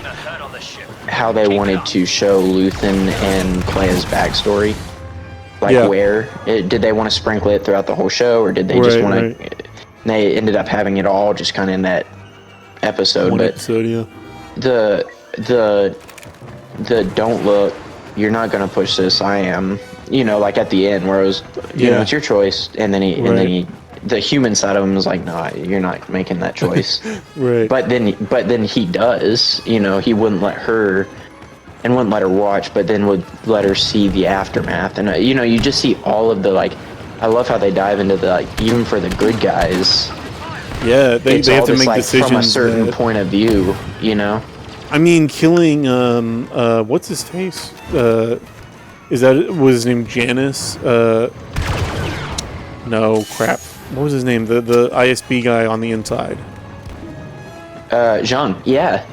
show Luthen and Leia's backstory. Like where did they want to sprinkle it throughout the whole show, or did they just want to? They ended up having it all just kind of in that episode. The don't look, you're not gonna push this. I am. Like at the end where it was, it's your choice, and then he. The human side of him is like, no, you're not making that choice. Right. But then he does. He wouldn't let her watch, but then would let her see the aftermath. And you just see all of the like. I love how they dive into the like, even for the good guys. Yeah, they have to make decisions from a certain point of view. Killing what's his face? Was his name Janus? No, crap. What was his name? The ISB guy on the inside. Jean. Yeah.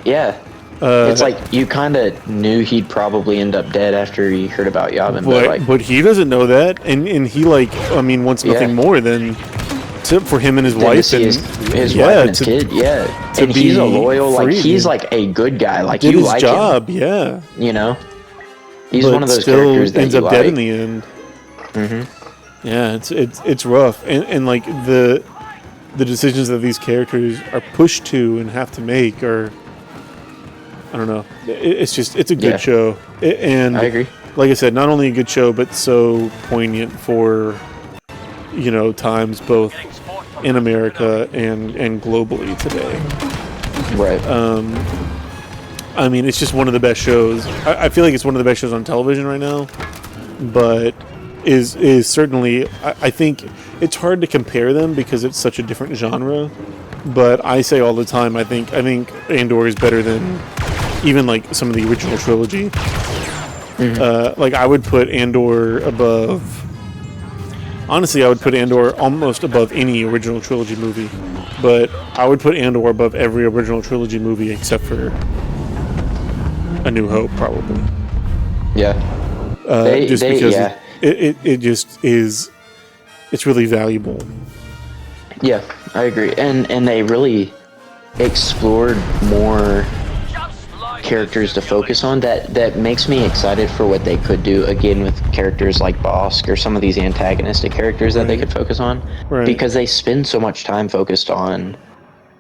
It's like you kind of knew he'd probably end up dead after he heard about Yavin, but he doesn't know that, and he wants nothing more than for him and his wife and his wife and his kid. Yeah, and he's a loyal, he's like a good guy. Like did you his like job, him. Yeah. He's one of those characters that ends up dead in the end. Mm-hmm. Yeah, it's rough, and like the decisions that these characters are pushed to and have to make are, I don't know. It's a good show, and I agree. Like I said, not only a good show, but so poignant for times both in America and globally today. Right. It's just one of the best shows. I feel like it's one of the best shows on television right now, but is certainly, I think it's hard to compare them because it's such a different genre. But I say all the time, I think Andor is better than even like some of the original trilogy. Mm-hmm. I would put Andor above. Honestly, I would put Andor almost above any original trilogy movie. But I would put Andor above every original trilogy movie except for A New Hope, probably. Yeah. Because it just is. It's really valuable. Yeah, I agree, and they really explored more characters to focus on that makes me excited for what they could do again with characters like Bosk or some of these antagonistic characters that they could focus on, because they spend so much time focused on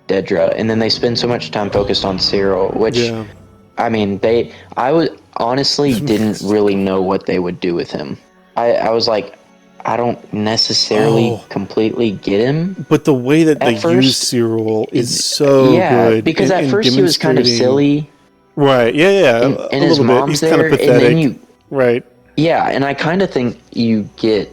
Dedra, and then they spend so much time focused on Cyril, which I mean, I honestly didn't really know what they would do with him. I was like, I don't necessarily completely get him. But the way that they use Cyril is so good. Because at first he was kind of silly. Right, yeah. And his mom's there, kind of pathetic. and then yeah, and I kind of think you get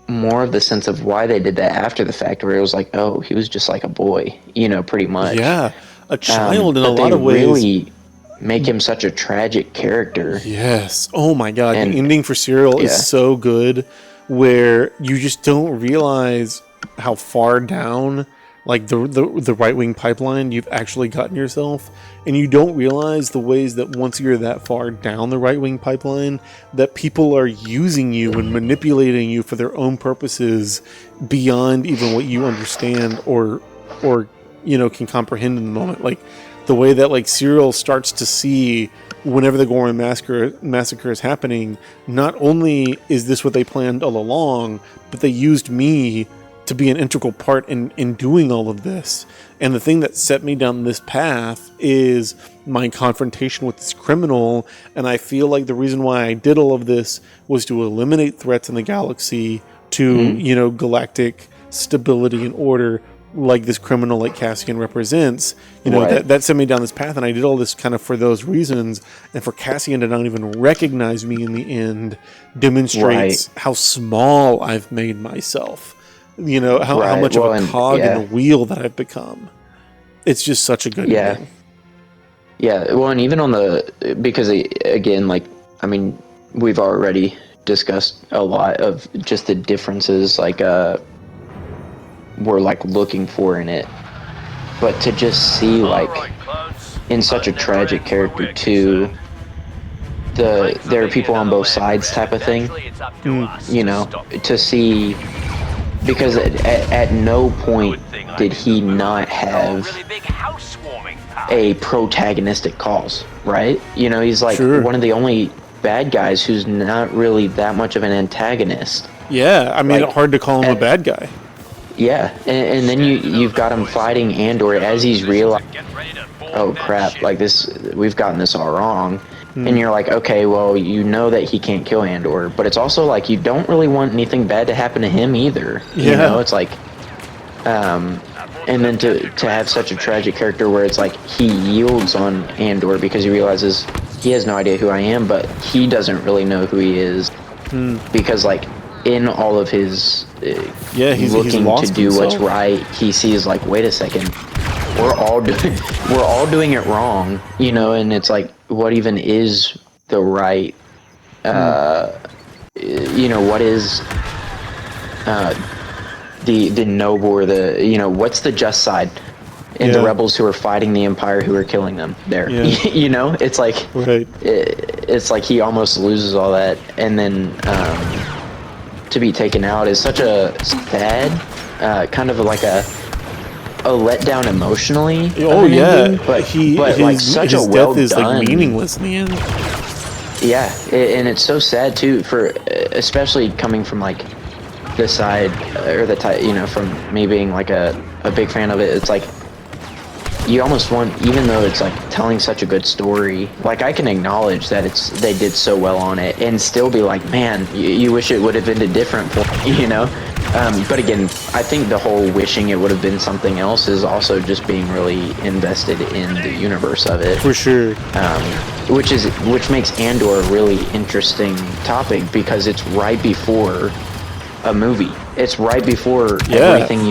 more of the sense of why they did that after the fact, where it was like, oh, he was just like a boy, pretty much. Yeah, a child in a lot of ways. Really make him such a tragic character. Yes. Oh my god, the ending for Cyril is so good, where you just don't realize how far down, like the right-wing pipeline you've actually gotten yourself, and you don't realize the ways that once you're that far down the right-wing pipeline, that people are using you and manipulating you for their own purposes beyond even what you understand or can comprehend in the moment. Like the way that like Cyril starts to see whenever the Goran massacre is happening, not only is this what they planned all along, but they used me to be an integral part in doing all of this. And the thing that set me down this path is my confrontation with this criminal, and I feel like the reason why I did all of this was to eliminate threats in the galaxy, to galactic stability and order, like this criminal like Cassian represents. That set me down this path, and I did all this kind of for those reasons. And for Cassian to not even recognize me in the end demonstrates how small I've made myself. How much of a cog in the wheel that I've become. It's just such a good ending. Yeah, well, and even on because again, like, I mean, we've already discussed a lot of just the differences, like, we're like looking for in it, but to just see like in such a tragic character too, there are people on both sides type of thing, to see, because at no point did he not have a protagonistic cause, right? He's like one of the only bad guys who's not really that much of an antagonist. Yeah, I mean, hard to call him a bad guy. Yeah, and then you've got him fighting Andor as he's realized, oh crap, like this, we've gotten this all wrong. And you're like, okay, well, that he can't kill Andor, but it's also like you don't really want anything bad to happen to him either. It's like, and then to have such a tragic character where it's like he yields on Andor because he realizes he has no idea who I am, but he doesn't really know who he is, because like in all of his he's looking to do what's right, he sees like, wait a second, we're all doing it wrong, and it's like, what even is the right, what is the noble, or what's the just side, and the rebels who are fighting the Empire who are killing them there. It's like it's like he almost loses all that, and then to be taken out is such a sad, kind of like a letdown emotionally. Oh yeah, but his such a well death is done. Like meaningless in the end. Yeah, and it's so sad too, for especially coming from like the side, or the type, from me being like a big fan of it. It's like you almost want, even though it's like telling such a good story, like I can acknowledge that they did so well on it, and still be like, man, you wish it would have ended different for but again, I think the whole wishing it would have been something else is also just being really invested in the universe of it. For sure. Which makes Andor a really interesting topic, because it's right before a movie. It's right before everything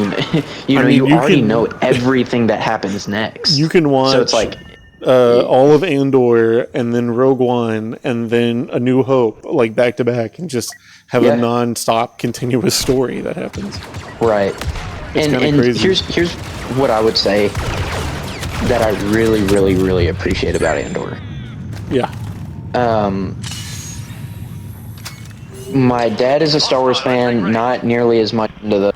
you already know everything that happens next. You can watch, so it's like all of Andor, and then Rogue One, and then A New Hope, like back to back, and just have a non-stop continuous story that happens. Right. And crazy. here's what I would say that I really, really, really appreciate about Andor. Yeah. My dad is a Star Wars fan, not nearly as much into the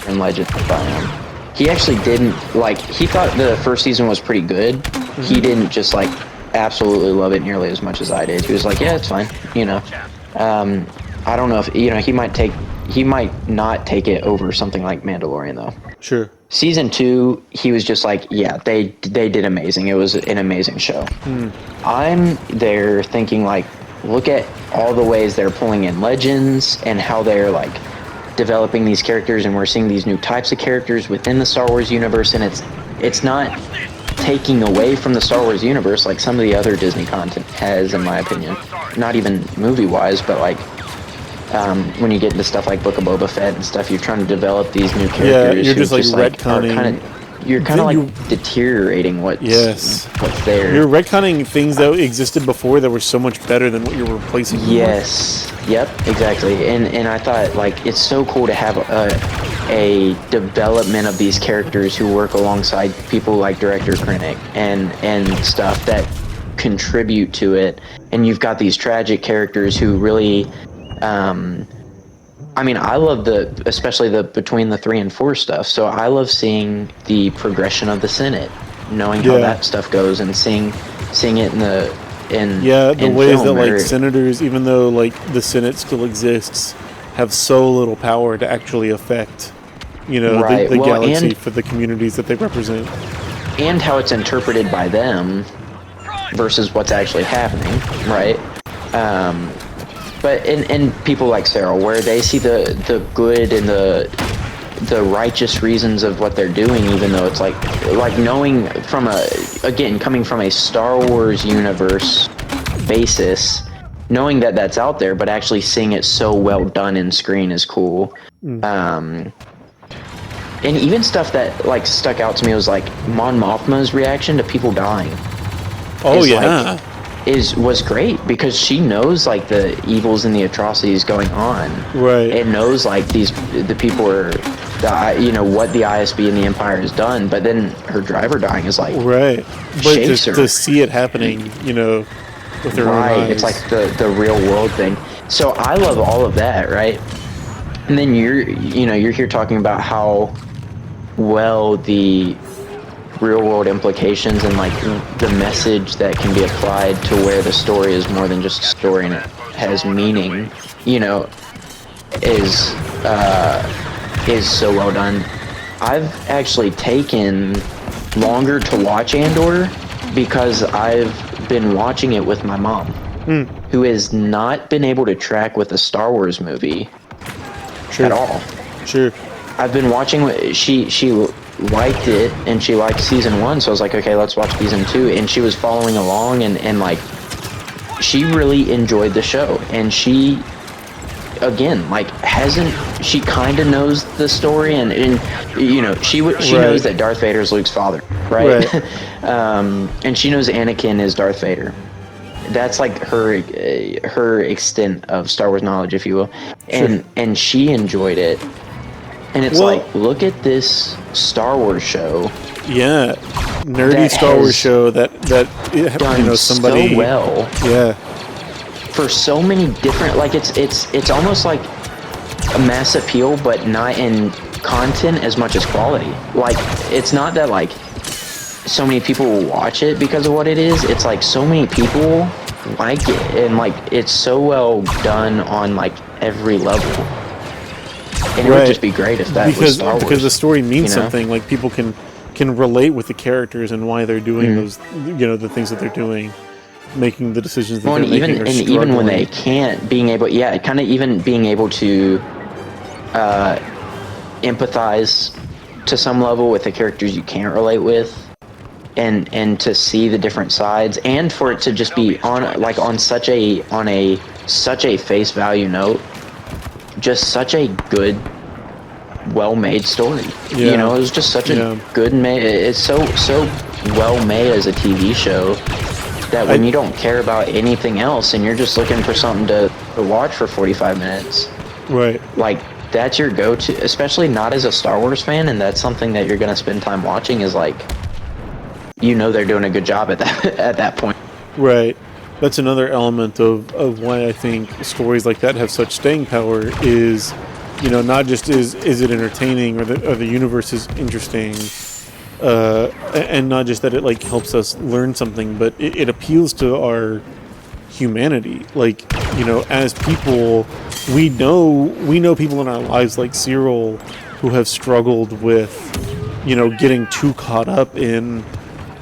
Legend as I am. He actually didn't, like, he thought the first season was pretty good. He didn't just, like, absolutely love it nearly as much as I did. He was like, yeah, it's fine, you know. I don't know if, you know, he might not take it over something like Mandalorian though. Sure. Season 2, he was just like, yeah, they did amazing. It was an amazing show. I'm there thinking like, look at all the ways they're pulling in legends and how they're like developing these characters, and we're seeing these new types of characters within the Star Wars universe, and it's not taking away from the Star Wars universe like some of the other Disney content has, in my opinion. Not even movie-wise, but like when you get into stuff like Book of Boba Fett and stuff, you're trying to develop these new characters. Yeah, you're just like retconning. You're kind of like deteriorating what's there. You're retconning things that existed before that were so much better than what you're replacing. Yes. Yep. Exactly. And I thought like it's so cool to have a development of these characters who work alongside people like Director Krennic and stuff that contribute to it. And you've got these tragic characters who really. I mean, I love especially the between the 3 and 4 stuff. So I love seeing the progression of the Senate, knowing how that stuff goes, and seeing it in the ways that like senators, even though like the Senate still exists, have so little power to actually affect, you know, the galaxy for the communities that they represent, and how it's interpreted by them versus what's actually happening, right? But in people like Sarah, where they see the good and the righteous reasons of what they're doing, even though it's like knowing coming from a Star Wars universe basis, knowing that that's out there, but actually seeing it so well done in screen is cool. And even stuff that like stuck out to me was like Mon Mothma's reaction to people dying. Was great, because she knows like the evils and the atrocities going on, right? And knows like the people are, you know, what the ISB and the Empire has done. But then her driver dying is like but just to see it happening, you know, with their own eyes. It's like the real world thing. So I love all of that, right? And then you're here talking about how well the real world implications and like the message that can be applied to where the story is more than just a story and it has meaning, you know, is so well done. I've actually taken longer to watch Andor because I've been watching it with my mom, who has not been able to track with a Star Wars movie at all. Sure. I've been watching. She liked it, and she liked season 1, so I was like, okay, let's watch season 2, and she was following along, and like she really enjoyed the show, and she again like she kind of knows the story, and you know, she knows that Darth Vader is Luke's father, right? And she knows Anakin is Darth Vader. That's like her extent of Star Wars knowledge, if you will, and she enjoyed it. And it's like, look at this Star Wars show. Yeah, nerdy Star Wars show that done, you know, somebody so well. Yeah. For so many different, like it's almost like a mass appeal, but not in content as much as quality. Like it's not that like so many people will watch it because of what it is. It's like so many people like it, and like it's so well done on like every level. And it would just be great if that was Star Wars. Because the story means something. Like people can relate with the characters and why they're doing those, you know, the things that they're doing, making the decisions that they're making. And even when they can't, being able to empathize to some level with the characters you can't relate with, and to see the different sides, and for it to just be on such a face value note. Just such a good, well-made story. You know, it was just such a good made. It's so well made as a TV show that when you don't care about anything else and you're just looking for something to watch for 45 minutes, right? Like that's your go-to, especially not as a Star Wars fan, and that's something that you're gonna spend time watching. Is like, you know, they're doing a good job at that point. Right. That's another element of why I think stories like that have such staying power is, you know, not just is it entertaining or the universe is interesting, and not just that it like helps us learn something, but it appeals to our humanity. Like, you know, as people, we know people in our lives like Cyril who have struggled with, you know, getting too caught up in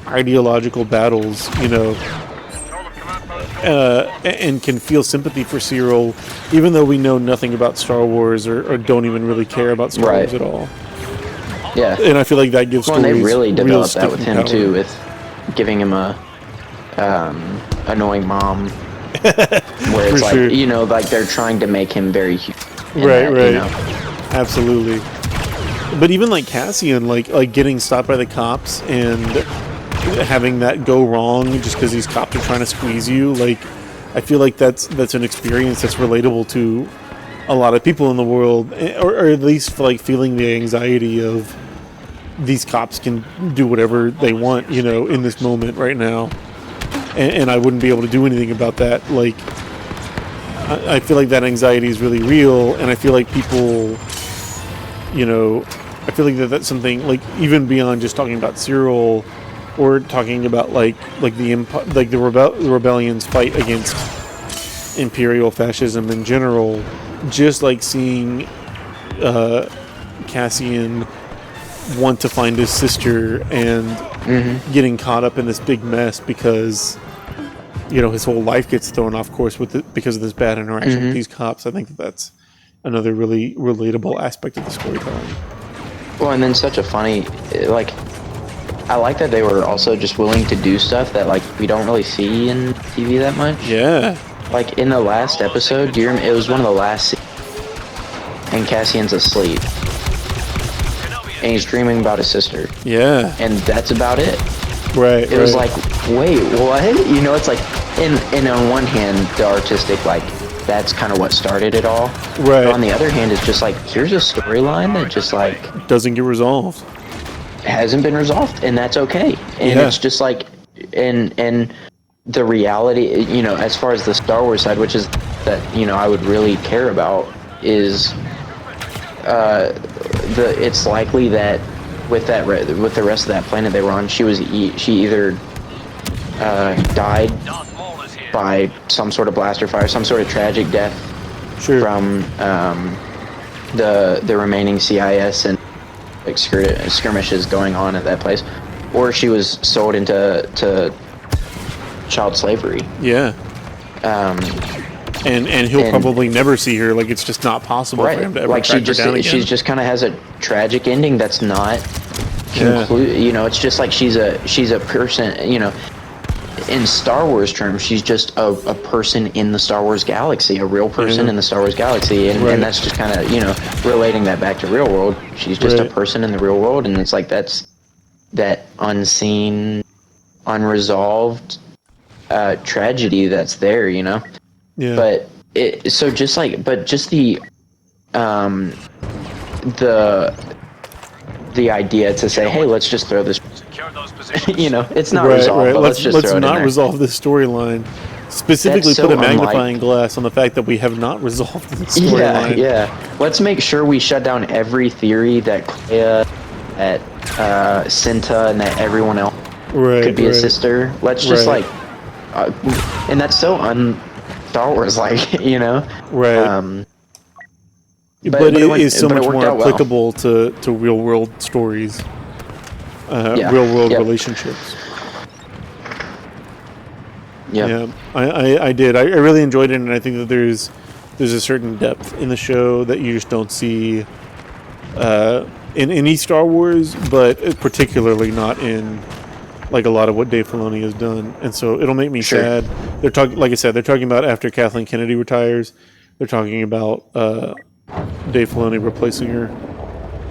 ideological battles, you know, and can feel sympathy for Cyril, even though we know nothing about Star Wars or don't even really care about Star Wars at all. Yeah. And I feel like that gives Well, and they really developed that with sticking him power. too, with giving him a annoying mom, where it's For like sure. you know, like they're trying to make him very human. Right, right. You know? Absolutely. But even like Cassian, like getting stopped by the cops and having that go wrong just because these cops are trying to squeeze you, like I feel like that's an experience that's relatable to a lot of people in the world, or at least like feeling the anxiety of these cops can do whatever they want, you know, in this moment right now, and I wouldn't be able to do anything about that. Like I feel like that anxiety is really real, and I feel like people, you know, I feel like that's something like even beyond just talking about Cyril or talking about like the rebellion's fight against imperial fascism in general. Just like seeing Cassian want to find his sister and getting caught up in this big mess because, you know, his whole life gets thrown off course with it because of this bad interaction with these cops. I think that's another really relatable aspect of the storytelling. Well, and then such a funny, like, I like that they were also just willing to do stuff that like we don't really see in TV that much. Yeah. Like in the last episode, do you remember, it was one of the last and Cassian's asleep. And he's dreaming about his sister. Yeah. And that's about it. Right. It was like, wait, what? You know, it's like, and on one hand, the artistic, like, that's kind of what started it all. Right. But on the other hand, it's just like, here's a storyline that just like doesn't get resolved. Hasn't been resolved, and that's okay. And it's just like, and the reality, you know, as far as the Star Wars side, which is that, you know, I would really care about, is it's likely that with the rest of that planet they were on, she either died by some sort of blaster fire, some sort of tragic death from the remaining CIS and like skirmishes going on at that place, or she was sold into child slavery. Yeah. And he'll probably never see her. Like, it's just not possible for him to ever like track her down again. She just kind of has a tragic ending that's not conclude. You know, it's just like she's a person. You know, in Star Wars terms, she's just a person in the Star Wars galaxy, a real person in the Star Wars galaxy, and that's just kind of, you know, relating that back to real world. She's just a person in the real world, and it's like that's that unseen, unresolved tragedy that's there, you know. Yeah. But just the idea to say, hey, let's just throw this. You know, it's not resolved. But let's just throw it in not there. resolve this storyline. Specifically, That's so put a magnifying glass on the fact that we have not resolved the storyline. Yeah. Let's make sure we shut down every theory that Clea, that Cinta, and that everyone else could be a sister. Let's just like, and that's so Star Wars like, you know. Right. But it is so much more applicable to real world stories, real world relationships. Yeah, I did. I really enjoyed it, and I think that there's a certain depth in the show that you just don't see in any Star Wars, but particularly not in like a lot of what Dave Filoni has done. And so it'll make me sad. They're talking, like I said, they're talking about after Kathleen Kennedy retires, they're talking about Dave Filoni replacing her,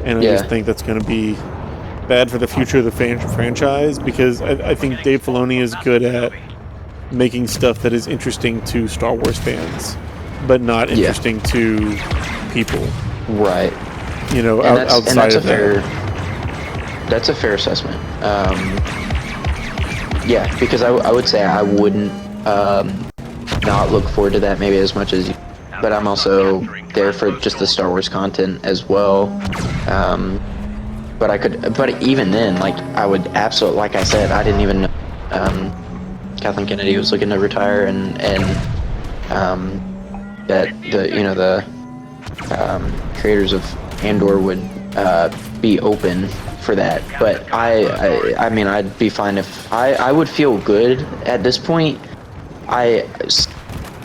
and I just think that's going to be bad for the future of the franchise, because I think Dave Filoni is good at making stuff that is interesting to Star Wars fans, but not interesting to people. Right. You know, outside of that. That's a fair assessment. Yeah, because I would say I wouldn't not look forward to that maybe as much as you, but I'm also there for just the Star Wars content as well. but I could. But even then, like I would absolutely, like I said, I didn't even know Kathleen Kennedy was looking to retire, and that the creators of Andor would be open for that. But I mean, I'd be fine if I would feel good at this point.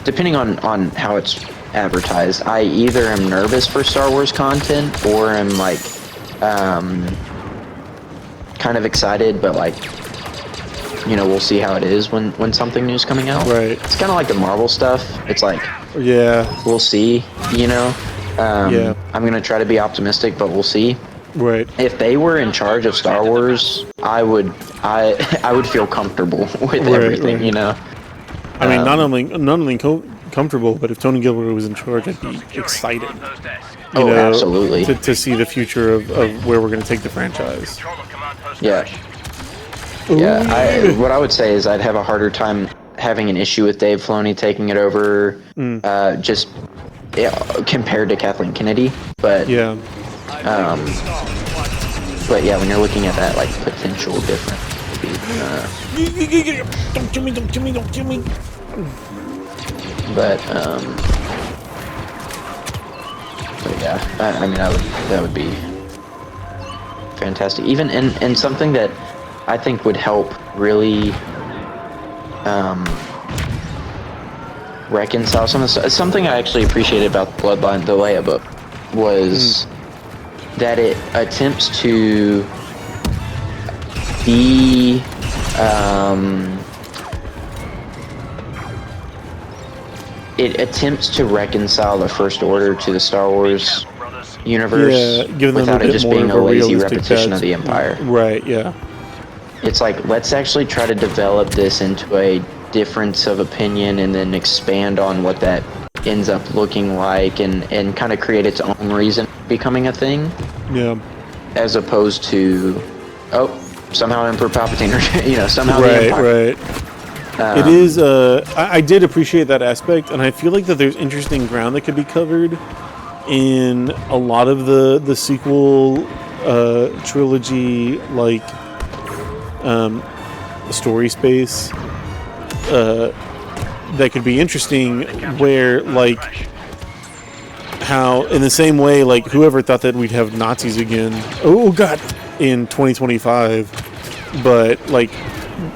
Depending on how it's advertised, I either am nervous for Star Wars content or am like kind of excited, but like we'll see how it is when something new's coming out. Right. It's kind of like the Marvel stuff. It's like, yeah, we'll see. Yeah. I'm gonna try to be optimistic, but we'll see. Right. If they were in charge of Star Wars, I would feel comfortable with everything. Right. I mean, not only comfortable, but if Tony Gilroy was in charge, I'd be excited. Absolutely. To see the future of where we're going to take the franchise. Yeah. Yeah. What I would say is I'd have a harder time having an issue with Dave Filoni taking it over, just compared to Kathleen Kennedy. But yeah. But yeah, when you're looking at that like potential difference, don't kill me. But yeah, I mean, that would be fantastic. Even and something that I think would help really reconcile something I actually appreciated about Bloodline, the Leia book, was that it attempts to reconcile the First Order to the Star Wars universe without it just being a lazy repetition of the Empire. Right, yeah. It's like, let's actually try to develop this into a difference of opinion and then expand on what that ends up looking like and kind of create its own reason becoming a thing. Yeah. As opposed to, somehow Emperor Palpatine, or, somehow the Empire. Right. It is, I did appreciate that aspect, and I feel like that there's interesting ground that could be covered in a lot of the sequel trilogy, like, story space, that could be interesting, where, like, how, in the same way, like, whoever thought that we'd have Nazis again, in 2025, but, like,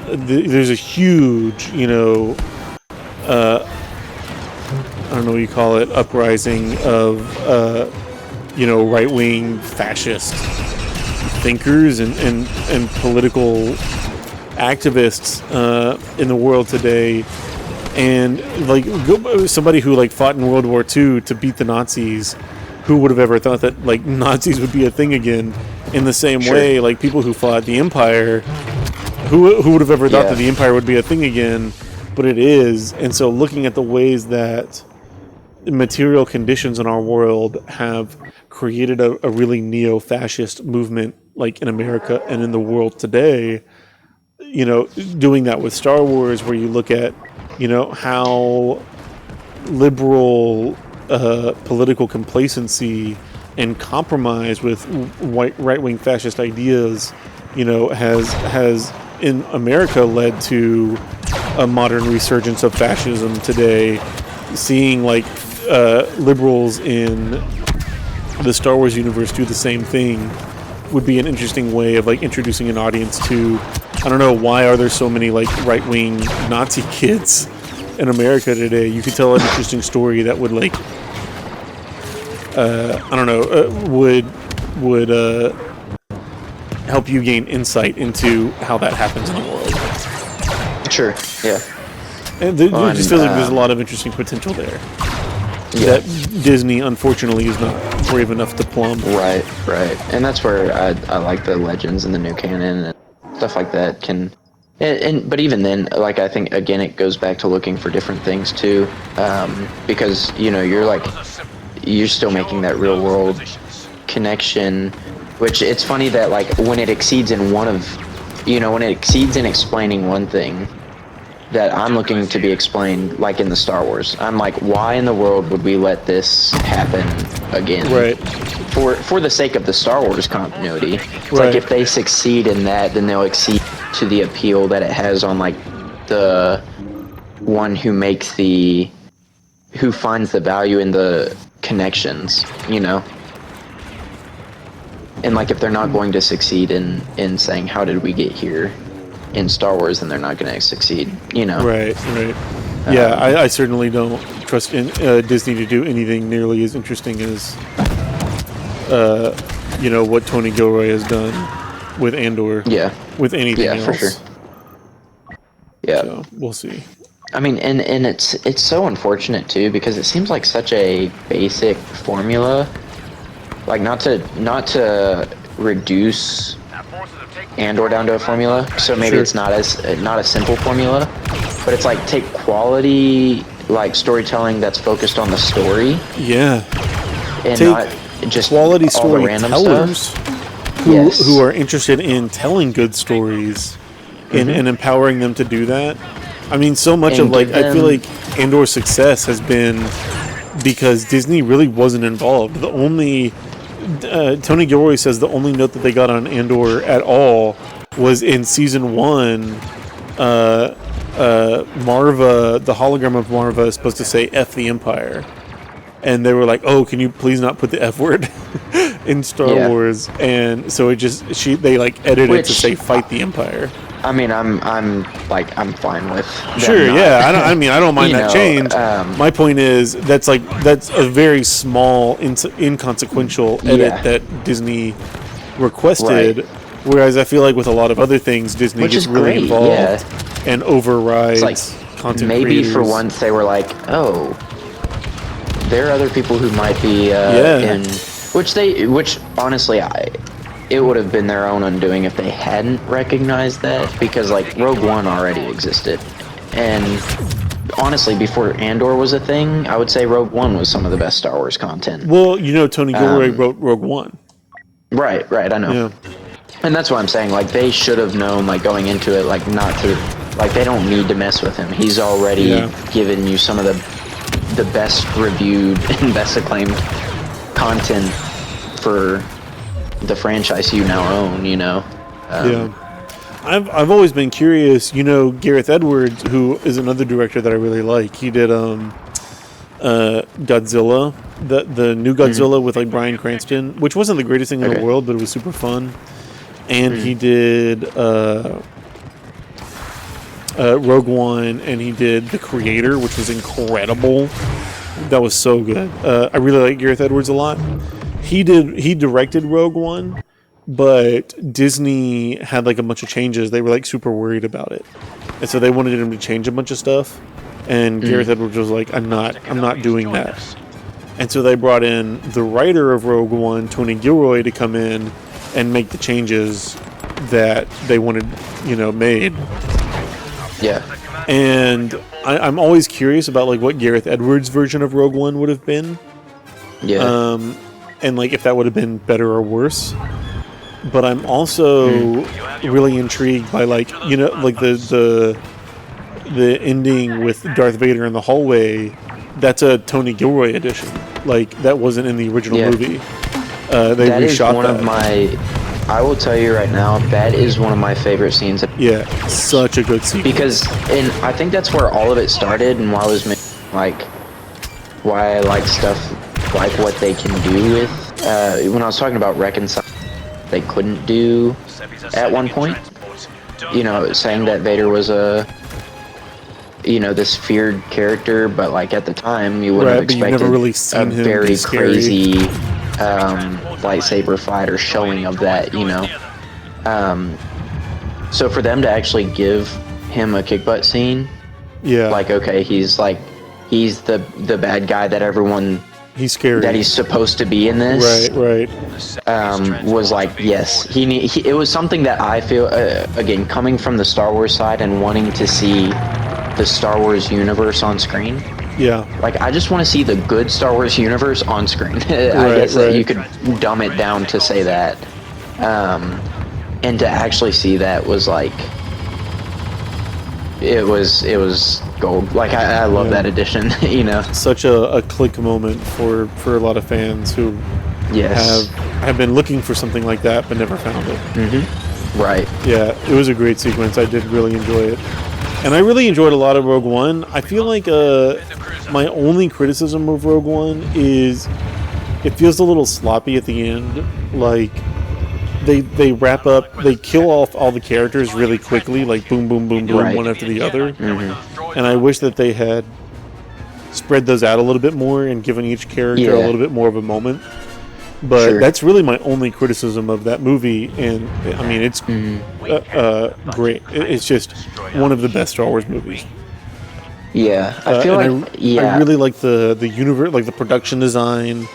there's a huge, I don't know what you call it, uprising of, right-wing fascist thinkers and political activists in the world today. And, like, somebody who, like, fought in World War II to beat the Nazis, who would have ever thought that, like, Nazis would be a thing again? In the same way, like, people who fought the Empire, who would have ever thought that the Empire would be a thing again? But it is. And so looking at the ways that material conditions in our world have created a really neo-fascist movement, like, in America and in the world today, doing that with Star Wars, where you look at, how liberal political complacency and compromise with right-wing fascist ideas, has in America led to a modern resurgence of fascism today. Seeing, like, liberals in the Star Wars universe do the same thing would be an interesting way of, like, introducing an audience to, I don't know, why are there so many, like, right-wing Nazi kids in America today? You could tell an interesting story that would, like, would help you gain insight into how that happens in the world. Sure, yeah. And it just feels like there's a lot of interesting potential there. Yeah. That Disney, unfortunately, is not brave enough to plumb. Right. And that's where I like the Legends and the new canon and stuff like that but even then, like, I think, again, it goes back to looking for different things, too. Because, you're still making that real world connection, which it's funny that, like, when it exceeds in explaining one thing, that I'm looking to be explained, like in the Star Wars. I'm like, why in the world would we let this happen again? Right. For the sake of the Star Wars continuity. It's Right. like if they succeed in that, then they'll exceed to the appeal that it has on like the one who finds the value in the connections, you know? And like if they're not going to succeed in saying how did we get here in Star Wars, then they're not going to succeed, you know? Right. Yeah, I certainly don't trust in, Disney to do anything nearly as interesting as what Tony Gilroy has done with Andor. Yeah. With anything else. Yeah, for sure. Yeah. So we'll see. I mean, and it's so unfortunate too, because it seems like such a basic formula. Like not to reduce Andor down to a formula, so maybe it's not a simple formula, but it's like take quality like storytelling that's focused on the story. Yeah. And take not just quality all the random storytellers stuff. who are interested in telling good stories and empowering them to do that. I mean, so much And of like I feel them- like Andor's success has been because Disney really wasn't involved. The only Tony Gilroy says the only note that they got on Andor at all was in season 1. Marva, the hologram of Marva, is supposed to say "F the Empire," and they were like, "Oh, can you please not put the F word in Star Wars?" And so they like edited it to say "Fight the Empire." I mean, I'm fine with them Sure, not- yeah. I don't mind you that know, change. My point is that's a very small, inconsequential edit that Disney requested. Right. Whereas I feel like with a lot of other things, Disney Which gets is really great, involved and overrides It's like content maybe creators. for once they were like, oh, there are other people who might be in which honestly it would have been their own undoing if they hadn't recognized that, because like Rogue One already existed, and honestly before Andor was a thing, I would say Rogue One was some of the best Star Wars content. Well, Tony Gilroy wrote Rogue One. Right, I know. Yeah. And that's what I'm saying, like they should have known, like going into it, like not to, like they don't need to mess with him. He's already given you some of the best reviewed and best acclaimed content for the franchise you now own, Yeah. I've always been curious, Gareth Edwards, who is another director that I really like. He did Godzilla, the new Godzilla with like Bryan Cranston, which wasn't the greatest thing in the world, but it was super fun. And he did Rogue One, and he did The Creator, which was incredible. That was so good. I really like Gareth Edwards a lot. He directed Rogue One, but Disney had like a bunch of changes. They were like super worried about it, and so they wanted him to change a bunch of stuff. And Gareth Edwards was like, "I'm not doing that." And so they brought in the writer of Rogue One, Tony Gilroy, to come in and make the changes that they wanted, made. Yeah. And I'm always curious about like what Gareth Edwards' version of Rogue One would have been. Yeah. And like if that would have been better or worse. But I'm also really intrigued by like like the ending with Darth Vader in the hallway. That's a Tony Gilroy edition. Like that wasn't in the original movie. They that is reshot one of my. I will tell you right now, that is one of my favorite scenes. Yeah, such a good scene. Because, and I think that's where all of it started, and why I was why I like stuff like what they can do with. When I was talking about reconcile, they couldn't do at one point. Saying that Vader was this feared character, but like at the time you wouldn't have expected never really seen a him very be scary. crazy lightsaber fight or showing of that, so for them to actually give him a kick butt scene, like okay, he's the bad guy that everyone he's scary that he's supposed to be in this, right was like, yes, it was something that I feel again, coming from the Star Wars side and wanting to see the Star Wars universe on screen. Like I just want to see the good Star Wars universe on screen. I guess that you could dumb it down to say that, and to actually see that was like, it was gold. Like I love that edition. You know, such a click moment for a lot of fans who yes, have been looking for something like that but never found it. Mm-hmm. Right. Yeah, it was a great sequence. I did really enjoy it, and I really enjoyed a lot of Rogue One. I feel like my only criticism of Rogue One is it feels a little sloppy at the end. Like they wrap up, they kill off all the characters really quickly, like boom, boom, boom, boom, Right. one after the other. Mm-hmm. And I wish that they had spread those out a little bit more and given each character a Yeah. little bit more of a moment. But Sure. that's really my only criticism of that movie, and I mean it's great. It's just one of the best Star Wars movies. Yeah, I feel and like yeah, I really like the universe, like the production design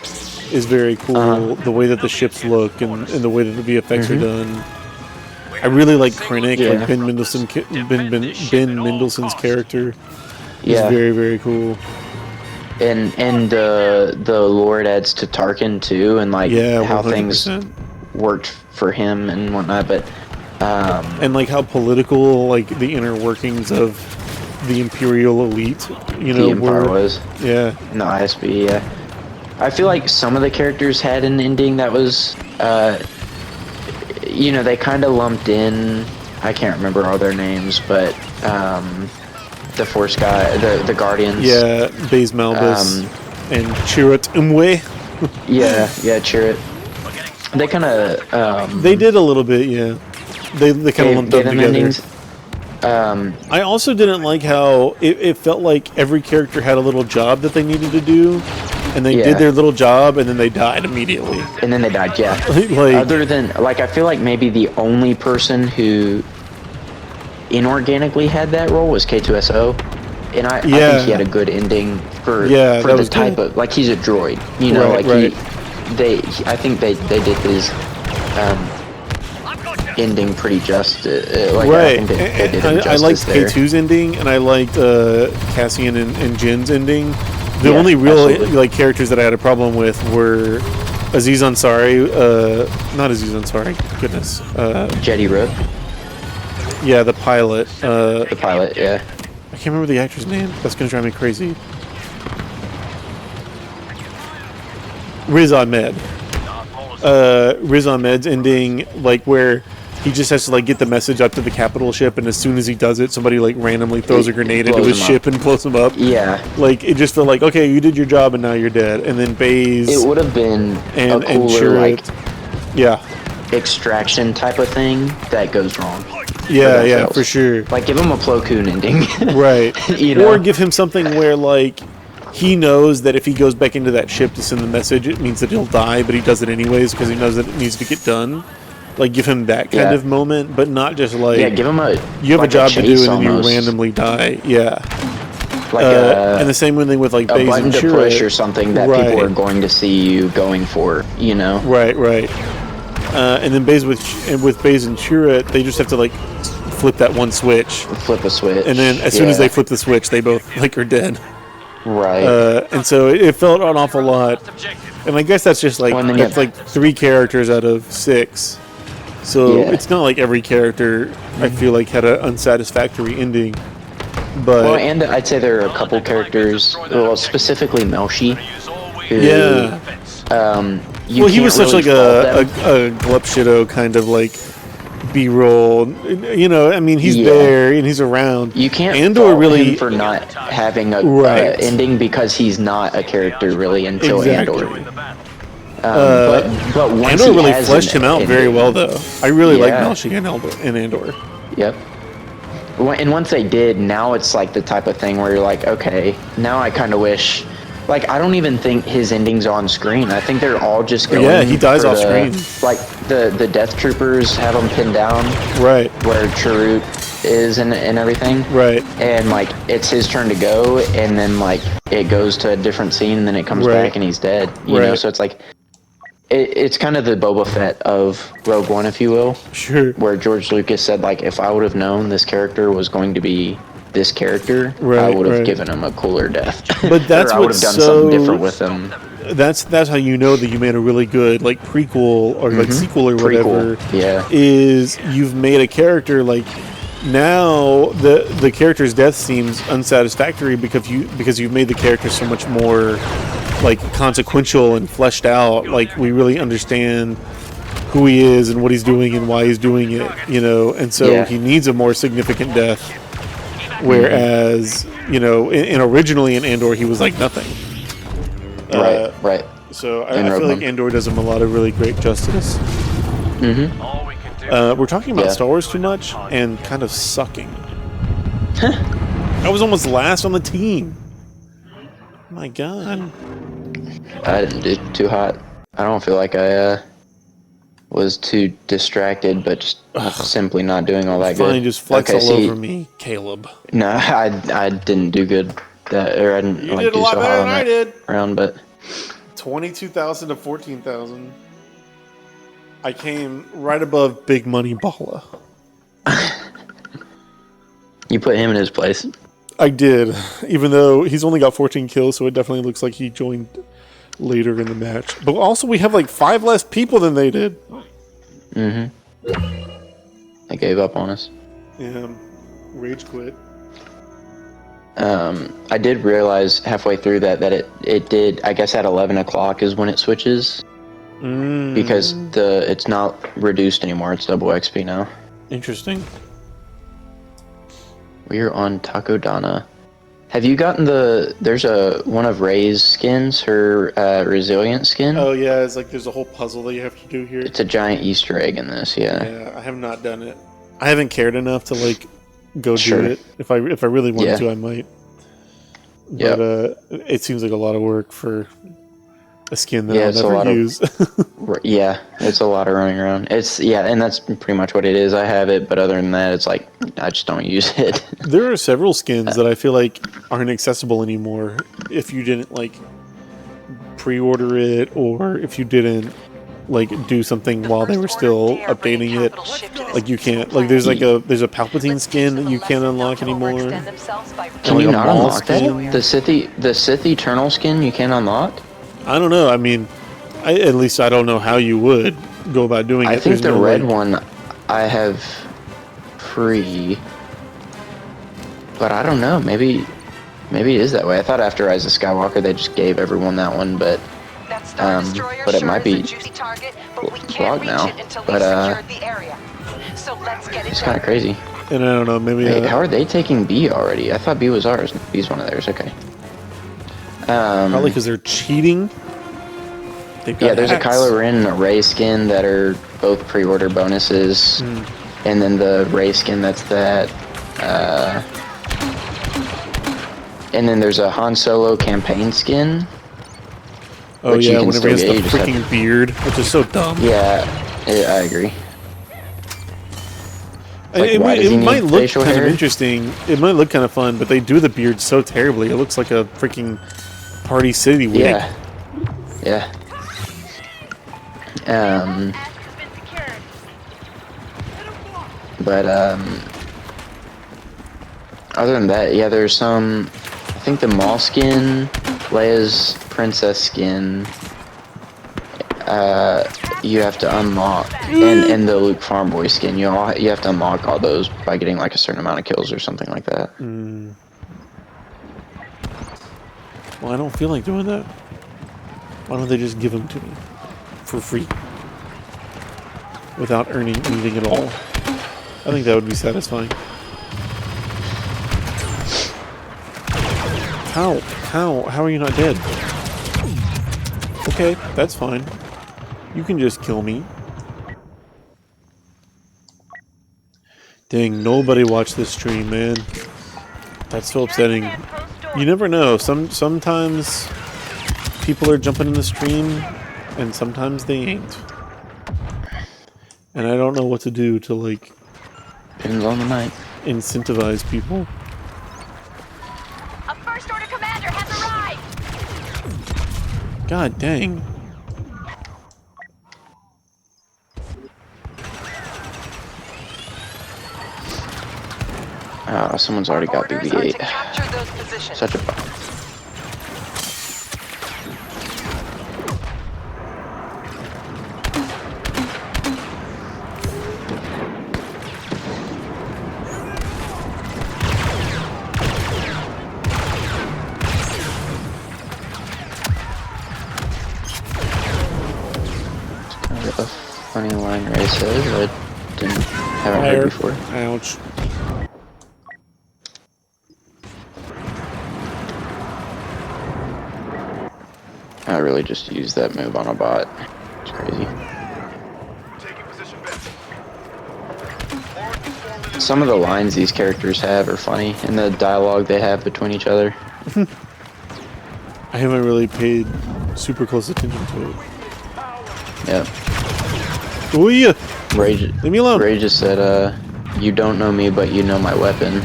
is very cool. The way that the ships look and the way that the VFX are done. I really like Krennic, Yeah. like Ben Mendelsohn's character. Is yeah, very, very cool. and the lore it adds to Tarkin too, and like Yeah, how things 100%. worked for him and whatnot. But And like how political, like the inner workings of the Imperial elite, you know, the Empire were. was Yeah, no ISB. Yeah, I feel like some of the characters had an ending that was, you know, they kind of lumped in. I can't remember all their names, but the Force guy, the Guardians. yeah, Baze Malbus and Chirrut Imwe. Yeah, Chirrut. They kind of They did a little bit, yeah. They kind of lumped them gave them together. endings. I also didn't like how it felt like every character had a little job that they needed to do, and they Yeah. did their little job, and then they died immediately. And then they died, yeah. Like, Other than, like, I feel like maybe the only person who inorganically had that role was K2SO. And I think he had a good ending for Yeah, for that the was type good. of, like, he's a droid, you know, Right, like, right. I think they did his ending pretty just, like, right. I think they did him I liked justice there. K2's ending, and I liked Cassian and Jin's ending. The Yeah, only real absolutely. like characters that I had a problem with were Aziz Ansari, not Aziz Ansari, goodness. Jetty Rook, Yeah, the pilot. the pilot, yeah. I can't remember the actor's name. That's gonna drive me crazy. Riz Ahmed. Riz Ahmed's ending, like where he just has to like get the message up to the capital ship, and as soon as he does it, somebody like randomly throws a grenade into blows his him ship and blows him up. Yeah. Like it just felt like, okay, you did your job and now you're dead. And then Baze It would have been and a cooler, Chirrut. like, Yeah. extraction type of thing that goes wrong. Yeah, yeah, themselves. for sure. Like, give him a Plo Koon ending. Right. You know? Or give him something where like he knows that if he goes back into that ship to send the message, it means that he'll die, but he does it anyways because he knows that it needs to get done. Like, give him that kind Yeah. of moment, but not just like Yeah, give him a. you have like a job to do chase and then almost. you randomly die. Yeah. Like And the same thing with like a Baze button and to Chirrut. push or something that Right. people are going to see you going for, you know? Right, right. And then Baze with Baze and Chirrut, they just have to like flip that one switch, Flip a switch. and then as soon as Yeah. they flip the switch, they both like are dead. Right. And so it felt an awful lot. And I guess that's just like Well, and then that's you like 3 characters out of 6. So Yeah. it's not like every character I feel like had an unsatisfactory ending. But Well, and I'd say there are a couple characters, well, specifically Melshi, who, yeah. you Well, he was can't such really like fault them. a Glupshido kind of like B-roll. You know, I mean, he's Yeah. there and he's around. You can't Andor fault really him for not having a Right. ending because he's not a character really until Exactly. Andor. But once Andor he really has fleshed an him out very ending- well, though. I really like Yeah. Melshi and Andor. Yep. And once they did, now it's like the type of thing where you're like, okay, now I kind of wish. Like, I don't even think his ending's on screen. I think they're all just going. Yeah, he dies for off the- screen. Like the Death Troopers have him pinned down Right, where Chirrut is and everything. right. And like it's his turn to go, and then like it goes to a different scene, and then it comes Right. back, and he's dead. You know, Right. so it's like it's kind of the Boba Fett of Rogue One, if you will, Sure. where George Lucas said like, if I would have known this character was going to be this character, I Right, would have right. given him a cooler death. But that's or I would have what's done so- something different with him. That's how you know that you made a really good like prequel or like sequel or Prequel, whatever. yeah. Is you've made a character like now the character's death seems unsatisfactory because you've made the character so much more like consequential and fleshed out. Like we really understand who he is and what he's doing and why he's doing it, you know, and so he needs a more significant death. Whereas, you know, originally in Andor he was like nothing. Right. So I feel like Andor does him a lot of really great justice. We're talking about Star Wars too much and kind of sucking. I was almost last on the team. My God. I didn't do too hot. I don't feel like I was too distracted, but just simply not doing all that good. Fine, just flex all over me, Caleb. No, I didn't do good. Or I didn't You did a lot so better hot than I did. Round, but 22,000 to 14,000. I came right above Big Money Bala. You put him in his place. I did, even though he's only got 14 kills, so it definitely looks like he joined later in the match. But also, we have like 5 less people than they did. They gave up on us. Yeah, rage quit. I did realize halfway through that it did. I guess at 11 o'clock is when it switches. Because it's not reduced anymore. It's double XP now. Interesting. We're on Takodana. Have you gotten there's one of Rey's skins, her resilient skin? Oh yeah, it's like there's a whole puzzle that you have to do here. It's a giant Easter egg in this, Yeah, I have not done it. I haven't cared enough to like go do it. If I really wanted to, I might. But it seems like a lot of work for a skin that I'll never use. Yeah, it's a lot of running around. And that's pretty much what it is. I have it, but other than that, it's like I just don't use it. There are several skins that I feel like aren't accessible anymore if you didn't like pre-order it, or if you didn't like do something while they were still updating it. Like you can't, like there's a Palpatine skin that you can't unlock anymore. Can you not unlock that? The Sith Eternal skin you can't unlock? I don't know. I mean, at least I don't know how you would go about doing it. I think the red one I have free, but I don't know. Maybe it is that way. I thought after Rise of Skywalker they just gave everyone that one, but it might be blocked now. But it's kind of crazy. And I don't know. Maybe how are they taking B already? I thought B was ours. B's one of theirs. Okay. Probably because they're cheating. There's a Kylo Ren and a Rey skin that are both pre-order bonuses, and then the Rey skin that's that. And then there's a Han Solo campaign skin. Oh yeah, whenever he has the freaking beard, which is so dumb. Yeah, I agree. It might look kind of interesting. It might look kind of fun, but they do the beard so terribly. It looks like a freaking Party City wig. Yeah. But other than that, there's some. I think the Maul skin, Leia's princess skin. You have to unlock, and the Luke Farm Boy skin. You have to unlock all those by getting like a certain amount of kills or something like that. Well, I don't feel like doing that. Why don't they just give them to me for free without earning anything at all? I think that would be satisfying. How are you not dead? Okay, that's fine. You can just kill me. Dang, nobody watched this stream, man. That's so upsetting. You never know. Sometimes people are jumping in the stream, and sometimes they ain't. And I don't know what to do to, like... Depends on the night. Incentivize people. A First Order commander has arrived! God dang. Someone's already got through the gate. Such a bummer. a funny line Ray said, but haven't heard before. Ouch. I really just used that move on a bot. It's crazy. Some of the lines these characters have are funny, and the dialogue they have between each other. I haven't really paid super close attention to it. Yep. Oh yeah. Leave me alone. Ray just said, "You don't know me, but you know my weapon."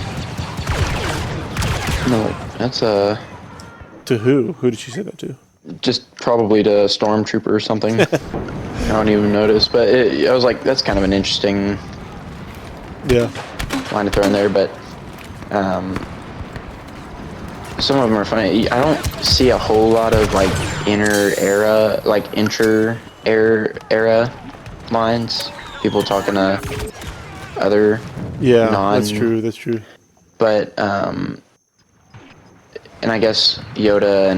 No, that's To who? Who did she say that to? just probably to a stormtrooper or something. I don't even notice, but I was like, that's kind of an interesting line to throw in there. But some of them are funny. I don't see a whole lot of like inter-era lines. People talking to other that's true. That's true. But and I guess Yoda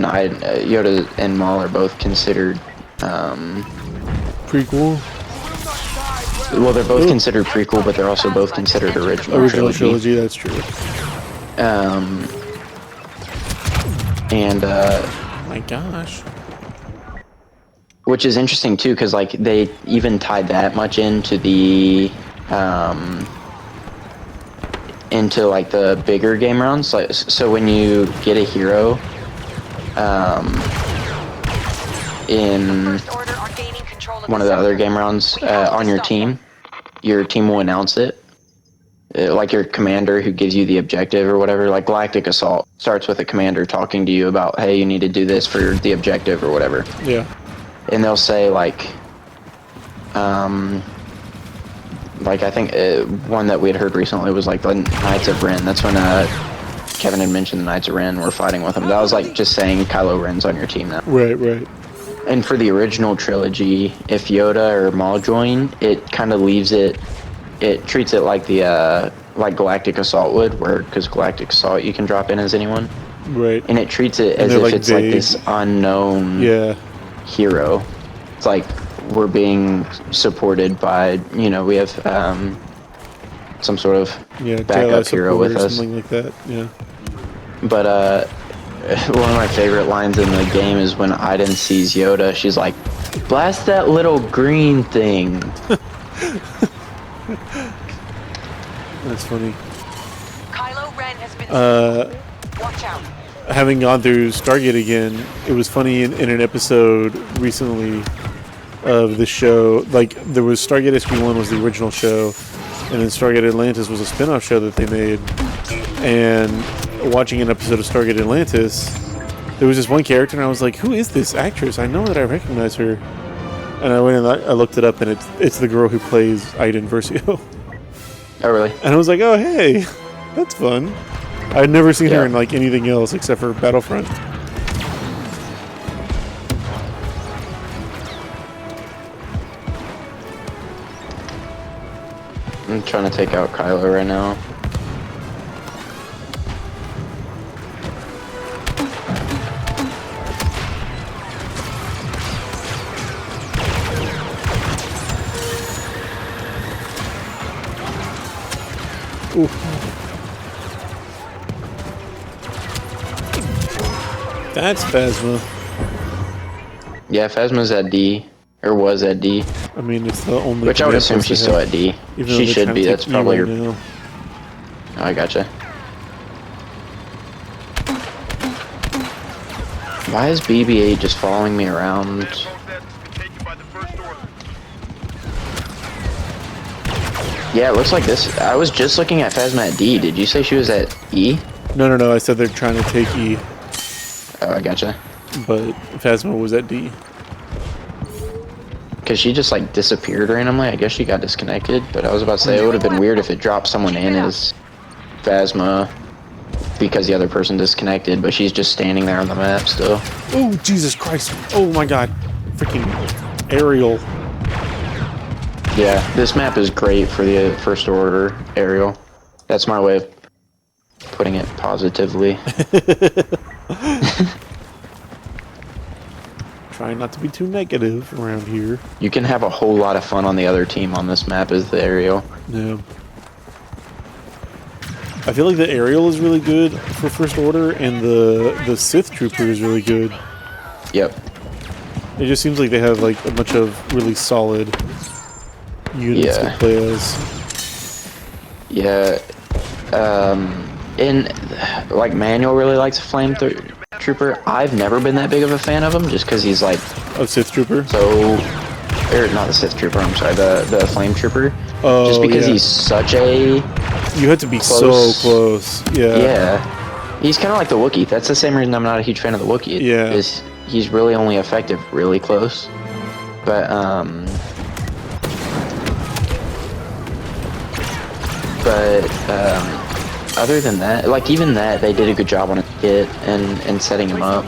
and Maul are both considered prequel. Well, they're both considered prequel, but they're also both considered original trilogy. That's true. And my gosh, which is interesting too, because like they even tied that much into the into like the bigger game rounds. Like, so when you get a hero in one of the other game rounds on your team will announce it. Like your commander who gives you the objective or whatever, like Galactic Assault starts with a commander talking to you about, hey, you need to do this for the objective or whatever. Yeah. And they'll say like I think one that we had heard recently was like the Knights of Ren. That's when Kevin had mentioned the Knights of Ren were fighting with them. That was like just saying Kylo Ren's on your team now. Right, right. And for the original trilogy, if Yoda or Maul join, it kind of leaves it. It treats it like the like Galactic Assault would, because Galactic Assault you can drop in as anyone. Right. And it treats it as if like it's like this unknown hero. It's like we're being supported by, we have some sort of backup hero with us. Something like that. Yeah. But one of my favorite lines in the game is when Aiden sees Yoda. She's like, "Blast that little green thing." That's funny. Kylo Ren has been watch out. Having gone through Stargate again, it was funny in an episode recently of the show. Like, there was Stargate SG-1 was the original show, and then Stargate Atlantis was a spin-off show that they made. And watching an episode of Stargate Atlantis, there was this one character, and I was like, who is this actress? I know that I recognize her. And I went and I looked it up, and it's the girl who plays Iden Versio. Oh, really? And I was like, oh, hey, that's fun. I'd never seen her in like anything else except for Battlefront. I'm trying to take out Kylo right now. Ooh. That's Phasma. Yeah, Phasma's at D, or was at D. I mean, it's the only. Which I would assume she's still at D. She should be. That's probably her. Now. Oh, I gotcha. Why is BB-8 just following me around? Yeah, it looks like this. I was just looking at Phasma at D. Did you say she was at E? No. I said they're trying to take E. Oh, I gotcha. But Phasma was at D. Because she just like disappeared randomly. I guess she got disconnected. But I was about to say it would have been weird if it dropped someone in as Phasma because the other person disconnected. But she's just standing there on the map still. Oh, Jesus Christ. Oh my God. Freaking aerial. Yeah, this map is great for the First Order aerial. That's my way of putting it positively. Trying not to be too negative around here. You can have a whole lot of fun on the other team on this map as the aerial. Yeah. I feel like the aerial is really good for First Order, and the Sith Trooper is really good. Yep. It just seems like they have like a bunch of really solid units to play as. Yeah. And like Manuel really likes a flame trooper. I've never been that big of a fan of him, just because he's like a Sith Trooper. So, or not the Sith Trooper. I'm sorry, the flame trooper. Oh, just because yeah. he's such a. You have to be so close. Yeah. Yeah. He's kind of like the Wookiee. That's the same reason I'm not a huge fan of the Wookiee. Yeah. Is he's really only effective really close. But other than that, like even that, they did a good job on his kit and setting him up.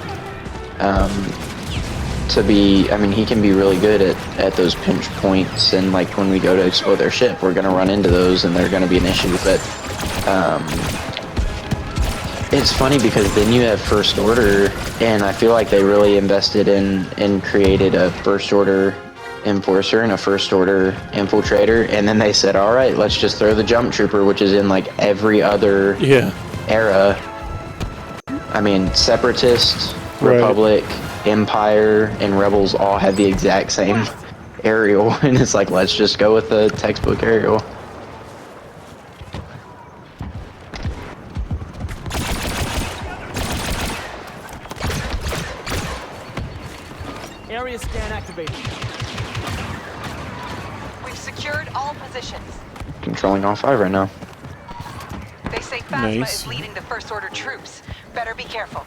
To be, I mean, he can be really good at those pinch points, and like when we go to explode their ship, we're gonna run into those, and they're gonna be an issue. But it's funny because then you have First Order, and I feel like they really invested in created a First Order Enforcer and a First Order Infiltrator, and then they said, all right, let's just throw the Jump Trooper, which is in like every other era. I mean, Separatist, Republic, Empire, and Rebels all have the exact same aerial, and it's like, let's just go with the textbook aerial. Area scan activated. We've secured all positions. Controlling all 5 right now. They say Phasma Nice. is leading the First Order troops. Better be careful.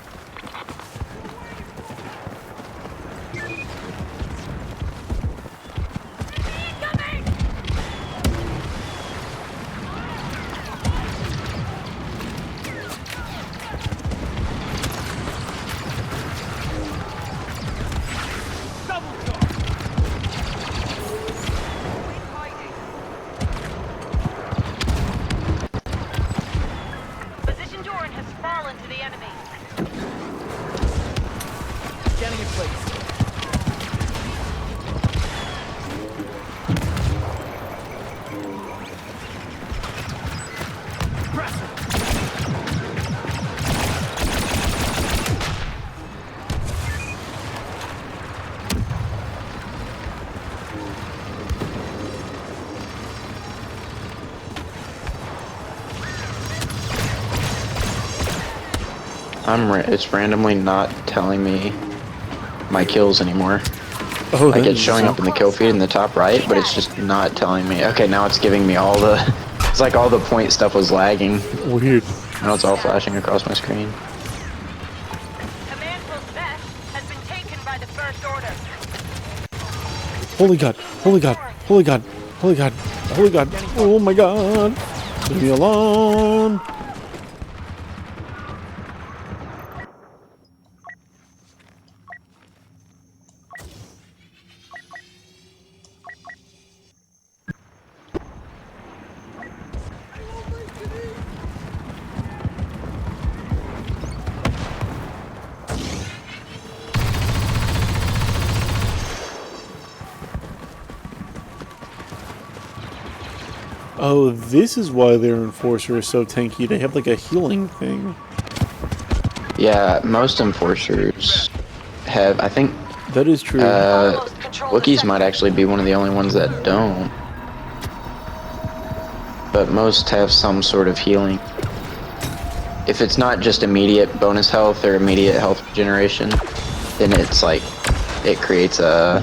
Position Doran has fallen to the enemy. Scanning in place. It's randomly not telling me my kills anymore. Oh, Like that it's is showing so- up in the kill feed in the top right, but it's just not telling me. Okay, now it's giving me all the. It's like all the point stuff was lagging. Weird. Now it's all flashing across my screen. Command post Vesh has been taken by the First Order. Holy God! Holy God! Holy God! Holy God! Holy God! Oh my God! Leave me alone! Oh, this is why their Enforcer is so tanky. They have like a healing thing. Yeah, most enforcers have. I think That is true. Wookiees might actually be one of the only ones that don't. But most have some sort of healing. If it's not just immediate bonus health or immediate health regeneration, then it's like it creates a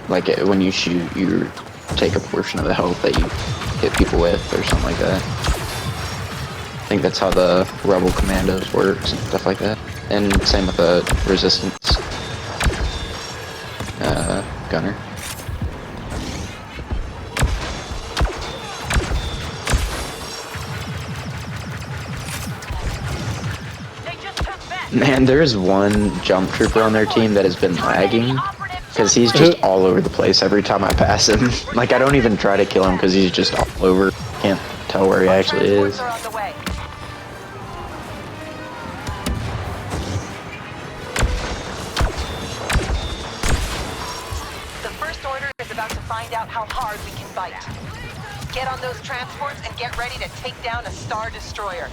when you shoot, you take a portion of the health that you hit people with or something like that. I think that's how the Rebel Commandos works and stuff like that. And same with the Resistance gunner. Man, there's one jump trooper on their team that has been lagging because he's just all over the place every time I pass him. Like, I don't even try to kill him because he's just all over. Can't tell where he actually is. about to find out how hard we can bite. Get on those transports and get ready to take down a Star Destroyer.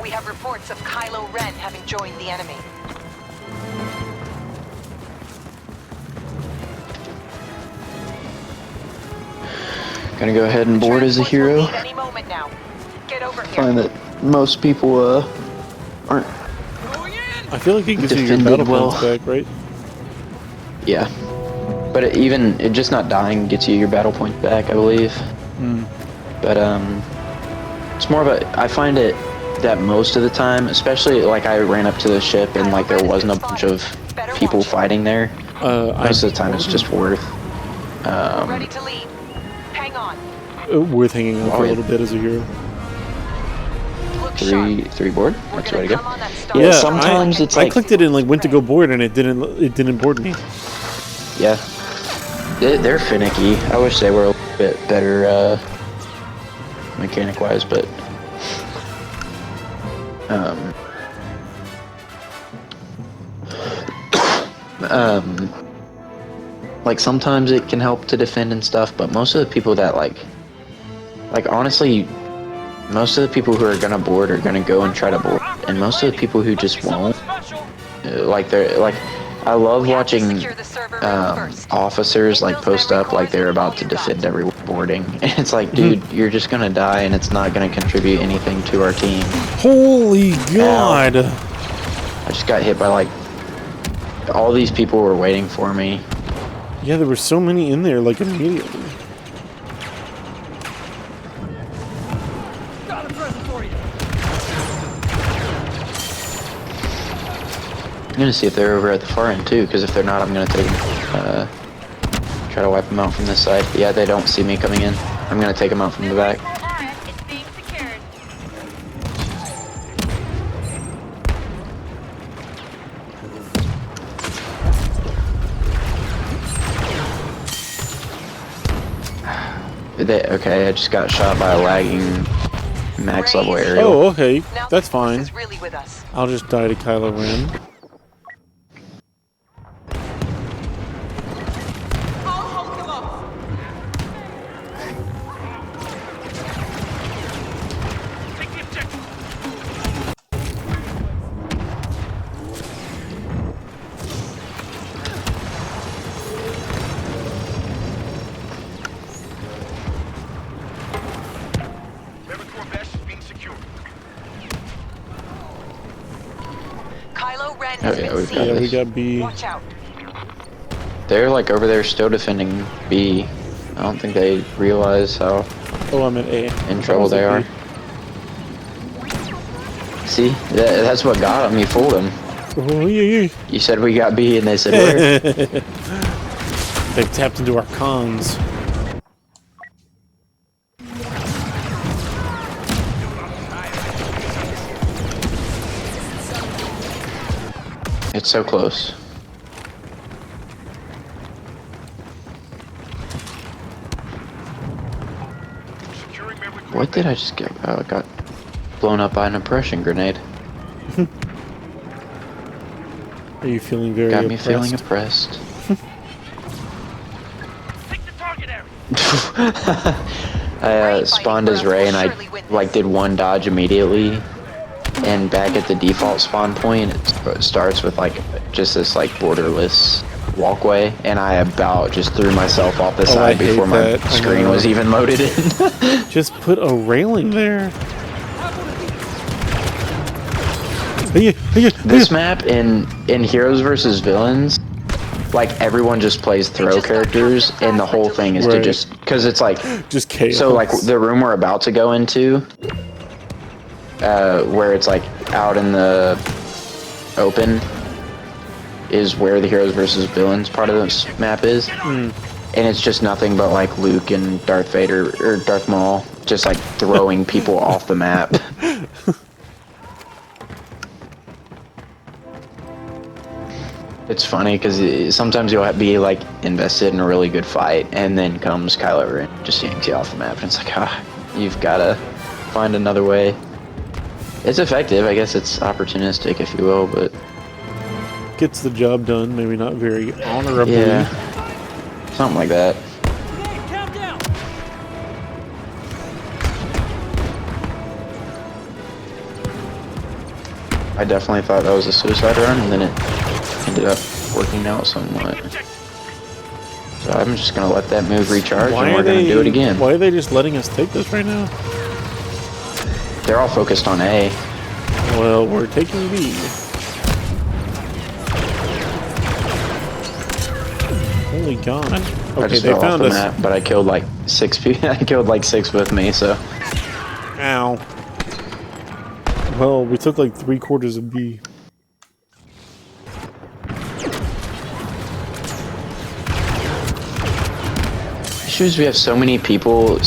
We have reports of Kylo Ren having joined the enemy. Gonna go ahead and board as a hero. Any moment now. Get over here. Find that most people aren't. I feel like it gives you your Defended battle well. points back, right? Yeah, but it just not dying gets you your battle points back, I believe. But it's more of a. I find it that most of the time, especially like I ran up to the ship and like there wasn't a bunch of people fighting there. Most of the time, it's just worth. Ready to lead. Hang on. Worth hanging out for a little bit as a hero. Look sharp. Three board. We're That's the way gonna to come go. on that Star Yeah, Destroyer. sometimes it's I like clicked it and like went to go board and it didn't board me. yeah, they're finicky. I wish they were a little bit better mechanic wise, but like sometimes it can help to defend and stuff, but most of the people that like honestly, most of the people who are gonna board are gonna go and try to board, and most of the people who just won't, like they're like, I love watching officers like post up like they're about to defend every boarding, and it's like, dude, you're just gonna die, and it's not gonna contribute anything to our team. Holy God! I just got hit by like all these people were waiting for me. Yeah, there were so many in there like immediately. I'm gonna see if they're over at the far end too, because if they're not, I'm gonna take them, try to wipe them out from this side. Yeah, they don't see me coming in. I'm gonna take them out from the back. It's being secured. Okay, I just got shot by a lagging max level aerial. Oh, okay, Now that's this fine. is really with us. I'll just die to Kylo Ren. I'll hold them off. Take the objective. Kylo Ren Oh has yeah, been we've got seen. Yeah, we this. got B. Watch out. They're like over there still defending B. I don't think they realize how Oh, I'm at A. in trouble they are. See, that's what got them. You fooled them. Oh, yeah. You said we got B, and they said where? They've tapped into our cons. It's so close. What did I just get? Oh, I got blown up by an impression grenade. Are you feeling very Got me oppressed? feeling oppressed. Take the target area. I spawned as Ray and I like did one dodge immediately, and back at the default spawn point it starts with like just this like borderless walkway, and I about just threw myself off the side hate before my that. I screen know. was even loaded in. Just put a railing there. This map in Heroes versus Villains, like everyone just plays throw characters, and the whole thing is to Right. just because it's like Just chaos. so like the room we're about to go into, where it's like out in the open, is where the Heroes versus Villains part of this map is, and it's just nothing but like Luke and Darth Vader or Darth Maul just like throwing people off the map. It's funny because sometimes you'll be like invested in a really good fight, and then comes Kylo Ren, just yanks you off the map, and it's like, you've got to find another way. It's effective, I guess it's opportunistic, if you will, but Gets the job done, maybe not very honorably. yeah, something like that. I definitely thought that was a suicide run, and then it ended up working out somewhat. So I'm just gonna let that move recharge, and we're gonna do it again. Why are they just letting us take this right now? They're all focused on A. Well, we're taking B. Holy God! I Okay, just they fell off found the us. map, but I killed like 6 people. I killed like 6 with me, so. Ow. Well, we took like 3/4 of B. Issues, we have so many people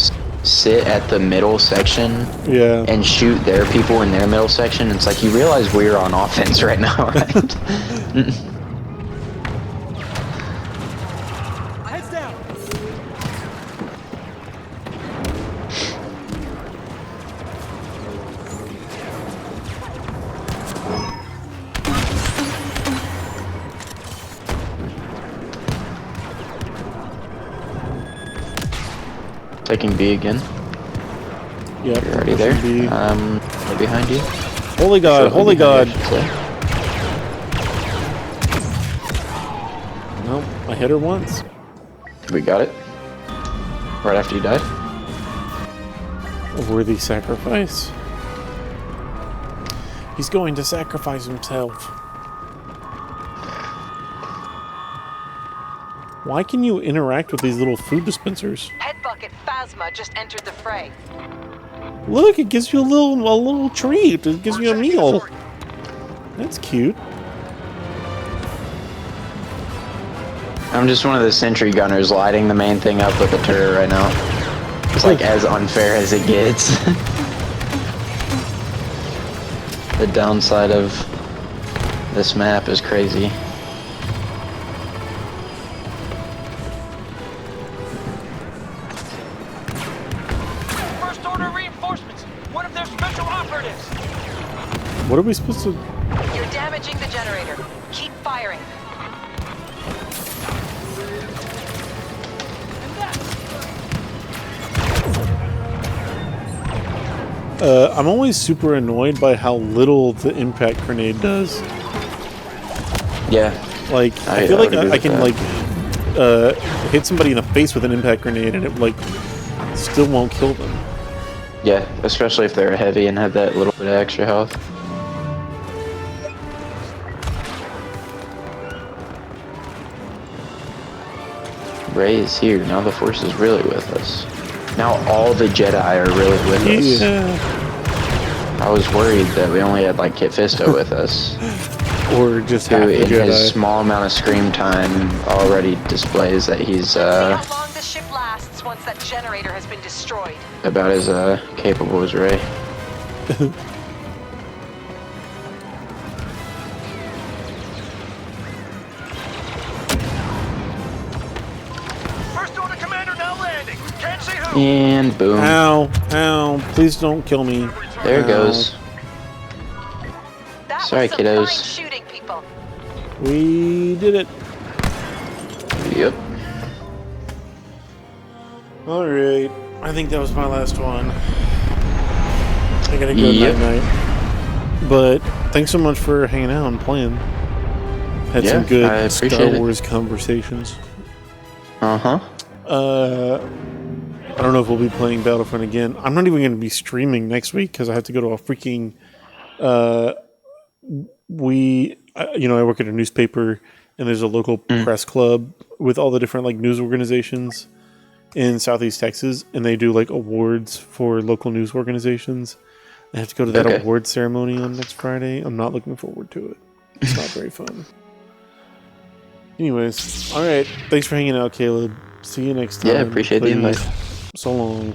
sit at the middle section Yeah. and shoot their people in their middle section. It's like, you realize we're on offense right now, right? Heads down. Taking B again. Yep. You're already there. B. Right behind you. Holy God! Shortly Holy behind you, God! I should say. Nope. I hit her once. We got it. Right after you died. A worthy sacrifice. He's going to sacrifice himself. Why can you interact with these little food dispensers? Head bucket Phasma just entered the fray. Look, it gives you a little treat. It gives you a meal. That's cute. I'm just one of the sentry gunners lighting the main thing up with a turret right now. It's like as unfair as it gets. The downside of this map is crazy. First order reinforcements. One of their special operatives. What are we supposed to... You're damaging the generator. Keep firing. I'm always super annoyed by how little the impact grenade does. Yeah. Like, I feel like I can, like, hit somebody in the face with an impact grenade and it, like, still won't kill them. Yeah, especially if they're heavy and have that little bit of extra health. Rey is here. Now the Force is really with us. Now all the Jedi are really with us. Yeah. I was worried that we only had like Kit Fisto with us. Or just Who, half the in Jedi. his small amount of screen time, already displays that he's See how long the ship lasts once that generator has been destroyed. about as capable as Rey. First order commander now landing. Can't see who. And boom. Ow, ow, please don't kill me. There it Ow. goes. That Sorry, was some kiddos. fine shooting, people. We did it. Yep. Alright, I think that was my last one. I gotta go Yep. night-night. But thanks so much for hanging out and playing. Had Yeah, some good I appreciate Star it. Wars conversations. Uh-huh. I don't know if we'll be playing Battlefront again. I'm not even going to be streaming next week because I have to go to a freaking... I work at a newspaper, and there's a local press club with all the different like news organizations in Southeast Texas, and they do like awards for local news organizations. I have to go to that award ceremony on next Friday. I'm not looking forward to it. It's not very fun. Anyways, all right. Thanks for hanging out, Caleb. See you next time. Yeah, appreciate the invite. So long.